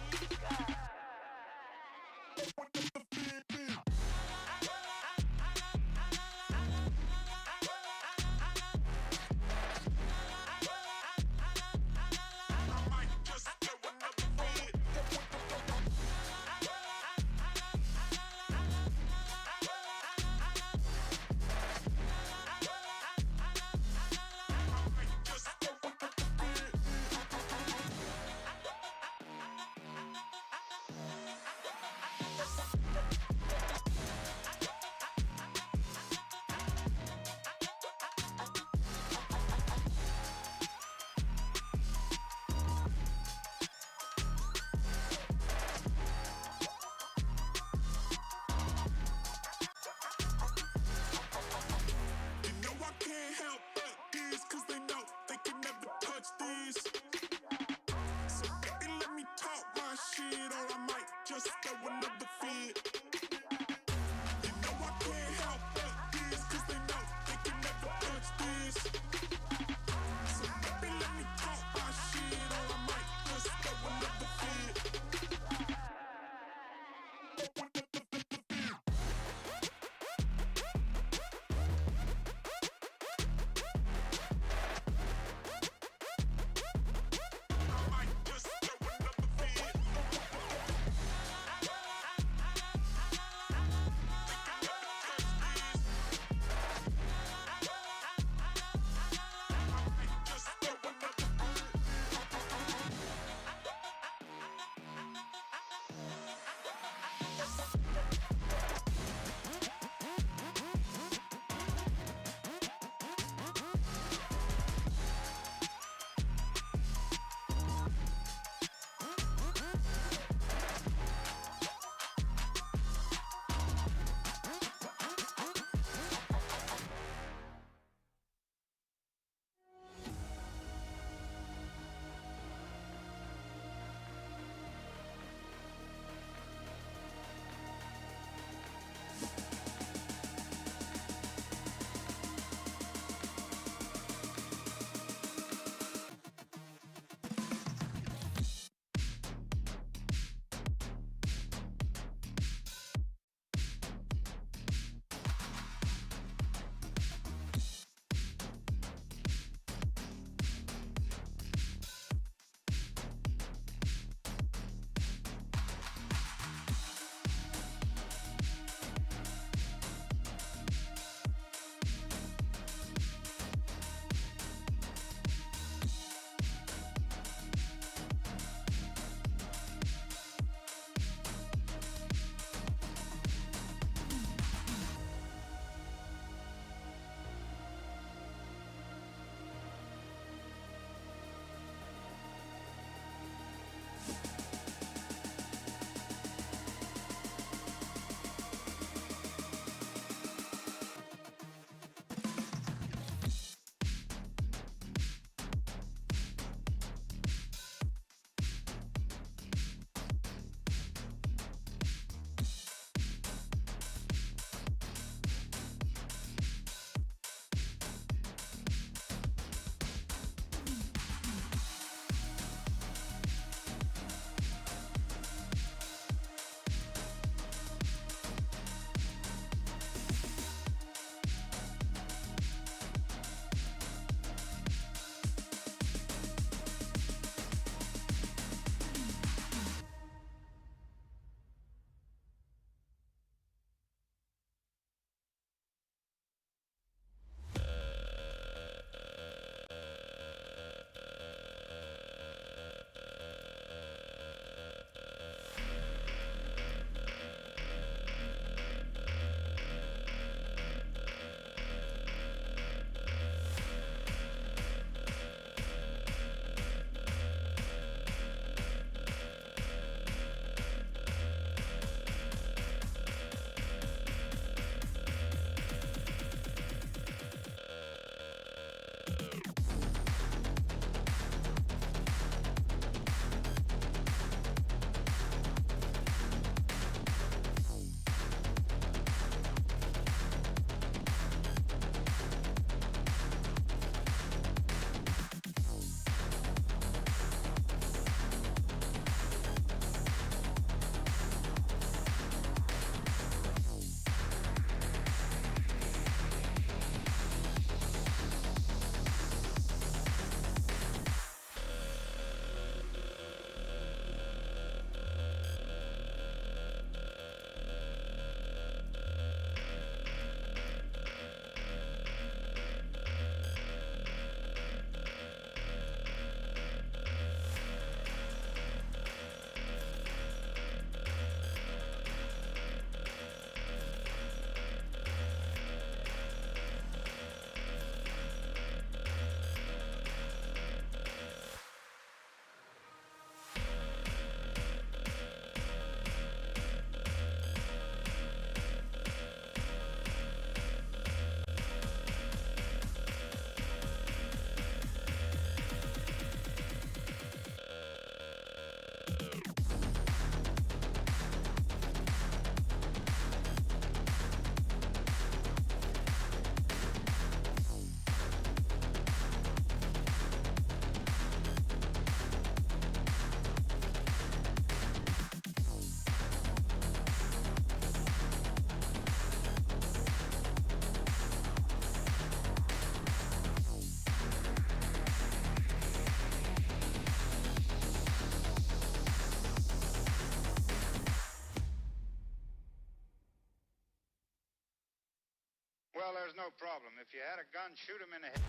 Well, there's no problem. If you had a gun, shoot him in the head.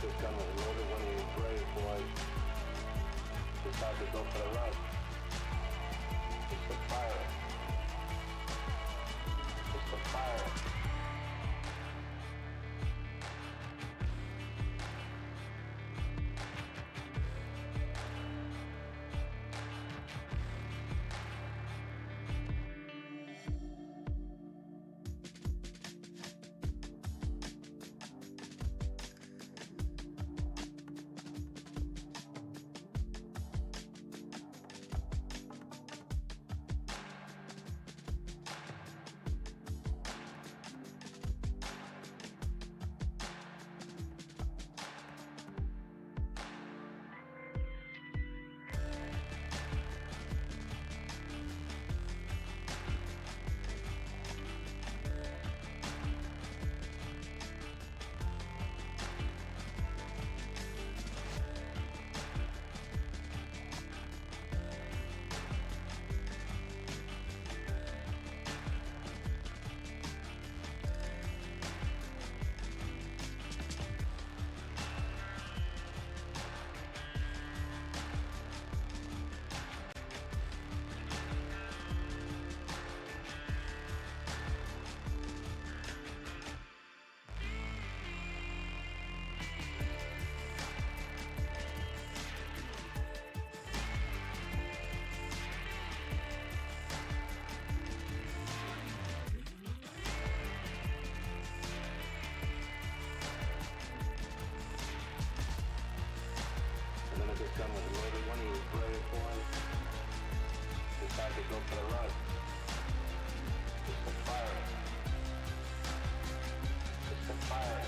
This gun was loaded when you brave boys decide to go for the run. It's the fire. It's the fire. This gun was loaded when he was brave boys decide to go for the run. It's the fire. It's the fire.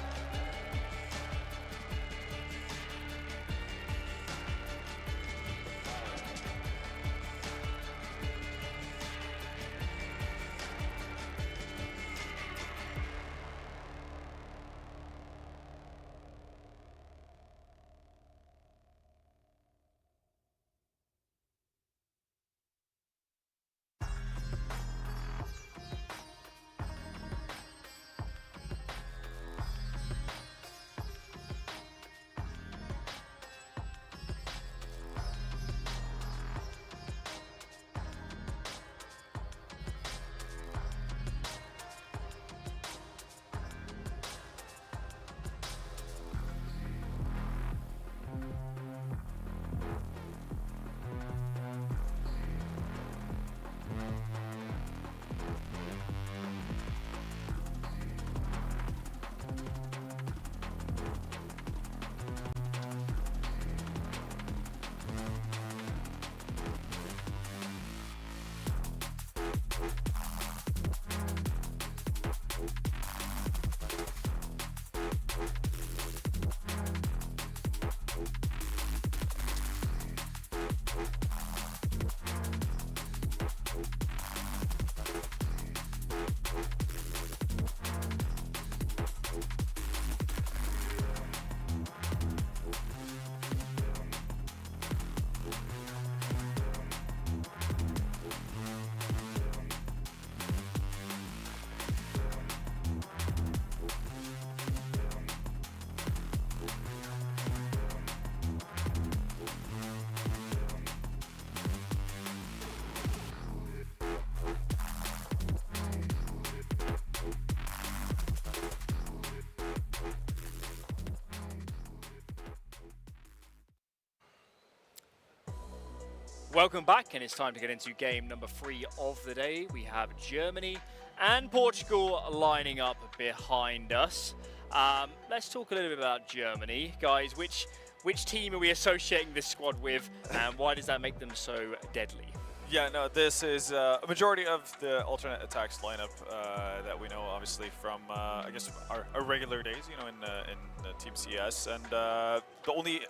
Welcome back, and it's time to get into game number 3 of the day. We have Germany and Portugal lining up behind us. Let's talk a little bit about Germany. Guys, which team are we associating this squad with, and why does that make them so deadly? Yeah, no, this is a majority of the alternate attacks lineup that we know, obviously, from, I guess, our regular days, you know, in Team CS. And the only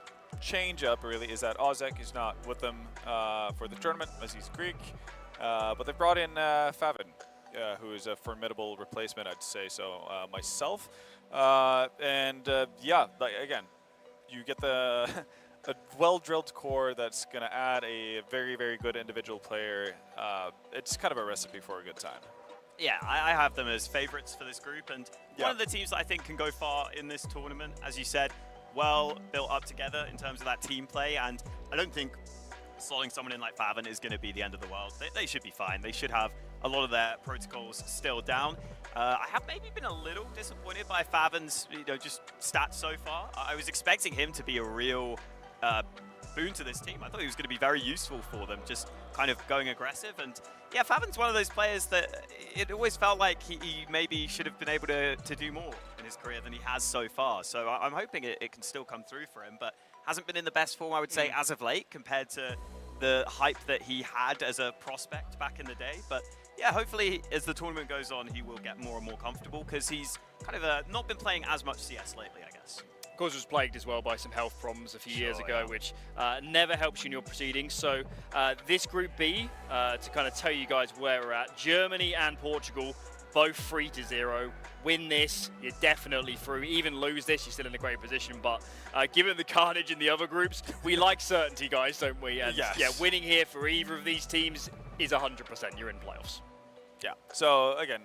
change up, really, is that Ozek is not with them for the tournament, as he's Greek. But they've brought in Favin, who is a formidable replacement, I'd say, so myself. Yeah, like, again, you get the... a well-drilled core that's going to add a very, very good individual player. It's kind of a recipe for a good time. Yeah, I have them as favorites for this group, and one of the teams that I think can go far in this tournament, as you said, well built up together in terms of that team play, and I don't think slotting someone in like Favin is going to be the end of the world. They should be fine. They should have a lot of their protocols still down. I have maybe been a little disappointed by Favin's, just stats so far. I was expecting him to be a real boon to this team. I thought he was going to be very useful for them, just kind of going aggressive. And yeah, Favin's one of those players that it always felt like he maybe should have been able to do more in his career than he has so far. So I'm hoping it can still come through for him, but hasn't been in the best form, I would say, as of late, compared to the hype that he had as a prospect back in the day. But yeah, hopefully as the tournament goes on, he will get more and more comfortable, because he's kind of not been playing as much CS lately, I guess. Of course, was plagued as well by some health problems a few years ago, which never helps you in your proceedings. So this Group B, to kind of tell you guys where we're at, Germany and Portugal, both 3-0. Win this, you're definitely through. Even lose this, you're still in a great position. But given the carnage in the other groups, we like certainty, guys, don't we? And yes. Yeah, winning here for either of these teams is 100%. You're in playoffs. Yeah. So again,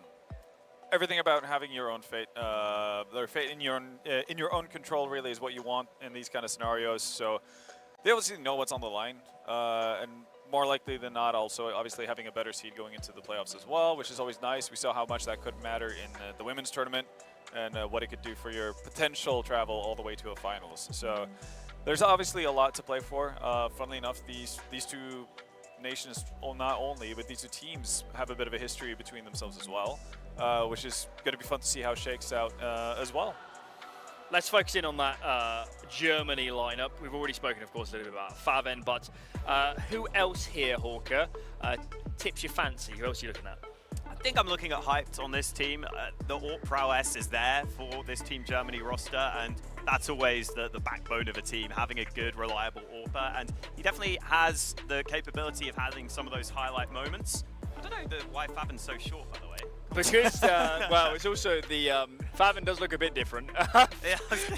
everything about having your own fate, their fate in your own control, really is what you want in these kind of scenarios. So they obviously know what's on the line, and more likely than not, also obviously having a better seed going into the playoffs as well, which is always nice. We saw how much that could matter in the women's tournament, and what it could do for your potential travel all the way to a finals. So there's obviously a lot to play for. Funnily enough, these two nations, not only, but these two teams have a bit of a history between themselves as well. Which is going to be fun to see how it shakes out as well. Let's focus in on that Germany lineup. We've already spoken, of course, a little bit about Favin, but who else here, Hawker, tips your fancy? Who else are you looking at? I think I'm looking at hyped on this team. The AWP prowess is there for this Team Germany roster, and that's always the backbone of a team, having a good, reliable AWPer, and he definitely has the capability of having some of those highlight moments. I don't know why Favin's so short, by the way. Because, well, it's also the Favin does look a bit different.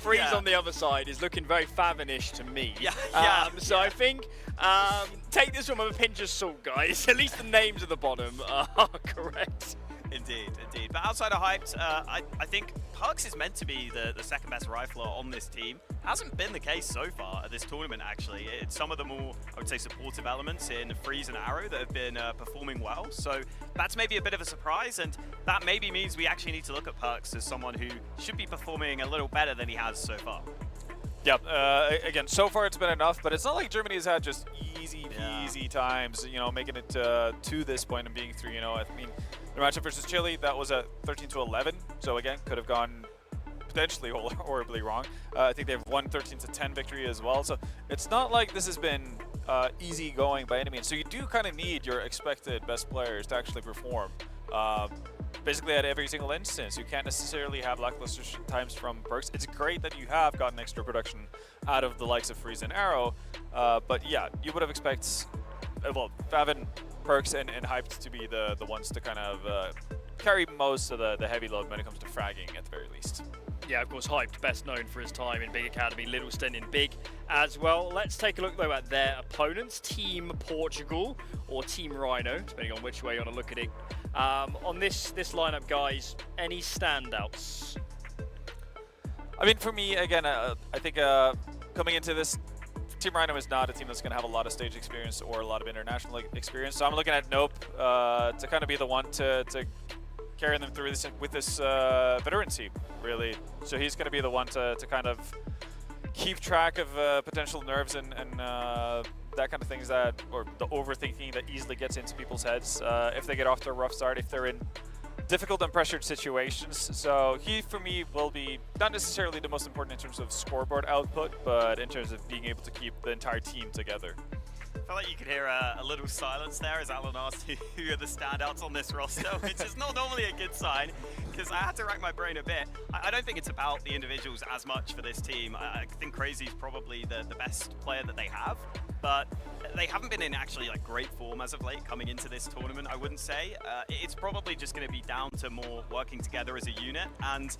Freeze on the other side is looking very Favin-ish to me. So I think take this one with a pinch of salt, guys. At least the names at the bottom are correct. Indeed, indeed. But outside of hyped, I think Perks is meant to be the second best rifler on this team. Hasn't been the case so far at this tournament, actually. It's some of the more, I would say, supportive elements in Freeze and Arrow that have been performing well. So that's maybe a bit of a surprise, and that maybe means we actually need to look at Perks as someone who should be performing a little better than he has so far. Yeah, again, so far it's been enough, but it's not like Germany has had just easy peasy times, making it to this point and being 3-0. I mean, the matchup versus Chile, that was a 13-11, so again, could have gone potentially horribly wrong. I think they've won 13-10 victory as well, so it's not like this has been easy going by any means. So you do kind of need your expected best players to actually perform. Basically at every single instance. You can't necessarily have lackluster times from Perks. It's great that you have gotten extra production out of the likes of Freeze and Arrow, but yeah, you would have expected, well, Favin, Perks, and Hyped to be the ones to kind of carry most of the heavy load when it comes to fragging at the very least. Yeah, of course, Hyped, best known for his time in Big Academy, Littleton in Big as well. Let's take a look, though, at their opponents, Team Portugal or Team Rhino, depending on which way you want to look at it. On this lineup, guys, any standouts? I mean, for me, again, I think coming into this, Team Rhino is not a team that's going to have a lot of stage experience or a lot of international experience. So I'm looking at Nope to kind of be the one to carry them through this with this veteran team, really. So he's going to be the one to kind of keep track of potential nerves and that kind of things or the overthinking that easily gets into people's heads if they get off to a rough start, if they're in difficult and pressured situations. So he, for me, will be not necessarily the most important in terms of scoreboard output, but in terms of being able to keep the entire team together. I felt like you could hear a little silence there as Alan asked who are the standouts on this roster, which is not normally a good sign, because I had to rack my brain a bit. I don't think it's about the individuals as much for this team. I think Crazy's probably the best player that they have, but they haven't been in actually like great form as of late coming into this tournament, I wouldn't say. It's probably just going to be down to more working together as a unit, and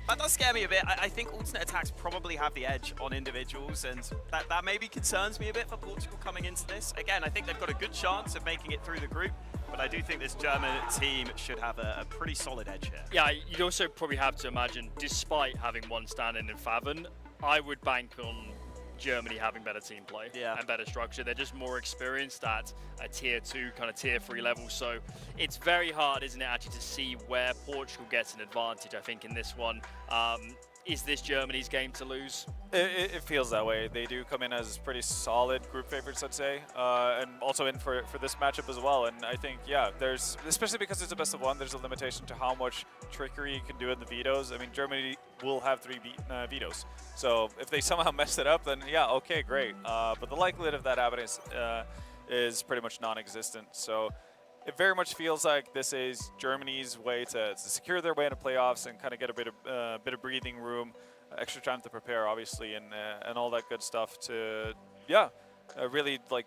that does scare me a bit. I think alternate attacks probably have the edge on individuals, and that maybe concerns me a bit for Portugal coming into this. Again, I think they've got a good chance of making it through the group, but I do think this German team should have a pretty solid edge here. Yeah, you'd also probably have to imagine, despite having one stand-in Faven, I would bank on Germany having better team play and better structure. They're just more experienced at a tier 2, kind of tier 3 level. So it's very hard, isn't it, actually, to see where Portugal gets an advantage, I think, in this one. Is this Germany's game to lose? It feels that way. They do come in as pretty solid group favorites, I'd say, and also in for this matchup as well. And I think, yeah, there's, especially because it's a best of one, there's a limitation to how much trickery you can do in the vetoes. I mean, Germany will have 3 vetoes. So if they somehow mess it up, then yeah, okay, great. But the likelihood of that happening is pretty much non-existent. So it very much feels like this is Germany's way to secure their way into playoffs and kind of get a bit of breathing room, extra time to prepare, obviously, and all that good stuff to, really like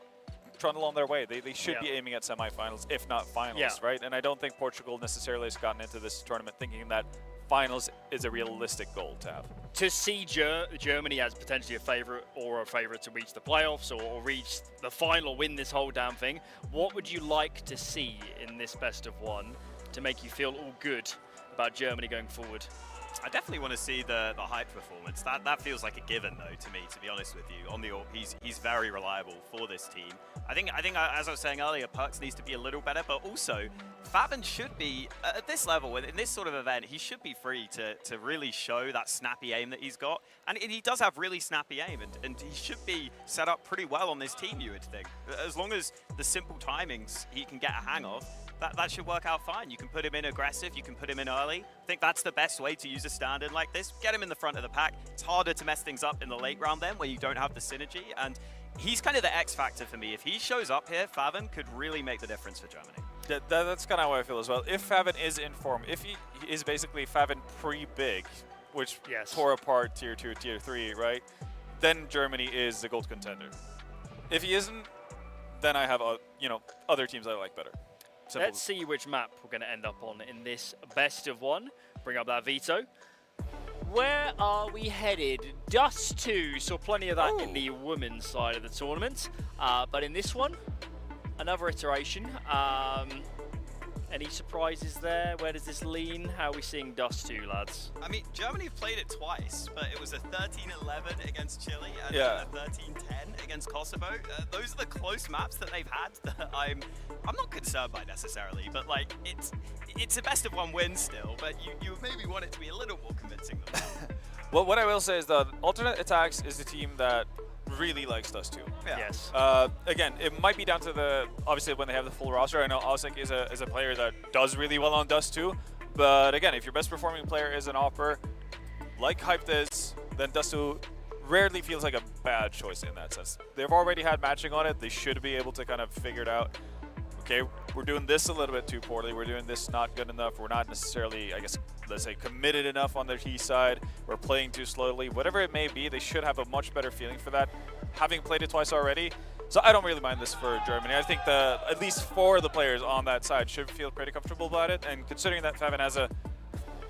trundle on their way. They should be aiming at semifinals, if not finals, right? And I don't think Portugal necessarily has gotten into this tournament thinking that finals is a realistic goal to have. To see Germany as potentially a favourite to reach the playoffs or reach the final, win this whole damn thing, what would you like to see in this best of one to make you feel all good about Germany going forward? I definitely want to see the hype performance. That feels like a given, though, to me, to be honest with you. On the AWP, he's very reliable for this team. I think as I was saying earlier, Perks needs to be a little better, but also Faven should be at this level, in this sort of event, he should be free to really show that snappy aim that he's got, and he does have really snappy aim, and he should be set up pretty well on this team, you would think. As long as the simple timings he can get a hang of, that should work out fine. You can put him in aggressive, you can put him in early. I think that's the best way to use a stand-in like this. Get him in the front of the pack. It's harder to mess things up in the late round then, where you don't have the synergy, and he's kind of the X factor for me. If he shows up here, Faven could really make the difference for Germany. That's kind of how I feel as well. If Faven is in form, if he is basically Faven pre-big, which tore apart tier 2, tier 3, right? Then Germany is the gold contender. If he isn't, then I have other teams I like better. Simple. Let's see which map we're going to end up on in this best of one. Bring up that veto. Where are we headed? Dust 2, saw plenty of that in the women's side of the tournament. But in this one, another iteration. Any surprises there? Where does this lean? How are we seeing Dust 2, lads? I mean, Germany have played it twice, but it was a 13-11 against Chile and a 13-10 against Kosovo. Those are the close maps that they've had that I'm not concerned by necessarily, but like it's a best of one win still, but you maybe want it to be a little more convincing than that. Well, what I will say is that Alternate Attacks is a team that really likes Dust 2. Yeah. Yes. Again, it might be down to obviously when they have the full roster. I know Ausek is a player that does really well on Dust 2, but again, if your best performing player is an AWPer, like Hyped is, then Dust 2 rarely feels like a bad choice in that sense. They've already had matching on it. They should be able to kind of figure it out. Okay, we're doing this a little bit too poorly. We're doing this not good enough. We're not necessarily, I guess, let's say, committed enough on their T side. We're playing too slowly. Whatever it may be, they should have a much better feeling for that, having played it twice already. So I don't really mind this for Germany. I think at least 4 of the players on that side should feel pretty comfortable about it. And considering that Faven has a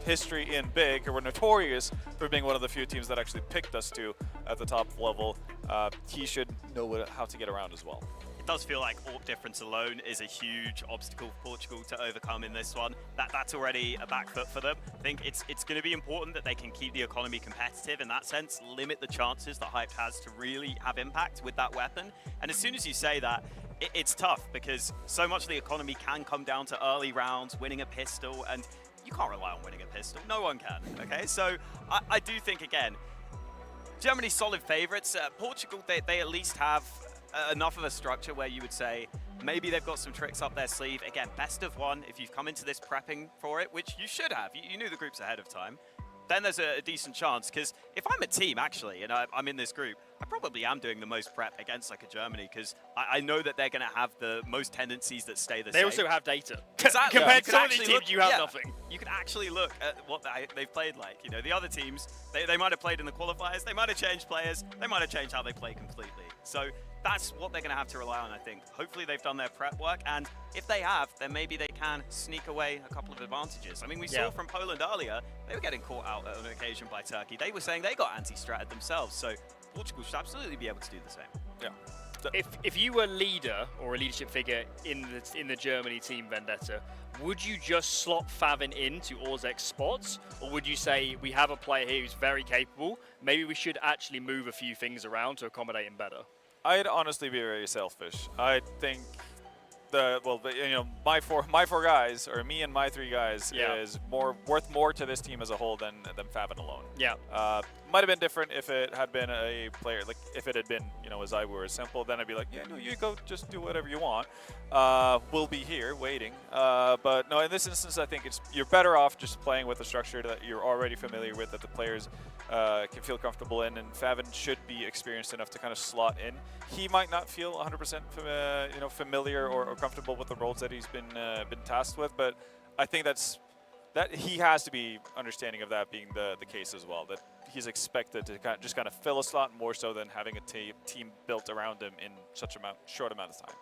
history in Big, who were notorious for being one of the few teams that actually picked us to at the top level, he should know how to get around as well. It does feel like AWP difference alone is a huge obstacle for Portugal to overcome in this one. That's already a back foot for them. I think it's going to be important that they can keep the economy competitive in that sense, limit the chances that Hyped has to really have impact with that weapon. And as soon as you say that, it's tough because so much of the economy can come down to early rounds, winning a pistol, and you can't rely on winning a pistol. No one can, okay? So I do think, again, Germany's solid favourites. Portugal, they at least have enough of a structure where you would say maybe they've got some tricks up their sleeve. Again, best of one. If you've come into this prepping for it, which you should have, you knew the groups ahead of time, then there's a decent chance. Because if I'm a team, actually, and I'm in this group, I probably am doing the most prep against like a Germany, because I know that they're going to have the most tendencies that stay the same. They also have data. Exactly. Compared to some of these teams, you have nothing. You can actually look at what they've played like. You know, the other teams, they might have played in the qualifiers, they might have changed players, they might have changed how they play completely. So that's what they're going to have to rely on, I think. Hopefully they've done their prep work, and if they have, then maybe they can sneak away a couple of advantages. I mean, we saw from Poland earlier, they were getting caught out on an occasion by Turkey. They were saying they got anti-stratted themselves, so Portugal should absolutely be able to do the same. Yeah. If you were a leader or a leadership figure in the Germany team, Vendetta, would you just slot Favin into Orzek's spots, or would you say we have a player here who's very capable, maybe we should actually move a few things around to accommodate him better? I'd honestly be very selfish. I think my four guys, or me and my three guys, is worth more to this team as a whole than Favin alone. Yeah. Might have been different if it had been a player, like if it had been, as I were simple, then I'd be like, yeah, no, you go, just do whatever you want. We'll be here waiting. But no, in this instance, I think you're better off just playing with the structure that you're already familiar with, that the players can feel comfortable in, and Favin should be experienced enough to kind of slot in. He might not feel 100% familiar or comfortable with the roles that he's been tasked with, but I think that he has to be understanding of that being the case as well, that he's expected to just kind of fill a slot more so than having a team built around him in such a short amount of time.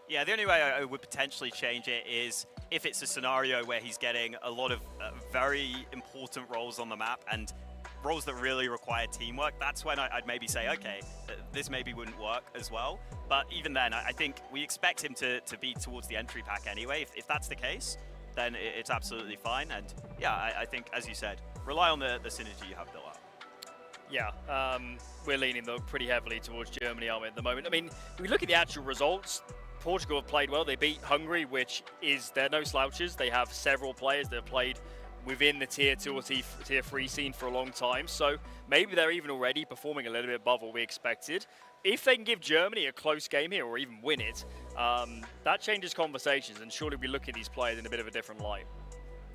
Yeah, the only way I would potentially change it is if it's a scenario where he's getting a lot of very important roles on the map and roles that really require teamwork. That's when I'd maybe say, okay, this maybe wouldn't work as well. But even then, I think we expect him to be towards the entry pack anyway. If that's the case, then it's absolutely fine. And yeah, I think, as you said, rely on the synergy you have built up. Yeah, we're leaning though pretty heavily towards Germany, aren't we, at the moment? I mean, if we look at the actual results, Portugal have played well. They beat Hungary, which they're no slouches. They have several players that have played within the tier 2 or tier 3 scene for a long time. So maybe they're even already performing a little bit above what we expected. If they can give Germany a close game here or even win it, that changes conversations, and surely we look at these players in a bit of a different light.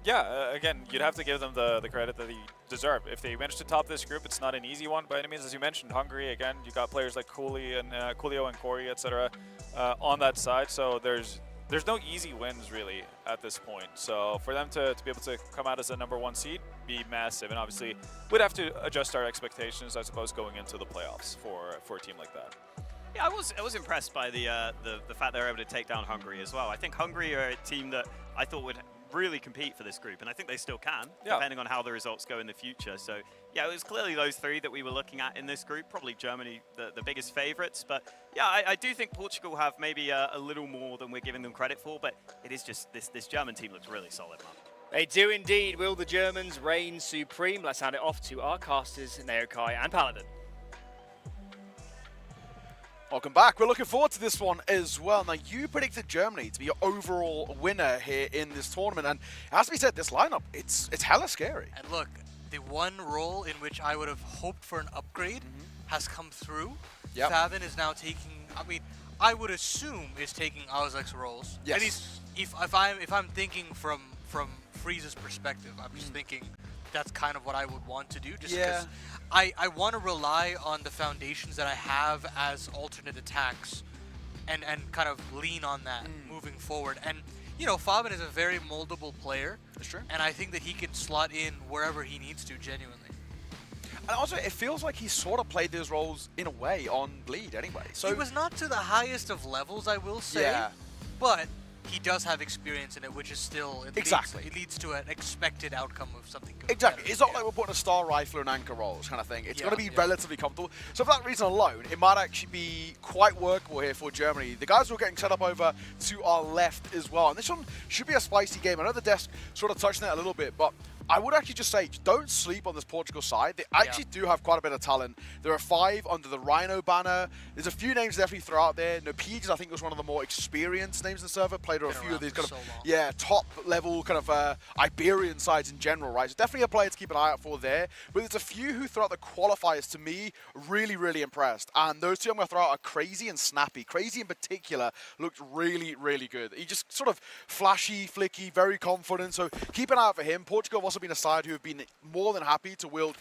Yeah, again, you'd have to give them the credit that they deserve. If they manage to top this group, it's not an easy one by any means. As you mentioned, Hungary, again, you got players like Coolio and Corey, etc. On that side. So there's no easy wins really at this point. So for them to be able to come out as a #1 seed, be massive. And obviously, we'd have to adjust our expectations, I suppose, going into the playoffs for a team like that. Yeah, I was impressed by the fact they were able to take down Hungary as well. I think Hungary are a team that I thought would really compete for this group, and I think they still can, depending on how the results go in the future. So yeah, it was clearly those three that we were looking at in this group, probably Germany the biggest favourites. But yeah, I do think Portugal have maybe a little more than we're giving them credit for, but it is just this German team looks really solid, man. They do indeed. Will the Germans reign supreme? Let's hand it off to our casters, Naokai and Paladin. Welcome back. We're looking forward to this one as well. Now, you predicted Germany to be your overall winner here in this tournament, and as we said, this lineup, it's hella scary. And look, the one role in which I would have hoped for an upgrade has come through. Yep. Favin is now taking, I mean, I would assume is taking Ozek's roles. Yes. At least if I'm thinking from Freeze's perspective, I'm just thinking that's kind of what I would want to do, just because I want to rely on the foundations that I have as alternate attacks and kind of lean on that moving forward. And, Favin is a very moldable player. That's true. And I think that he can slot in wherever he needs to, genuinely. And also, it feels like he sort of played those roles in a way on Bleed anyway. So he was not to the highest of levels, I will say. But he does have experience in it, which is still it leads to an expected outcome of something good. Exactly. It's not like we're putting a star rifler and anchor roles kind of thing. It's going to be relatively comfortable. So for that reason alone, it might actually be quite workable here for Germany. The guys who are getting set up over to our left as well. And this one should be a spicy game. I know the desk sort of touched on it a little bit, but I would actually just say, don't sleep on this Portugal side. They actually do have quite a bit of talent. There are 5 under the Rhino banner. There's a few names definitely throw out there. Nopedes, I think, was one of the more experienced names in the server. Played on a few of these kind of, top-level kind of Iberian sides in general, right? So definitely a player to keep an eye out for there. But there's a few who throughout the qualifiers, to me, really, really impressed. And those two I'm going to throw out are Crazy and Snappy. Crazy in particular looked really, really good. He just sort of flashy, flicky, very confident. So keep an eye out for him. Portugal have also been a side who have been more than happy to wield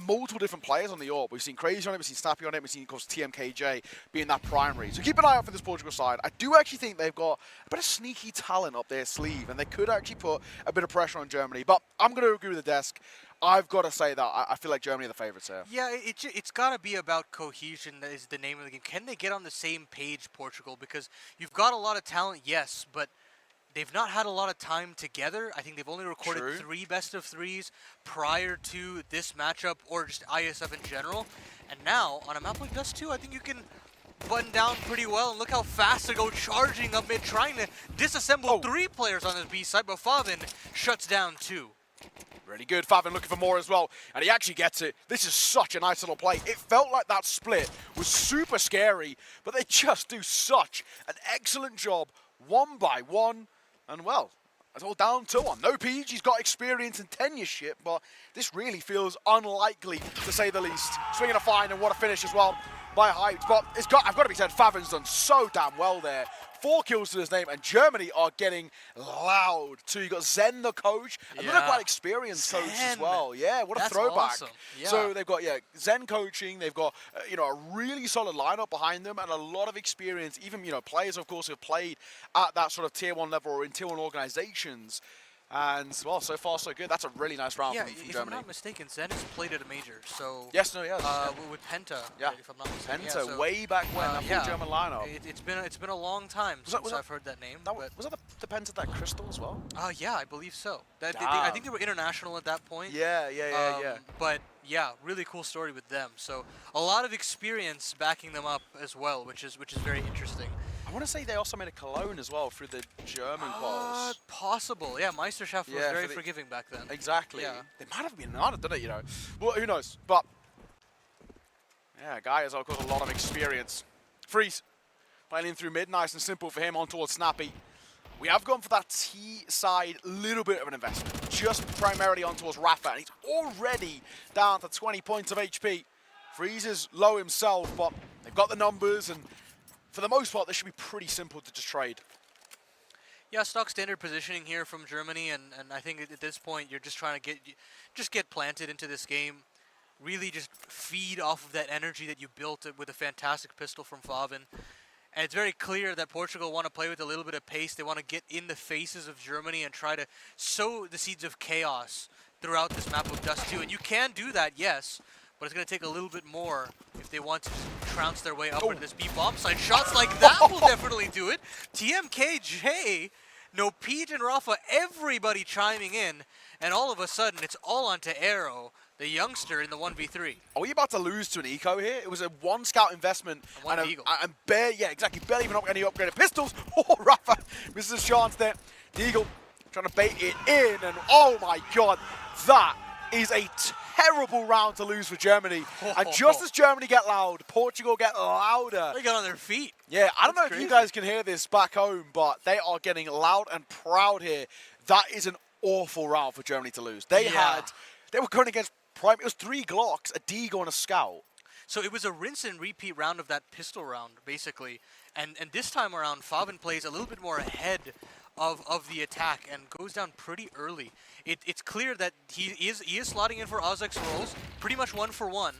multiple different players on the AWP. We've seen Crazy on it, we've seen Snappy on it, we've seen, of course, TMKJ being that primary. So keep an eye out for this Portugal side. I do actually think they've got a bit of sneaky talent up their sleeve, and they could actually put a bit of pressure on Germany. But I'm going to agree with the desk. I've got to say that I feel like Germany are the favourites here. Yeah, it's got to be about cohesion that is the name of the game. Can they get on the same page, Portugal? Because you've got a lot of talent, yes, but they've not had a lot of time together. I think they've only recorded 3 best of 3s prior to this matchup, or just ISF in general. And now, on a map like Dust 2, I think you can button down pretty well. And look how fast they go charging up mid, trying to disassemble 3 players on this B side, but Favin shuts down 2. Really good. Favin looking for more as well, and he actually gets it. This is such a nice little play. It felt like that split was super scary, but they just do such an excellent job, 1 by 1. And well, it's all down to 1. No Peach, he's got experience and tenureship, but this really feels unlikely, to say the least. Swinging a fine, and what a finish as well by Hyped. But I've got to be said, Favin's done so damn well there. 4 kills to his name, and Germany are getting loud too. You got Zen, the coach, another quite experienced coach as well. Yeah, what a throwback. Awesome. Yeah. So they've got Zen coaching. They've got a really solid lineup behind them, and a lot of experience. Even players, of course, who have played at that sort of tier 1 level or in tier 1 organizations. And, well, so far so good. That's a really nice round from Germany. If I'm not mistaken, Zen has played at a major, so... Yes, no, yes. With Penta, if I'm not mistaken. Penta, so, way back when, that full German lineup. It's been a long time since I've heard that name. Was that the Penta that Crystal as well? Yeah, I believe so. I think they were international at that point. Yeah. But, yeah, really cool story with them. So, a lot of experience backing them up as well, which is very interesting. I want to say they also made a Cologne as well through the German quals. Possible. Yeah, Meisterschaft was very forgiving back then. Exactly. Yeah. They might have been on it, didn't it, Well, who knows? But, yeah, Guy has, of course, a lot of experience. Freeze. Playing in through mid. Nice and simple for him on towards Snappy. We have gone for that T side, little bit of an investment. Just primarily on towards Rafa. And he's already down to 20 points of HP. Freeze is low himself, but they've got the numbers, and for the most part, this should be pretty simple to just trade. Yeah, stock standard positioning here from Germany, and I think at this point you're just trying to get planted into this game. Really just feed off of that energy that you built with a fantastic pistol from Favin. And it's very clear that Portugal want to play with a little bit of pace. They want to get in the faces of Germany and try to sow the seeds of chaos throughout this map of Dust 2. And you can do that, yes, but it's going to take a little bit more if they want to just trounce their way up into this B bomb side. Shots like that will definitely do it. TMKJ, Nopete and Rafa, everybody chiming in, and all of a sudden it's all onto Arrow, the youngster in the 1v3. Are we about to lose to an eco here? It was a 1 scout investment. One Eagle. And barely even up any upgraded pistols. Oh, Rafa misses a chance there. The Eagle trying to bait it in, and oh my god, that is a terrible round to lose for Germany. And just as Germany get loud, Portugal get louder. They got on their feet. Yeah, I don't know if you guys can hear this back home, but they are getting loud and proud here. That is an awful round for Germany to lose. They were going against Prime. It was 3 Glocks, a Deagle, and a Scout. So it was a rinse and repeat round of that pistol round, basically. And this time around, Favin plays a little bit more ahead of the attack and goes down pretty early. It's clear that he is slotting in for Ozek's roles, pretty much 1 for 1.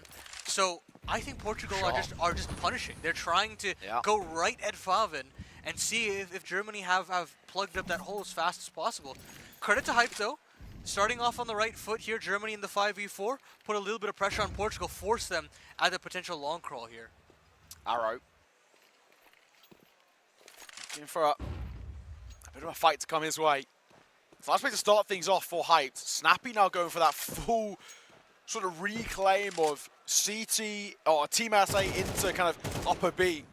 So I think Portugal are just punishing. They're trying to go right at Favin and see if Germany have plugged up that hole as fast as possible. Credit to Hype though. Starting off on the right foot here, Germany in the 5v4, put a little bit of pressure on Portugal, force them at a potential long crawl here. Arrow. In for a bit of a fight to come his way. So nice way to start things off for Hyped. Snappy now going for that full sort of reclaim of CT or Team SA into kind of upper B.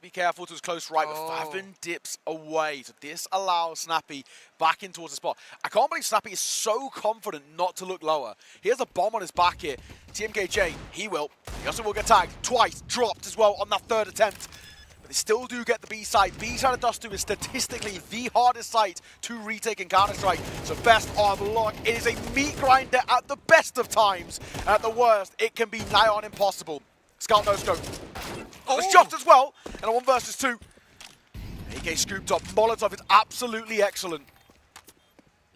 be careful to his close right, but Favin dips away. So this allows Snappy back in towards the spot. I can't believe Snappy is so confident not to look lower. He has a bomb on his back here. TMKJ, he will. He also will get tagged twice, dropped as well on that third attempt. But they still do get the B side. B side of Dust 2 is statistically the hardest site to retake in Counter-Strike. So best on luck. It is a meat grinder at the best of times. And at the worst, it can be nigh on impossible. Scout no scope. It's shot as well. And a 1 versus 2. AK scooped up. Molotov is absolutely excellent.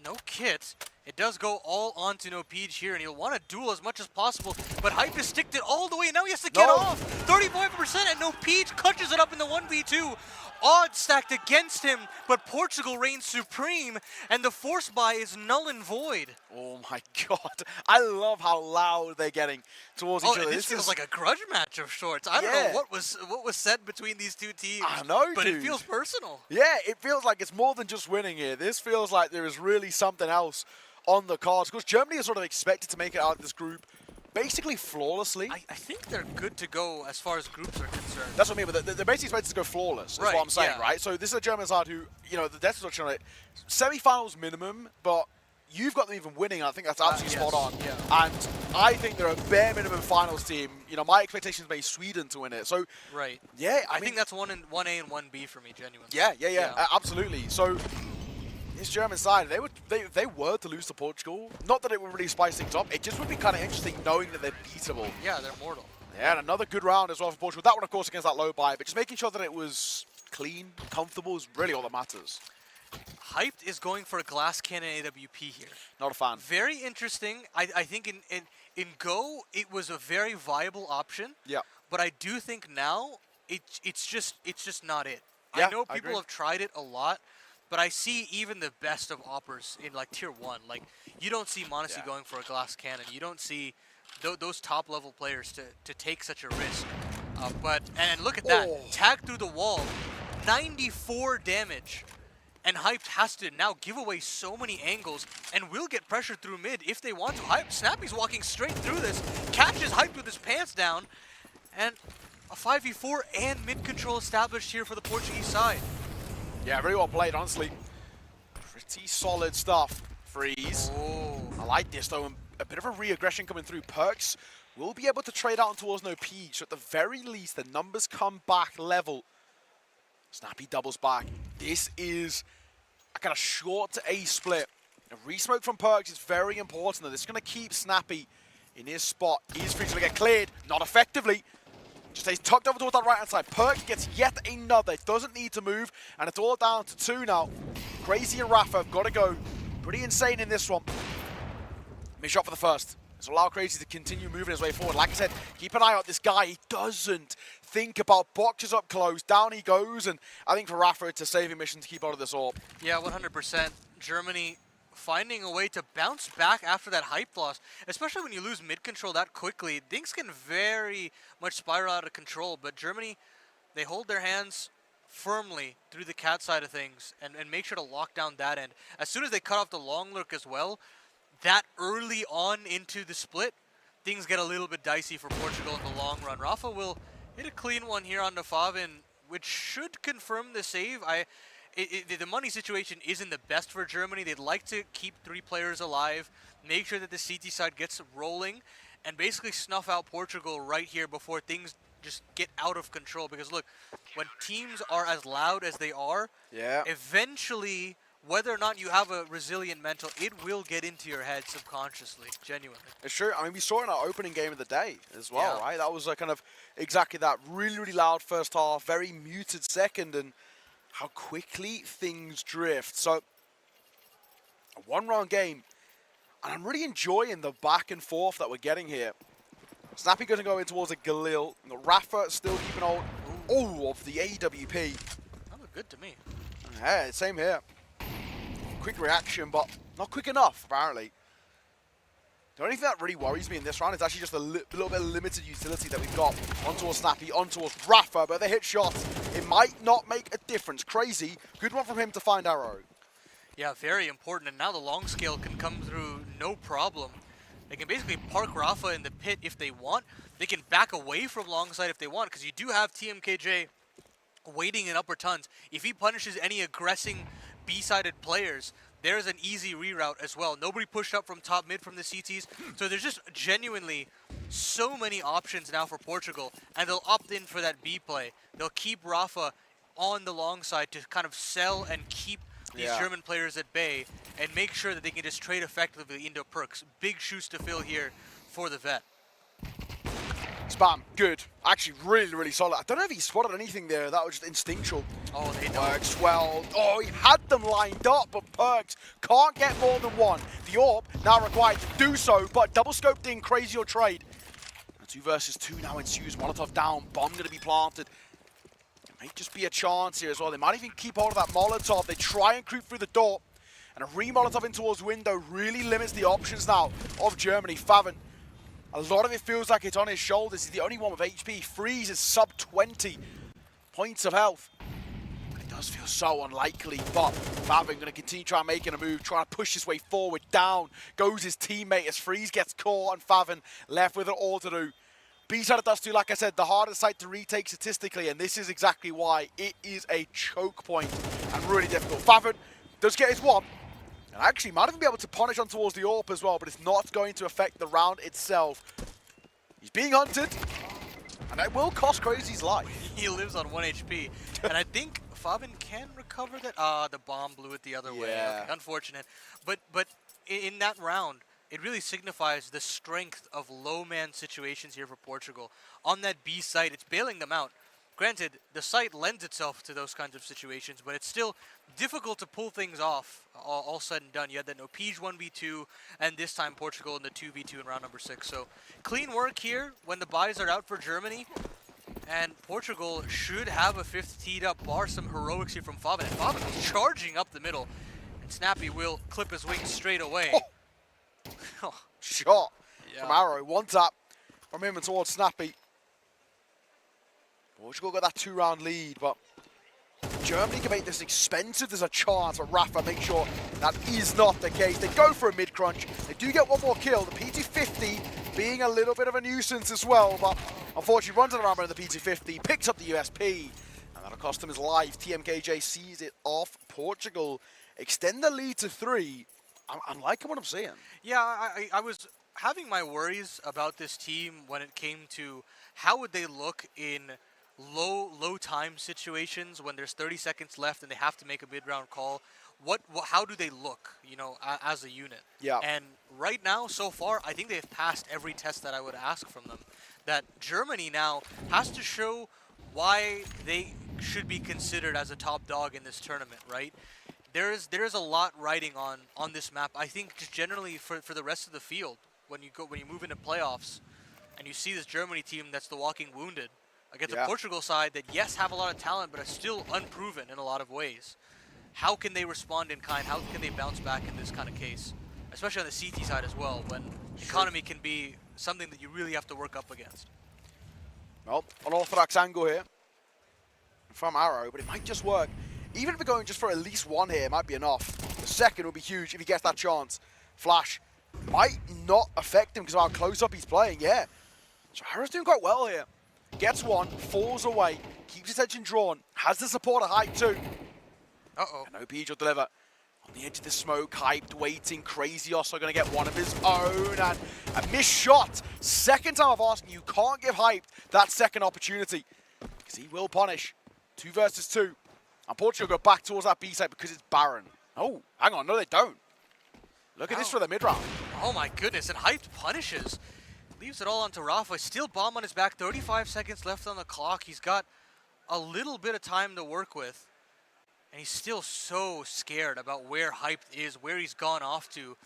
No kit. It does go all onto No Peach here, and he'll want to duel as much as possible, but Hype has sticked it all the way, and now he has to get off. 35%, and No Peach clutches it up in the 1v2. Odds stacked against him, but Portugal reigns supreme, and the force buy is null and void. Oh my god. I love how loud they're getting towards each other. This feels like a grudge match of sorts. I don't know what was said between these two teams. I know, but dude. It feels personal. Yeah, it feels like it's more than just winning here. This feels like there is really something else on the cards, because Germany is sort of expected to make it out of this group basically flawlessly. I think they're good to go as far as groups are concerned. That's what I mean, but they're basically expected to go flawless, is what I'm saying, right? So this is a German side who, you know, the death destruction on it, semi-finals minimum, but you've got them even winning, and I think that's absolutely spot on. Yeah. And I think they're a bare minimum finals team. You know, my expectations made Sweden to win it. So right. Yeah, I think that's 1A and 1B for me, genuinely. Yeah, absolutely. So this German side, they were to lose to Portugal. Not that it would really spice things up. It just would be kind of interesting knowing that they're beatable. Yeah, they're mortal. Yeah, and another good round as well for Portugal. That one, of course, against that low buy, but just making sure that it was clean, comfortable is really all that matters. Hyped is going for a glass cannon AWP here. Not a fan. Very interesting. I think in Go, it was a very viable option. Yeah. But I do think now, it's just not it. Yeah, I know I people agree. have tried it a lot, but I see even the best of oppers in like tier 1. Like, you don't see Monesi going for a glass cannon. You don't see those top level players to take such a risk. And look at that. Tag through the wall. 94 damage. And Hyped has to now give away so many angles and will get pressure through mid if they want to. Snappy's walking straight through this. Catches Hyped with his pants down. And a 5v4 and mid control established here for the Portuguese side. Yeah, very well played, honestly. Pretty solid stuff. Freeze. I like this, though. A bit of a re-aggression coming through. Perks will be able to trade out towards No Peach. At the very least, the numbers come back level. Snappy doubles back. This is a kind of short to A split. A re-smoke from Perks is very important. This is going to keep Snappy in his spot. He's free to get cleared. Not effectively. Just stays tucked over towards that right-hand side. Perks gets yet another. Doesn't need to move. And it's all down to 2 now. Crazy and Rafa have got to go. Pretty insane in this one. Mid shot for the first. So allow Crazy to continue moving his way forward. Like I said, keep an eye out. This guy, he doesn't think about boxes up close. Down he goes. And I think for Rafa, it's a saving mission to keep out of this orb. Yeah, 100%. Germany finding a way to bounce back after that hype loss. Especially when you lose mid-control that quickly. Things can very much spiral out of control. But Germany, they hold their hands firmly through the cat side of things and make sure to lock down that end. As soon as they cut off the long lurk as well, that early on into the split, things get a little bit dicey for Portugal in the long run. Rafa will hit a clean one here on Nafavin, which should confirm the save. The money situation isn't the best for Germany. They'd like to keep 3 players alive, make sure that the CT side gets rolling, and basically snuff out Portugal right here before things just get out of control. Because look, when teams are as loud as they are, eventually, whether or not you have a resilient mental, it will get into your head subconsciously, genuinely. It's true. I mean, we saw in our opening game of the day as well, right? That was kind of exactly that. Really, really loud first half, very muted second, and how quickly things drift. So, a one-round game, and I'm really enjoying the back and forth that we're getting here. Snappy going to go in towards a Galil. Rafa still keeping hold of the AWP. That looked good to me. Yeah, same here. Quick reaction, but not quick enough, apparently. The only thing that really worries me in this round is actually just a little bit of limited utility that we've got on towards Snappy, on towards Rafa, but they hit shots. It might not make a difference. Crazy. Good one from him to find Arrow. Yeah, very important. And now the long scale can come through no problem. They can basically park Rafa in the pit if they want. They can back away from long side if they want, because you do have TMKJ waiting in upper tons. If he punishes any aggressing B-sided players, there's an easy reroute as well. Nobody pushed up from top mid from the CTs, so there's just genuinely so many options now for Portugal, and they'll opt in for that B play. They'll keep Rafa on the long side to kind of sell and keep these German players at bay and make sure that they can just trade effectively into perks. Big shoes to fill here for the vet. Spam, good. Actually, really, really solid. I don't know if he spotted anything there. That was just instinctual. Oh, they don't. Works well. Oh, he had them lined up, but Perks can't get more than one. The AWP now required to do so, but double scoped in, crazy or trade. 2 versus 2 now ensues. Molotov down, bomb going to be planted. It may just be a chance here as well. They might even keep hold of that Molotov. They try and creep through the door, and a re-Molotov in towards window really limits the options now of Germany. Favin, a lot of it feels like it's on his shoulders. He's the only one with HP. Freeze is sub 20 points of health. It does feel so unlikely, but Favin going to continue trying making a move, trying to push his way forward. Down goes his teammate as Freeze gets caught, and Favin left with it all to do. B-side of Dust 2, like I said, the hardest site to retake statistically, and this is exactly why. It is a choke point and really difficult. Favin does get his one, and actually might even be able to punish on towards the AWP as well, but it's not going to affect the round itself. He's being hunted, and that will cost Crazy's life. He lives on 1 HP, and I think Favin can recover that. The bomb blew it the other way. Okay, unfortunate. But in that round, it really signifies the strength of low-man situations here for Portugal. On that B site, it's bailing them out. Granted, the site lends itself to those kinds of situations, but it's still difficult to pull things off all said and done. You had that Nopige 1v2, and this time Portugal in the 2v2 in round number 6. So clean work here when the buys are out for Germany. And Portugal should have a 5th teed up bar, some heroics here from Favin. And Favin is charging up the middle. And Snappy will clip his wings straight away. Shot from Arrow. One tap from him and towards Snappy. Portugal got that 2-round lead, but Germany can make this expensive. There's a chance, but Rafa makes sure that is not the case. They go for a mid-crunch. They do get one more kill. The PT-50 being a little bit of a nuisance as well, but unfortunately runs around in the PT-50, picks up the USP, and that'll cost him his life. TMKJ sees it off. Portugal extend the lead to 3. I'm liking what I'm seeing. Yeah, I was having my worries about this team when it came to how would they look in low time situations when there's 30 seconds left and they have to make a mid-round call. How do they look, you know, as a unit? Yeah. And right now, so far, I think they've passed every test that I would ask from them. That Germany now has to show why they should be considered as a top dog in this tournament, right? There's a lot riding on this map. I think just generally for the rest of the field, when you move into playoffs, and you see this Germany team that's the walking wounded against a Portugal side that yes have a lot of talent but are still unproven in a lot of ways. How can they respond in kind? How can they bounce back in this kind of case, especially on the CT side as well, when economy can be something that you really have to work up against? Well, unorthodox angle here from Arrow, but it might just work. Even if we're going just for at least one here, it might be enough. The second will be huge if he gets that chance. Flash might not affect him because of how close up he's playing, So Arrow's doing quite well here. Gets one, falls away, keeps his attention drawn, has the support of Hype too. And OPH will deliver. On the edge of the smoke, Hyped, waiting, Crazy also going to get one of his own, and a missed shot. Second time I've asked you, can't give Hyped that second opportunity, because he will punish. 2 versus 2. And Portugal go back towards that B side because it's barren. Oh, hang on, no they don't. Look at this for the mid-round. Oh my goodness, and Hyped punishes. Leaves it all onto Rafa. Still bomb on his back, 35 seconds left on the clock. He's got a little bit of time to work with. And he's still so scared about where Hyped is, where he's gone off to.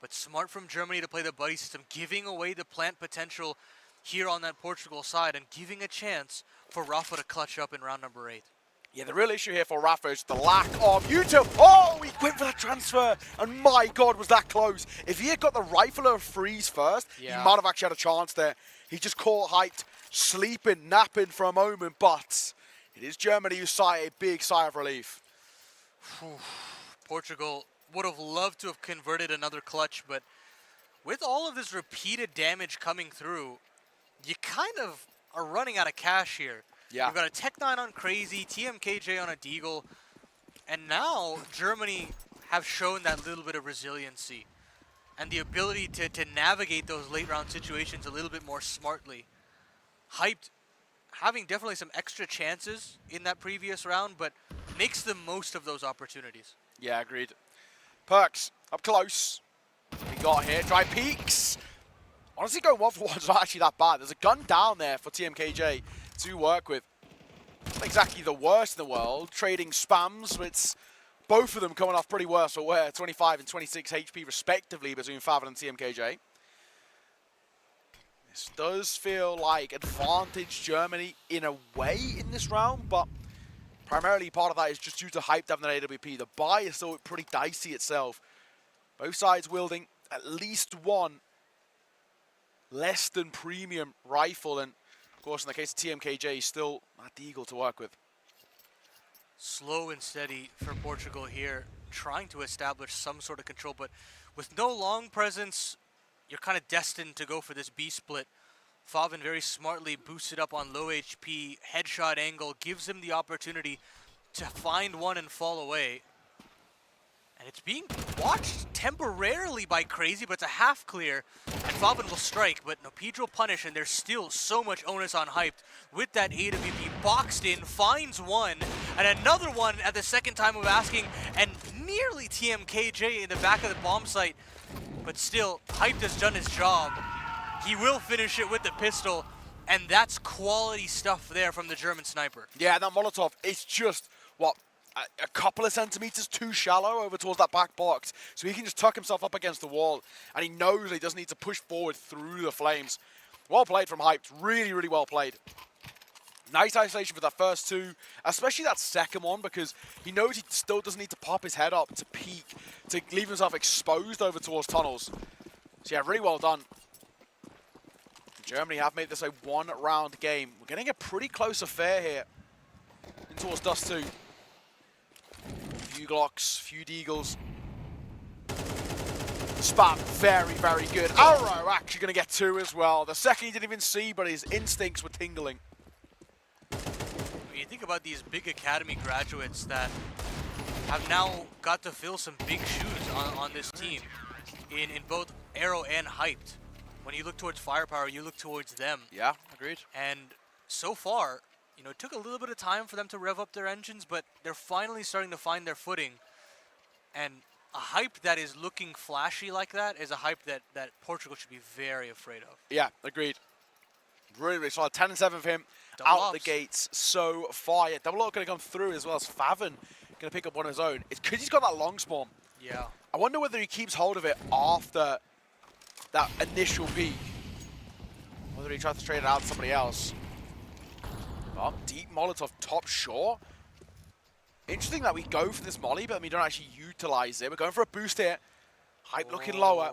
But smart from Germany to play the buddy system, giving away the plant potential here on that Portugal side and giving a chance for Rafa to clutch up in round number 8. Yeah, the real issue here for Rafa is the lack of util. Oh, he went for that transfer, and my God, was that close. If he had got the rifle or freeze first, he might have actually had a chance there. He just caught Hyped, sleeping, napping for a moment, but it is Germany who sigh a big sigh of relief. Portugal would have loved to have converted another clutch, but with all of this repeated damage coming through, you kind of are running out of cash here. Yeah. You've got a Tech9 on Crazy, TMKJ on a Deagle, and now Germany have shown that little bit of resiliency and the ability to navigate those late round situations a little bit more smartly. Hyped having definitely some extra chances in that previous round, but makes the most of those opportunities. Yeah, agreed. Perks, up close. We got here, dry peaks. Honestly, going 1-for-1 is not actually that bad. There's a gun down there for TMKJ to work with. Not exactly the worst in the world. Trading spams, it's both of them coming off pretty worse for wear. 25 and 26 HP respectively between Favin and TMKJ. This does feel like advantage Germany in a way in this round, but primarily part of that is just due to hype having an AWP. The buy is still pretty dicey itself. Both sides wielding at least one less than premium rifle, and of course in the case of TMKJ, still Matt Deagle to work with. Slow and steady for Portugal here, trying to establish some sort of control, but with no long presence, you're kind of destined to go for this B split. Favin very smartly boosted up on low HP, headshot angle, gives him the opportunity to find one and fall away. And it's being watched temporarily by Crazy, but it's a half clear. And Favin will strike, but no, Pedro punish, and there's still so much onus on Hyped with that AWP boxed in, finds one, and another one at the second time of asking, and nearly TMKJ in the back of the bomb site. But still, Hyped has done his job. He will finish it with the pistol, and that's quality stuff there from the German sniper. Yeah, that Molotov is just, what, a couple of centimeters too shallow over towards that back box. So he can just tuck himself up against the wall, and he knows he doesn't need to push forward through the flames. Well played from Hyped, really, really well played. Nice isolation for that first two, especially that second one, because he knows he still doesn't need to pop his head up to peek, to leave himself exposed over towards tunnels. So yeah, really well done. Germany have made this a one-round game. We're getting a pretty close affair here in towards Dust 2. Few Glocks, few Deagles. Spam, very, very good. Arrow actually going to get two as well. The second he didn't even see, but his instincts were tingling. When you think about these big academy graduates that have now got to fill some big shoes on this team in both Aero and Hyped. When you look towards Firepower, you look towards them. Yeah, agreed. And so far, you know, it took a little bit of time for them to rev up their engines, but they're finally starting to find their footing. And a Hype that is looking flashy like that is a Hype that Portugal should be very afraid of. Yeah, agreed. Really, really solid. 10 and 7 for him. Double out ups. the gates so far. Yeah, double up going to come through as well as Favin going to pick up one of his own. It's because he's got that long spawn. Yeah. I wonder whether he keeps hold of it after that initial peak. Whether he tries to trade it out to somebody else. Oh, deep Molotov top shore. Interesting that we go for this molly, but we don't actually utilize it. We're going for a boost here. Hype looking lower.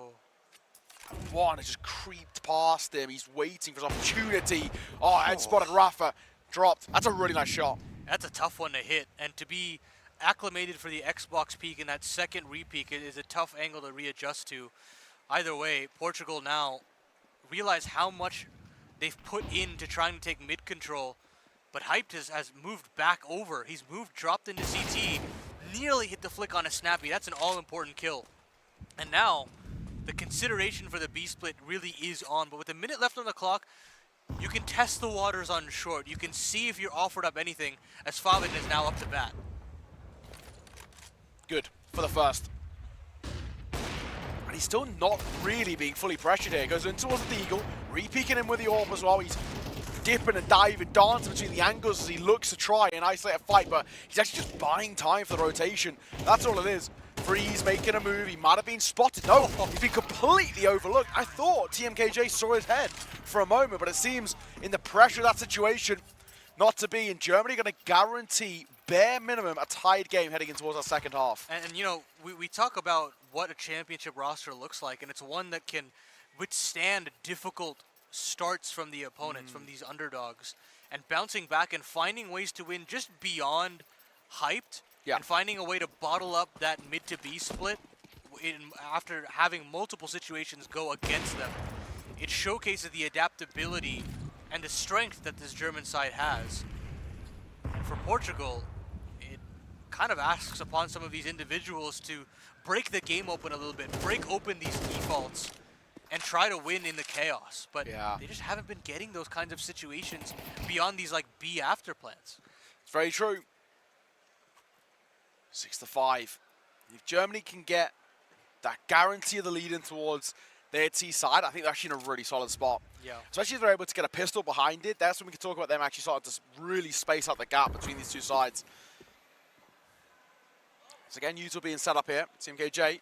One has just creeped past him. He's waiting for his opportunity. Oh, head spotted Rafa. Dropped. That's a really nice shot. That's a tough one to hit. And to be acclimated for the Xbox peak and that second re-peak is a tough angle to readjust to. Either way, Portugal now realize how much they've put into trying to take mid control. But Hyped has moved back over. He's moved, dropped into CT, nearly hit the flick on a snappy. That's an all-important kill. And now, the consideration for the B split really is on. But with a minute left on the clock, you can test the waters on short. You can see if you're offered up anything, as Favin is now up to bat. Good for the first. And he's still not really being fully pressured here. Goes in towards the Eagle, re-peeking him with the AWP as well. He's dipping and diving, dancing between the angles as he looks to try and isolate a fight, but he's actually just buying time for the rotation. That's all it is. Freeze making a move. He might have been spotted. No, he's been completely overlooked. I thought TMKJ saw his head for a moment, but it seems in the pressure of that situation not to be. In Germany, going to guarantee bare minimum a tied game heading in towards our second half. And you know, we talk about what a championship roster looks like, and it's one that can withstand difficult starts from the opponents, from these underdogs, and bouncing back and finding ways to win just beyond Hyped, and finding a way to bottle up that mid to B split after having multiple situations go against them. It showcases the adaptability and the strength that this German side has. for Portugal, it kind of asks upon some of these individuals to break the game open a little bit, break open these defaults, and try to win in the chaos. But they just haven't been getting those kinds of situations beyond these like B after plans. It's very true. 6-5. If Germany can get that guarantee of the lead in towards their T side, I think they're actually in a really solid spot. Yeah. Especially if they're able to get a pistol behind it. That's when we can talk about them actually starting to really space out the gap between these two sides. So again, Util being set up here. TMKJ.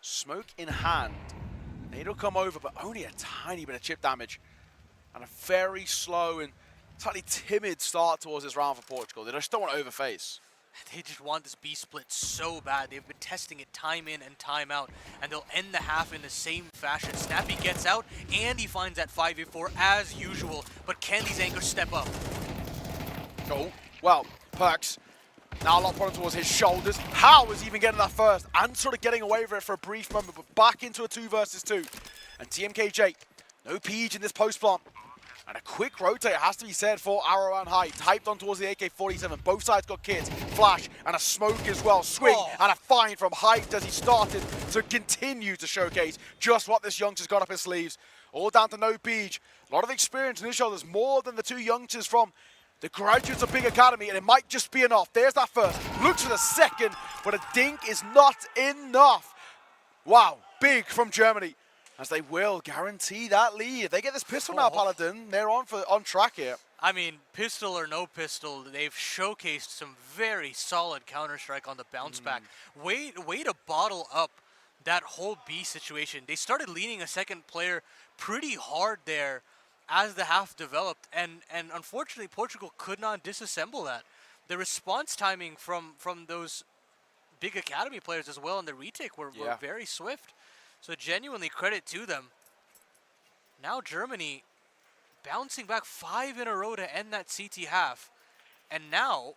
Smoke in hand. Nade'll come over, but only a tiny bit of chip damage. And a very slow and slightly timid start towards this round for Portugal. They just don't want to overface. They just want this B split so bad. They've been testing it time in and time out, and they'll end the half in the same fashion. Snappy gets out, and he finds that 5v4 as usual. But can these anchors step up? Oh, well, Perks. Now a lot of problem towards his shoulders. How is he even getting that first? And sort of getting away with it for a brief moment, but back into a 2 versus 2. And TMKJ, no Peach in this post plant. And a quick rotate, has to be said, for Arrow and Height. Typed on towards the AK-47. Both sides got kits. Flash and a smoke as well. Swing and a find from Height as he started to continue to showcase just what this youngster's got up his sleeves. All down to no Peach. A lot of experience in his shoulders, more than the 2 youngsters from the graduates of Big Academy, and it might just be enough. There's that first. Looks for the second, but a dink is not enough. Wow, big from Germany. As they will guarantee that lead. If they get this pistol now, Paladin, they're on track here. I mean, pistol or no pistol, they've showcased some very solid Counter-Strike on the bounce back. Way to bottle up that whole B situation. They started leaning a second player pretty hard there as the half developed, and unfortunately Portugal could not disassemble that. The response timing from those Big Academy players as well in the retake were very swift. So genuinely credit to them. Now Germany bouncing back 5 in a row to end that CT half. And now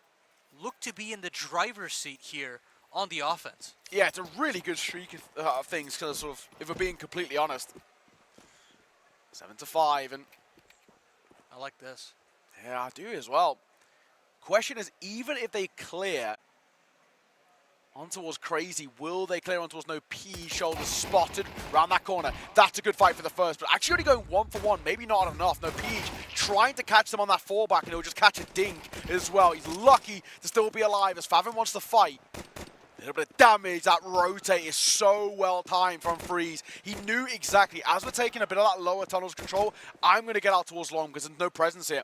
look to be in the driver's seat here on the offense. Yeah, it's a really good streak of things, kind of sort of, if we're being completely honest. 7-5, and I like this. Yeah, I do as well. Question is, even if they clear on towards Crazy, will they clear on towards no P? Shoulders spotted around that corner. That's a good fight for the first, but actually only going 1 for 1, maybe not enough. No Peach trying to catch them on that fallback, and he'll just catch a dink as well. He's lucky to still be alive as Favin wants to fight. A little bit of damage. That rotate is so well timed from Freeze. He knew exactly, as we're taking a bit of that lower tunnels control, I'm going to get out towards long because there's no presence here.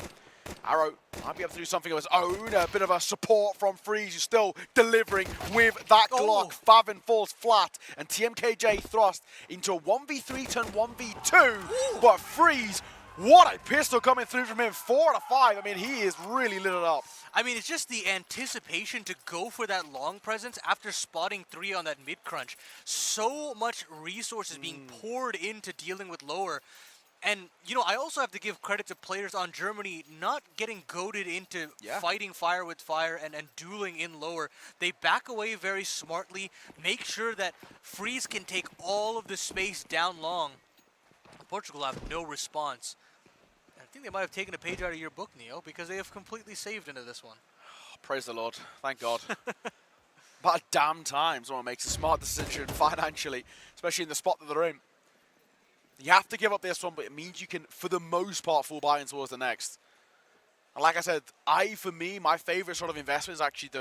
Arrow might be able to do something of his own. A bit of a support from Freeze, who's still delivering with that Glock. Favin falls flat, and TMKJ thrust into a 1v3 turn 1v2. But Freeze, what a pistol coming through from him. 4 out of 5. I mean, he is really lit it up. I mean, it's just the anticipation to go for that long presence after spotting 3 on that mid crunch. So much resources being poured into dealing with lower. And, you know, I also have to give credit to players on Germany not getting goaded into fighting fire with fire and dueling in lower. They back away very smartly, make sure that Freeze can take all of the space down long. Portugal have no response. I think they might have taken a page out of your book, Neo, because they have completely saved into this one. Praise the Lord. Thank God. About damn time someone makes a smart decision financially, especially in the spot that they're in. You have to give up this one, but it means you can, for the most part, full buy-in towards the next. And like I said, for me, my favorite sort of investment is actually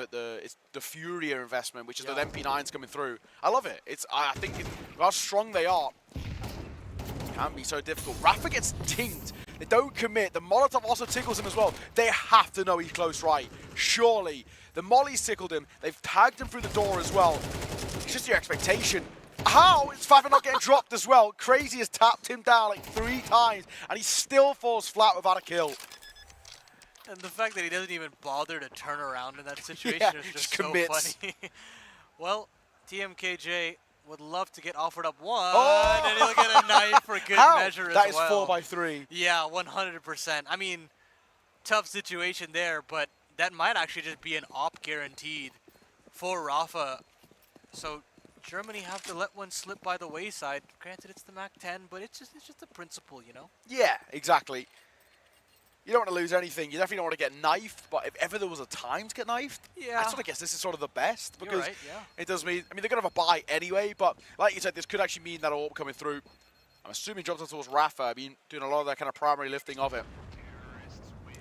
it's the Furia investment, which is the MP9s coming through. I love it. I think how strong they are can be so difficult. Rafa gets tinged. They don't commit. The Molotov also tickles him as well. They have to know he's close right. Surely. The Molly's tickled him. They've tagged him through the door as well. It's just your expectation. How is Favin not getting dropped as well? Crazy has tapped him down like 3 times, and he still falls flat without a kill. And the fact that he doesn't even bother to turn around in that situation is just so funny. Well, TMKJ would love to get offered up one, and he'll get a knife for good measure as well. That is 4 by 3. Yeah, 100%. I mean, tough situation there, but that might actually just be an op guaranteed for Rafa. So Germany have to let one slip by the wayside. Granted, it's the MAC-10, but it's just the principle, you know? Yeah, exactly. you don't want to lose anything. You definitely don't want to get knifed, but if ever there was a time to get knifed, Yeah. I sort of guess this is sort of the best because right, yeah. it does mean, I mean, they're going to have a bye anyway, but like you said, this could actually mean that all coming through. I'm assuming drops on towards Rafa. I've been doing a lot of that kind of primary lifting of it.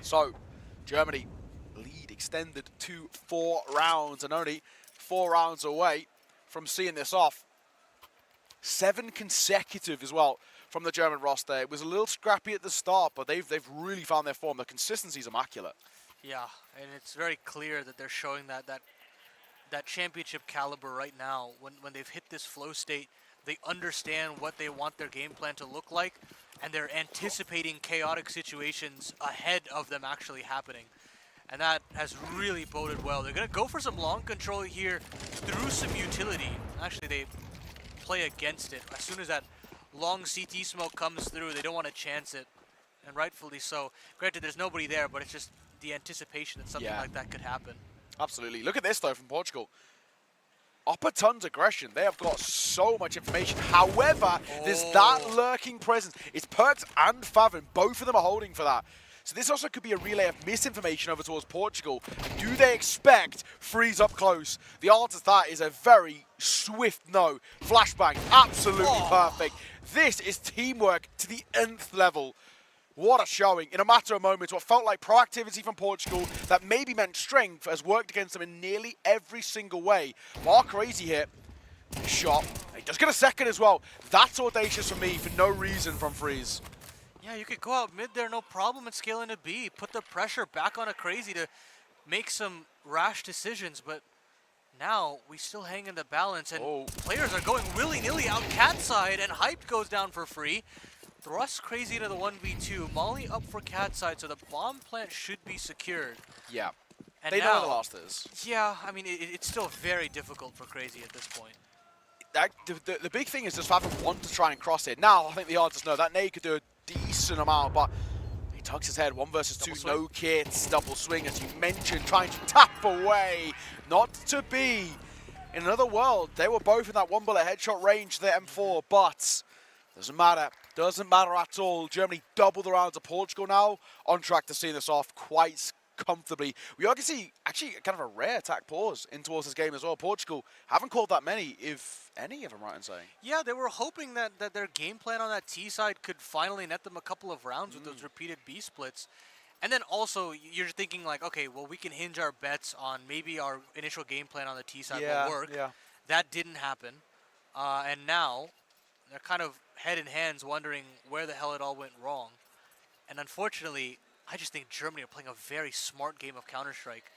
So, Germany lead extended to 4 rounds and only 4 rounds away from seeing this off. 7 consecutive as well from the German roster. It was a little scrappy at the start, but they've really found their form. The consistency is immaculate. Yeah, and it's very clear that they're showing that championship caliber right now. When they've hit this flow state, they understand what they want their game plan to look like, and they're anticipating chaotic situations ahead of them actually happening. And that has really boded well. They're going to go for some long control here through some utility. Actually, they play against it. As soon as that long CT smoke comes through, they don't want to chance it, and rightfully so. Granted, there's nobody there, but it's just the anticipation that something like that could happen. Absolutely. Look at this, though, from Portugal. Upper tons aggression. They have got so much information. However, there's that lurking presence. It's Perks and Favin. Both of them are holding for that. So this also could be a relay of misinformation over towards Portugal. Do they expect Freeze up close? The answer to that is a very swift no. Flashbang, absolutely perfect. This is teamwork to the nth level. What a showing. In a matter of moments, what felt like proactivity from Portugal that maybe meant strength has worked against them in nearly every single way. Bar crazy here. Shot. He does get a second as well. That's audacious for me for no reason from Freeze. Yeah, you could go out mid there, no problem, and scale into B. Put the pressure back on a Crazy to make some rash decisions, but now we still hang in the balance, and players are going willy-nilly out cat side, and Hype goes down for free. Thrust Crazy into the 1v2. Molly up for cat side, so the bomb plant should be secured. Yeah. And they now, know where the last is. Yeah, I mean, it's still very difficult for Crazy at this point. The big thing is just Favin want to try and cross it. Now, I think the odds know that nade could do a decent amount, but he tucks his head. 1 versus 2, no kits, double swing, as you mentioned, trying to tap away. Not to be. In another world, they were both in that 1 bullet headshot range to the M4, but doesn't matter. Doesn't matter at all. Germany double the rounds of Portugal now, on track to see this off quite comfortably. We are going to see actually kind of a rare attack pause in towards this game as well. Portugal haven't called that many, if any, if I'm right in saying. Yeah, they were hoping that their game plan on that T side could finally net them a couple of rounds with those repeated B splits. And then also, you're thinking like, okay, well, we can hinge our bets on maybe our initial game plan on the T side will work. Yeah. That didn't happen. And now they're kind of head in hands wondering where the hell it all went wrong. And unfortunately, I just think Germany are playing a very smart game of Counter-Strike.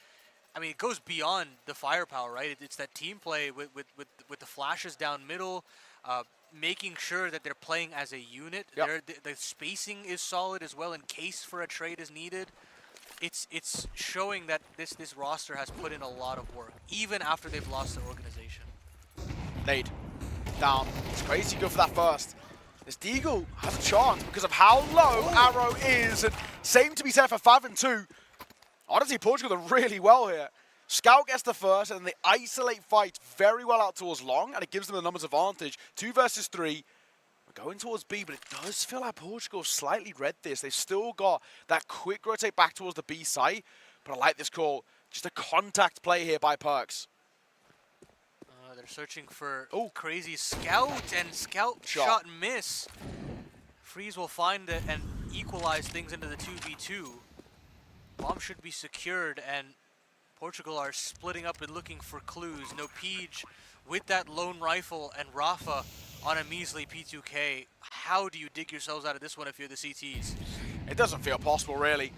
I mean, it goes beyond the firepower, right? It's that team play with the flashes down middle, making sure that they're playing as a unit. The spacing is solid as well in case for a trade is needed. It's showing that this roster has put in a lot of work, even after they've lost their organization. Nade. Down. It's Crazy go for that first. This Deagle has a chance because of how low Arrow is, and same to be said for Favin too. Honestly, Portugal are really well here. Scout gets the first, and they isolate fight very well out towards long, and it gives them the numbers advantage. 2 versus 3. We're going towards B, but it does feel like Portugal slightly read this. They've still got that quick rotate back towards the B site, but I like this call. Just a contact play here by Perks. They're searching for Crazy Scout, and Scout shot miss. Freeze will find it and equalize things into the 2v2. Bomb should be secured, and Portugal are splitting up and looking for clues. No Peach with that lone rifle, and Rafa on a measly P2K. How do you dig yourselves out of this one if you're the CTs? It doesn't feel possible, really.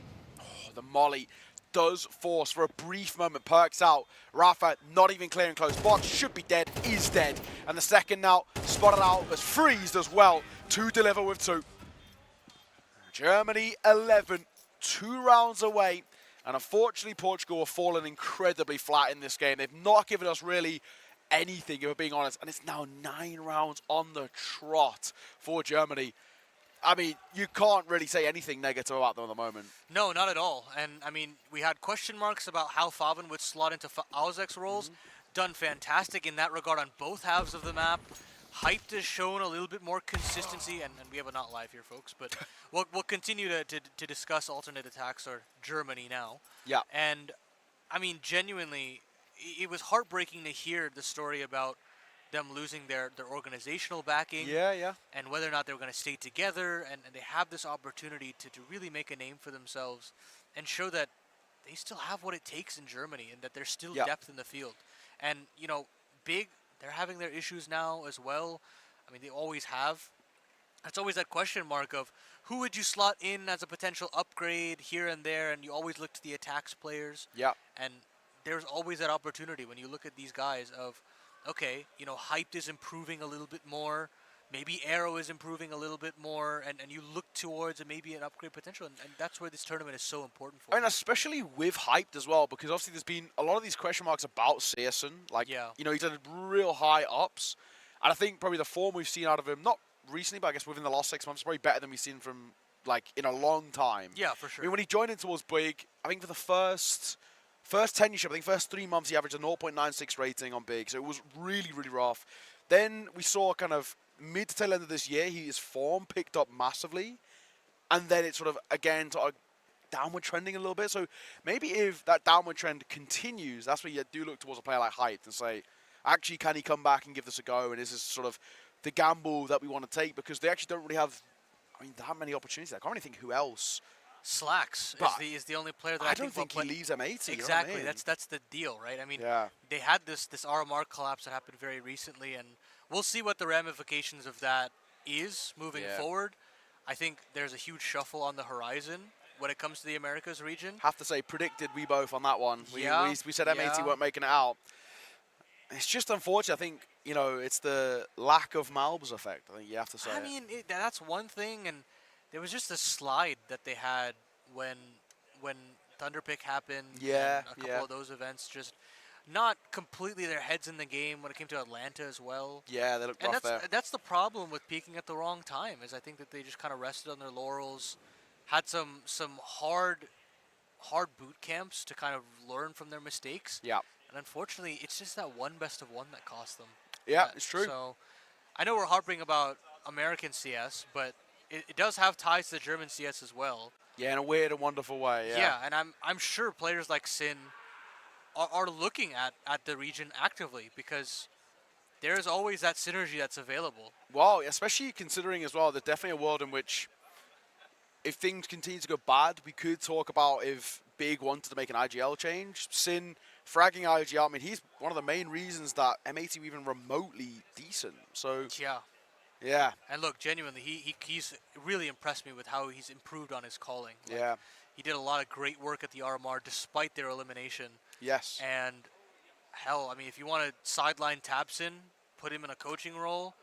The molly does force for a brief moment. Perks out. Rafa not even clearing close. Bot should be dead, is dead. And the second now spotted out as Freezed as well to deliver with 2. Germany 11, 2 rounds away. And unfortunately, Portugal have fallen incredibly flat in this game. They've not given us really anything, if we're being honest. And it's now 9 rounds on the trot for Germany. I mean, you can't really say anything negative about them at the moment. No, not at all. And, I mean, we had question marks about how Favin would slot into Alzek's roles. Done fantastic in that regard on both halves of the map. Hyped has shown a little bit more consistency, and we have a not live here, folks, but we'll continue to discuss alternate attacks or Germany now. Yeah. And, I mean, genuinely, it was heartbreaking to hear the story about them losing their organizational backing. Yeah. And whether or not they were going to stay together, and they have this opportunity to really make a name for themselves and show that they still have what it takes in Germany and that there's still depth in the field. And, you know, Big, they're having their issues now as well. I mean, they always have. It's always that question mark of who would you slot in as a potential upgrade here and there, and you always look to the attacks players. Yeah. And there's always that opportunity when you look at these guys of, okay, you know, Hyped is improving a little bit more. Maybe Arrow is improving a little bit more, and you look towards maybe an upgrade potential, and that's where this tournament is so important for. And especially with Hyped as well, because obviously there's been a lot of these question marks about Searson. Like, you know, he's had real high ups, and I think probably the form we've seen out of him, not recently, but I guess within the last 6 months, is probably better than we've seen from, like, in a long time. Yeah, for sure. I mean, when he joined in towards Big, I think for the first tenureship, I think first 3 months he averaged a 0.96 rating on Big, so it was really, really rough. Then we saw kind of mid to tail end of this year, his form picked up massively, and then it sort of, again, sort of downward trending a little bit. So maybe if that downward trend continues, that's where you do look towards a player like Hyped and say, actually, can he come back and give this a go? And is this sort of the gamble that we want to take? Because they actually don't really have, I mean, that many opportunities. I can't really think who else. Slacks is the only player that I don't think he leaves M80. Exactly, you know what I mean? that's the deal, right? I mean, they had this RMR collapse that happened very recently, and we'll see what the ramifications of that is moving forward. I think there's a huge shuffle on the horizon when it comes to the Americas region. Have to say, predicted we both on that one. We said M80 yeah. weren't making it out. It's just unfortunate. I think, you know, it's the lack of Malbs effect. I think you have to say. I mean, that's one thing, and there was just a slide that they had when Thunderpick happened. Yeah, and a couple of those events just not completely their heads in the game when it came to Atlanta as well. Yeah, they looked rough there. That's the problem with peaking at the wrong time, is I think that they just kind of rested on their laurels, had some hard boot camps to kind of learn from their mistakes. Yeah. And unfortunately, it's just that one best of one that cost them. Yeah, it's true. So I know we're harping about American CS, but it does have ties to the German CS as well. Yeah, in a weird and wonderful way. Yeah, and I'm sure players like Sin are looking at the region actively, because there's always that synergy that's available. Well, especially considering as well, there's definitely a world in which if things continue to go bad, we could talk about if Big wanted to make an IGL change. Sin fragging IGL, I mean, he's one of the main reasons that M80 were even remotely decent. So yeah. And look, genuinely, he's really impressed me with how he's improved on his calling. Yeah. He did a lot of great work at the RMR despite their elimination. Yes. And hell, I mean, if you want to sideline Tabson, put him in a coaching role,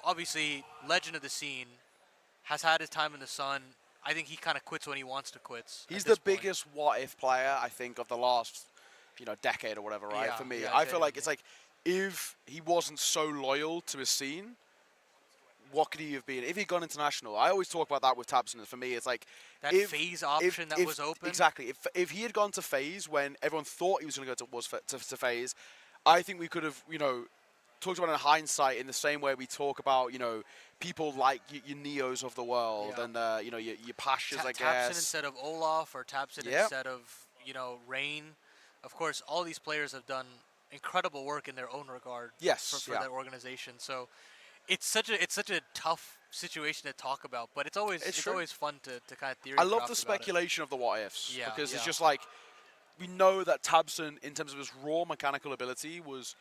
obviously, legend of the scene, has had his time in the sun. I think he kind of quits when he wants to quit. He's the biggest what-if player, I think, of the last, decade or whatever, right? Yeah, for me, yeah, I feel like it's like, if he wasn't so loyal to his scene, what could he have been? If he'd gone international, I always talk about that with Tabson. For me, it's like that FaZe option that was open. Exactly. If he had gone to FaZe when everyone thought he was going to go to FaZe, I think we could have, talked about it in hindsight in the same way we talk about, people like your Neos of the world and, your Pashas, I guess. Tabson instead of Olaf, or Tabson instead of, Rain. Of course, all these players have done incredible work in their own regard for that organization. So it's such a tough situation to talk about, but it's always fun to kind of theory. I love the speculation of the what ifs because it's yeah. just like, we know that Tabson, in terms of his raw mechanical ability, was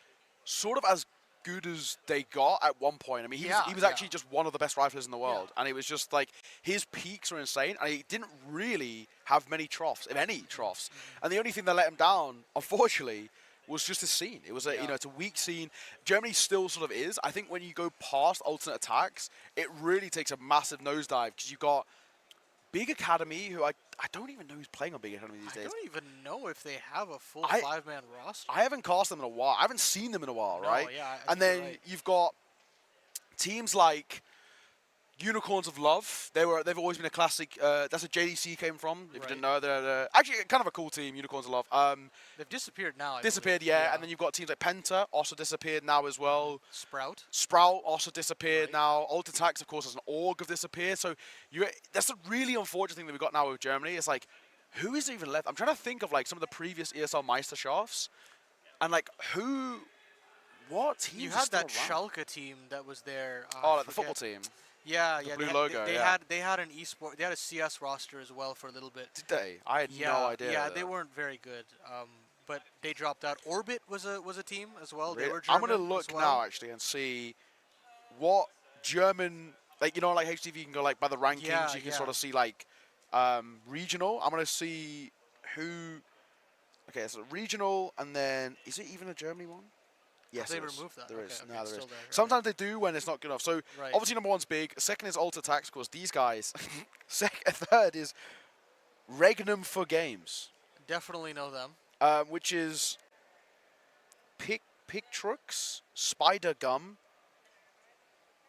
sort of as good as they got at one point. I mean, he was actually just one of the best riflers in the world, and it was just like his peaks were insane, and he didn't really have many troughs, if any troughs. And the only thing that let him down, unfortunately, was just his scene. It was it's a weak scene. Germany still sort of is. I think when you go past alternate attacks, it really takes a massive nosedive, because you've got Big Academy, who I don't even know who's playing on Big Academy these days. I don't even know if they have a full 5-man roster. I haven't cast them in a while. I haven't seen them in a while, right? Yeah, and then you've got teams like Unicorns of Love. They've always been a classic. That's where JDC came from. If you didn't know, they're actually kind of a cool team. Unicorns of Love. They've disappeared now. I Disappeared, believe. yeah. And then you've got teams like Penta, also disappeared now as well. Sprout. Sprout also disappeared now. Ult Attacks, of course, as an org have disappeared. So that's a really unfortunate thing that we've got now with Germany. It's like, who is even left? I'm trying to think of like some of the previous ESL Meisterschafts, and like what teams? You are had still that around? Schalke team that was there. Like the football team. Yeah, The blue logo, yeah. They had an esport. They had a CS roster as well for a little bit. Did they? I had no idea. Yeah, they weren't very good. But they dropped out. Orbit was a team as well. They Really? were German I'm gonna look as well. now actually and see what German, like like HTV, you can go like by the rankings. Yeah, you can sort of see like regional. I'm gonna see who. Okay, so regional, and then is it even a Germany one? Yes, They there is. removed that. There is. Okay, No, it's there is. still there, right. Sometimes they do when it's not good enough. So Right. obviously number one's big. Second is Ult Attacks, because these guys. Third is Regnum for Games. Definitely know them. Which is Pictrux, Spider Gum,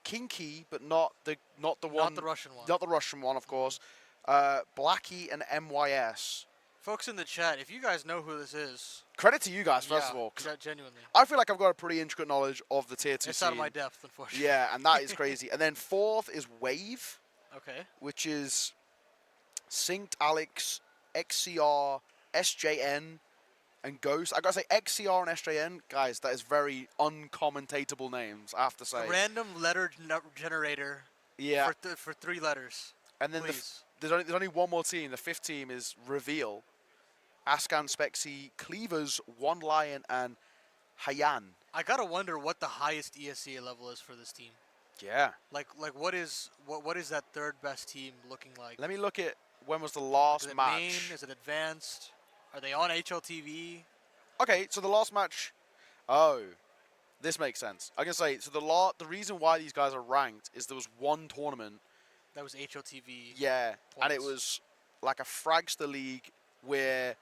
Kinky, but not the one. Not the Russian one. Not the Russian one, of course. Blackie and MYS. Folks in the chat, if you guys know who this is, Credit to you guys, first of all. Genuinely. I feel like I've got a pretty intricate knowledge of the tier 2 It's scene. out of my depth, unfortunately. Yeah, and that is crazy. And then fourth is Wave. Okay. Which is Synced Alex, XCR, SJN, and Ghost. I gotta say, XCR and SJN, guys, that is very uncommentatable names, I have to say. A random letter generator. Yeah. For 3 letters. And then there's only one more team. The fifth team is Reveal. Ascan, Spexy, Cleavers, One Lion, and Hayan. I gotta wonder what the highest ESCA level is for this team. Yeah. Like what is that third best team looking like? Let me look at when was the last Is it match. main? Is it advanced? Are they on HLTV? Okay, so the last match. Oh, this makes sense. I can say so. The reason why these guys are ranked is there was one tournament. That was HLTV. Yeah, and it points. was like a Fragster League where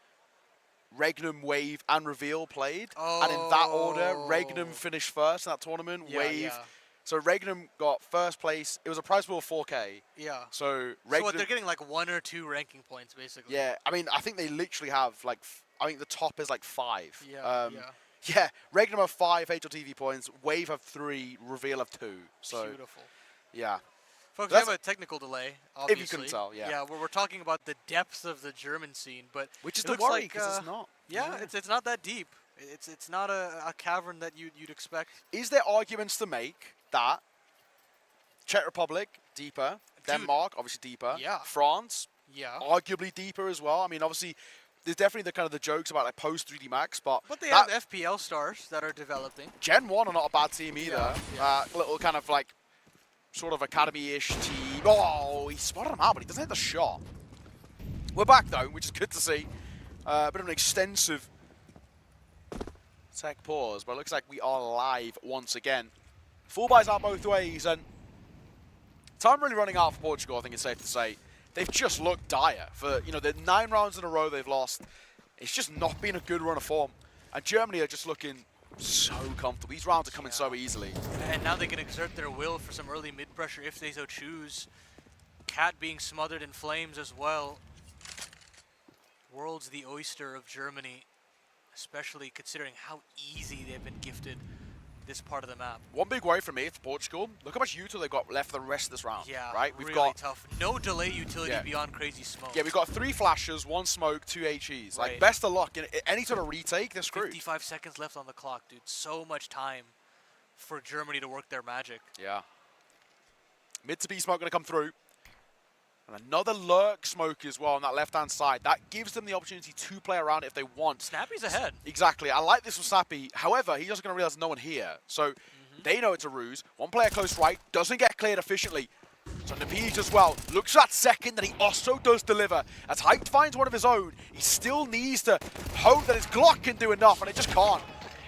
Regnum, Wave, and Reveal played. And in that order, Regnum finished first in that tournament. Yeah, Wave. yeah. So Regnum got first place. It was a prize pool of 4K. Yeah. So So Regnum. what, they're getting like 1 or 2 ranking points basically. Yeah, I mean, I think they literally have like, I think the top is like 5. Yeah, Yeah, Regnum have 5 HLTV points. Wave have 3. Reveal have 2. So Beautiful. yeah. Folks, we That's- have a technical delay, If obviously. you couldn't tell, yeah. Yeah, we're talking about the depth of the German scene, but Which is it the looks worry, like, 'cause it's not. Yeah, Yeah. it's not that deep. It's not a cavern that you'd expect. Is there arguments to make that Czech Republic, deeper, Denmark, obviously deeper, Yeah. France, Yeah. arguably deeper as well? I mean, obviously, there's definitely the jokes about like post 3D Max, but But they that- have FPL stars that are developing. Gen 1 are not a bad team either. Little kind of like, sort of academy-ish team. Oh, he spotted him out, but he doesn't hit the shot. We're back though, which is good to see. A bit of an extensive tech pause, but it looks like we are live once again. Full buys out both ways, and time really running out for Portugal, I think it's safe to say. They've just looked dire. For, the 9 rounds in a row they've lost, it's just not been a good run of form. And Germany are just looking so comfortable. These rounds are coming so easily. And now they can exert their will for some early mid-pressure if they so choose. Cat being smothered in flames as well. World's the oyster of Germany, especially considering how easy they've been gifted this part of the map. One big worry for me for Portugal, look how much util they've got left for the rest of this round. Yeah, right? We've really got tough. No delay utility beyond crazy smoke. Yeah, we've got 3 flashes, 1 smoke, 2 HEs. Like, Right. best of luck. In any sort of retake, they're screwed. 55 seconds left on the clock, dude. So much time for Germany to work their magic. Yeah. Mid to B smoke going to come through. And another lurk smoke as well on that left-hand side. That gives them the opportunity to play around it if they want. Snappy's ahead. Exactly. I like this with Snappy. However, he's just going to realize no one here. So they know it's a ruse. One player close right. Doesn't get cleared efficiently. So Napij as well. Looks for that second, and he also does deliver. As Hyped finds one of his own, he still needs to hope that his Glock can do enough, and it just can't.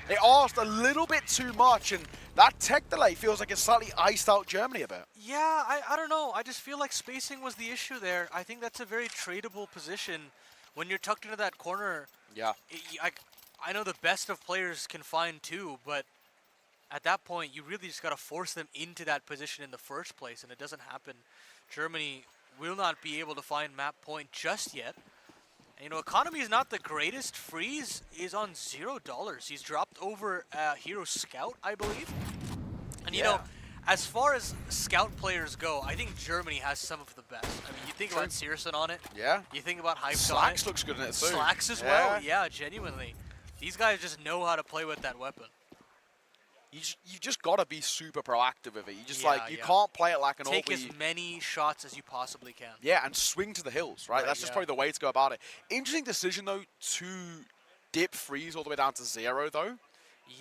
It asked a little bit too much, and that tech delay feels like it's slightly iced out Germany a bit. Yeah, I don't know. I just feel like spacing was the issue there. I think that's a very tradable position. When you're tucked into that corner, Yeah. I know the best of players can find 2, but at that point, you really just got to force them into that position in the first place, and it doesn't happen. Germany will not be able to find map point just yet. And, you know, economy is not the greatest. Freeze is on $0. He's dropped over Hero Scout, I believe. And, you know, as far as Scout players go, I think Germany has some of the best. I mean, you think about Searson on it. Yeah. You think about Hyped on it. Slacks looks good in it too. Slacks as well. Yeah, genuinely. These guys just know how to play with that weapon. You just got to be super proactive with it. You just you yeah. can't play it like an Take as many shots as you possibly can. Yeah, and swing to the hills, right? That's just probably the way to go about it. Interesting decision, though, to dip Freeze all the way down to 0, though.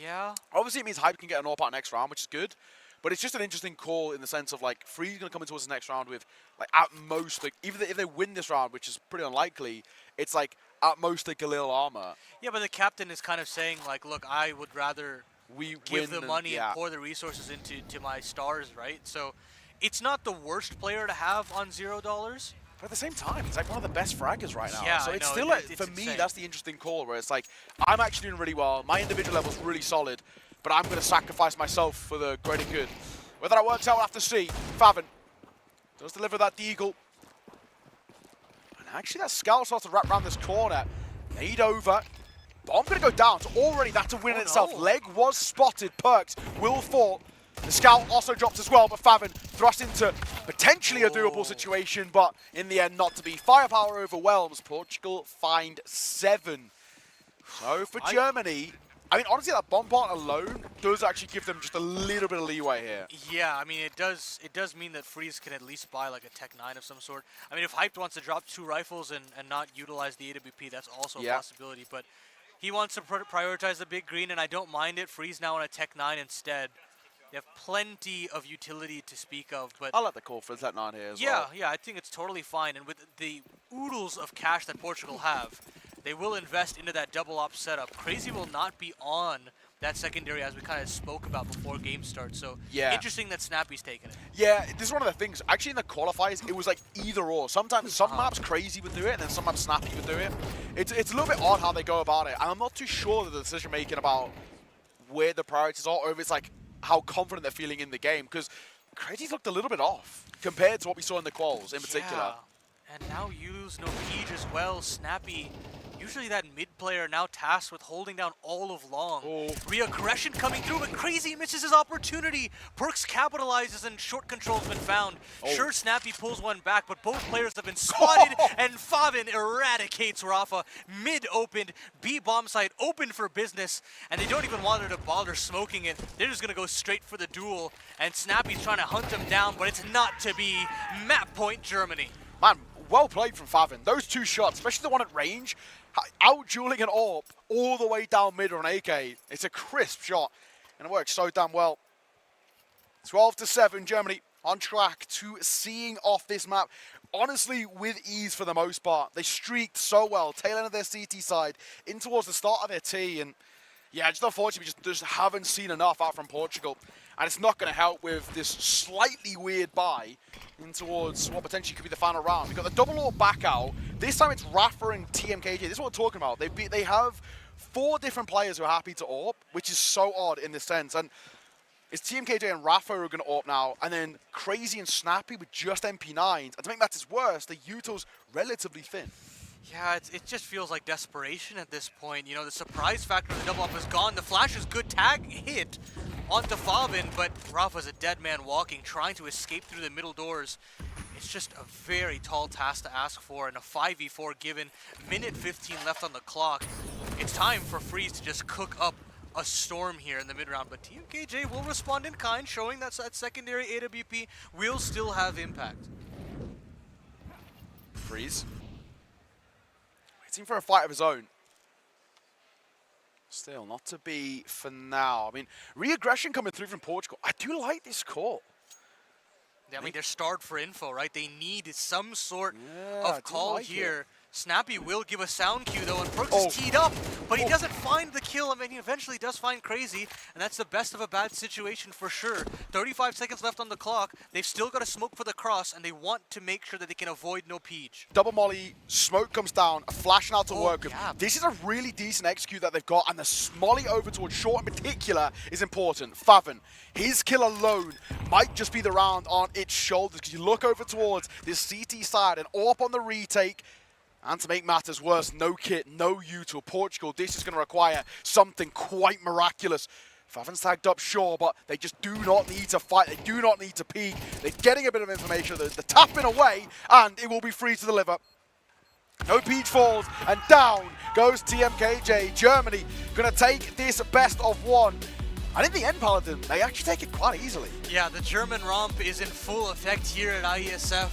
Yeah. Obviously, it means Hype can get an AWP out next round, which is good. But it's just an interesting call in the sense of, like, Freeze going to come into us next round with, like, at most, like, even if they win this round, which is pretty unlikely, it's, like, at most a Galil armor. Yeah, but the captain is kind of saying, like, look, I would rather give the money and pour the resources into my stars, right? So it's not the worst player to have on $0. But at the same time, he's like one of the best fraggers right now. Yeah, so it's I know. still, like, It's for me, insane. that's the interesting call where it's like, I'm actually doing really well. My individual level's really solid, but I'm going to sacrifice myself for the greater good. Whether that works out, we'll have to see. Favin does deliver that deagle. And actually, that scout starts to wrap around this corner. Nade over. Bomb going to go down. So already that's a win in itself. Leg was spotted. Perks will fall. The scout also drops as well, but Favin thrust into potentially a doable situation, but in the end not to be. Firepower overwhelms. Portugal find 7. So for Germany, I mean, honestly, that bomb part alone does actually give them just a little bit of leeway here. Yeah, I mean, it does mean that Freeze can at least buy like a Tech 9 of some sort. I mean, if Hyped wants to drop 2 rifles and not utilize the AWP, that's also a possibility. But he wants to prioritize the big green, and I don't mind it. Freeze now on a Tech 9 instead. They have plenty of utility to speak of, but I like the call for Tech 9 here as well. Yeah, I think it's totally fine. And with the oodles of cash that Portugal have, they will invest into that double op setup. Crazy will not be on that secondary as we kind of spoke about before game start. So interesting that Snappy's taking it. Yeah, this is one of the things. Actually, in the qualifiers, it was like either or. Sometimes some maps Crazy would do it, and then some maps Snappy would do it. It's a little bit odd how they go about it. And I'm not too sure that the decision making about where the priorities are, or if it's like how confident they're feeling in the game. Because Crazy's looked a little bit off compared to what we saw in the quals in particular. And now use no Peach as well. Snappy, usually that mid player, now tasked with holding down all of long. Reaggression coming through, but Crazy misses his opportunity. Perks capitalizes and short control's been found. Sure, Snappy pulls one back, but both players have been spotted, and Favin eradicates Rafa. Mid opened, B bomb site open for business, and they don't even bother to bother smoking it. They're just gonna go straight for the duel, and Snappy's trying to hunt them down, but it's not to be. Map point Germany. Man, well played from Favin. Those 2 shots, especially the one at range, out-dueling an AWP all the way down mid on AK. It's a crisp shot, and it works so damn well. 12-7, Germany on track to seeing off this map. Honestly, with ease for the most part. They streaked so well, tail end of their CT side, in towards the start of their T, and yeah, just unfortunately, we just haven't seen enough out from Portugal. And it's not going to help with this slightly weird buy in towards what potentially could be the final round. We've got the double AWP back out. This time it's Rafa and TMKJ. This is what we're talking about. They have 4 different players who are happy to AWP, which is so odd in this sense. And it's TMKJ and Rafa who are going to AWP now, and then Crazy and Snappy with just MP9s. And to make matters worse, the util's relatively thin. Yeah, it just feels like desperation at this point. You know, the surprise factor of the double up is gone. The flash is good tag hit onto Favin, but Rafa's a dead man walking, trying to escape through the middle doors. It's just a very tall task to ask for, and a 5v4 given. Minute 15 left on the clock. It's time for Freeze to just cook up a storm here in the mid-round, but TMKJ will respond in kind, showing that secondary AWP will still have impact. Freeze. Waiting for a fight of his own. Still, not to be for now. I mean, reaggression coming through from Portugal. I do like this call. Yeah, I mean, they're starved for info, right? They need some sort of call like here Snappy will give a sound cue though, and Brooks is teed up, but he doesn't find the kill. I mean, he eventually does find Crazy, and that's the best of a bad situation for sure. 35 seconds left on the clock. They've still got to smoke for the cross, and they want to make sure that they can avoid no peach. Double molly, smoke comes down, a flash now to work with. This is a really decent execute that they've got, and the molly over towards short in particular is important. Faven, his kill alone might just be the round on its shoulders, because you look over towards this CT side, and AWP on the retake. And to make matters worse, no kit, no util. Portugal, this is going to require something quite miraculous. Faven's tagged up, sure, but they just do not need to fight. They do not need to peek. They're getting a bit of information. They're tapping away, and it will be free to deliver. No peach falls, and down goes TMKJ. Germany going to take this best of one. And in the end, Paladin, they actually take it quite easily. Yeah, the German romp is in full effect here at Iesf.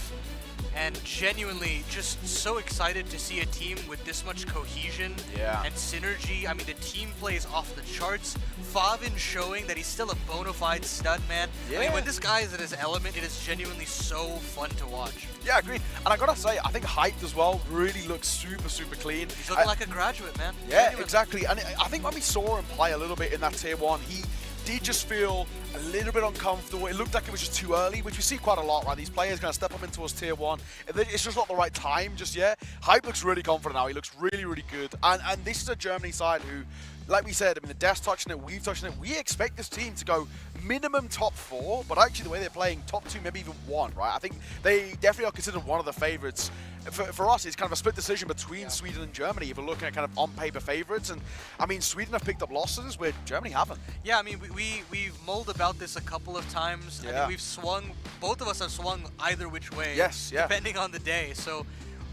And genuinely just so excited to see a team with this much cohesion and synergy. I mean, the team play is off the charts. Faven showing that he's still a bona fide stud, man. I mean, when this guy is at his element, it is genuinely so fun to watch. Yeah, agreed. And I gotta say, I think Hyped as well really looks super, super clean. He's looking like a graduate, man. Yeah, Genuinely. exactly. And I think when we saw him play a little bit in that tier 1, he did just feel a little bit uncomfortable. It looked like it was just too early, which we see quite a lot, right? These players going to step up into us tier 1. It's just not the right time just yet. Hype looks really confident now. He looks really, really good. And this is a Germany side who, like we said, I mean, the Death's touching it, we've touching it. We expect this team to go minimum top 4, but actually the way they're playing, top 2, maybe even 1, right? I think they definitely are considered one of the favorites. For us, it's kind of a split decision between Sweden and Germany if we're looking at kind of on-paper favorites. And, I mean, Sweden have picked up losses where Germany haven't. Yeah, I mean, we've mulled about this a couple of times. I mean, we've swung, both of us have swung either which way, depending on the day. So,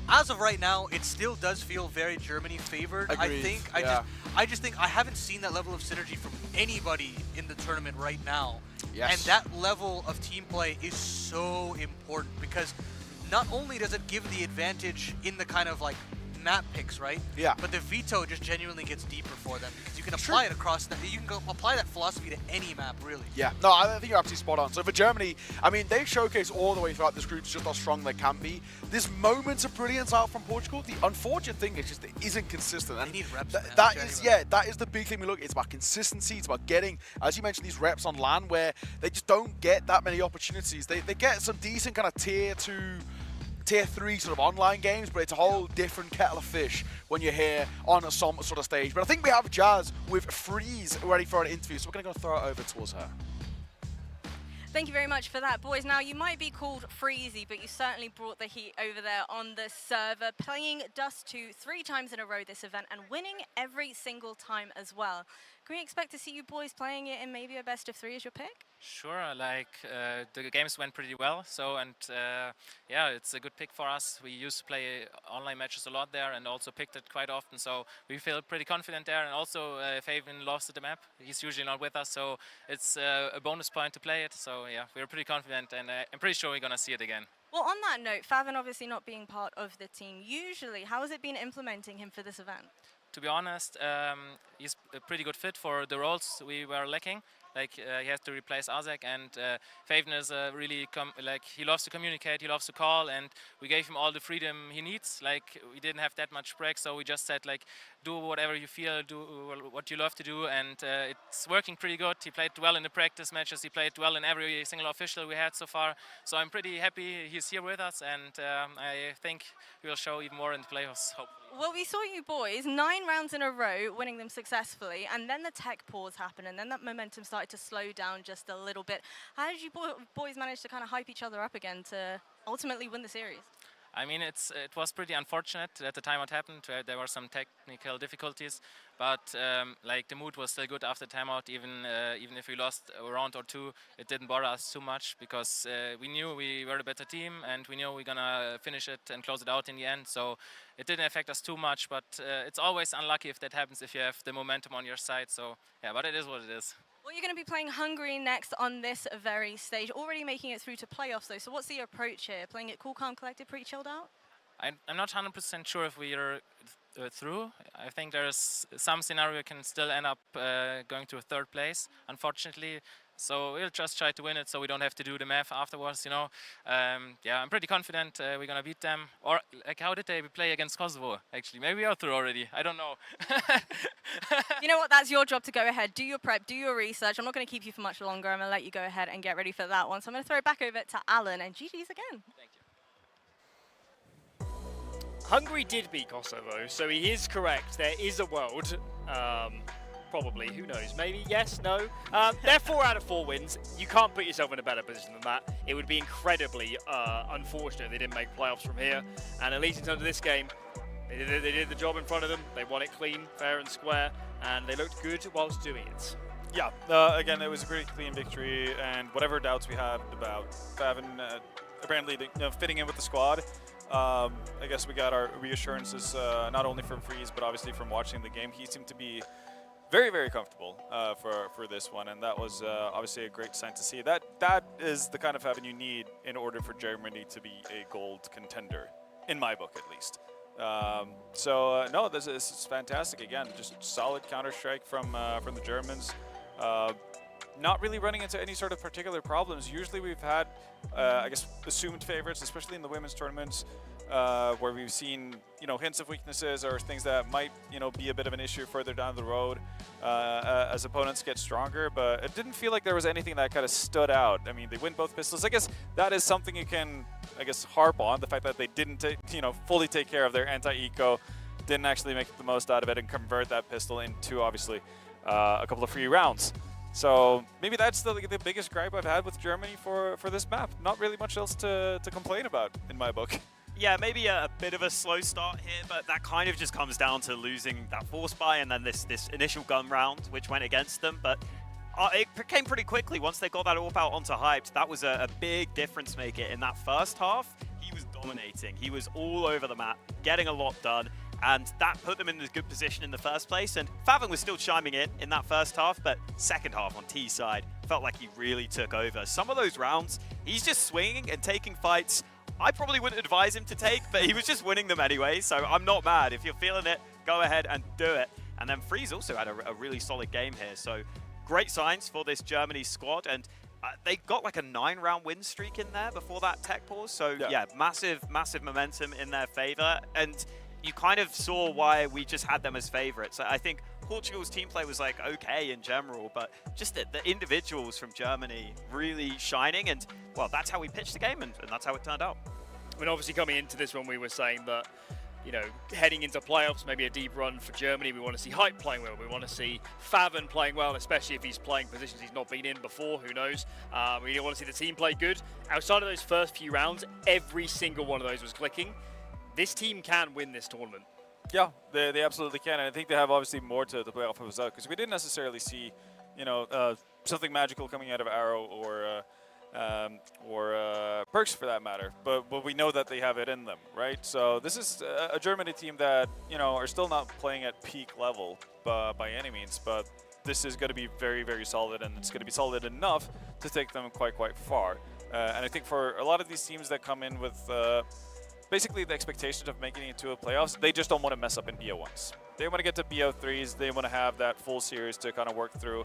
as of right now, it still does feel very Germany favored. Agreed. I just think I haven't seen that level of synergy from anybody in the tournament right now. Yes. And that level of team play is so important because not only does it give the advantage in the kind of like map picks, right? Yeah. But the veto just genuinely gets deeper for them because you can apply it across that. You can apply that philosophy to any map, really. Yeah. No, I think you're absolutely spot on. So for Germany, I mean, they showcase all the way throughout this group just how strong they can be. There's moments of brilliance out from Portugal. The unfortunate thing is just it isn't consistent. And they need reps. That is the big thing we look. It's about consistency. It's about getting, as you mentioned, these reps on LAN where they just don't get that many opportunities. They get some decent kind of tier 2. Tier 3 sort of online games, but it's a whole different kettle of fish when you're here on some sort of stage. But I think we have Jazz with Freeze ready for an interview, so we're going to go throw it over towards her. Thank you very much for that, boys. Now, you might be called Freezy, but you certainly brought the heat over there on the server, playing Dust 2 3 times in a row this event and winning every single time as well. Can we expect to see you boys playing it in maybe a best of 3 as your pick? Sure, like the games went pretty well, so yeah, it's a good pick for us. We used to play online matches a lot there and also picked it quite often, so we feel pretty confident there. And also Faven lost the map. He's usually not with us, so it's a bonus point to play it. So yeah, we're pretty confident, and I'm pretty sure we're gonna see it again. Well, on that note, Faven obviously not being part of the team, usually, how has it been implementing him for this event? To be honest, he's a pretty good fit for the roles we were lacking. Like he has to replace Azek, and Faven is really he loves to communicate, he loves to call, and we gave him all the freedom he needs. Like we didn't have that much break, so we just said like do whatever you feel, do what you love to do, and it's working pretty good. He played well in the practice matches, he played well in every single official we had so far. So I'm pretty happy he's here with us, and I think he will show even more in the playoffs, hopefully. Well, we saw you boys 9 rounds in a row, winning them successfully, and then the tech pause happened, and then that momentum started to slow down just a little bit. How did you boys manage to kind of hype each other up again to ultimately win the series? I mean, it was pretty unfortunate at the time it happened. There were some technical difficulties, but like the mood was still good after timeout. Even if we lost a round or 2, it didn't bother us too much because we knew we were the better team and we knew we were gonna finish it and close it out in the end. So it didn't affect us too much. But it's always unlucky if that happens if you have the momentum on your side. So yeah, but it is what it is. Well, you're going to be playing Hungary next on this very stage, already making it through to playoffs though. So what's the approach here? Playing it cool, calm, collected, pretty chilled out? I'm not 100% sure if we are through. I think there's some scenario can still end up going to a 3rd place, unfortunately. So we'll just try to win it so we don't have to do the math afterwards, you know. Yeah, I'm pretty confident we're going to beat them. Or, like, how did they play against Kosovo, actually? Maybe we are through already. I don't know. You know what? That's your job to go ahead. Do your prep, do your research. I'm not going to keep you for much longer. I'm going to let you go ahead and get ready for that one. So I'm going to throw it back over to Alan, and GG's again. Thank you. Hungary did beat Kosovo, so he is correct. There is a world. Probably, who knows? Maybe, yes, no. They're 4 out of 4 wins. You can't put yourself in a better position than that. It would be incredibly unfortunate if they didn't make playoffs from here. And at least in terms of this game, they did the job in front of them. They won it clean, fair and square, and they looked good whilst doing it. Yeah, again, it was a pretty clean victory, and whatever doubts we had about Favin apparently fitting in with the squad, I guess we got our reassurances not only from Freeze, but obviously from watching the game. He seemed to be very, very comfortable for this one, and that was obviously a great sign to see. That is the kind of Favin you need in order for Germany to be a gold contender, in my book at least. No, this is fantastic. Again, just solid counter-strike from the Germans. Not really running into any sort of particular problems. Usually we've had, I guess, assumed favorites, especially in the women's tournaments, where we've seen, hints of weaknesses or things that might, be a bit of an issue further down the road as opponents get stronger. But it didn't feel like there was anything that kind of stood out. I mean, they win both pistols. I guess that is something you can, harp on, the fact that they didn't, fully take care of their anti-eco, didn't actually make the most out of it and convert that pistol into, obviously, a couple of free rounds. So maybe that's the biggest gripe I've had with Germany for this map. Not really much else to complain about in my book. Yeah, maybe a bit of a slow start here, but that kind of just comes down to losing that force buy and then this initial gun round, which went against them. But it came pretty quickly once they got that AWP out onto Hyped. That was a big difference maker in that first half. He was dominating. He was all over the map, getting a lot done. And that put them in a good position in the first place. And Favin was still chiming in that first half, but second half on T side, felt like he really took over. Some of those rounds, he's just swinging and taking fights I probably wouldn't advise him to take, but he was just winning them anyway, so I'm not mad. If you're feeling it, go ahead and do it. And then Freeze also had a really solid game here, so great signs for this Germany squad. And they got like a 9-round win streak in there before that tech pause. So yeah, massive momentum in their favor. And you kind of saw why we just had them as favorites. I think Portugal's team play was like okay in general, but just the individuals from Germany really shining. And well, that's how we pitched the game, and that's how it turned out. I mean, obviously coming into this one, we were saying that, you know, heading into playoffs, maybe a deep run for Germany. We want to see Hype playing well. We want to see Favin playing well, especially if he's playing positions he's not been in before. Who knows? We want to see the team play good. Outside of those first few rounds, every single one of those was clicking. This team can win this tournament. Yeah, they absolutely can. And I think they have obviously more to play off of us out, because we didn't necessarily see, you know, something magical coming out of Arrow or Perks for that matter. But we know that they have it in them, right? So this is a Germany team that, you know, are still not playing at peak level by any means, but this is going to be very, very solid, and it's going to be solid enough to take them quite far. And I think for a lot of these teams that come in with basically the expectations of making it to a playoffs, they just don't want to mess up in BO1s. They want to get to BO3s. They want to have that full series to kind of work through.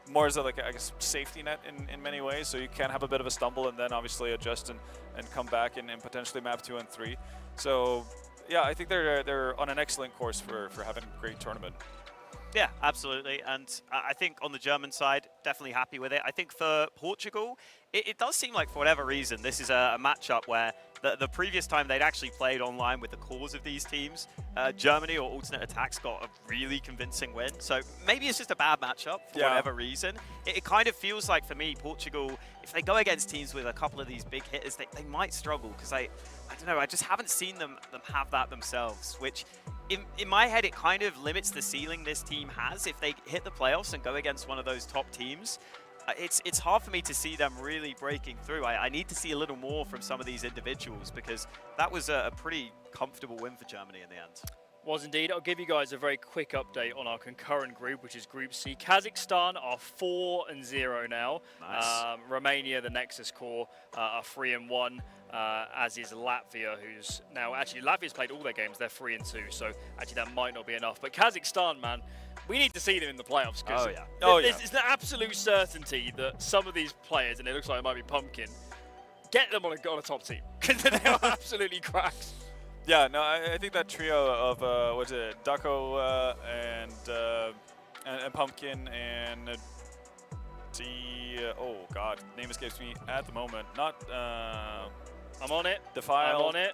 More as a, like, I guess, safety net in many ways, so you can have a bit of a stumble and then obviously adjust and come back and potentially map 2 and 3. So yeah, I think they're on an excellent course for having a great tournament. Yeah, absolutely. And I think on the German side, definitely happy with it. I think for Portugal, it does seem like for whatever reason, this is a matchup where the previous time they'd actually played online with the cores of these teams, Germany or Alternate Attacks got a really convincing win. So maybe it's just a bad matchup for whatever reason. It kind of feels like for me, Portugal, if they go against teams with a couple of these big hitters, they might struggle, because I don't know, I just haven't seen them have that themselves, which in my head, it kind of limits the ceiling this team has. If they hit the playoffs and go against one of those top teams, it's hard for me to see them really breaking through. I need to see a little more from some of these individuals, because that was a pretty comfortable win for Germany in the end. Was indeed. I'll give you guys a very quick update on our concurrent group, which is Group C. Kazakhstan are 4-0 now. Nice. Romania, the Nexus Core, are 3-1. as is Latvia, who's now actually Latvia's played all their games. They're 3-2, so actually that might not be enough. But Kazakhstan, man, we need to see them in the playoffs. Oh, yeah. It's an absolute certainty that some of these players, and it looks like it might be Pumpkin, get them on a top team because they are absolutely cracks. Yeah, no, I think that trio of what's it, Ducko and Pumpkin and oh god, name escapes me at the moment. Not I'm on it. Defile. I'm on it.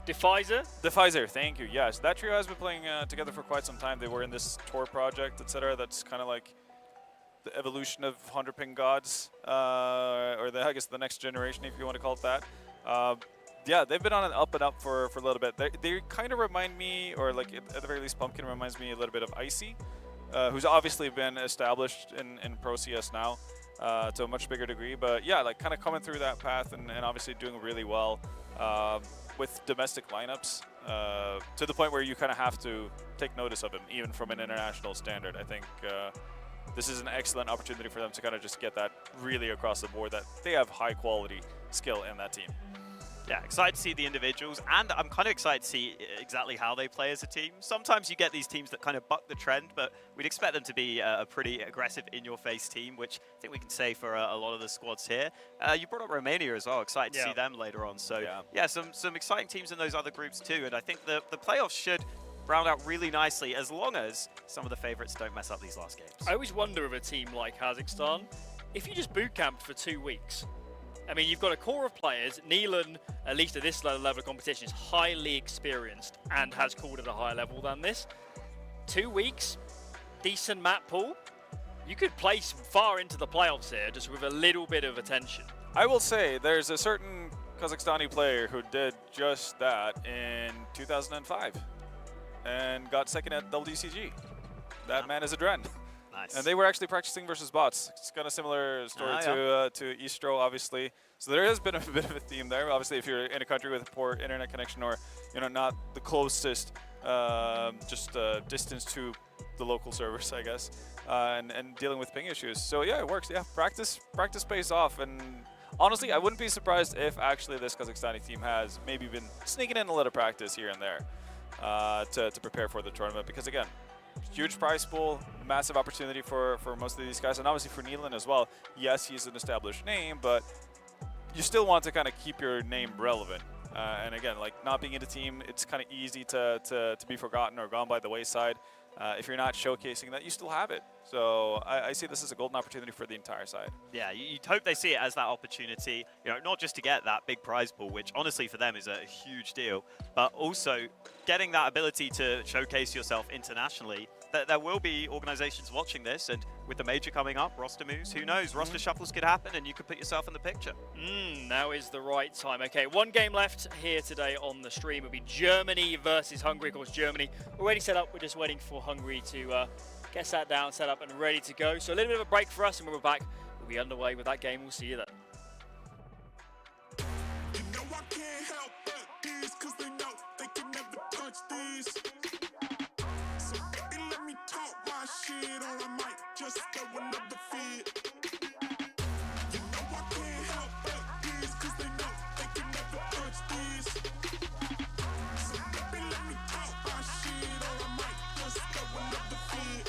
Defizer, thank you. Yes, that trio has been playing together for quite some time. They were in this tour project, etc. That's kind of like the evolution of 100 Ping Gods, or I guess the next generation, if you want to call it that. Yeah, they've been on an up and up for a little bit. They kind of remind me, or like at the very least, Pumpkin reminds me a little bit of Icy, who's obviously been established in Pro CS now to a much bigger degree. But yeah, like kind of coming through that path and obviously doing really well with domestic lineups to the point where you kind of have to take notice of him, even from an international standard. I think this is an excellent opportunity for them to kind of just get that really across the board, that they have high quality skill in that team. Yeah, excited to see the individuals, and I'm kind of excited to see exactly how they play as a team. Sometimes you get these teams that kind of buck the trend, but we'd expect them to be a pretty aggressive, in-your-face team, which I think we can say for a lot of the squads here. You brought up Romania as well. Excited to see them later on. So yeah, some exciting teams in those other groups too, and I think the playoffs should round out really nicely as long as some of the favorites don't mess up these last games. I always wonder of a team like Kazakhstan, if you just boot camp for 2 weeks. I mean, you've got a core of players. Neelan, at least at this level of competition, is highly experienced and has called at a higher level than this. 2 weeks, decent map pool. You could place far into the playoffs here just with a little bit of attention. I will say there's a certain Kazakhstani player who did just that in 2005 and got second at WCG. That man is a Dren. Nice. And they were actually practicing versus bots. It's kind of similar story to Istro, obviously. So there has been a bit of a theme there. Obviously, if you're in a country with a poor internet connection or not the closest distance to the local servers, I guess, and dealing with ping issues. So yeah, it works. Yeah, practice pays off. And honestly, I wouldn't be surprised if actually this Kazakhstani team has maybe been sneaking in a little practice here and there to prepare for the tournament. Because again, huge prize pool, massive opportunity for most of these guys, and obviously for Neelan as well. Yes, he's an established name, but you still want to kind of keep your name relevant. And again, like not being in the team, it's kind of easy to be forgotten or gone by the wayside. If you're not showcasing that, you still have it. So I see this as a golden opportunity for the entire side. Yeah, you'd hope they see it as that opportunity, not just to get that big prize pool, which honestly for them is a huge deal, but also getting that ability to showcase yourself internationally. There will be organizations watching this, and with the major coming up, roster moves, who knows, roster shuffles could happen and you could put yourself in the picture. Now is the right time. Okay, one game left here today on the stream. It'll be Germany versus Hungary. Of course, Germany already set up. We're just waiting for Hungary to get sat down, set up, and ready to go. So a little bit of a break for us, and when we're back, we'll be underway with that game. We'll see you then. You know I can't help but these, 'cause they know they can never touch these. So baby, let me talk my shit, or I might just go another fit. You know I can't help but these, 'cause they know they can never touch these. So baby, let me talk my shit, or I might just go another fit.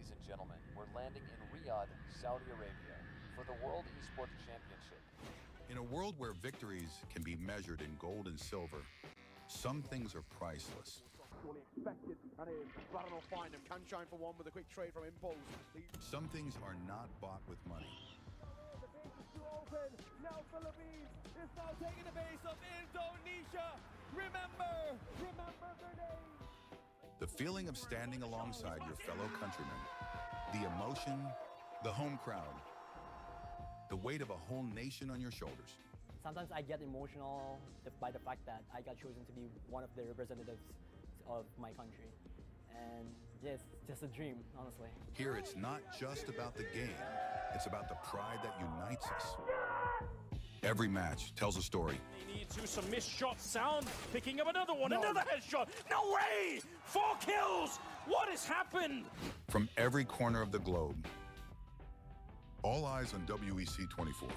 ladies and gentlemen. We're landing in Riyadh, Saudi Arabia, for the World Esports Championship. In a world where victories can be measured in gold and silver, some things are priceless. Surely expected, and Baron will find him. Can shine for one with a quick trade from Impulse. Some things are not bought with money. The base is too open. Now Philippines is now taking the base of Indonesia. Remember their name. The feeling of standing alongside your fellow countrymen, the emotion, the home crowd, the weight of a whole nation on your shoulders. Sometimes I get emotional by the fact that I got chosen to be one of the representatives of my country. And yes, it's just a dream, honestly. Here it's not just about the game, it's about the pride that unites us. Every match tells a story. They need to. Some missed shots. Sound picking up another one. Another headshot. No way! 4 kills! What has happened? From every corner of the globe. All eyes on WEC 24.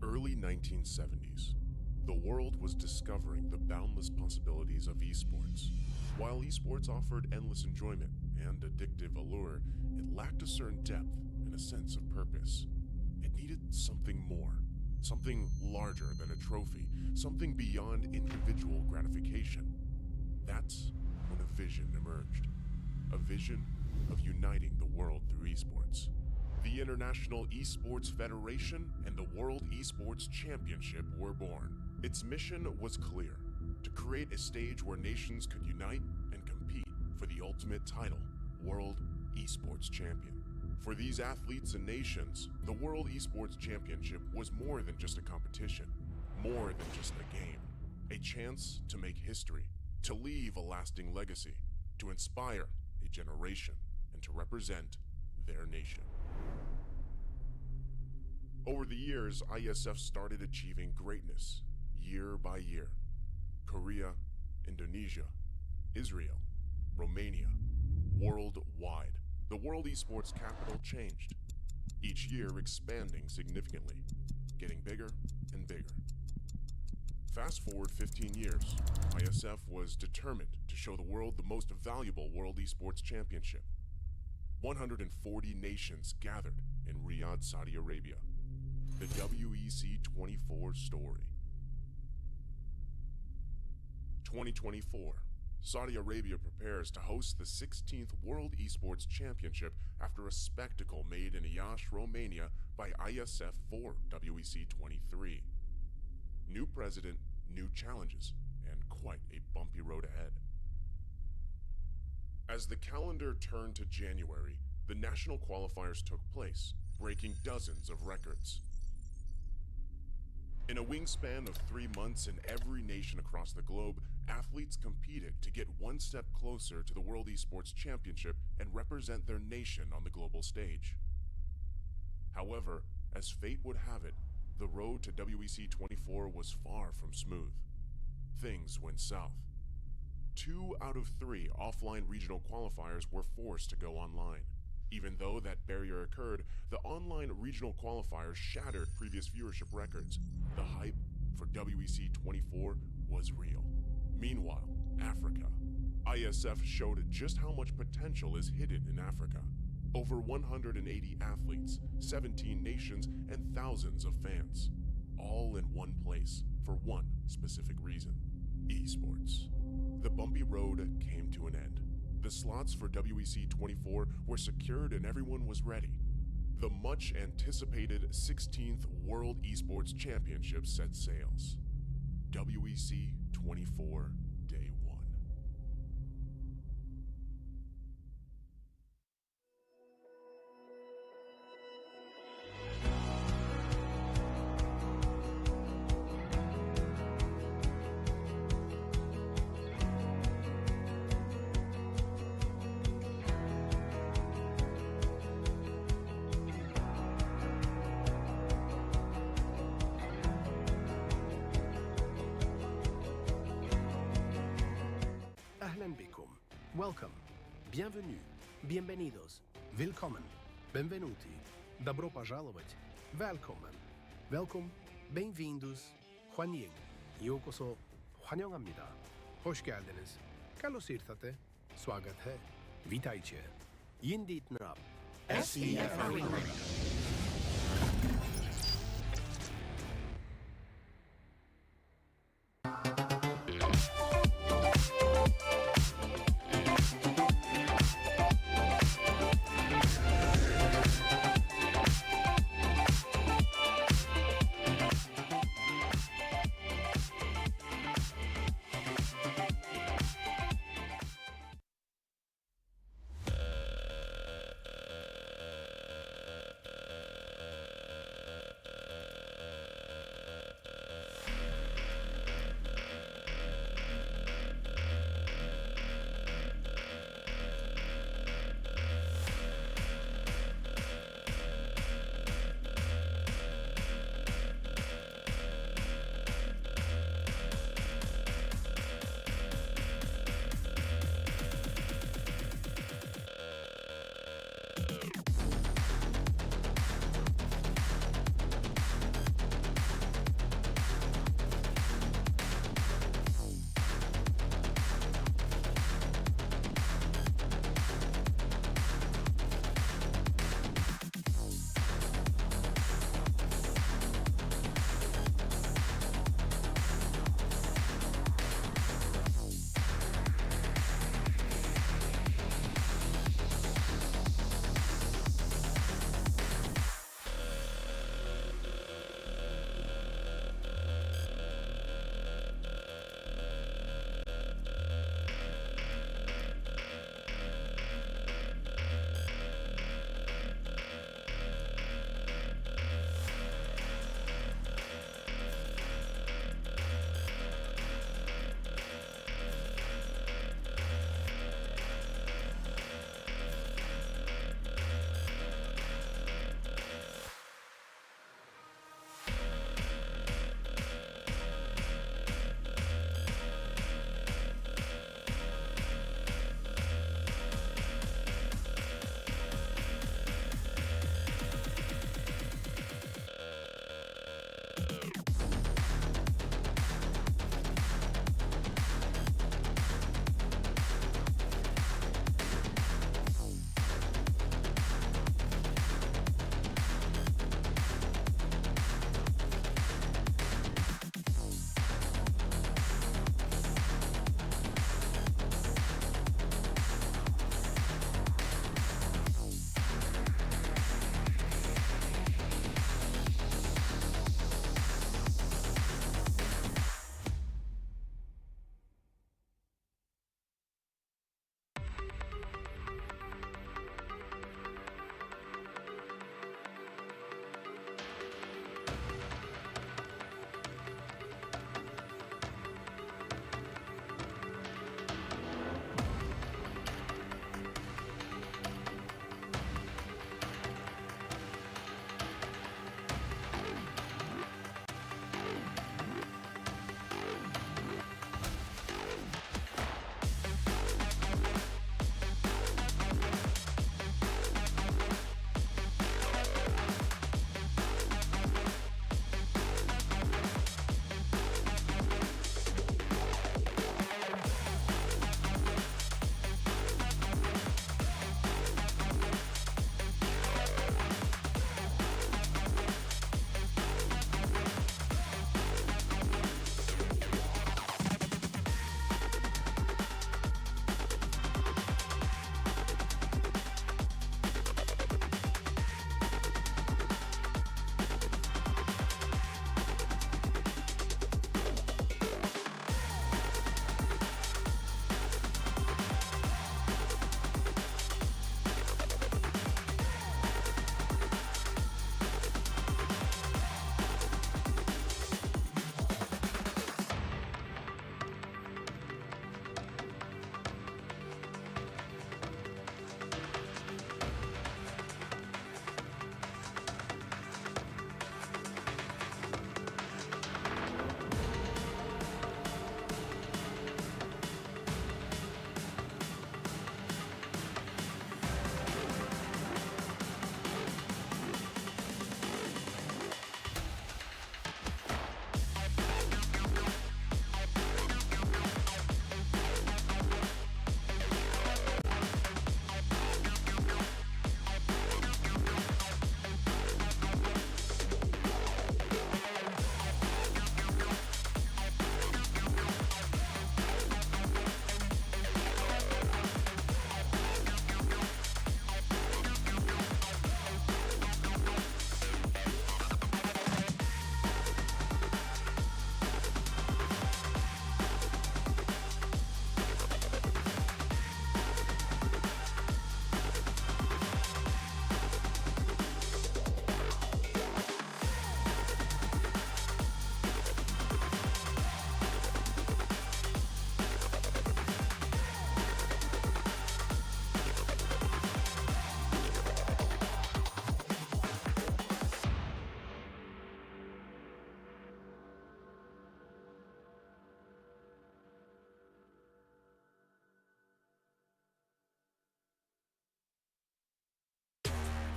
Early 1970s. The world was discovering the boundless possibilities of esports. While esports offered endless enjoyment and addictive allure, it lacked a certain depth and a sense of purpose. It needed something more, something larger than a trophy, something beyond individual gratification. That's when a vision emerged. A vision of uniting the world through esports. The International Esports Federation and the World Esports Championship were born. Its mission was clear: to create a stage where nations could unite and compete for the ultimate title, World Esports Champion. For these athletes and nations, the World Esports Championship was more than just a competition, more than just a game. A chance to make history, to leave a lasting legacy, to inspire a generation, and to represent their nation. Over the years, Iesf started achieving greatness, year by year. Korea, Indonesia, Israel, Romania, worldwide. The World Esports capital changed, each year expanding significantly, getting bigger and bigger. Fast forward 15 years, Iesf was determined to show the world the most valuable World Esports Championship. 140 nations gathered in Riyadh, Saudi Arabia. The WEC 24 story. 2024. Saudi Arabia prepares to host the 16th World Esports Championship after a spectacle made in Iesf, Romania by Iesf for WEC 23. New president, new challenges, and quite a bumpy road ahead. As the calendar turned to January, the national qualifiers took place, breaking dozens of records. In a wingspan of 3 months in every nation across the globe, athletes competed to get one step closer to the World Esports Championship and represent their nation on the global stage. However, as fate would have it, the road to WEC 24 was far from smooth. Things went south. 2 out of 3 offline regional qualifiers were forced to go online. Even though that barrier occurred, the online regional qualifiers shattered previous viewership records. The hype for WEC 24 was real. Meanwhile, Africa. Iesf showed just how much potential is hidden in Africa. Over 180 athletes, 17 nations, and thousands of fans. All in one place for one specific reason: esports. The bumpy road came to an end. The slots for WEC 24 were secured and everyone was ready. The much-anticipated 16th World Esports Championship set sails. WEC 24 Day 1. أهلا بكم. Welcome. Bienvenue. Bienvenidos. Willkommen. Benvenuti. Добро пожаловать. Välkommen. Welkom. Bem-vindos. Hwanyin. Yokoso. 환영합니다. Hoş geldiniz. Καλώς ήρθατε. Swagat hai. Witajcie. Yindit nap. SEF Arena.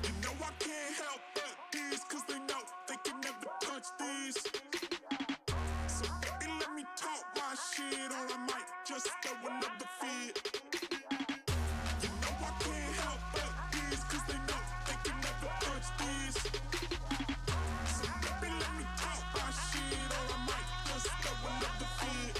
You know I can't help but these, cause they know they can never touch these. So baby, let me talk my shit, or I might just throw another fit. You know I can't help but these, cause they know they can never touch these. So baby, let me talk my shit, or I might just throw another fit.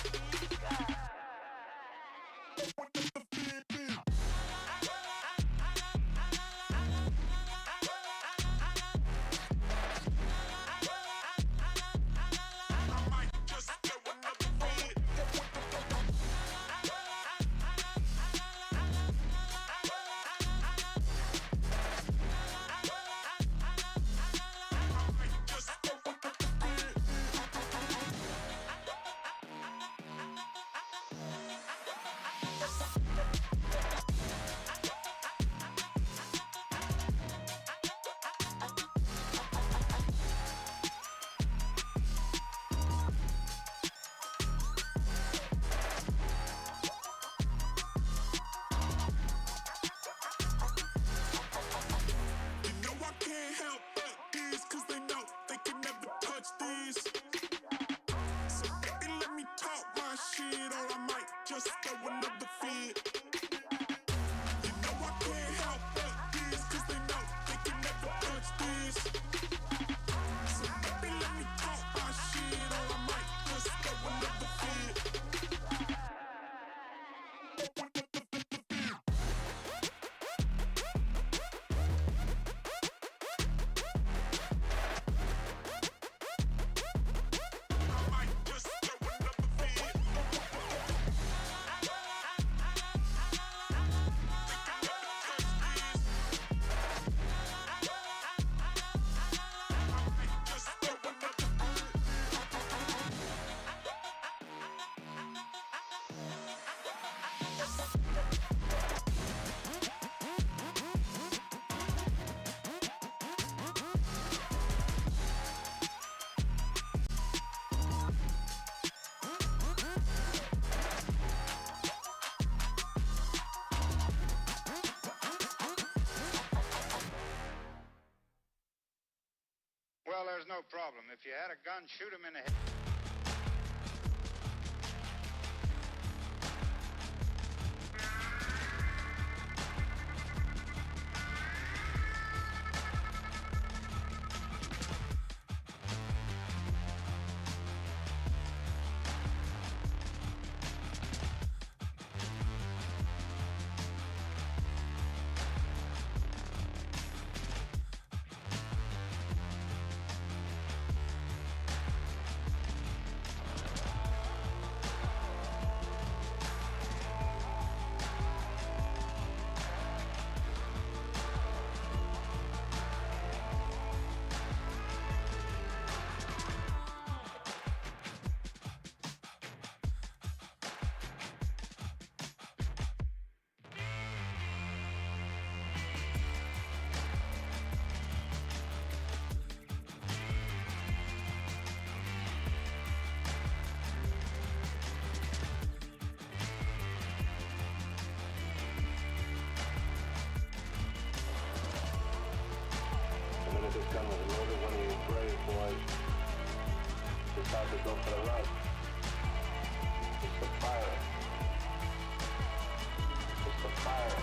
Well, there's no problem. If you had a gun, shoot him in the head. This gun was loaded. One of you brave boys decided to go for the run. It's the fire. It's the fire.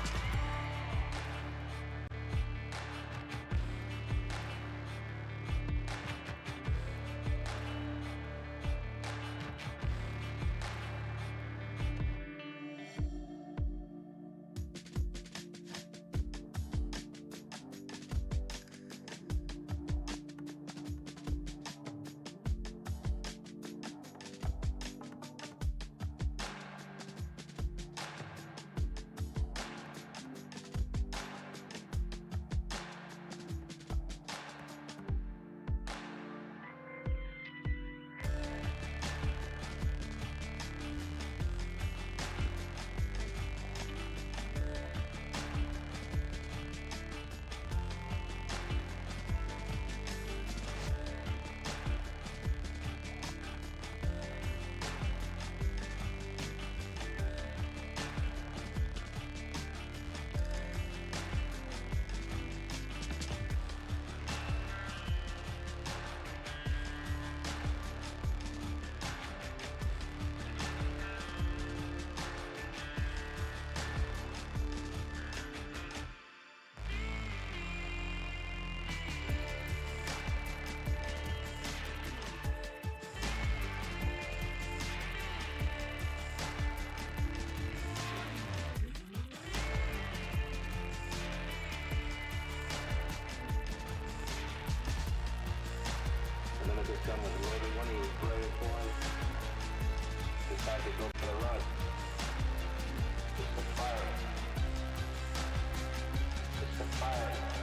gun was a loaded one. He was ready for one. Decided to go for the run. Just to fire. Just to fire.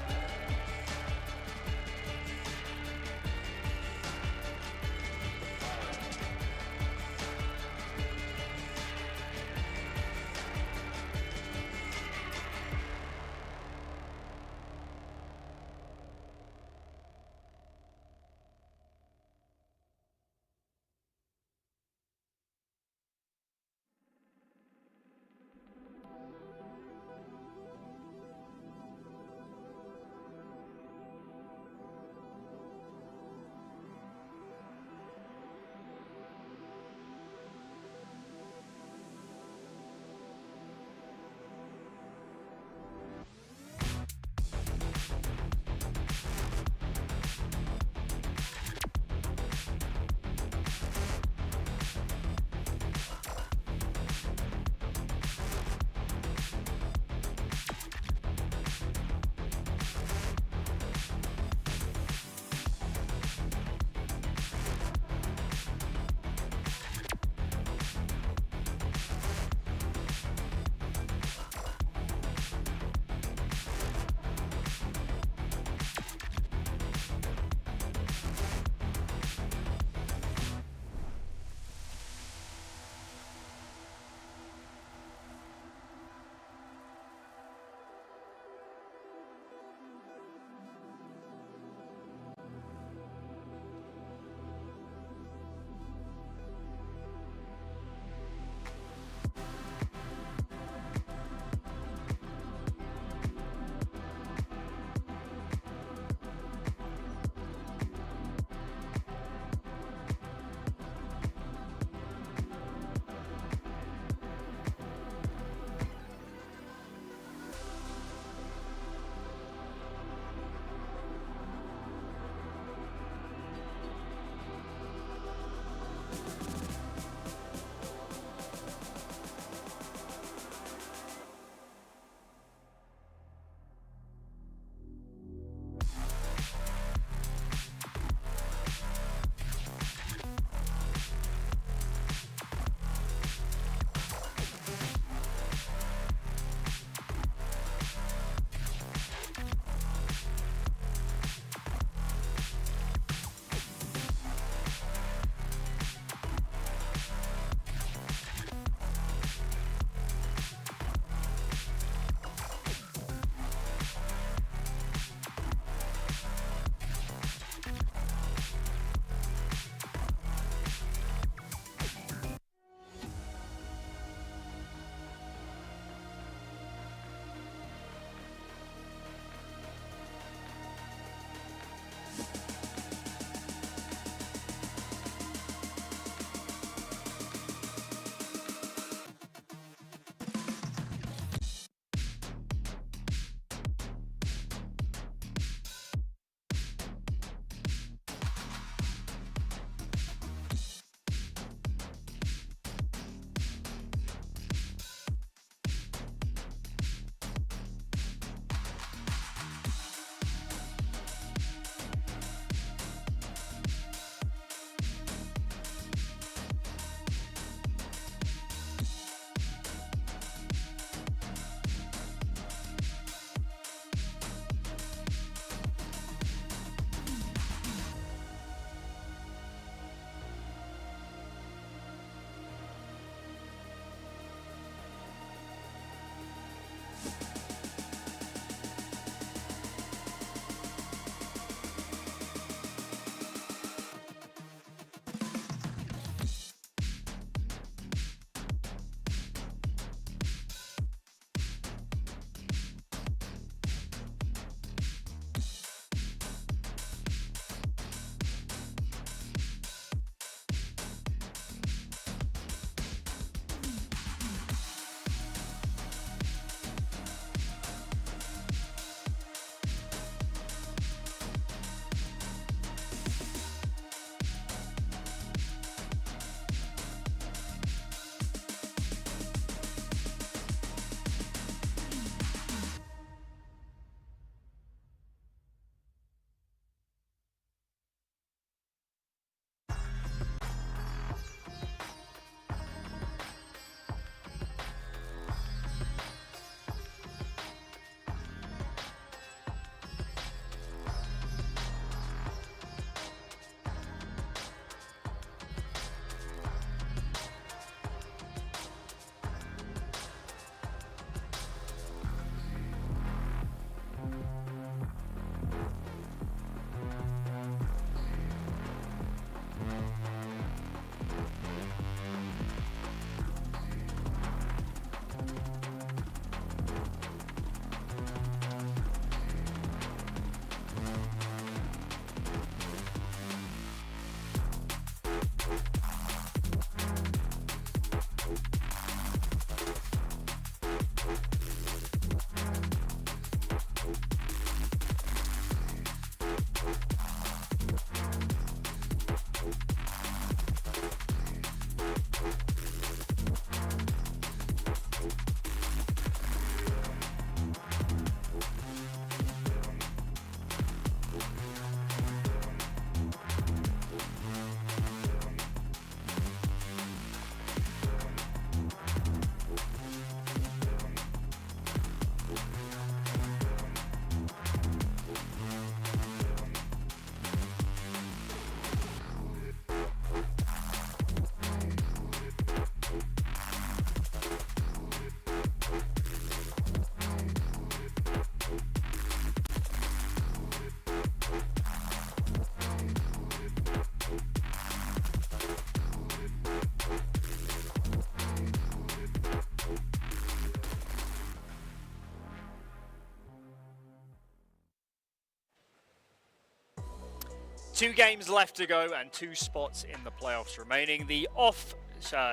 2 games left to go and 2 spots in the playoffs remaining. The off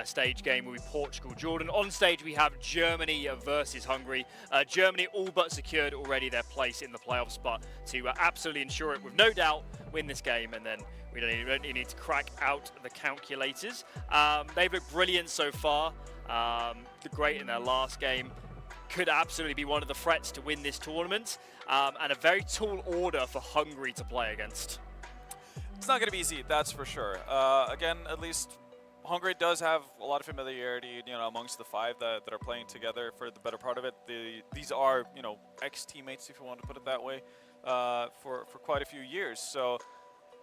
stage game will be Portugal, Jordan. On stage we have Germany versus Hungary. Germany all but secured already their place in the playoffs, but to absolutely ensure it with no doubt, win this game, and then we don't really need to crack out the calculators. They've looked brilliant so far. Looked great in their last game. Could absolutely be one of the threats to win this tournament, and a very tall order for Hungary to play against. It's not going to be easy, that's for sure. Again, at least Hungary does have a lot of familiarity, amongst the 5 that are playing together for the better part of it. These are, ex-teammates, if you want to put it that way, for quite a few years. So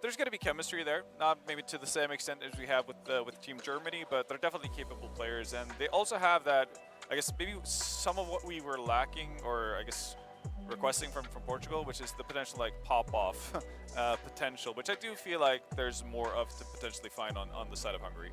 there's going to be chemistry there, not maybe to the same extent as we have with Team Germany, but they're definitely capable players, and they also have that, I guess, maybe some of what we were lacking, or I guess requesting from Portugal, which is the potential pop-off potential, which I do feel like there's more of to potentially find on the side of Hungary.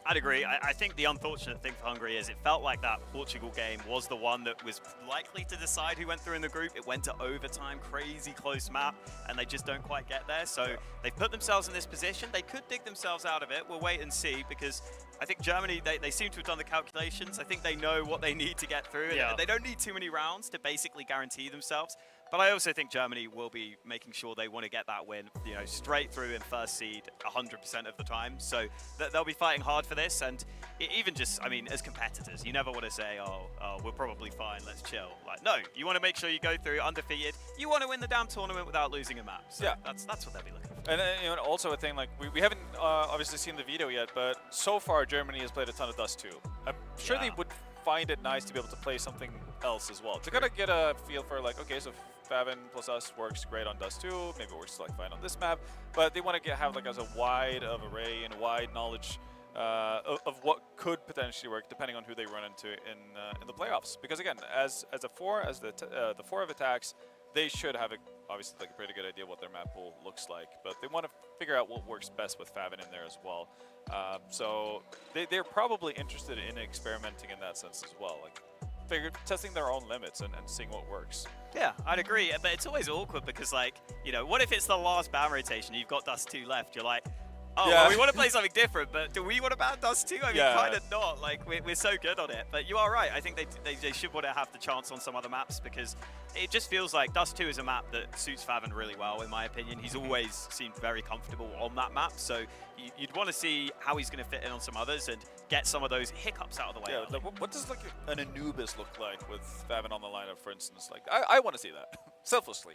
I'd agree. I think the unfortunate thing for Hungary is it felt like that Portugal game was the one that was likely to decide who went through in the group. It went to overtime, crazy close map, and they just don't quite get there. So they've put themselves in this position. They could dig themselves out of it. We'll wait and see, because I think Germany, they seem to have done the calculations. I think they know what they need to get through. Yeah. They don't need too many rounds to basically guarantee themselves. But I also think Germany will be making sure they want to get that win, straight through in first seed 100% of the time. So they'll be fighting hard for this. And even just, as competitors, you never want to say, oh, we're probably fine, let's chill. Like, no, you want to make sure you go through undefeated. You want to win the damn tournament without losing a map. So yeah, that's what they'll be looking for. And then, also a thing, we haven't obviously seen the veto yet, but so far Germany has played a ton of Dust 2. I'm sure they would find it nice to be able to play something else as well. To kind of get a feel for okay, so Favin plus us works great on Dust 2, maybe it works fine on this map, but they want to have as a wide of array and wide knowledge of what could potentially work depending on who they run into in the playoffs. Because again, as the 4 of attacks, they should have obviously a pretty good idea what their map pool looks like, but they want to figure out what works best with Favin in there as well. So they're probably interested in experimenting in that sense as well, testing their own limits and seeing what works. Yeah, I'd agree, but it's always awkward because, what if it's the last ban rotation, you've got Dust 2 left, you're like, oh, well, we want to play something different, but do we want to ban Dust 2? Kind of not. We're so good on it. But you are right. I think they should want to have the chance on some other maps, because it just feels like Dust 2 is a map that suits Favin really well, in my opinion. He's always seemed very comfortable on that map, so you'd want to see how he's going to fit in on some others and get some of those hiccups out of the way. Yeah, what does an Anubis look like with Favin on the lineup, for instance? I want to see that, selflessly.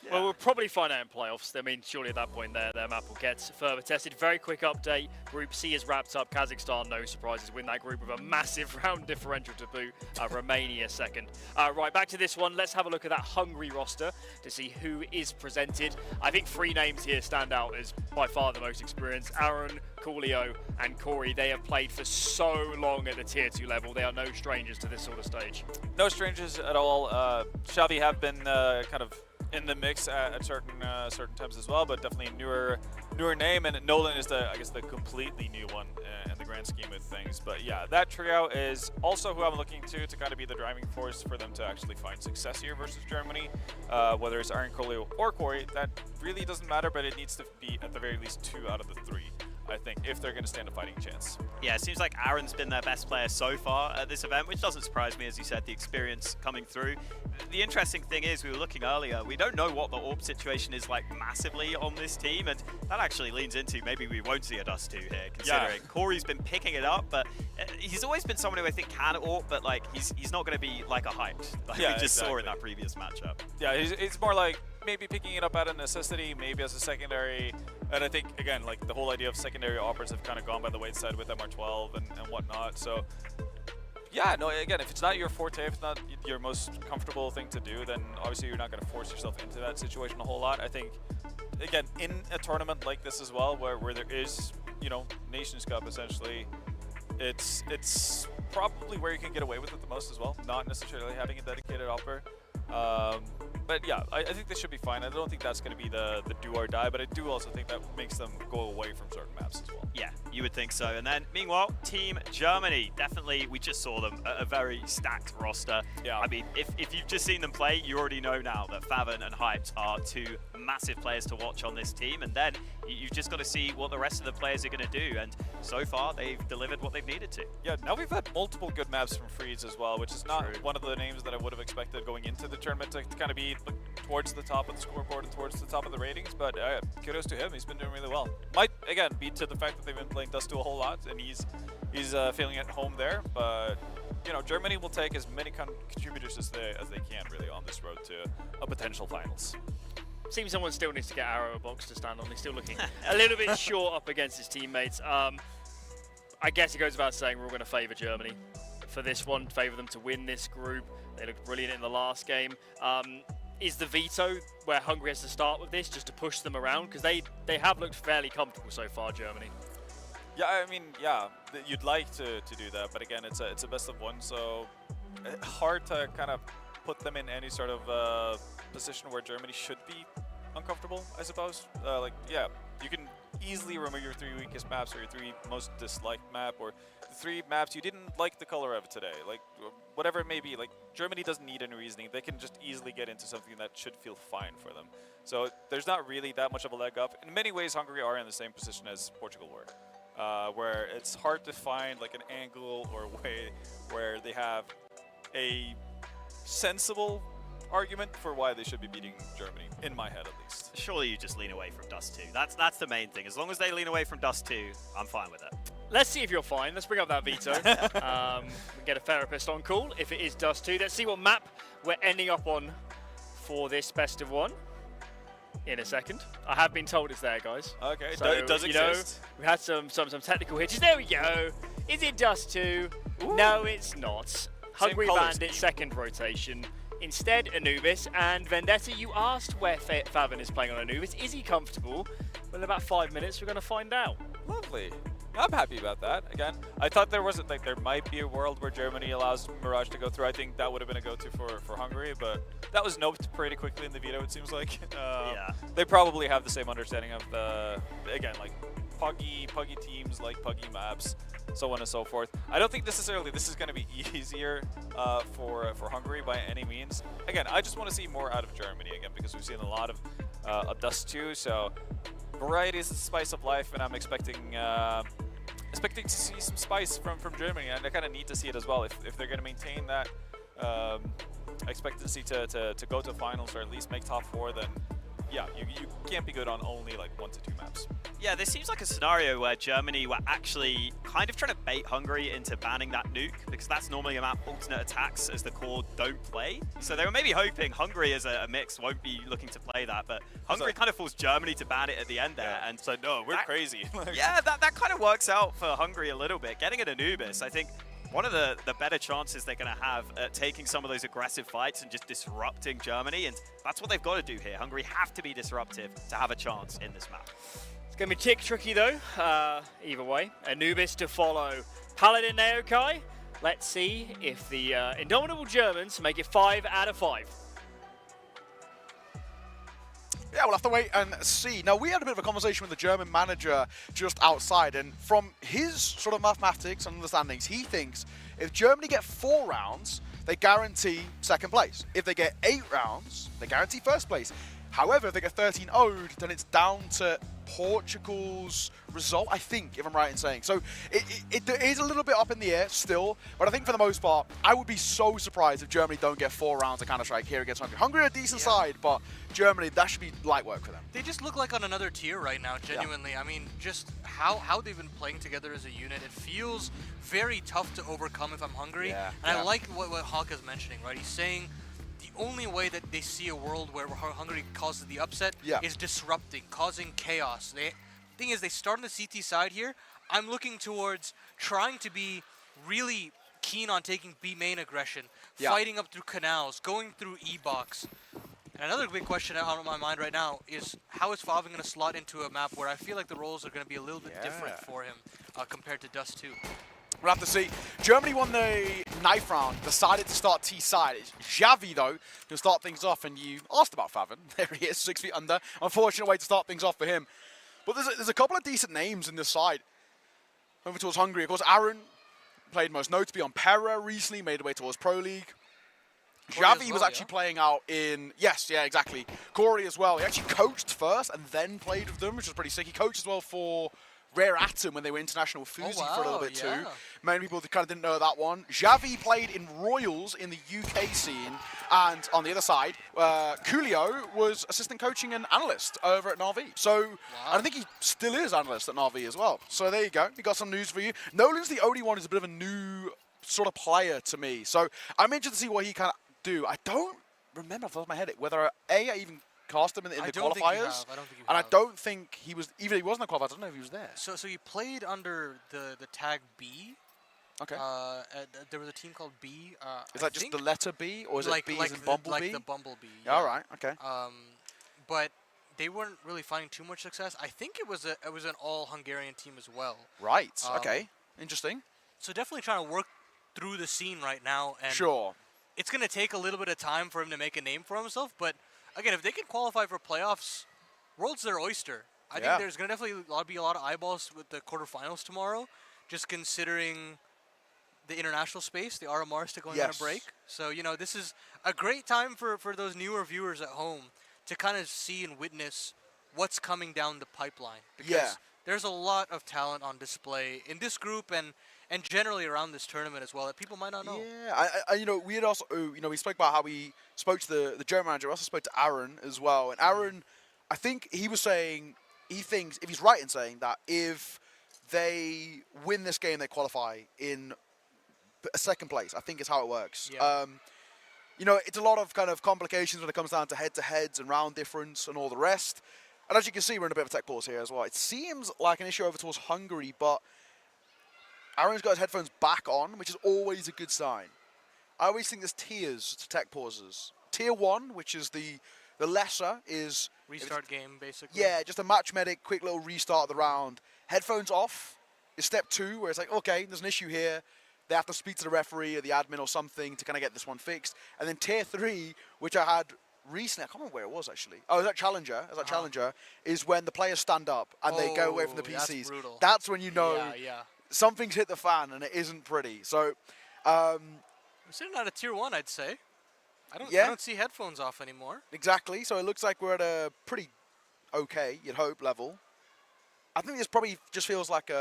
Yeah. Well, we'll probably find out in playoffs. Surely at that point their map will get further tested. Very quick update. Group C is wrapped up. Kazakhstan, no surprises, win that group with a massive round differential to boot. Romania second. Right, back to this one. Let's have a look at that Hungary roster to see who is presented. I think 3 names here stand out as by far the most experienced. Aaron, Coolio and Corey, they have played for so long at the tier 2 level. They are no strangers to this sort of stage. No strangers at all. Xavi have been kind of in the mix at certain times as well, but definitely a newer name, and Nolan is the completely new one in the grand scheme of things. But yeah, that trio is also who I'm looking to kind of be the driving force for them to actually find success here versus Germany. Whether it's Aaron, Coolio or Corey, that really doesn't matter, but it needs to be at the very least 2 out of the 3. I think, if they're going to stand a fighting chance. Yeah, it seems like Aaron's been their best player so far at this event, which doesn't surprise me, as you said, the experience coming through. The interesting thing is, we were looking earlier, we don't know what the AWP situation is massively on this team, and that actually leans into maybe we won't see a Dust 2 here, considering Corey's been picking it up, but he's always been someone who I think can AWP, but he's not going to be a hyped, we just saw in that previous matchup. Yeah, it's more maybe picking it up out of necessity, maybe as a secondary. And I think, again, the whole idea of secondary operas have kind of gone by the wayside with MR12 and whatnot. So, yeah, no, again, if it's not your forte, if it's not your most comfortable thing to do, then obviously you're not going to force yourself into that situation a whole lot. I think, again, in a tournament like this as well, where there is, Nations Cup, essentially, it's probably where you can get away with it the most as well, not necessarily having a dedicated opera. but yeah, I think they should be fine. I don't think that's going to be the do or die, but I do also think that makes them go away from certain maps as well. Yeah, you would think so. And then, meanwhile, Team Germany, definitely, we just saw them, a very stacked roster. Yeah. I mean, if you've just seen them play, you already know now that Faven and Hyped are two massive players to watch on this team. And then you've just got to see what the rest of the players are going to do. And so far, they've delivered what they've needed to. Yeah, now we've had multiple good maps from Freeze as well, which is not one of the names that I would have expected going into the tournament to kind of be towards the top of the scoreboard and towards the top of the ratings, but kudos to him. He's been doing really well. Might, again, be to the fact that they've been playing Dust 2 a whole lot, and he's feeling at home there, but you know, Germany will take as many contributors as they can really on this road to a potential finals. Seems someone still needs to get Arrow a box to stand on. He's still looking a little bit short up against his teammates. I guess it goes without saying we're all going to favour Germany for this one, favour them to win this group. They looked brilliant in the last game. Is the veto where Hungary has to start with this just to push them around? Because they have looked fairly comfortable so far, Germany. Yeah, I mean, yeah, you'd like to do that, but again, it's a best of one, so hard to kind of put them in any sort of position where Germany should be uncomfortable, I suppose. Like, yeah, you can easily remove your 3 weakest maps or your 3 most disliked map, or the 3 maps you didn't like the color of today, like whatever it may be. Like, Germany doesn't need any reasoning. They can just easily get into something that should feel fine for them. So there's not really that much of a leg up. In many ways, Hungary are in the same position as Portugal were, where it's hard to find like an angle or a way where they have a sensible argument for why they should be beating Germany, in my head at least. Surely you just lean away from Dust 2. That's the main thing. As long as they lean away from Dust 2, I'm fine with it. Let's see if you're fine. Let's bring up that veto. We get a therapist on call if it is Dust 2. Let's see what map we're ending up on for this best of one in a second. I have been told it's there, guys. Okay, so, it does exist. We had some technical hitches. There we go. Is it Dust 2? Ooh. No, it's not. Hungary banned its second rotation. Instead, Anubis. And Vendetta, you asked where Faven is playing on Anubis. Is he comfortable? Well, in about 5 minutes, we're going to find out. Lovely. I'm happy about that. Again, I thought there wasn't like there might be a world where Germany allows Mirage to go through. I think that would have been a go-to for Hungary, but that was noped pretty quickly in the veto. It seems like yeah, they probably have the same understanding of the like puggy teams, like puggy maps, so on and so forth. I don't think necessarily this is going to be easier for Hungary by any means. Again, I just want to see more out of Germany again because we've seen a lot of Dust 2. So variety is the spice of life, and I'm expecting to see some spice from Germany, and I kind of need to see it as well. If they're going to maintain that expectancy to go to finals or at least make top 4, then yeah, you can't be good on only like 1 to 2 maps. Yeah, this seems like a scenario where Germany were actually kind of trying to bait Hungary into banning that nuke, because that's normally a map alternate attacks as the core don't play. So they were maybe hoping Hungary as a mix won't be looking to play that, but Hungary kind of forced Germany to ban it at the end there. Yeah. And so no, we're crazy. Yeah, that kind of works out for Hungary a little bit. Getting an Anubis, I think, one of the better chances they're going to have at taking some of those aggressive fights and just disrupting Germany, and that's what they've got to do here. Hungary have to be disruptive to have a chance in this map. It's going to be tricky though, either way. Anubis to follow Paladin Naokai. Let's see if the indomitable Germans make it 5 out of 5. Yeah, we'll have to wait and see. Now, we had a bit of a conversation with the German manager just outside, and from his sort of mathematics and understandings, he thinks if Germany get 4 rounds, they guarantee second place. If they get 8 rounds, they guarantee first place. However, if they get 13-0'd, then it's down to Portugal's result, I think, if I'm right in saying. So it is a little bit up in the air still, but I think for the most part, I would be so surprised if Germany don't get 4 rounds of Counter-Strike here against Hungary. Hungary are a decent side, but Germany, that should be light work for them. They just look like on another tier right now, genuinely. Yeah. I mean, just how they've been playing together as a unit, it feels very tough to overcome if I'm Hungary. Yeah. And I like what Hawk is mentioning, right? He's saying the only way that they see a world where Hungary causes the upset is disrupting, causing chaos. The thing is, they start on the CT side here. I'm looking towards trying to be really keen on taking B main aggression, fighting up through canals, going through E-box. And another big question on my mind right now is how is Faven going to slot into a map where I feel like the roles are going to be a little bit different for him compared to Dust 2. We'll have to see. Germany won the knife round, decided to start T-side. It's Xavi, though, who'll start things off, and you asked about Favin. There he is, 6 feet under. Unfortunate way to start things off for him. But there's a couple of decent names in this side. Over towards Hungary, of course, Aaron played most notably on Pera recently, made way towards Pro League. Xavi was actually playing out in, exactly. Corey as well. He actually coached first and then played with them, which was pretty sick. He coached as well for Rare Atom when they were international Fuzi for a little bit too. Many people kind of didn't know that one. Xavi played in Royals in the UK scene, and on the other side, Coolio was assistant coaching and analyst over at Navi. So I think he still is analyst at Navi as well. So there you go. We got some news for you. Nolan's the only one who's a bit of a new sort of player to me. So I'm interested to see what he can do. I don't remember off the top of my head whether I even cast him in the qualifiers, and I don't think he was, even if he wasn't a qualifier, I don't know if he was there. So you played under the tag B. Okay. There was a team called B. Is that just the letter B, or is it B as in Bumblebee? Like the Bumblebee. Yeah. All right. Okay. But they weren't really finding too much success. I think it was an all Hungarian team as well. Right. Okay. Interesting. So definitely trying to work through the scene right now, and sure, it's going to take a little bit of time for him to make a name for himself, but. Again, if they can qualify for playoffs, world's their oyster. I think there's going to definitely be a lot of eyeballs with the quarterfinals tomorrow, just considering the international space, the RMR still going on a break. So, this is a great time for those newer viewers at home to kind of see and witness what's coming down the pipeline. Because there's a lot of talent on display in this group and generally around this tournament as well that people might not know. Yeah, we had also, we spoke about how we spoke to the general manager. We also spoke to Aaron as well. And Aaron, I think he was saying, he thinks, if he's right in saying that, if they win this game, they qualify in a second place, I think is how it works. Yeah. It's a lot of kind of complications when it comes down to head-to-heads and round difference and all the rest. And as you can see, we're in a bit of a tech pause here as well. It seems like an issue over towards Hungary, but Aaron's got his headphones back on, which is always a good sign. I always think there's tiers to tech pauses. Tier 1, which is the lesser, is... Restart game, basically. Yeah, just a match medic, quick little restart of the round. Headphones off is step 2, where it's like, okay, there's an issue here. They have to speak to the referee or the admin or something to kind of get this one fixed. And then tier 3, which I had recently, I can't remember where it was actually. Oh, is that Challenger? Challenger is when the players stand up and they go away from the PCs. That's brutal. That's when you know something's hit the fan and it isn't pretty. So, we're sitting at a tier 1, I'd say. I don't see headphones off anymore. Exactly. So it looks like we're at a pretty okay, you'd hope, level. I think this probably just feels like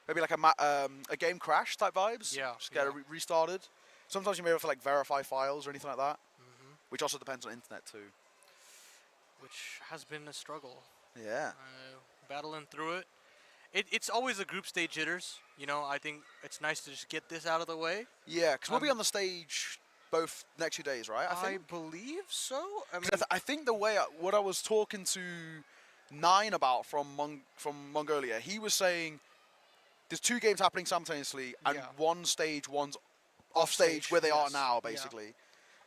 maybe like a game crash type vibes. Yeah. Just get it restarted. Sometimes you may have to like verify files or anything like that, which also depends on internet too. Which has been a struggle. Yeah. Battling through it. It's always the group stage jitters. I think it's nice to just get this out of the way. Yeah, because we'll be on the stage both next 2 days, right? I believe so. I think the way what I was talking to Nine about from Mongolia, he was saying there's 2 games happening simultaneously and one stage, one's off stage where they are now, basically.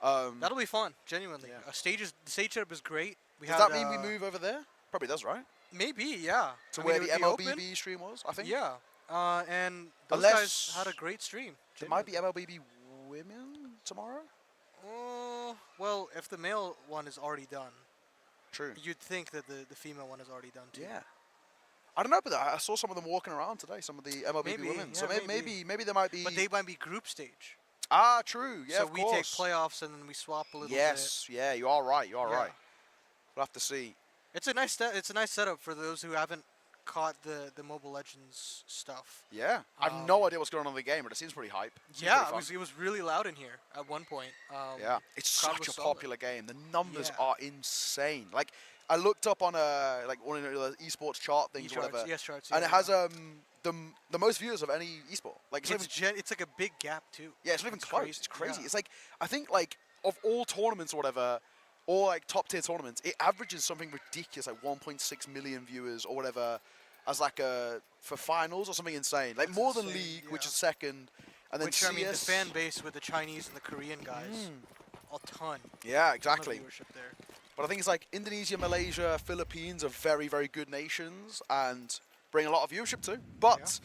That'll be fun, genuinely. The stage setup is great. Does that mean we move over there? Probably does, right? Maybe, yeah. To where the MLBB stream was, I think? Yeah. And those guys had a great stream. There might be MLBB women tomorrow? Well, if the male one is already done. True. You'd think that the female one is already done too. Yeah. I don't know, but I saw some of them walking around today, some of the MLBB women. Yeah, so maybe there might be... But they might be group stage. Ah, true. Yeah, so of we course. take playoffs and then we swap a little bit. Yes, yeah, you are right. Right. We'll have to see. It's a nice setup for those who haven't caught the Mobile Legends stuff. Yeah, I have no idea what's going on in the game, but it seems pretty hype. It was really loud in here at one point. It's such a popular game. The numbers are insane. Like, I looked up on one of the esports chart things or whatever, and it has the most viewers of any esport. Like it's like a big gap too. Yeah, it's not even close. It's crazy. It's like I think like of all tournaments or whatever, or like top tier tournaments, it averages something ridiculous like 1.6 million viewers or whatever as like for finals or something insane. Like more than League, which is second, and then which CS. I mean the fan base with the Chinese and the Korean guys, a ton. Yeah, exactly. Ton of viewership there. But I think it's like Indonesia, Malaysia, Philippines are very, very good nations and bring a lot of viewership too. But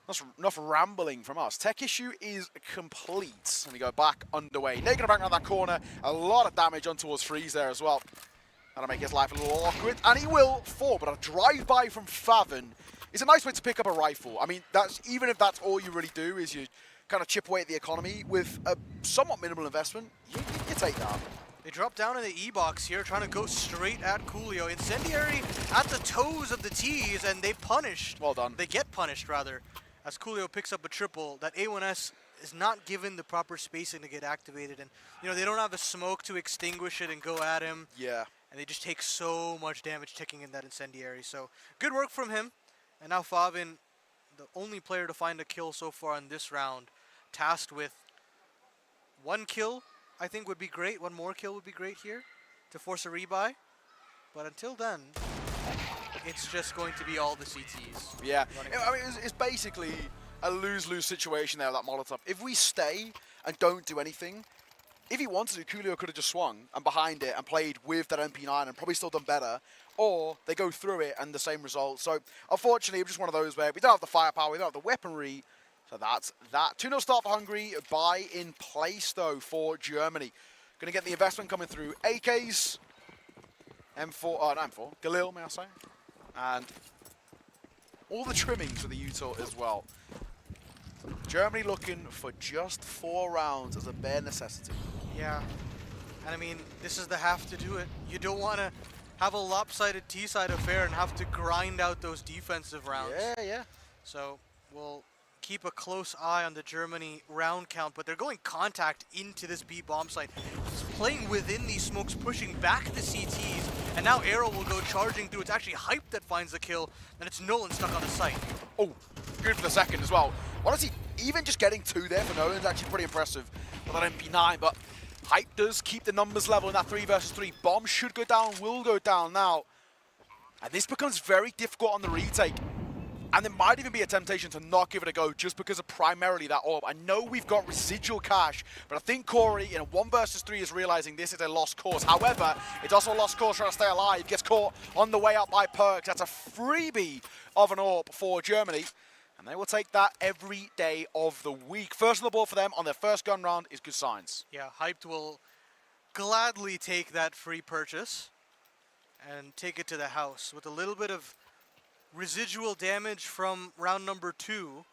That's enough rambling from us. Tech issue is complete. And we go back underway. Negative back around that corner. A lot of damage on towards Freeze there as well. That'll make his life a little awkward. And he will fall. But a drive-by from Favin is a nice way to pick up a rifle. I mean, that's even if that's all you really do is you kind of chip away at the economy with a somewhat minimal investment, you take that. They drop down in the E-box here, trying to go straight at Coolio. Incendiary at the toes of the T's, and they punished. Well done. They get punished, rather, as Coolio picks up a triple. That A1S is not given the proper spacing to get activated, and they don't have the smoke to extinguish it and go at him. Yeah. And they just take so much damage ticking in that Incendiary. So good work from him. And now Favin, the only player to find a kill so far in this round, tasked with 1 kill, I think would be great. 1 more kill would be great here to force a rebuy. But until then, it's just going to be all the CTs. Yeah, I mean, it's basically a lose-lose situation there with that Molotov. If we stay and don't do anything, if he wanted to, Coolio could have just swung and behind it and played with that MP9 and probably still done better. Or they go through it and the same result. So unfortunately, it's just one of those where we don't have the firepower, we don't have the weaponry. So that's that. 2-0 start for Hungary. Buy in place, though, for Germany. Going to get the investment coming through. AKs, not M4, Galil, may I say. And all the trimmings for the UTIL as well. Germany looking for just 4 rounds as a bare necessity. Yeah. And I mean, this is the half to do it. You don't want to have a lopsided T-side affair and have to grind out those defensive rounds. Yeah. So we'll keep a close eye on the Germany round count, but they're going contact into this B bomb site. Just playing within these smokes, pushing back the CTs, and now Arrow will go charging through. It's actually Hype that finds the kill, and it's Nolan stuck on the site. Oh, good for the second as well. Honestly, even just getting 2 there for Nolan is actually pretty impressive with that MP9, but Hype does keep the numbers level in that 3 versus 3. Bomb should go down, will go down now. And this becomes very difficult on the retake. And there might even be a temptation to not give it a go just because of primarily that orb. I know we've got residual cash, but I think Corey in a 1 versus 3 is realizing this is a lost cause. However, it's also a lost cause trying to stay alive. Gets caught on the way out by Perks. That's a freebie of an orb for Germany. And they will take that every day of the week. First on the board for them on their first gun round is good signs. Yeah, Hyped will gladly take that free purchase and take it to the house with a little bit of residual damage from round number 2.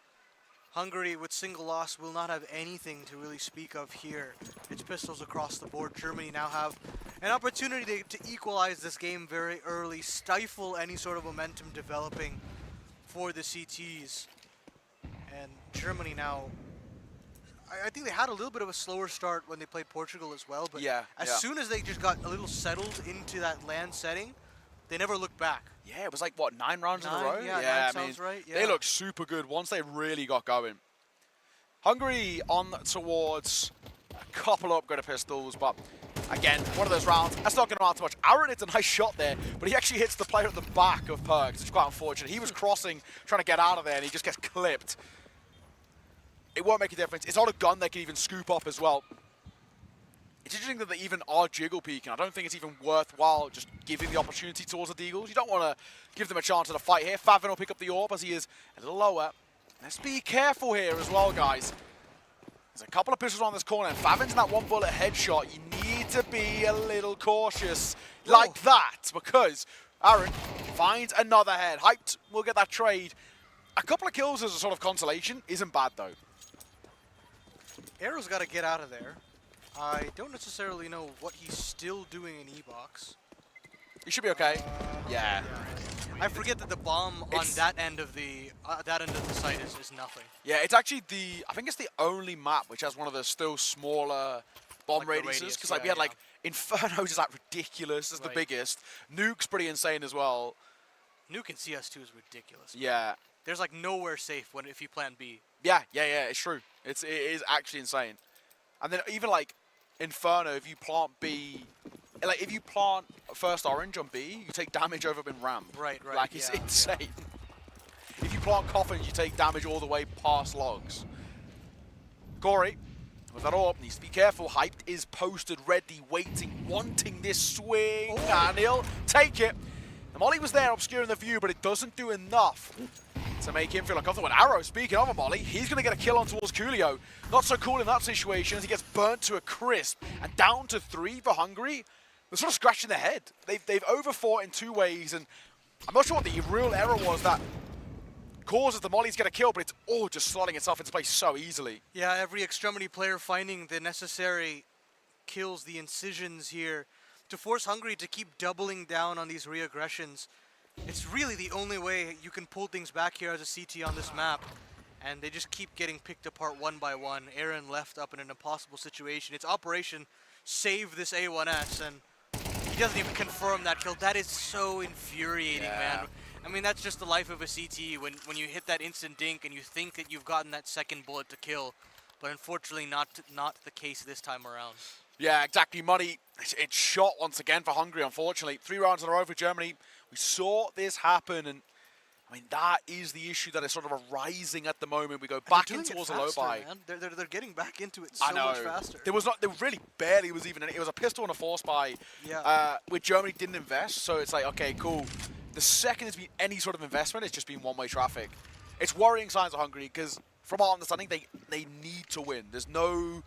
Hungary with single loss will not have anything to really speak of here. It's pistols across the board. Germany now have an opportunity to equalize this game very early, stifle any sort of momentum developing for the CTs. And Germany now, I think they had a little bit of a slower start when they played Portugal as well, but as soon as they just got a little settled into that land setting, they never looked back. Yeah, it was like, what, 9 rounds in a row? Yeah, 9 sounds right. Yeah. They looked super good once they really got going. Hungary on towards a couple of upgraded pistols, but again, one of those rounds, that's not going to matter too much. Aaron hits a nice shot there, but he actually hits the player at the back of Perks. It's quite unfortunate. He was crossing, trying to get out of there, and he just gets clipped. It won't make a difference. It's not a gun they can even scoop up as well. It's interesting that they even are jiggle peeking. I don't think it's even worthwhile just giving the opportunity towards the Deagles. You don't want to give them a chance at a fight here. Favin will pick up the orb as he is a little lower. Let's be careful here as well, guys. There's a couple of pistols on this corner, and Favin's in that 1 bullet headshot. You need to be a little cautious like that, because Aaron finds another head. Hyped will get that trade. A couple of kills as a sort of consolation isn't bad, though. Arrow's got to get out of there. I don't necessarily know what he's still doing in E-box. He should be okay. Yeah. I forget that the bomb on that end of the site is nothing. Yeah, it's actually I think it's the only map which has one of the still smaller bomb radiuses. Because we had like Inferno's is like ridiculous as the biggest. Nuke's pretty insane as well. Nuke in CS2 is ridiculous. Yeah. There's like nowhere safe if you plan B. Yeah, it's true. It is actually insane. And then even like Inferno, if you plant B, like if you plant first orange on B, you take damage over being rammed. Right. Like it's insane. Yeah. If you plant coffins, you take damage all the way past logs. Corey, with that orb, needs to be careful. Hyped is posted, ready, waiting, wanting this swing, and he'll take it. The molly was there obscuring the view, but it doesn't do enough to make him feel uncomfortable. And Arrow, speaking of a molly, he's going to get a kill on towards Coolio. Not so cool in that situation as he gets burnt to a crisp. And down to 3 for Hungary. They're sort of scratching their head. They've overfought in 2 ways, and I'm not sure what the real error was that causes the mollies get a kill, but it's all just slotting itself into place so easily. Yeah, every Extremity player finding the necessary kills, the incisions here, to force Hungary to keep doubling down on these reaggressions. It's really the only way you can pull things back here as a CT on this map. And they just keep getting picked apart one by one. Aaron left up in an impossible situation. It's Operation Save this A1S, and he doesn't even confirm that kill. That is so infuriating, man. I mean, that's just the life of a CT when you hit that instant dink and you think that you've gotten that second bullet to kill. But unfortunately, not the case this time around. Yeah, exactly. Money, it's shot once again for Hungary, unfortunately. 3 rounds in a row for Germany. We saw this happen, and I mean, that is the issue that is sort of arising at the moment. We go back in towards a low buy. They're getting back into it so much faster. There really barely was even it was a pistol and a force buy. Yeah. Which Germany didn't invest, so it's like, okay, cool. The second there's been any sort of investment, it's just been one-way traffic. It's worrying signs of Hungary because, from our understanding, they need to win. There's no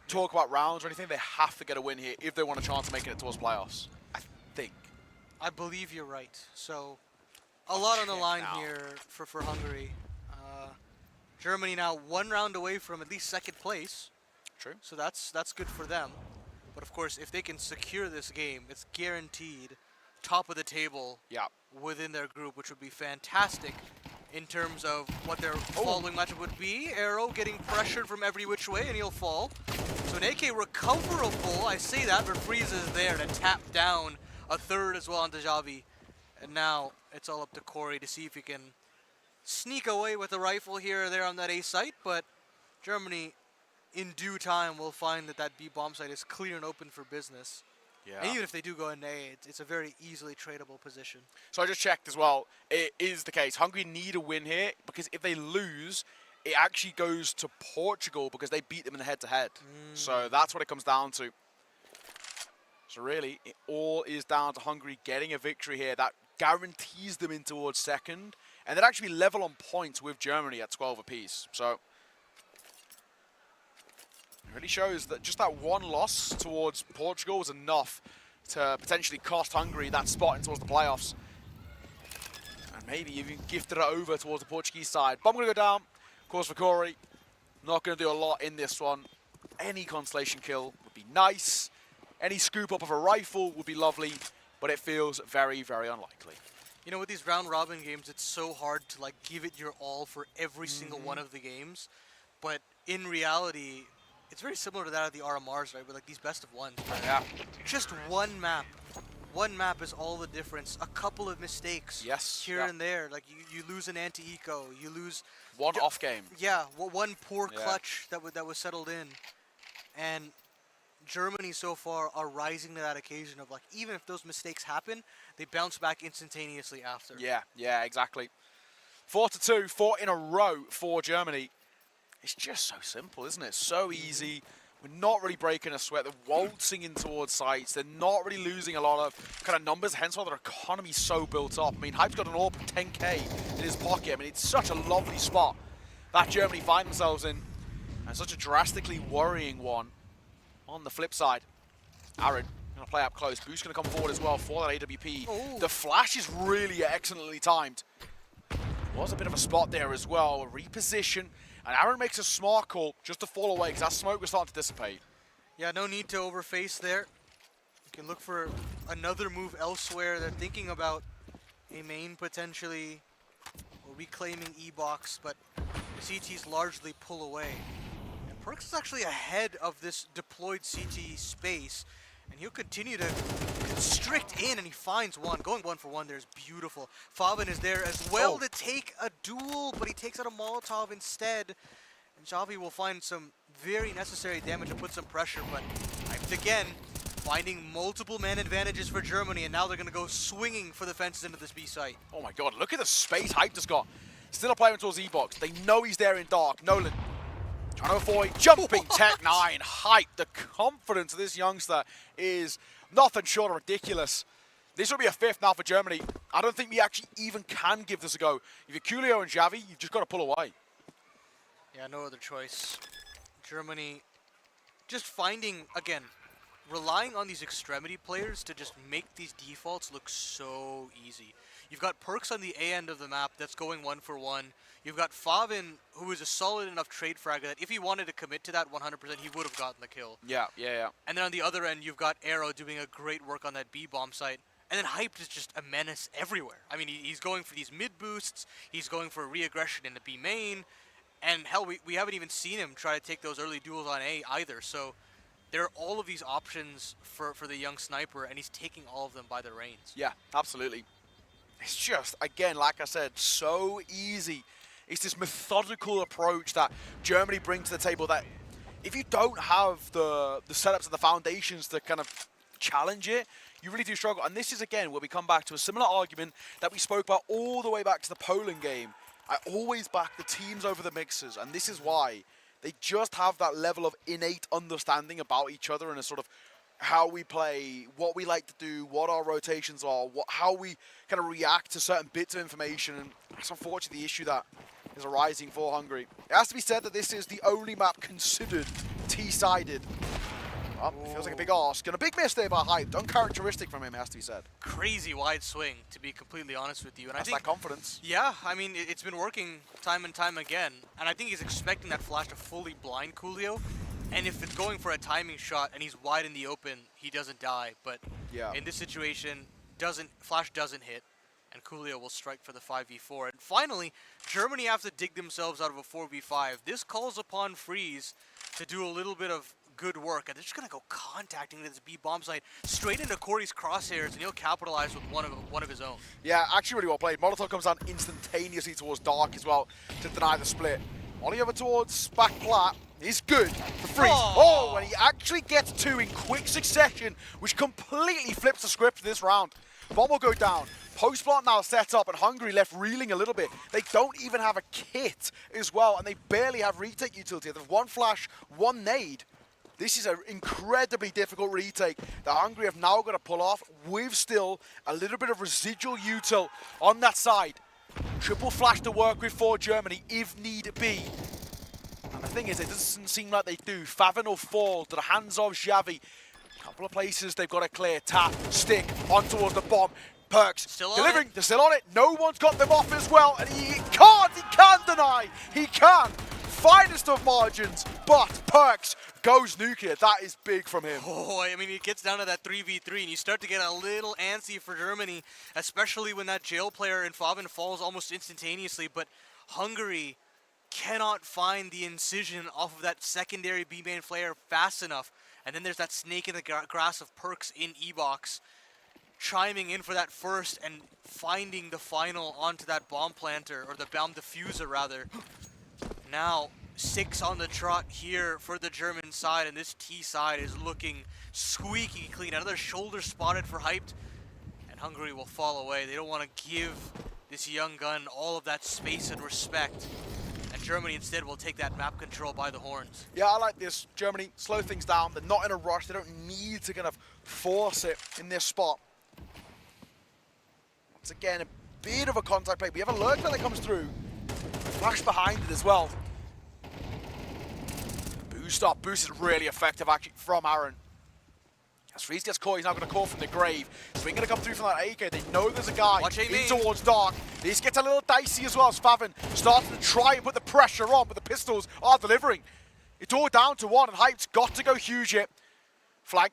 talk about rounds or anything. They have to get a win here if they want a chance of making it towards playoffs, I think. I believe you're right. So, a lot on the line here for Hungary. Germany now 1 round away from at least 2nd place. True. So that's good for them. But of course, if they can secure this game, it's guaranteed top of the table within their group, which would be fantastic in terms of what their following matchup would be. Arrow getting pressured from every which way, and he'll fall. So an AK recoverable, I say that, but Freeze is there to tap down a 3rd as well onto Xavi. And now it's all up to Corey to see if he can sneak away with a rifle here or there on that A site, but Germany in due time will find that B bomb site is clear and open for business. Yeah. And even if they do go into A, it's a very easily tradable position. So I just checked as well. It is the case. Hungary need a win here because if they lose, it actually goes to Portugal because they beat them in the head-to-head. So that's what it comes down to. So really, it all is down to Hungary getting a victory here. That guarantees them in towards 2nd. And they'd actually be level on points with Germany at 12 apiece. So it really shows that just that one loss towards Portugal was enough to potentially cost Hungary that spot in towards the playoffs. And maybe even gifted it over towards the Portuguese side. Bomb going to go down. Of course, for Corey, not going to do a lot in this one. Any constellation kill would be nice. Any scoop up of a rifle would be lovely, but it feels very, very unlikely. You know, with these round robin games, it's so hard to like give it your all for every single one of the games. But in reality, it's very similar to that of the RMRs, right? With like these best of ones. Yeah. Just one map. One map is all the difference. A couple of mistakes here and there. Like you lose an anti-eco, you lose one off game. Yeah, one poor clutch that was settled in. And Germany so far are rising to that occasion of like, even if those mistakes happen, they bounce back instantaneously after. Yeah, exactly. 4-2, 4 in a row for Germany. It's just so simple, isn't it? So easy. We're not really breaking a sweat. They're waltzing in towards sites. They're not really losing a lot of kind of numbers, hence why their economy's so built up. I mean, Hype's got an AWP 10k in his pocket. I mean, it's such a lovely spot that Germany find themselves in. And such a drastically worrying one. On the flip side, Aaron going to play up close. Boost going to come forward as well for that AWP. Ooh. The flash is really excellently timed. Was a bit of a spot there as well. A reposition. And Aaron makes a smart call just to fall away because that smoke was starting to dissipate. Yeah, no need to overface there. You can look for another move elsewhere. They're thinking about a main potentially or reclaiming E-box, but the CTs largely pull away. Perks is actually ahead of this deployed CT space, and he'll continue to constrict in, and he finds one. Going 1 for 1 there is beautiful. Fabian is there as well to take a duel, but he takes out a Molotov instead. And Xavi will find some very necessary damage to put some pressure, but again, finding multiple man advantages for Germany, and now they're going to go swinging for the fences into this B site. Oh my god, look at the space Hype just got. Still a player towards E-box. They know he's there in dark. Nolan trying to avoid, jumping Tech 9, Hype. The confidence of this youngster is nothing short of ridiculous. This will be a 5th now for Germany. I don't think we actually even can give this a go. If you're Coolio and Xavi, you've just got to pull away. Yeah, no other choice. Germany just finding, again, relying on these extremity players to just make these defaults look so easy. You've got Perks on the A end of the map that's going 1-for-1. You've got Favin, who is a solid enough trade fragger that if he wanted to commit to that 100%, he would have gotten the kill. Yeah. And then on the other end, you've got Arrow doing a great work on that B bomb site. And then Hyped is just a menace everywhere. I mean, he's going for these mid boosts. He's going for re-aggression in the B main. And hell, we haven't even seen him try to take those early duels on A either. So there are all of these options for the young sniper, and he's taking all of them by the reins. Yeah, absolutely. It's just, again, like I said, so easy. It's this methodical approach that Germany bring to the table that if you don't have the setups and the foundations to kind of challenge it, you really do struggle. And this is, again, where we come back to a similar argument that we spoke about all the way back to the Poland game. I always back the teams over the mixers, and this is why. They just have that level of innate understanding about each other and a sort of how we play, what we like to do, what our rotations are, how we kind of react to certain bits of information. And that's unfortunately the issue that is arising for Hungary. It has to be said that this is the only map considered T-sided. Feels like a big ask. And a big miss there by Hype. Uncharacteristic from him, it has to be said. Crazy wide swing, to be completely honest with you. And That's I think that confidence. Yeah, I mean, it's been working time and time again. And I think he's expecting that flash to fully blind Coolio. And if it's going for a timing shot and he's wide in the open, he doesn't die. But yeah, in this situation, flash doesn't hit. And Coolio will strike for the 5v4. And finally, Germany have to dig themselves out of a 4v5. This calls upon Freeze to do a little bit of good work, and they're just gonna go contacting this B bomb site straight into Corey's crosshairs, and he'll capitalize with one of his own. Yeah, actually really well played. Molotov comes down instantaneously towards Dark as well to deny the split. Ollie over towards back plat is good for Freeze. Oh, and he actually gets 2 in quick succession, which completely flips the script for this round. Bomb will go down. Post plant now set up, and Hungary left reeling a little bit. They don't even have a kit as well, and they barely have retake utility. They have 1 flash, 1 nade. This is an incredibly difficult retake that Hungary have now got to pull off with still a little bit of residual util on that side. Triple flash to work with for Germany if need be. And the thing is, it doesn't seem like they do. Favin will fall to the hands of Xavi. Couple of places they've got to clear. Tap, stick, on towards the bomb. Perks still delivering, they're still on it. No one's got them off as well, and he can deny. He can. Finest of margins, but Perks goes nuclear. That is big from him. Oh, I mean, it gets down to that 3v3, and you start to get a little antsy for Germany, especially when that jail player in Favin falls almost instantaneously, but Hungary cannot find the incision off of that secondary B-main flare fast enough. And then there's that snake in the grass of Perks in E-box, chiming in for that first and finding the final onto that bomb planter, or the bomb diffuser rather. Now 6 on the trot here for the German side, and this T side is looking squeaky clean. Another shoulder spotted for Hyped, and Hungary will fall away. They don't want to give this young gun all of that space and respect. And Germany instead will take that map control by the horns. Yeah, I like this. Germany, slow things down. They're not in a rush. They don't need to kind of force it in this spot. Once again, a bit of a contact play. We have a lurk that comes through. Flash behind it as well. Boost up. Boost is really effective actually from Aaron. As Freeze gets caught, he's now going to call from the grave. Swing going to come through from that AK. They know there's a guy in towards Dark. This gets a little dicey as well as Favin starts to try and put the pressure on, but the pistols are delivering. It's all down to 1, and Hype's got to go huge here. Flank.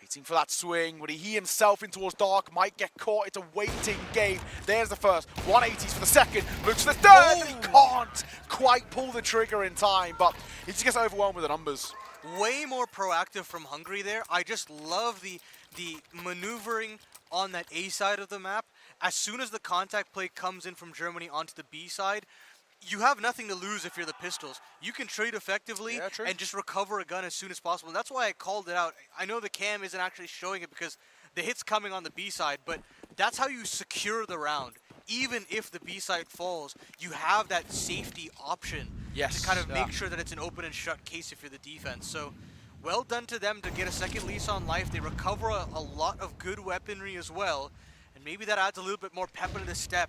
Waiting for that swing. Would he himself in towards Dark might get caught. It's a waiting game. There's the first. 180s for the second. Looks for the third, and he can't quite pull the trigger in time, but he just gets overwhelmed with the numbers. Way more proactive from Hungary there. I just love the maneuvering on that A side of the map. As soon as the contact play comes in from Germany onto the B side, you have nothing to lose if you're the pistols. You can trade effectively and just recover a gun as soon as possible. And that's why I called it out. I know the cam isn't actually showing it because the hit's coming on the B side, but that's how you secure the round. Even if the B side falls, you have that safety option to kind of make sure that it's an open and shut case if you're the defense. So well done to them to get a second lease on life. They recover a lot of good weaponry as well, and maybe that adds a little bit more pep into the step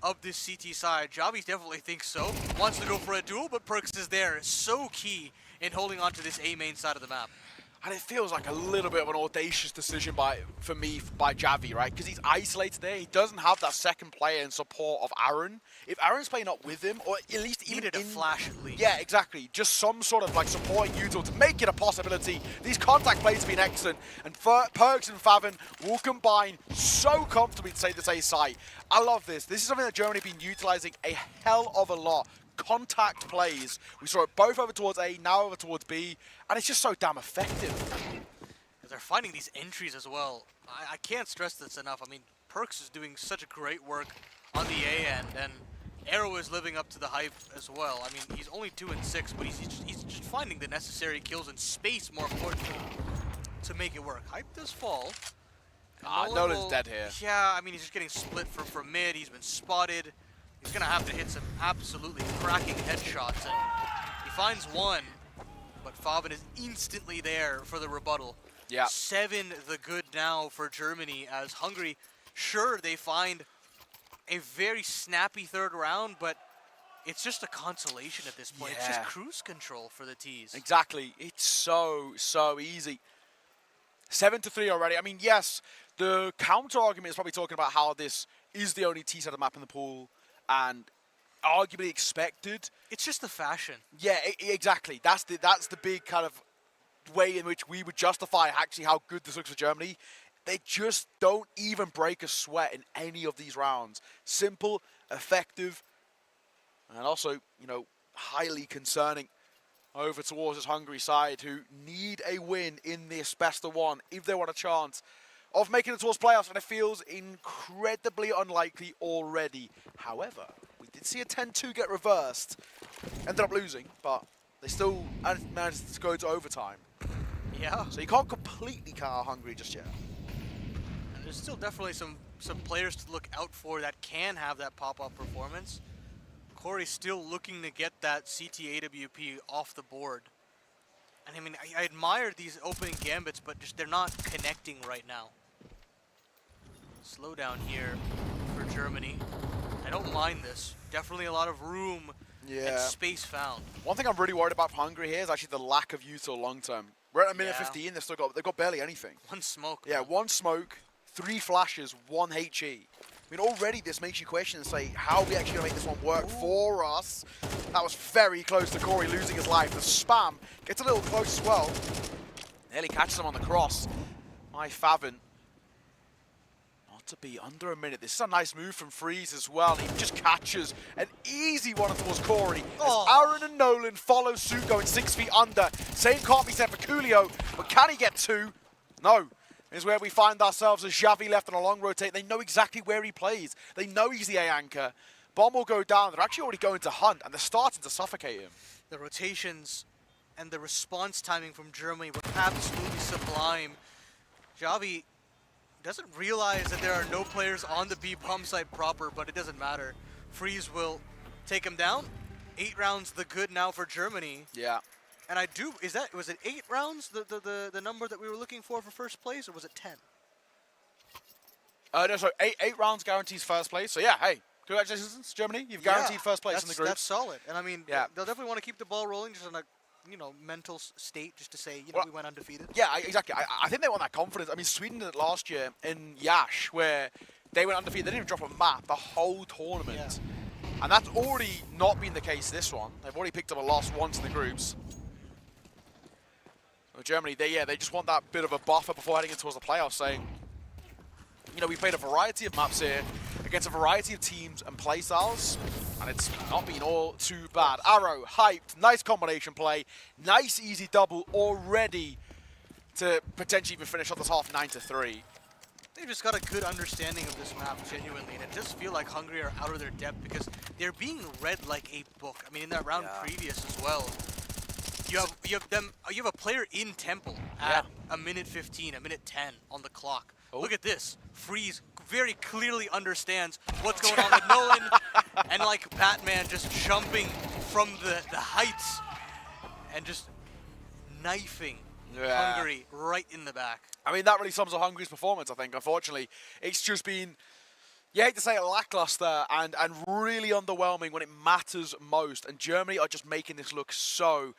of this CT side. Javi definitely thinks so. Wants to go for a duel, but Perks is there. So key in holding on to this A main side of the map. And it feels like a little bit of an audacious decision by Javi, right? Because he's isolated there. He doesn't have that second player in support of Aaron. If Aaron's playing up with him, or at least even needed a flash at least. Yeah, exactly. Just some sort of like supporting util to make it a possibility. These contact plays have been excellent, and Perks and Favin will combine so comfortably to save this A site. I love this. This is something that Germany have been utilizing a hell of a lot. Contact plays. We saw it both over towards A, now over towards B, and it's just so damn effective. They're finding these entries as well. I can't stress this enough. I mean, Perks is doing such a great work on the A end, and Arrow is living up to the hype as well. I mean, he's only 2 and 6, but he's just finding the necessary kills and space, more importantly, to make it work. Hype does fall. Nolan's dead here. Yeah, I mean, he's just getting split from mid. He's been spotted. He's going to have to hit some absolutely cracking headshots. And he finds one, but Favin is instantly there for the rebuttal. Yeah. 7 the good now for Germany, as Hungary, sure, they find a very snappy third round, but it's just a consolation at this point. It's just cruise control for the Ts. Exactly. It's so easy. 7-3 already. I mean, yes, the counter argument is probably talking about how this is the only T side of the map in the pool, and arguably expected. It's just the fashion. Yeah, exactly. That's the big kind of way in which we would justify actually how good this looks for Germany. They just don't even break a sweat in any of these rounds. Simple, effective, and also, you know, highly concerning over towards this Hungary side, who need a win in this best of one if they want a chance of making it towards playoffs, and it feels incredibly unlikely already. However, we did see a 10-2 get reversed. Ended up losing, but they still managed to go to overtime. Yeah. So you can't completely count out Hungary just yet. And there's still definitely some players to look out for that can have that pop-up performance. Corey's still looking to get that CT AWP off the board. And I mean, I admire these opening gambits, but just they're not connecting right now. Slow down here for Germany. I don't mind this. Definitely a lot of room and space found. One thing I'm really worried about for Hungary here is actually the lack of util long term. We're at a minute 15. They've got barely anything. One smoke. Yeah, one smoke, 3 flashes, 1 HE. I mean, already this makes you question and say, how are we actually going to make this one work for us? That was very close to Corey losing his life. The spam gets a little close as well. Nearly catches him on the cross. My Favin. Not to be under a minute. This is a nice move from Freeze as well. He just catches an easy one towards Corey. As Aaron and Nolan follow suit, going 6 feet under. Same can't be said for Coolio, but can he get 2? No. Is where we find ourselves as Xavi left on a long rotate. They know exactly where he plays. They know he's the A anchor. Bomb will go down. They're actually already going to hunt, and they're starting to suffocate him. The rotations and the response timing from Germany were absolutely sublime. Xavi doesn't realize that there are no players on the B bomb site proper, but it doesn't matter. Freeze will take him down. 8 rounds the good now for Germany. Yeah. And was it 8 rounds, the number that we were looking for first place, or was it 10? No, so 8 rounds guarantees first place. So yeah, hey, congratulations, Germany. You've guaranteed first place in the group. That's solid. And I mean, they'll definitely want to keep the ball rolling just in a, you know, mental state, just to say, you know, we went undefeated. Yeah, exactly. I think they want that confidence. I mean, Sweden did it last year in Yash, where they went undefeated. They didn't even drop a map the whole tournament. Yeah. And that's already not been the case this one. They've already picked up a loss once in the groups. Germany, they just want that bit of a buffer before heading in towards the playoffs, saying, you know, we played a variety of maps here against a variety of teams and play styles, and it's not been all too bad. Arrow, hyped, nice combination play, nice easy double already to potentially even finish off this half 9-3. They've just got a good understanding of this map, genuinely, and it does feel like Hungary are out of their depth because they're being read like a book. I mean, in that round previous as well. You have a player in Temple at a minute 15, a minute 10 on the clock. Look at this. Freeze very clearly understands what's going on with Nolan, and like Batman just jumping from the heights and just knifing Hungary right in the back. I mean, that really sums up Hungary's performance, I think, unfortunately. It's just been, you hate to say it, lackluster and really underwhelming when it matters most. And Germany are just making this look so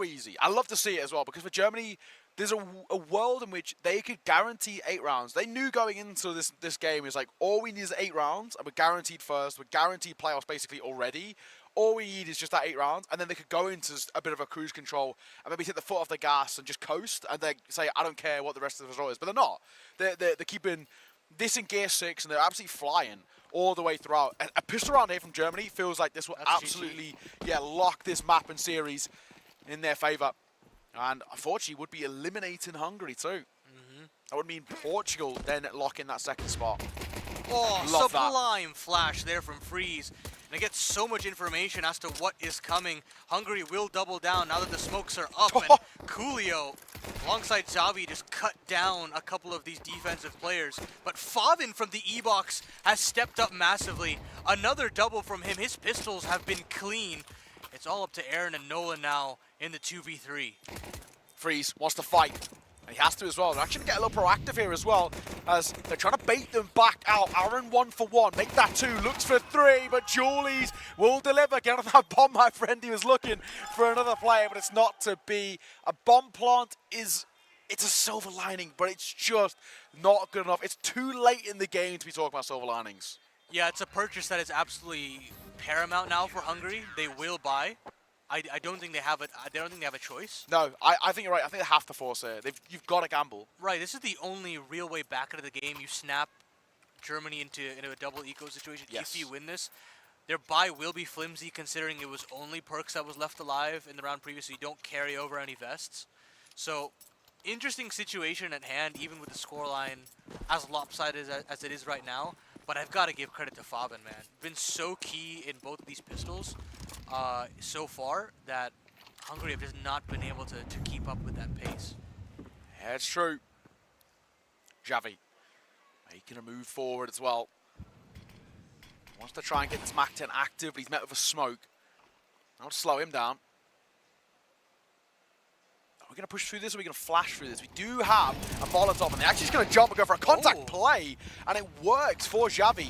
easy. I love to see it as well, because for Germany, there's a world in which they could guarantee 8 rounds. They knew going into this game is like, all we need is 8 rounds, and we're guaranteed first. We're guaranteed playoffs basically already. All we need is just that 8 rounds, and then they could go into a bit of a cruise control and maybe take the foot off the gas and just coast, and they say, I don't care what the rest of the result is. But they're not. They're keeping this in gear 6, and they're absolutely flying all the way throughout. A pistol round here from Germany feels like this will absolutely lock this map and series in their favour. And unfortunately would be eliminating Hungary too. That would mean Portugal then lock in that second spot. Oh, Love sublime flash there from Freeze. And it gets so much information as to what is coming. Hungary will double down now that the smokes are up. And Coolio, alongside Xavi, just cut down a couple of these defensive players. But Favin from the E-Box has stepped up massively. Another double from him. His pistols have been clean. It's all up to Aaron and Nolan now in the 2v3. Freeze wants to fight. And he has to as well. They're actually going to get a little proactive here as well, as they're trying to bait them back out. Aaron 1 for 1, make that 2, looks for 3, but Julies will deliver. Get on that bomb, my friend. He was looking for another player, but it's not to be. A bomb plant it's a silver lining, but it's just not good enough. It's too late in the game to be talking about silver linings. Yeah, it's a purchase that is absolutely paramount now for Hungary. They will buy. I don't think they have it. I don't think they have a choice. No, I think you're right. I think they have to force it. You've got to gamble. Right. This is the only real way back into the game. You snap Germany into a double eco situation. Yes. If you win this, their buy will be flimsy, considering it was only Perks that was left alive in the round previous. So you don't carry over any vests. So interesting situation at hand, even with the scoreline as lopsided as it is right now. But I've got to give credit to Favin, man. Been so key in both of these pistols so far that Hungary have just not been able to keep up with that pace. Yeah, it's true. Xavi making a move forward as well. Wants to try and get this Mach 10 active, but he's met with a smoke. I'll slow him down. Are we going to push through this, or are we going to flash through this? We do have a Molotov, and they're actually just going to jump and go for a contact play, and it works for Xavi.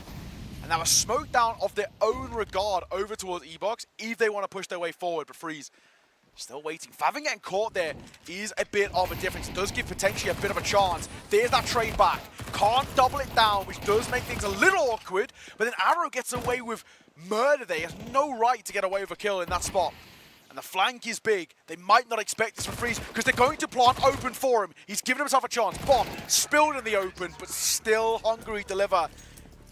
And now a smoke down of their own regard over towards E-Box, if they want to push their way forward, but Freeze still waiting. Favin getting caught there is a bit of a difference. It does give potentially a bit of a chance. There's that trade back. Can't double it down, which does make things a little awkward, but then Arrow gets away with murder there. He has no right to get away with a kill in that spot. And the flank is big. They might not expect this from Freeze because they're going to plant open for him. He's given himself a chance. Bomb spilled in the open, but still Hungary deliver.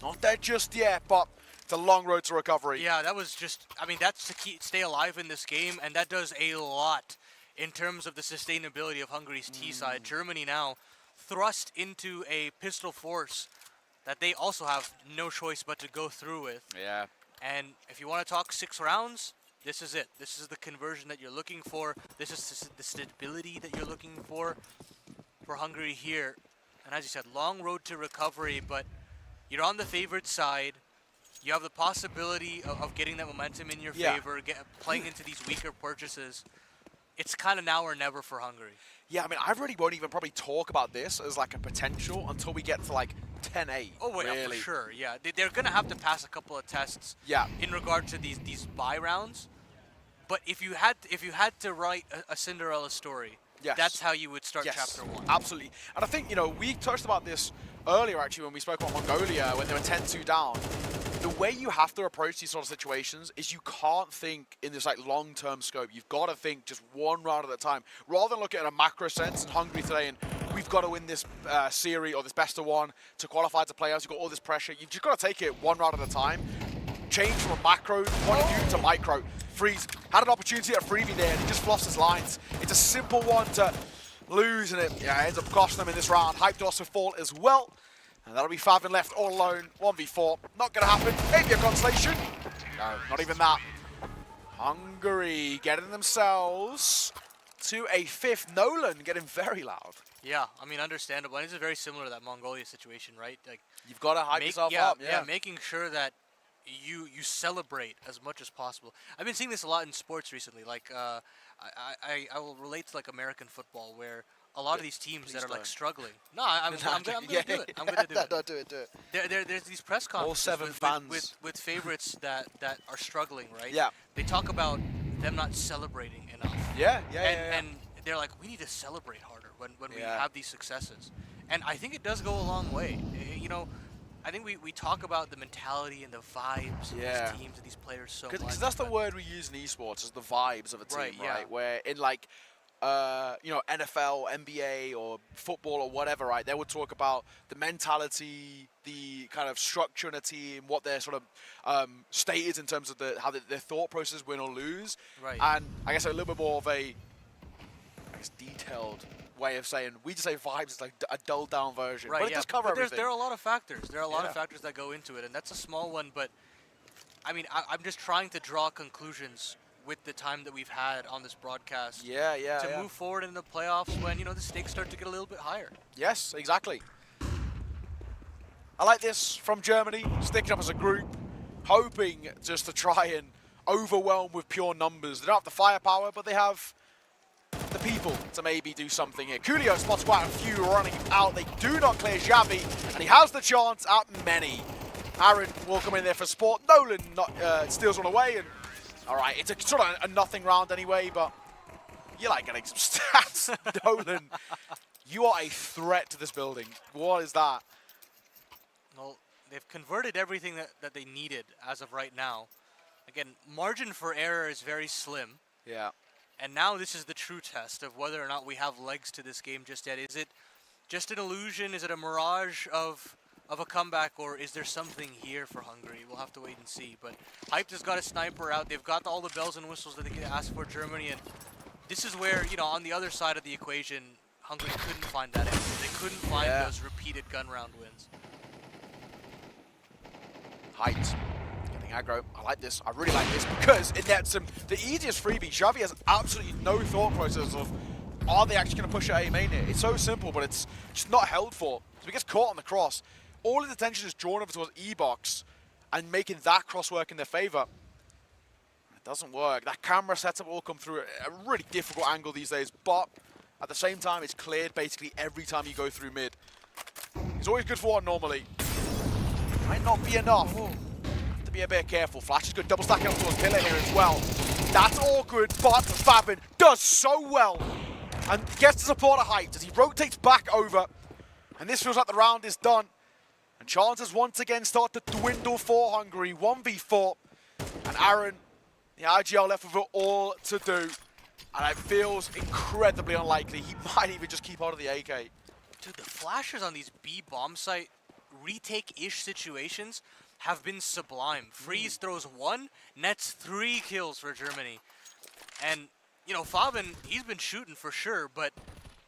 Not there just yet, but it's a long road to recovery. Yeah, that was just, I mean, that's to stay alive in this game, and that does a lot in terms of the sustainability of Hungary's T-side. Germany now thrust into a pistol force that they also have no choice but to go through with. Yeah. And if you want to talk 6 rounds, this is it. This is the conversion that you're looking for. This is the stability that you're looking for Hungary here. And as you said, long road to recovery, but you're on the favored side. You have the possibility of getting that momentum in your favor, playing into these weaker purchases. It's kind of now or never for Hungary. Yeah, I mean, I really won't even probably talk about this as like a potential until we get to like 10-8. Oh, wait, really. for sure, yeah. They're going to have to pass a couple of tests in regard to these buy rounds. But if you had to write a Cinderella story, that's how you would start Chapter 1. Absolutely. And I think, you know, we touched about this earlier, actually, when we spoke about Mongolia, when they were 10-2 down. The way you have to approach these sort of situations is you can't think in this like long-term scope. You've got to think just one round at a time. Rather than look at it in a macro sense in Hungary today and we've got to win this series or this best of one to qualify to playoffs. You've got all this pressure. You've just got to take it one round at a time. Change from a macro point of view to micro. Freeze had an opportunity at a freebie there and he just lost his lines. It's a simple one to lose and it ends up costing them in this round. Hyped also fall as well. And that'll be Favin left all alone, 1v4. Not going to happen. Maybe a consolation. No, not even that. Hungary getting themselves to a 5th. Nolan getting very loud. Yeah, I mean, understandable. And this is very similar to that Mongolia situation, right? Like, you've got to hype yourself up. Yeah, making sure that you celebrate as much as possible. I've been seeing this a lot in sports recently. Like I will relate to like American football, where a lot of these teams that are like struggling. No, I'm gonna do it. I'm gonna do it. No, do it. There's these press conferences All 7 fans with favorites that are struggling, right? Yeah. They talk about them not celebrating enough. Yeah. And they're like, we need to celebrate harder when we have these successes. And I think it does go a long way. You know, I think we talk about the mentality and the vibes of these teams and these players so much. Because that's the word we use in esports, is the vibes of a team, right? Where in like, you know, NFL, NBA, or football or whatever, right? They would talk about the mentality, the kind of structure in a team, what their sort of state is in terms of how their thought process, win or lose. Right. And I guess a little bit more of a, I guess, detailed way of saying, we just say vibes is like a dulled down version, right, but it does cover everything. There are a lot of factors. There are a lot of factors that go into it, and that's a small one. But I mean, I'm just trying to draw conclusions with the time that we've had on this broadcast. To move forward in the playoffs when, you know, the stakes start to get a little bit higher. Yes, exactly. I like this from Germany, sticking up as a group, hoping just to try and overwhelm with pure numbers. They don't have the firepower, but they have the people to maybe do something here. Coolio spots quite a few running out. They do not clear Xavi, and he has the chance at many. Aaron will come in there for sport. Nolan steals one away, and all right, it's a sort of a nothing round anyway, but you like getting some stats. Nolan, you are a threat to this building. What is that? Well, they've converted everything that they needed as of right now. Again, margin for error is very slim. Yeah. And now this is the true test of whether or not we have legs to this game just yet. Is it just an illusion? Is it a mirage of a comeback, or is there something here for Hungary? We'll have to wait and see. But Hyped has got a sniper out. They've got all the bells and whistles that they can ask for Germany, and this is where, you know, on the other side of the equation, Hungary couldn't find that answer. They couldn't find those repeated gun round wins. Hyped. Getting aggro. I like this. I really like this because it nets him the easiest freebie. Xavi has absolutely no thought process of, are they actually going to push at A main here? It's so simple, but it's just not held for. So he gets caught on the cross. All his attention is drawn over towards E-Box and making that cross work in their favor. It doesn't work. That camera setup will come through at a really difficult angle these days, but at the same time, it's cleared basically every time you go through mid. It's always good for one normally. Might not be enough. Have to be a bit careful. Flash is good. Double stacking up towards Pillar here as well. That's all good, but Fabin does so well and gets the support of Hyped as he rotates back over. And this feels like the round is done. And chances once again start to dwindle for Hungary. 1v4. And Aaron, the IGL left with it all to do. And it feels incredibly unlikely. He might even just keep hold of the AK. Dude, the flashes on these B bomb site retake-ish situations have been sublime. Freeze throws 1, nets 3 kills for Germany. And, you know, Fabin, he's been shooting for sure, but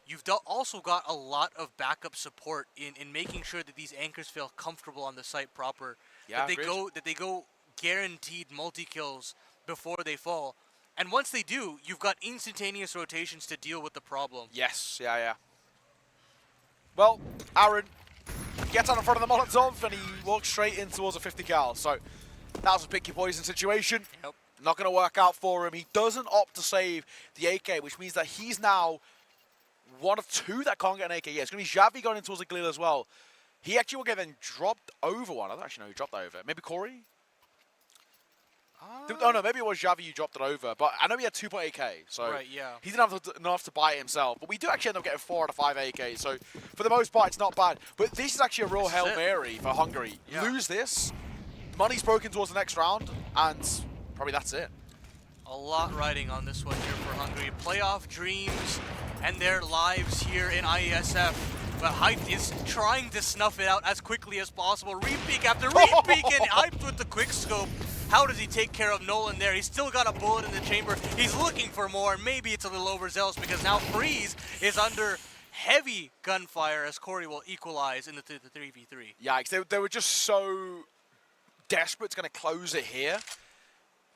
you've also got a lot of backup support in making sure that these anchors feel comfortable on the site proper. Yeah, that they go guaranteed multi-kills before they fall. And once they do, you've got instantaneous rotations to deal with the problem. Yes, yeah. Well, Aaron gets out in front of the Molotov and he walks straight in towards a 50 cal. So that was a pick your poison situation. Yep. Not going to work out for him. He doesn't opt to save the AK, which means that he's now one of 2 that can't get an AK. Yeah, it's going to be Xavi going in towards the Glil as well. He actually will get then dropped over one. I don't actually know who dropped that over. Maybe Corey? Oh no, maybe it was Xavi who dropped it over. But I know he had 2 AK, so right, yeah. he didn't have enough to buy it himself. But we do actually end up getting 4 out of 5 AK, so for the most part, it's not bad. But this is actually a real Hail Mary for Hungary. Yeah. Lose this, money's broken towards the next round, and probably that's it. A lot riding on this one here for Hungary. Playoff dreams and their lives here in Iesf. But Hyped is trying to snuff it out as quickly as possible. Repeak after repeak, and Hyped with the quick scope. How does he take care of Nolan there? He's still got a bullet in the chamber. He's looking for more. Maybe it's a little overzealous because now Freeze is under heavy gunfire as Corey will equalize in the 3v3. Yikes, they were just so desperate to kind of close it here.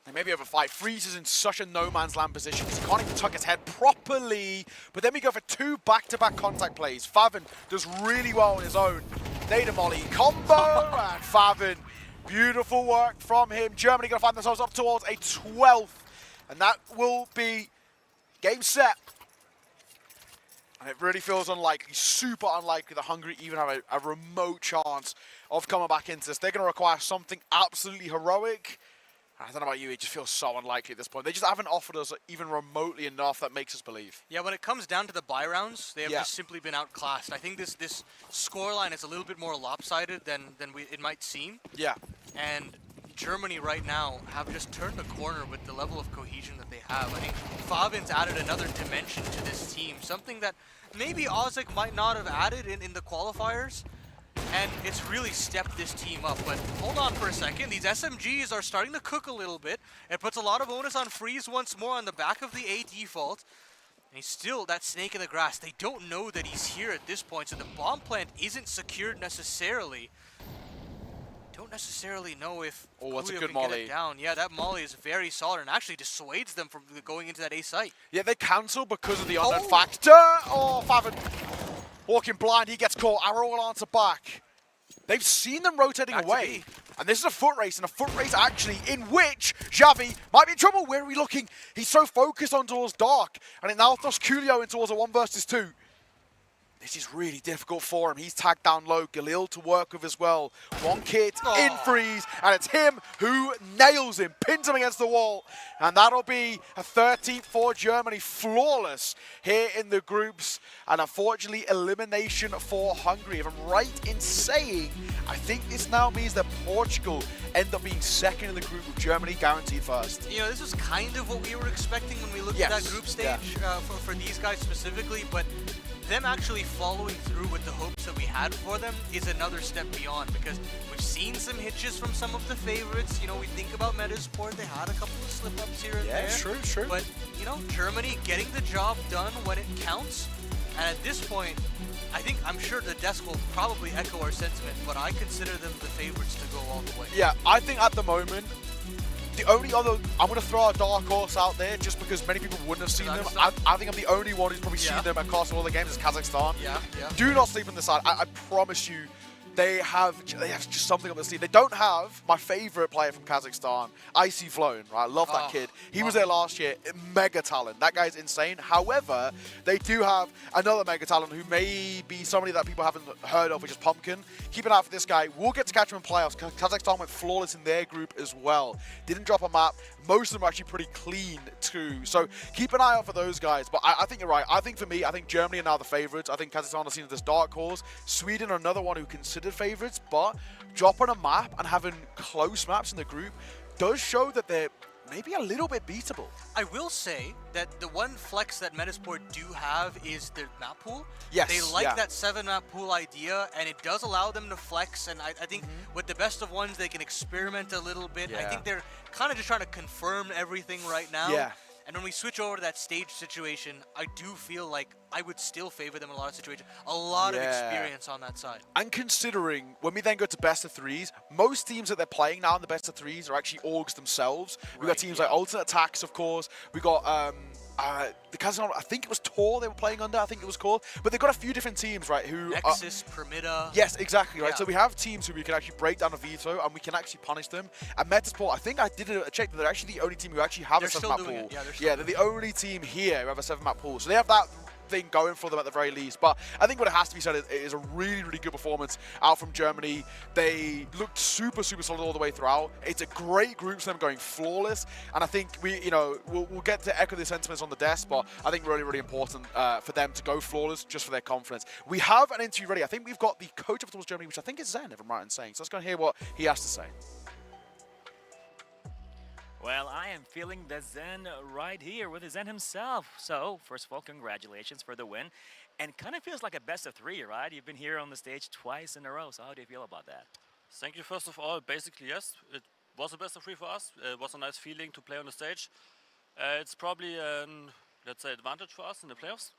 They maybe have a fight. Freeze is in such a no man's land position because he can't even tuck his head properly. But then we go for 2 back-to-back contact plays. Favin does really well on his own. Nada Molly combo, and Favin Beautiful work from him. Germany going to find themselves up towards a 12th. And that will be game set. And it really feels unlikely, super unlikely that Hungary even have a remote chance of coming back into this. They're going to require something absolutely heroic. I don't know about you, it just feels so unlikely at this point. They just haven't offered us even remotely enough that makes us believe. Yeah, when it comes down to the bye rounds, they have just simply been outclassed. I think this scoreline is a little bit more lopsided than it might seem. Yeah. And Germany right now have just turned the corner with the level of cohesion that they have. I think Favin's added another dimension to this team, something that maybe Ozek might not have added in the qualifiers, and it's really stepped this team up. But hold on for a second, these SMGs are starting to cook a little bit. It puts a lot of onus on Freeze once more on the back of the A default. And he's still that snake in the grass. They don't know that he's here at this point, so the bomb plant isn't secured necessarily. Don't necessarily know if that's a Kuya good can get molly. it down. Yeah, that molly is very solid and actually dissuades them from going into that A site. Yeah, they cancel because of the unknown factor. Oh, Favin walking blind, he gets caught. Arrow will answer back. They've seen them rotating away. And this is a foot race, and a foot race actually in which Xavi might be in trouble. Where are we looking? He's so focused on towards Dark, and it now thrusts Coolio in towards a 1 versus 2. This is really difficult for him. He's tagged down low. Galil to work with as well. One kit in freeze, and it's him who nails him, pins him against the wall. And that'll be a 13th for Germany. Flawless here in the groups. And unfortunately, elimination for Hungary. If I'm right in saying, I think this now means that Portugal end up being second in the group with Germany guaranteed first. You know, this was kind of what we were expecting when we looked at that group stage for these guys specifically, but them actually following through with the hopes that we had for them is another step beyond, because we've seen some hitches from some of the favorites. You know, we think about Metasport, they had a couple of slip-ups here and there. Yeah, true. But, you know, Germany getting the job done when it counts. And at this point, I'm sure the desk will probably echo our sentiment, but I consider them the favorites to go all the way. Yeah, I think at the moment, the only other, I'm going to throw a dark horse out there just because many people wouldn't have seen them. I think I'm the only one who's probably seen them across all the games is Kazakhstan. Yeah. Do not sleep on this side. I promise you, they have just something up their sleeve. They don't have my favorite player from Kazakhstan, Icy Flown. Right? I love that kid. He was there last year. Mega talent. That guy's insane. However, they do have another mega talent who may be somebody that people haven't heard of, which is Pumpkin. Keep an eye out for this guy. We'll get to catch him in playoffs. Kazakhstan went flawless in their group as well. Didn't drop a map. Most of them are actually pretty clean too. So keep an eye out for those guys. But I think you're right. I think for me, I think Germany are now the favorites. I think Kazakhstan are seen as this dark horse. Sweden are another one who considered favorites, but dropping a map and having close maps in the group does show that they're maybe a little bit beatable. I will say that the one flex that Metasport do have is their map pool. Yes, they like that 7-map pool idea, and it does allow them to flex, and I think with the best of ones, they can experiment a little bit. I think they're kind of just trying to confirm everything right now. Yeah. And when we switch over to that stage situation, I do feel like I would still favor them in a lot of situations. A lot of experience on that side. And considering, when we then go to best of threes, most teams that they're playing now in the best of threes are actually orgs themselves. We've got teams like Alternate Attacks, of course. We got the Kazakhstan, I think it was Tor they were playing under, I think it was called. But they've got a few different teams, right, who Nexus, Permita. Yes, exactly, right. Yeah. So we have teams who we can actually break down a veto and we can actually punish them. And Metasport, I think I did a check that they're actually the only team who actually have a 7-map pool. They're the only team here who have a 7-map pool. So they have that thing going for them at the very least. But I think what it has to be said is a really, really good performance out from Germany. They looked super, super solid all the way throughout. It's a great group for them going flawless. And I think we'll get to echo the sentiments on the desk, but I think really, really important for them to go flawless just for their confidence. We have an interview ready. I think we've got the coach of Towards Germany, which I think is Zen, if I'm right in saying. So let's go and hear what he has to say. Well, I am feeling the Zen right here with the Zen himself. So, first of all, congratulations for the win. And kind of feels like a best of 3, right? You've been here on the stage twice in a row. So how do you feel about that? Thank you, first of all. Basically, yes, it was a best of 3 for us. It was a nice feeling to play on the stage. It's probably an, let's say, advantage for us in the playoffs.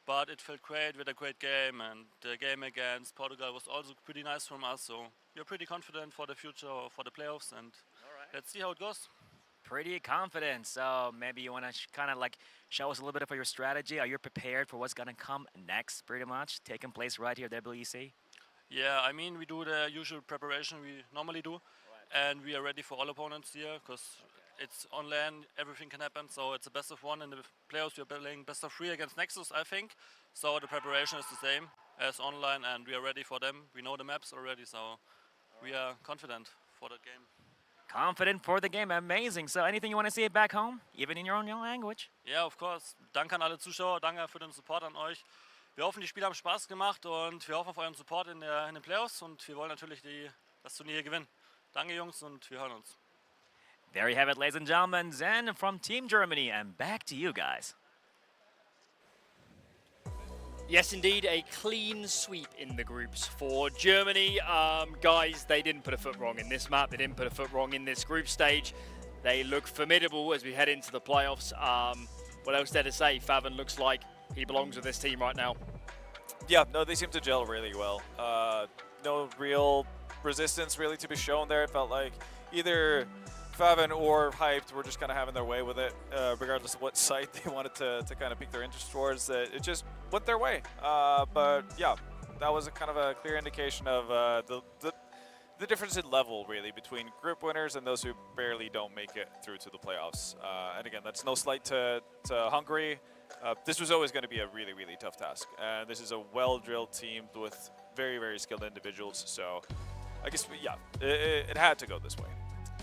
But it felt great with a great game. And the game against Portugal was also pretty nice from us. So we're pretty confident for the future, for the playoffs. And let's see how it goes. Pretty confident. So maybe you want to kind of like show us a little bit of your strategy. Are you prepared for what's going to come next, pretty much, taking place right here at WEC? Yeah, I mean, we do the usual preparation we normally do. and we are ready for all opponents here because it's on LAN, everything can happen. So it's a best of 1 in the playoffs. We are playing best of 3 against Nexus, I think. So the preparation is the same as online, and we are ready for them. We know the maps already, so we are confident for that game. Confident for the game, amazing. So anything you want to say back home, even in your own language? Yeah, of course. Danke an alle Zuschauer, danke für den Support an euch. Wir hoffen, die Spiele haben Spaß gemacht und wir hoffen auf euren Support in den Playoffs und wir wollen natürlich das Turnier hier gewinnen. Danke Jungs und wir hören uns. There you have it, ladies and gentlemen. Zen from Team Germany, and back to you guys. Yes, indeed, a clean sweep in the groups for Germany. Guys, they didn't put a foot wrong in this map. They didn't put a foot wrong in this group stage. They look formidable as we head into the playoffs. What else there to say? Faven looks like he belongs with this team right now. Yeah, no, they seem to gel really well. No real resistance really to be shown there. It felt like either Faven or Hyped were just kind of having their way with it, regardless of what site they wanted to kind of pique their interest towards. It just went their way. But yeah, that was a kind of a clear indication of the difference in level, really, between group winners and those who barely don't make it through to the playoffs. And again, that's no slight to Hungary. This was always going to be a really, really tough task. And this is a well-drilled team with very, very skilled individuals. So I guess, yeah, it had to go this way.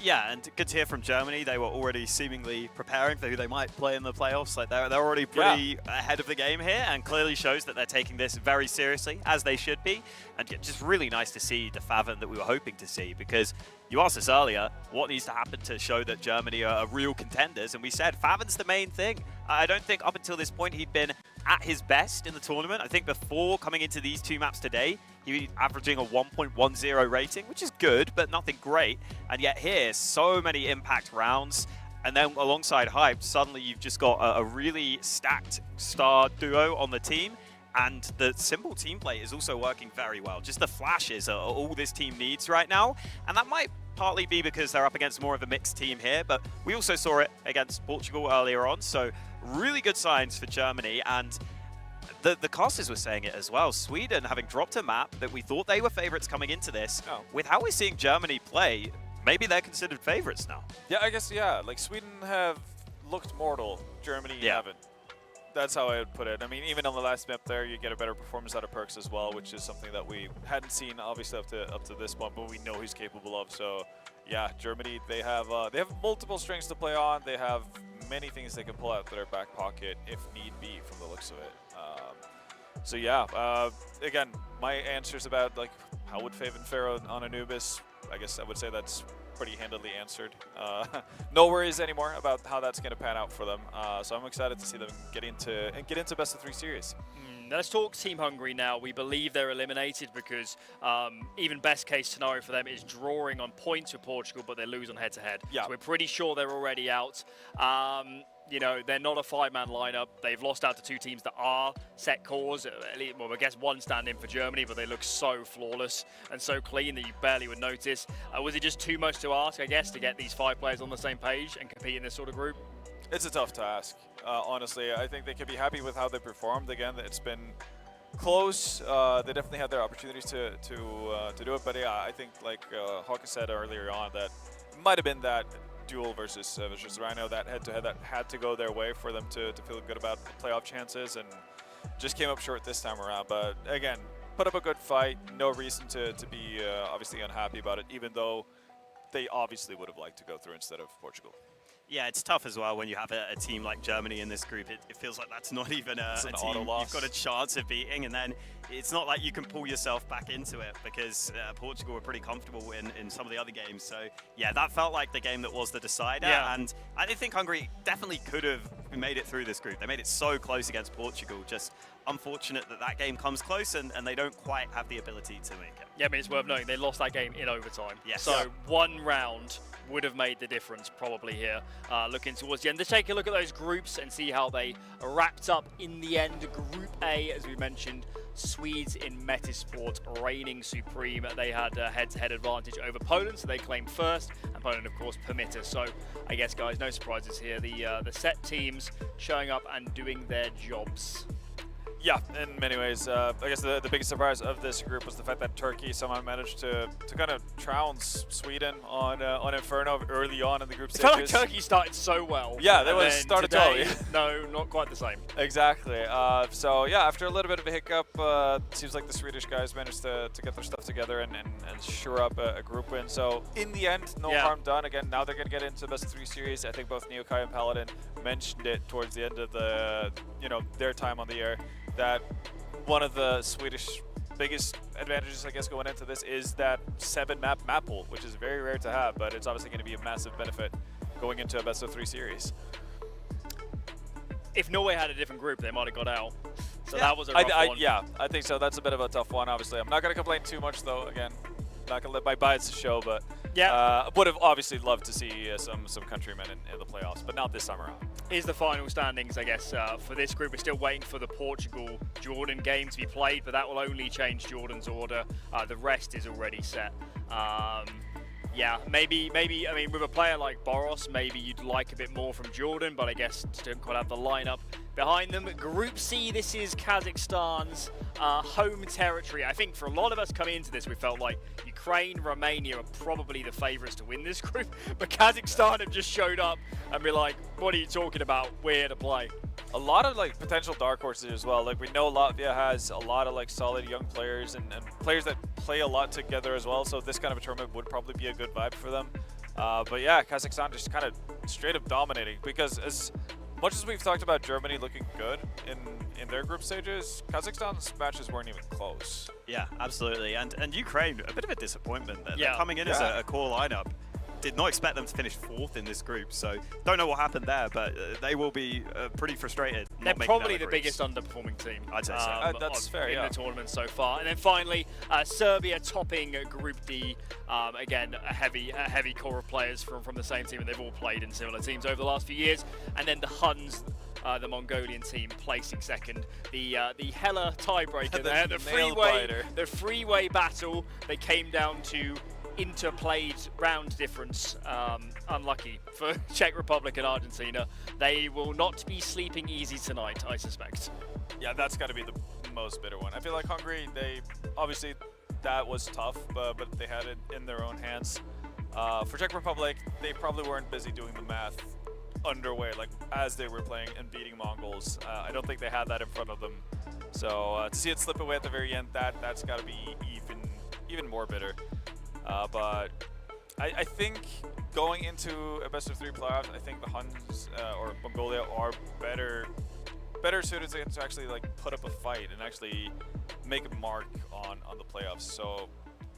Yeah, and good to hear from Germany. They were already seemingly preparing for who they might play in the playoffs. Like they're already pretty ahead of the game here, and clearly shows that they're taking this very seriously, as they should be. And just really nice to see the Faven that we were hoping to see, because you asked us earlier what needs to happen to show that Germany are real contenders, and we said Faven's the main thing. I don't think up until this point he'd been at his best in the tournament. I think before coming into these two maps today, he was averaging a 1.10 rating, which is good, but nothing great. And yet here, so many impact rounds. And then alongside Hype, suddenly you've just got a really stacked star duo on the team. And the simple team play is also working very well. Just the flashes are all this team needs right now. And that might partly be because they're up against more of a mixed team here, but we also saw it against Portugal earlier on. So really good signs for Germany. And the casters were saying it as well. Sweden having dropped a map that we thought they were favorites coming into this. With how we're seeing Germany play, maybe they're considered favorites now. Yeah, I guess, yeah. Like Sweden have looked mortal. Germany haven't. That's how I would put it. I mean, even on the last map there, you get a better performance out of Perks as well, which is something that we hadn't seen, obviously, up to this point, but we know he's capable of. So, yeah, Germany, they have multiple strings to play on. They have many things they can pull out of their back pocket if need be, from the looks of it. So, yeah, again, my answers about, like, how would Faven fare on Anubis, I guess I would say that's pretty handily answered. No worries anymore about how that's going to pan out for them. So I'm excited to see them get into best of 3 series. Let's talk Team Hungary now. We believe they're eliminated because even best case scenario for them is drawing on points with Portugal, but they lose on head-to-head. Yeah. So we're pretty sure they're already out. You know, they're not a 5-man lineup. They've lost out to 2 teams that are set cores. Well, I guess one stand in for Germany, but they look so flawless and so clean that you barely would notice. Was it just too much to ask, I guess, to get these 5 players on the same page and compete in this sort of group? It's a tough task, honestly. I think they can be happy with how they performed. Again, it's been close. They definitely had their opportunities to do it. But yeah, I think like Hawkins said earlier on, that it might have been that duel versus Rhino, that head-to-head that had to go their way for them to feel good about the playoff chances, and just came up short this time around. But again, put up a good fight. No reason to be obviously unhappy about it, even though they obviously would have liked to go through instead of Portugal. Yeah, it's tough as well when you have a team like Germany in this group. It feels like that's not even a team you've got a chance of beating, and then it's not like you can pull yourself back into it because Portugal were pretty comfortable in some of the other games. So yeah, that felt like the game that was the decider, and I think Hungary definitely could have made it through this group. They made it so close against Portugal, just unfortunate that game comes close and they don't quite have the ability to make it. Yeah, I mean, it's worth noting they lost that game in overtime. Yes. So one round would have made the difference probably here, looking towards the end. Let's take a look at those groups and see how they wrapped up in the end. Group A, as we mentioned, Swedes in Metisport reigning supreme. They had a head-to-head advantage over Poland, so they claimed first, and Poland, of course, Permitter. So I guess, guys, no surprises here. The set teams showing up and doing their jobs. Yeah, in many ways. I guess the biggest surprise of this group was the fact that Turkey somehow managed to kind of trounce Sweden on Inferno early on in the group It stages. felt like Turkey started so well. Yeah, they and started today, well. No, not quite the same. Exactly. So yeah, after a little bit of a hiccup, it seems like the Swedish guys managed to get their stuff together and shore up a group win. So in the end, no harm done. Again, now they're going to get into the best of 3 series. I think both Neokai and Paladin mentioned it towards the end of the their time on the air, that one of the Swedish biggest advantages, I guess, going into this is that 7-map map pool, which is very rare to have, but it's obviously going to be a massive benefit going into a best of 3 series. If Norway had a different group, they might have got out. So that was a rough one. Yeah, I think so. That's a bit of a tough one, obviously. I'm not going to complain too much, though. Again, not going to let my bias show, but would have obviously loved to see some countrymen in the playoffs, but not this summer around. Here's the final standings, I guess, for this group. We're still waiting for the Portugal-Jordan game to be played, but that will only change Jordan's order. The rest is already set. Yeah, maybe, I mean, with a player like Boros, maybe you'd like a bit more from Jordan, but I guess don't quite have the lineup behind them. Group C, this is Kazakhstan's home territory. I think for a lot of us coming into this, we felt like Ukraine, Romania are probably the favourites to win this group, but Kazakhstan have just showed up and be like, what are you talking about? We're here to play. A lot of like potential dark horses as well. Like we know Latvia has a lot of like solid young players and players that play a lot together as well. So this kind of a tournament would probably be a good vibe for them. But yeah, Kazakhstan just kind of straight up dominating, because as much as we've talked about Germany looking good in their group stages, Kazakhstan's matches weren't even close. Yeah, absolutely. And Ukraine, a bit of a disappointment. They're Yeah. coming in as a core lineup. Did not expect them to finish 4th in this group, so don't know what happened there, but they will be pretty frustrated. They're probably the biggest underperforming team. I'd say so. That's fair, in the tournament so far. And then finally, Serbia topping Group D. Again, a heavy core of players from the same team, and they've all played in similar teams over the last few years. And then the Huns, the Mongolian team, placing second. The hella tiebreaker there, the freeway battle. They came down to interplayed round difference. Unlucky for Czech Republic and Argentina. They will not be sleeping easy tonight, I suspect. Yeah, that's got to be the most bitter one. I feel like Hungary, they obviously that was tough, but they had it in their own hands. For Czech Republic, they probably weren't busy doing the math underway, like as they were playing and beating Mongols. I don't think they had that in front of them. So to see it slip away at the very end, that's got to be even more bitter. But I think going into a best of 3 playoffs, I think the Huns or Mongolia are better suited to actually like put up a fight and actually make a mark on the playoffs. So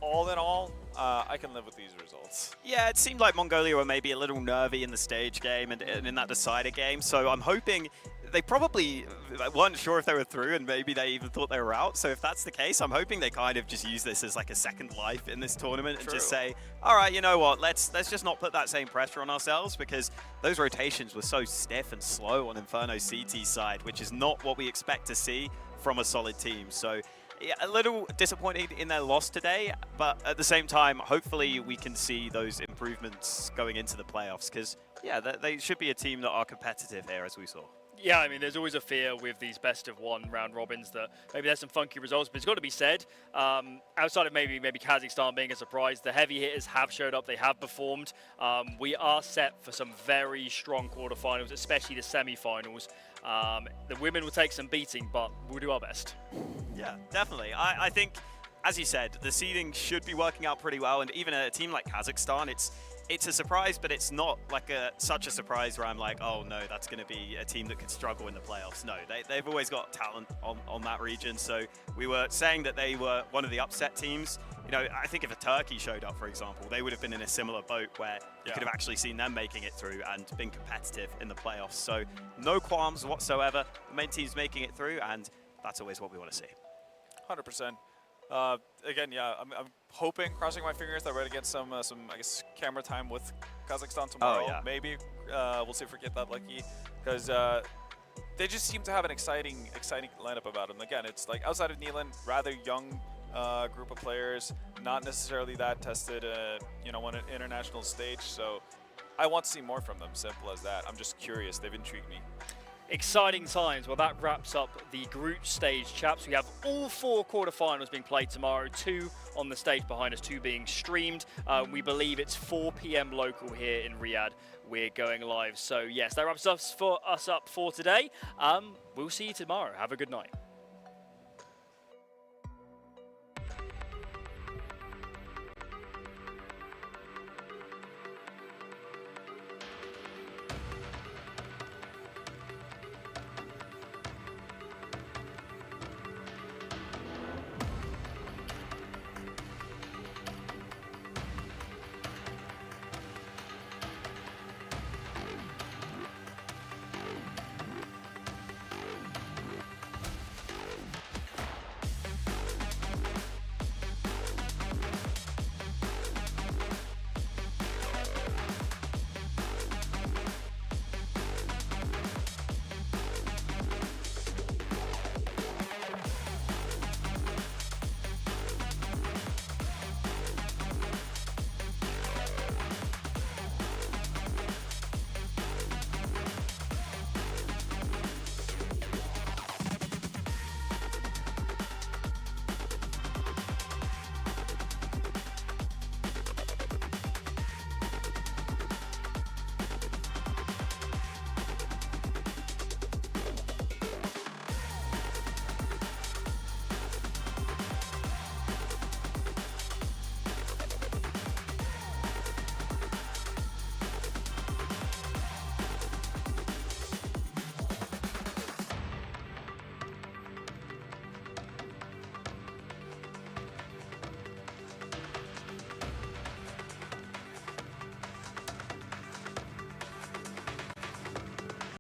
all in all, I can live with these results. Yeah, it seemed like Mongolia were maybe a little nervy in the stage game and in that decider game. So I'm hoping they probably weren't sure if they were through, and maybe they even thought they were out. So if that's the case, I'm hoping they kind of just use this as like a second life in this tournament and just say, all right, you know what, let's just not put that same pressure on ourselves, because those rotations were so stiff and slow on Inferno CT's side, which is not what we expect to see from a solid team. So yeah, a little disappointed in their loss today, but at the same time, hopefully we can see those improvements going into the playoffs, because yeah, they should be a team that are competitive here, as we saw. Yeah, I mean, there's always a fear with these best-of-1 round robins that maybe there's some funky results, but it's got to be said, outside of maybe Kazakhstan being a surprise, the heavy hitters have showed up, they have performed. We are set for some very strong quarterfinals, especially the semi-finals. The women will take some beating, but we'll do our best. Yeah, definitely. I think, as you said, the seeding should be working out pretty well, and even a team like Kazakhstan, it's a surprise, but it's not like such a surprise where I'm like, oh no, that's going to be a team that could struggle in the playoffs. No, they've always got talent on that region. So we were saying that they were one of the upset teams. You know, I think if a Turkey showed up, for example, they would have been in a similar boat where you could have actually seen them making it through and been competitive in the playoffs. So no qualms whatsoever. The main team's making it through, and that's always what we want to see. 100%. Again, yeah, I'm hoping, crossing my fingers, that we're going to get some I guess, camera time with Kazakhstan tomorrow. Oh, yeah. Maybe. We'll see if we get that lucky, because they just seem to have an exciting lineup about them. Again, it's like outside of Neelan, rather young group of players, not necessarily that tested, on an international stage. So I want to see more from them. Simple as that. I'm just curious. They've intrigued me. Exciting times. Well, that wraps up the group stage, chaps. We have all 4 quarterfinals being played tomorrow, 2 on the stage behind us, 2 being streamed. We believe it's 4 p.m. local here in Riyadh. We're going live. So yes, that wraps us up for today. We'll see you tomorrow. Have a good night.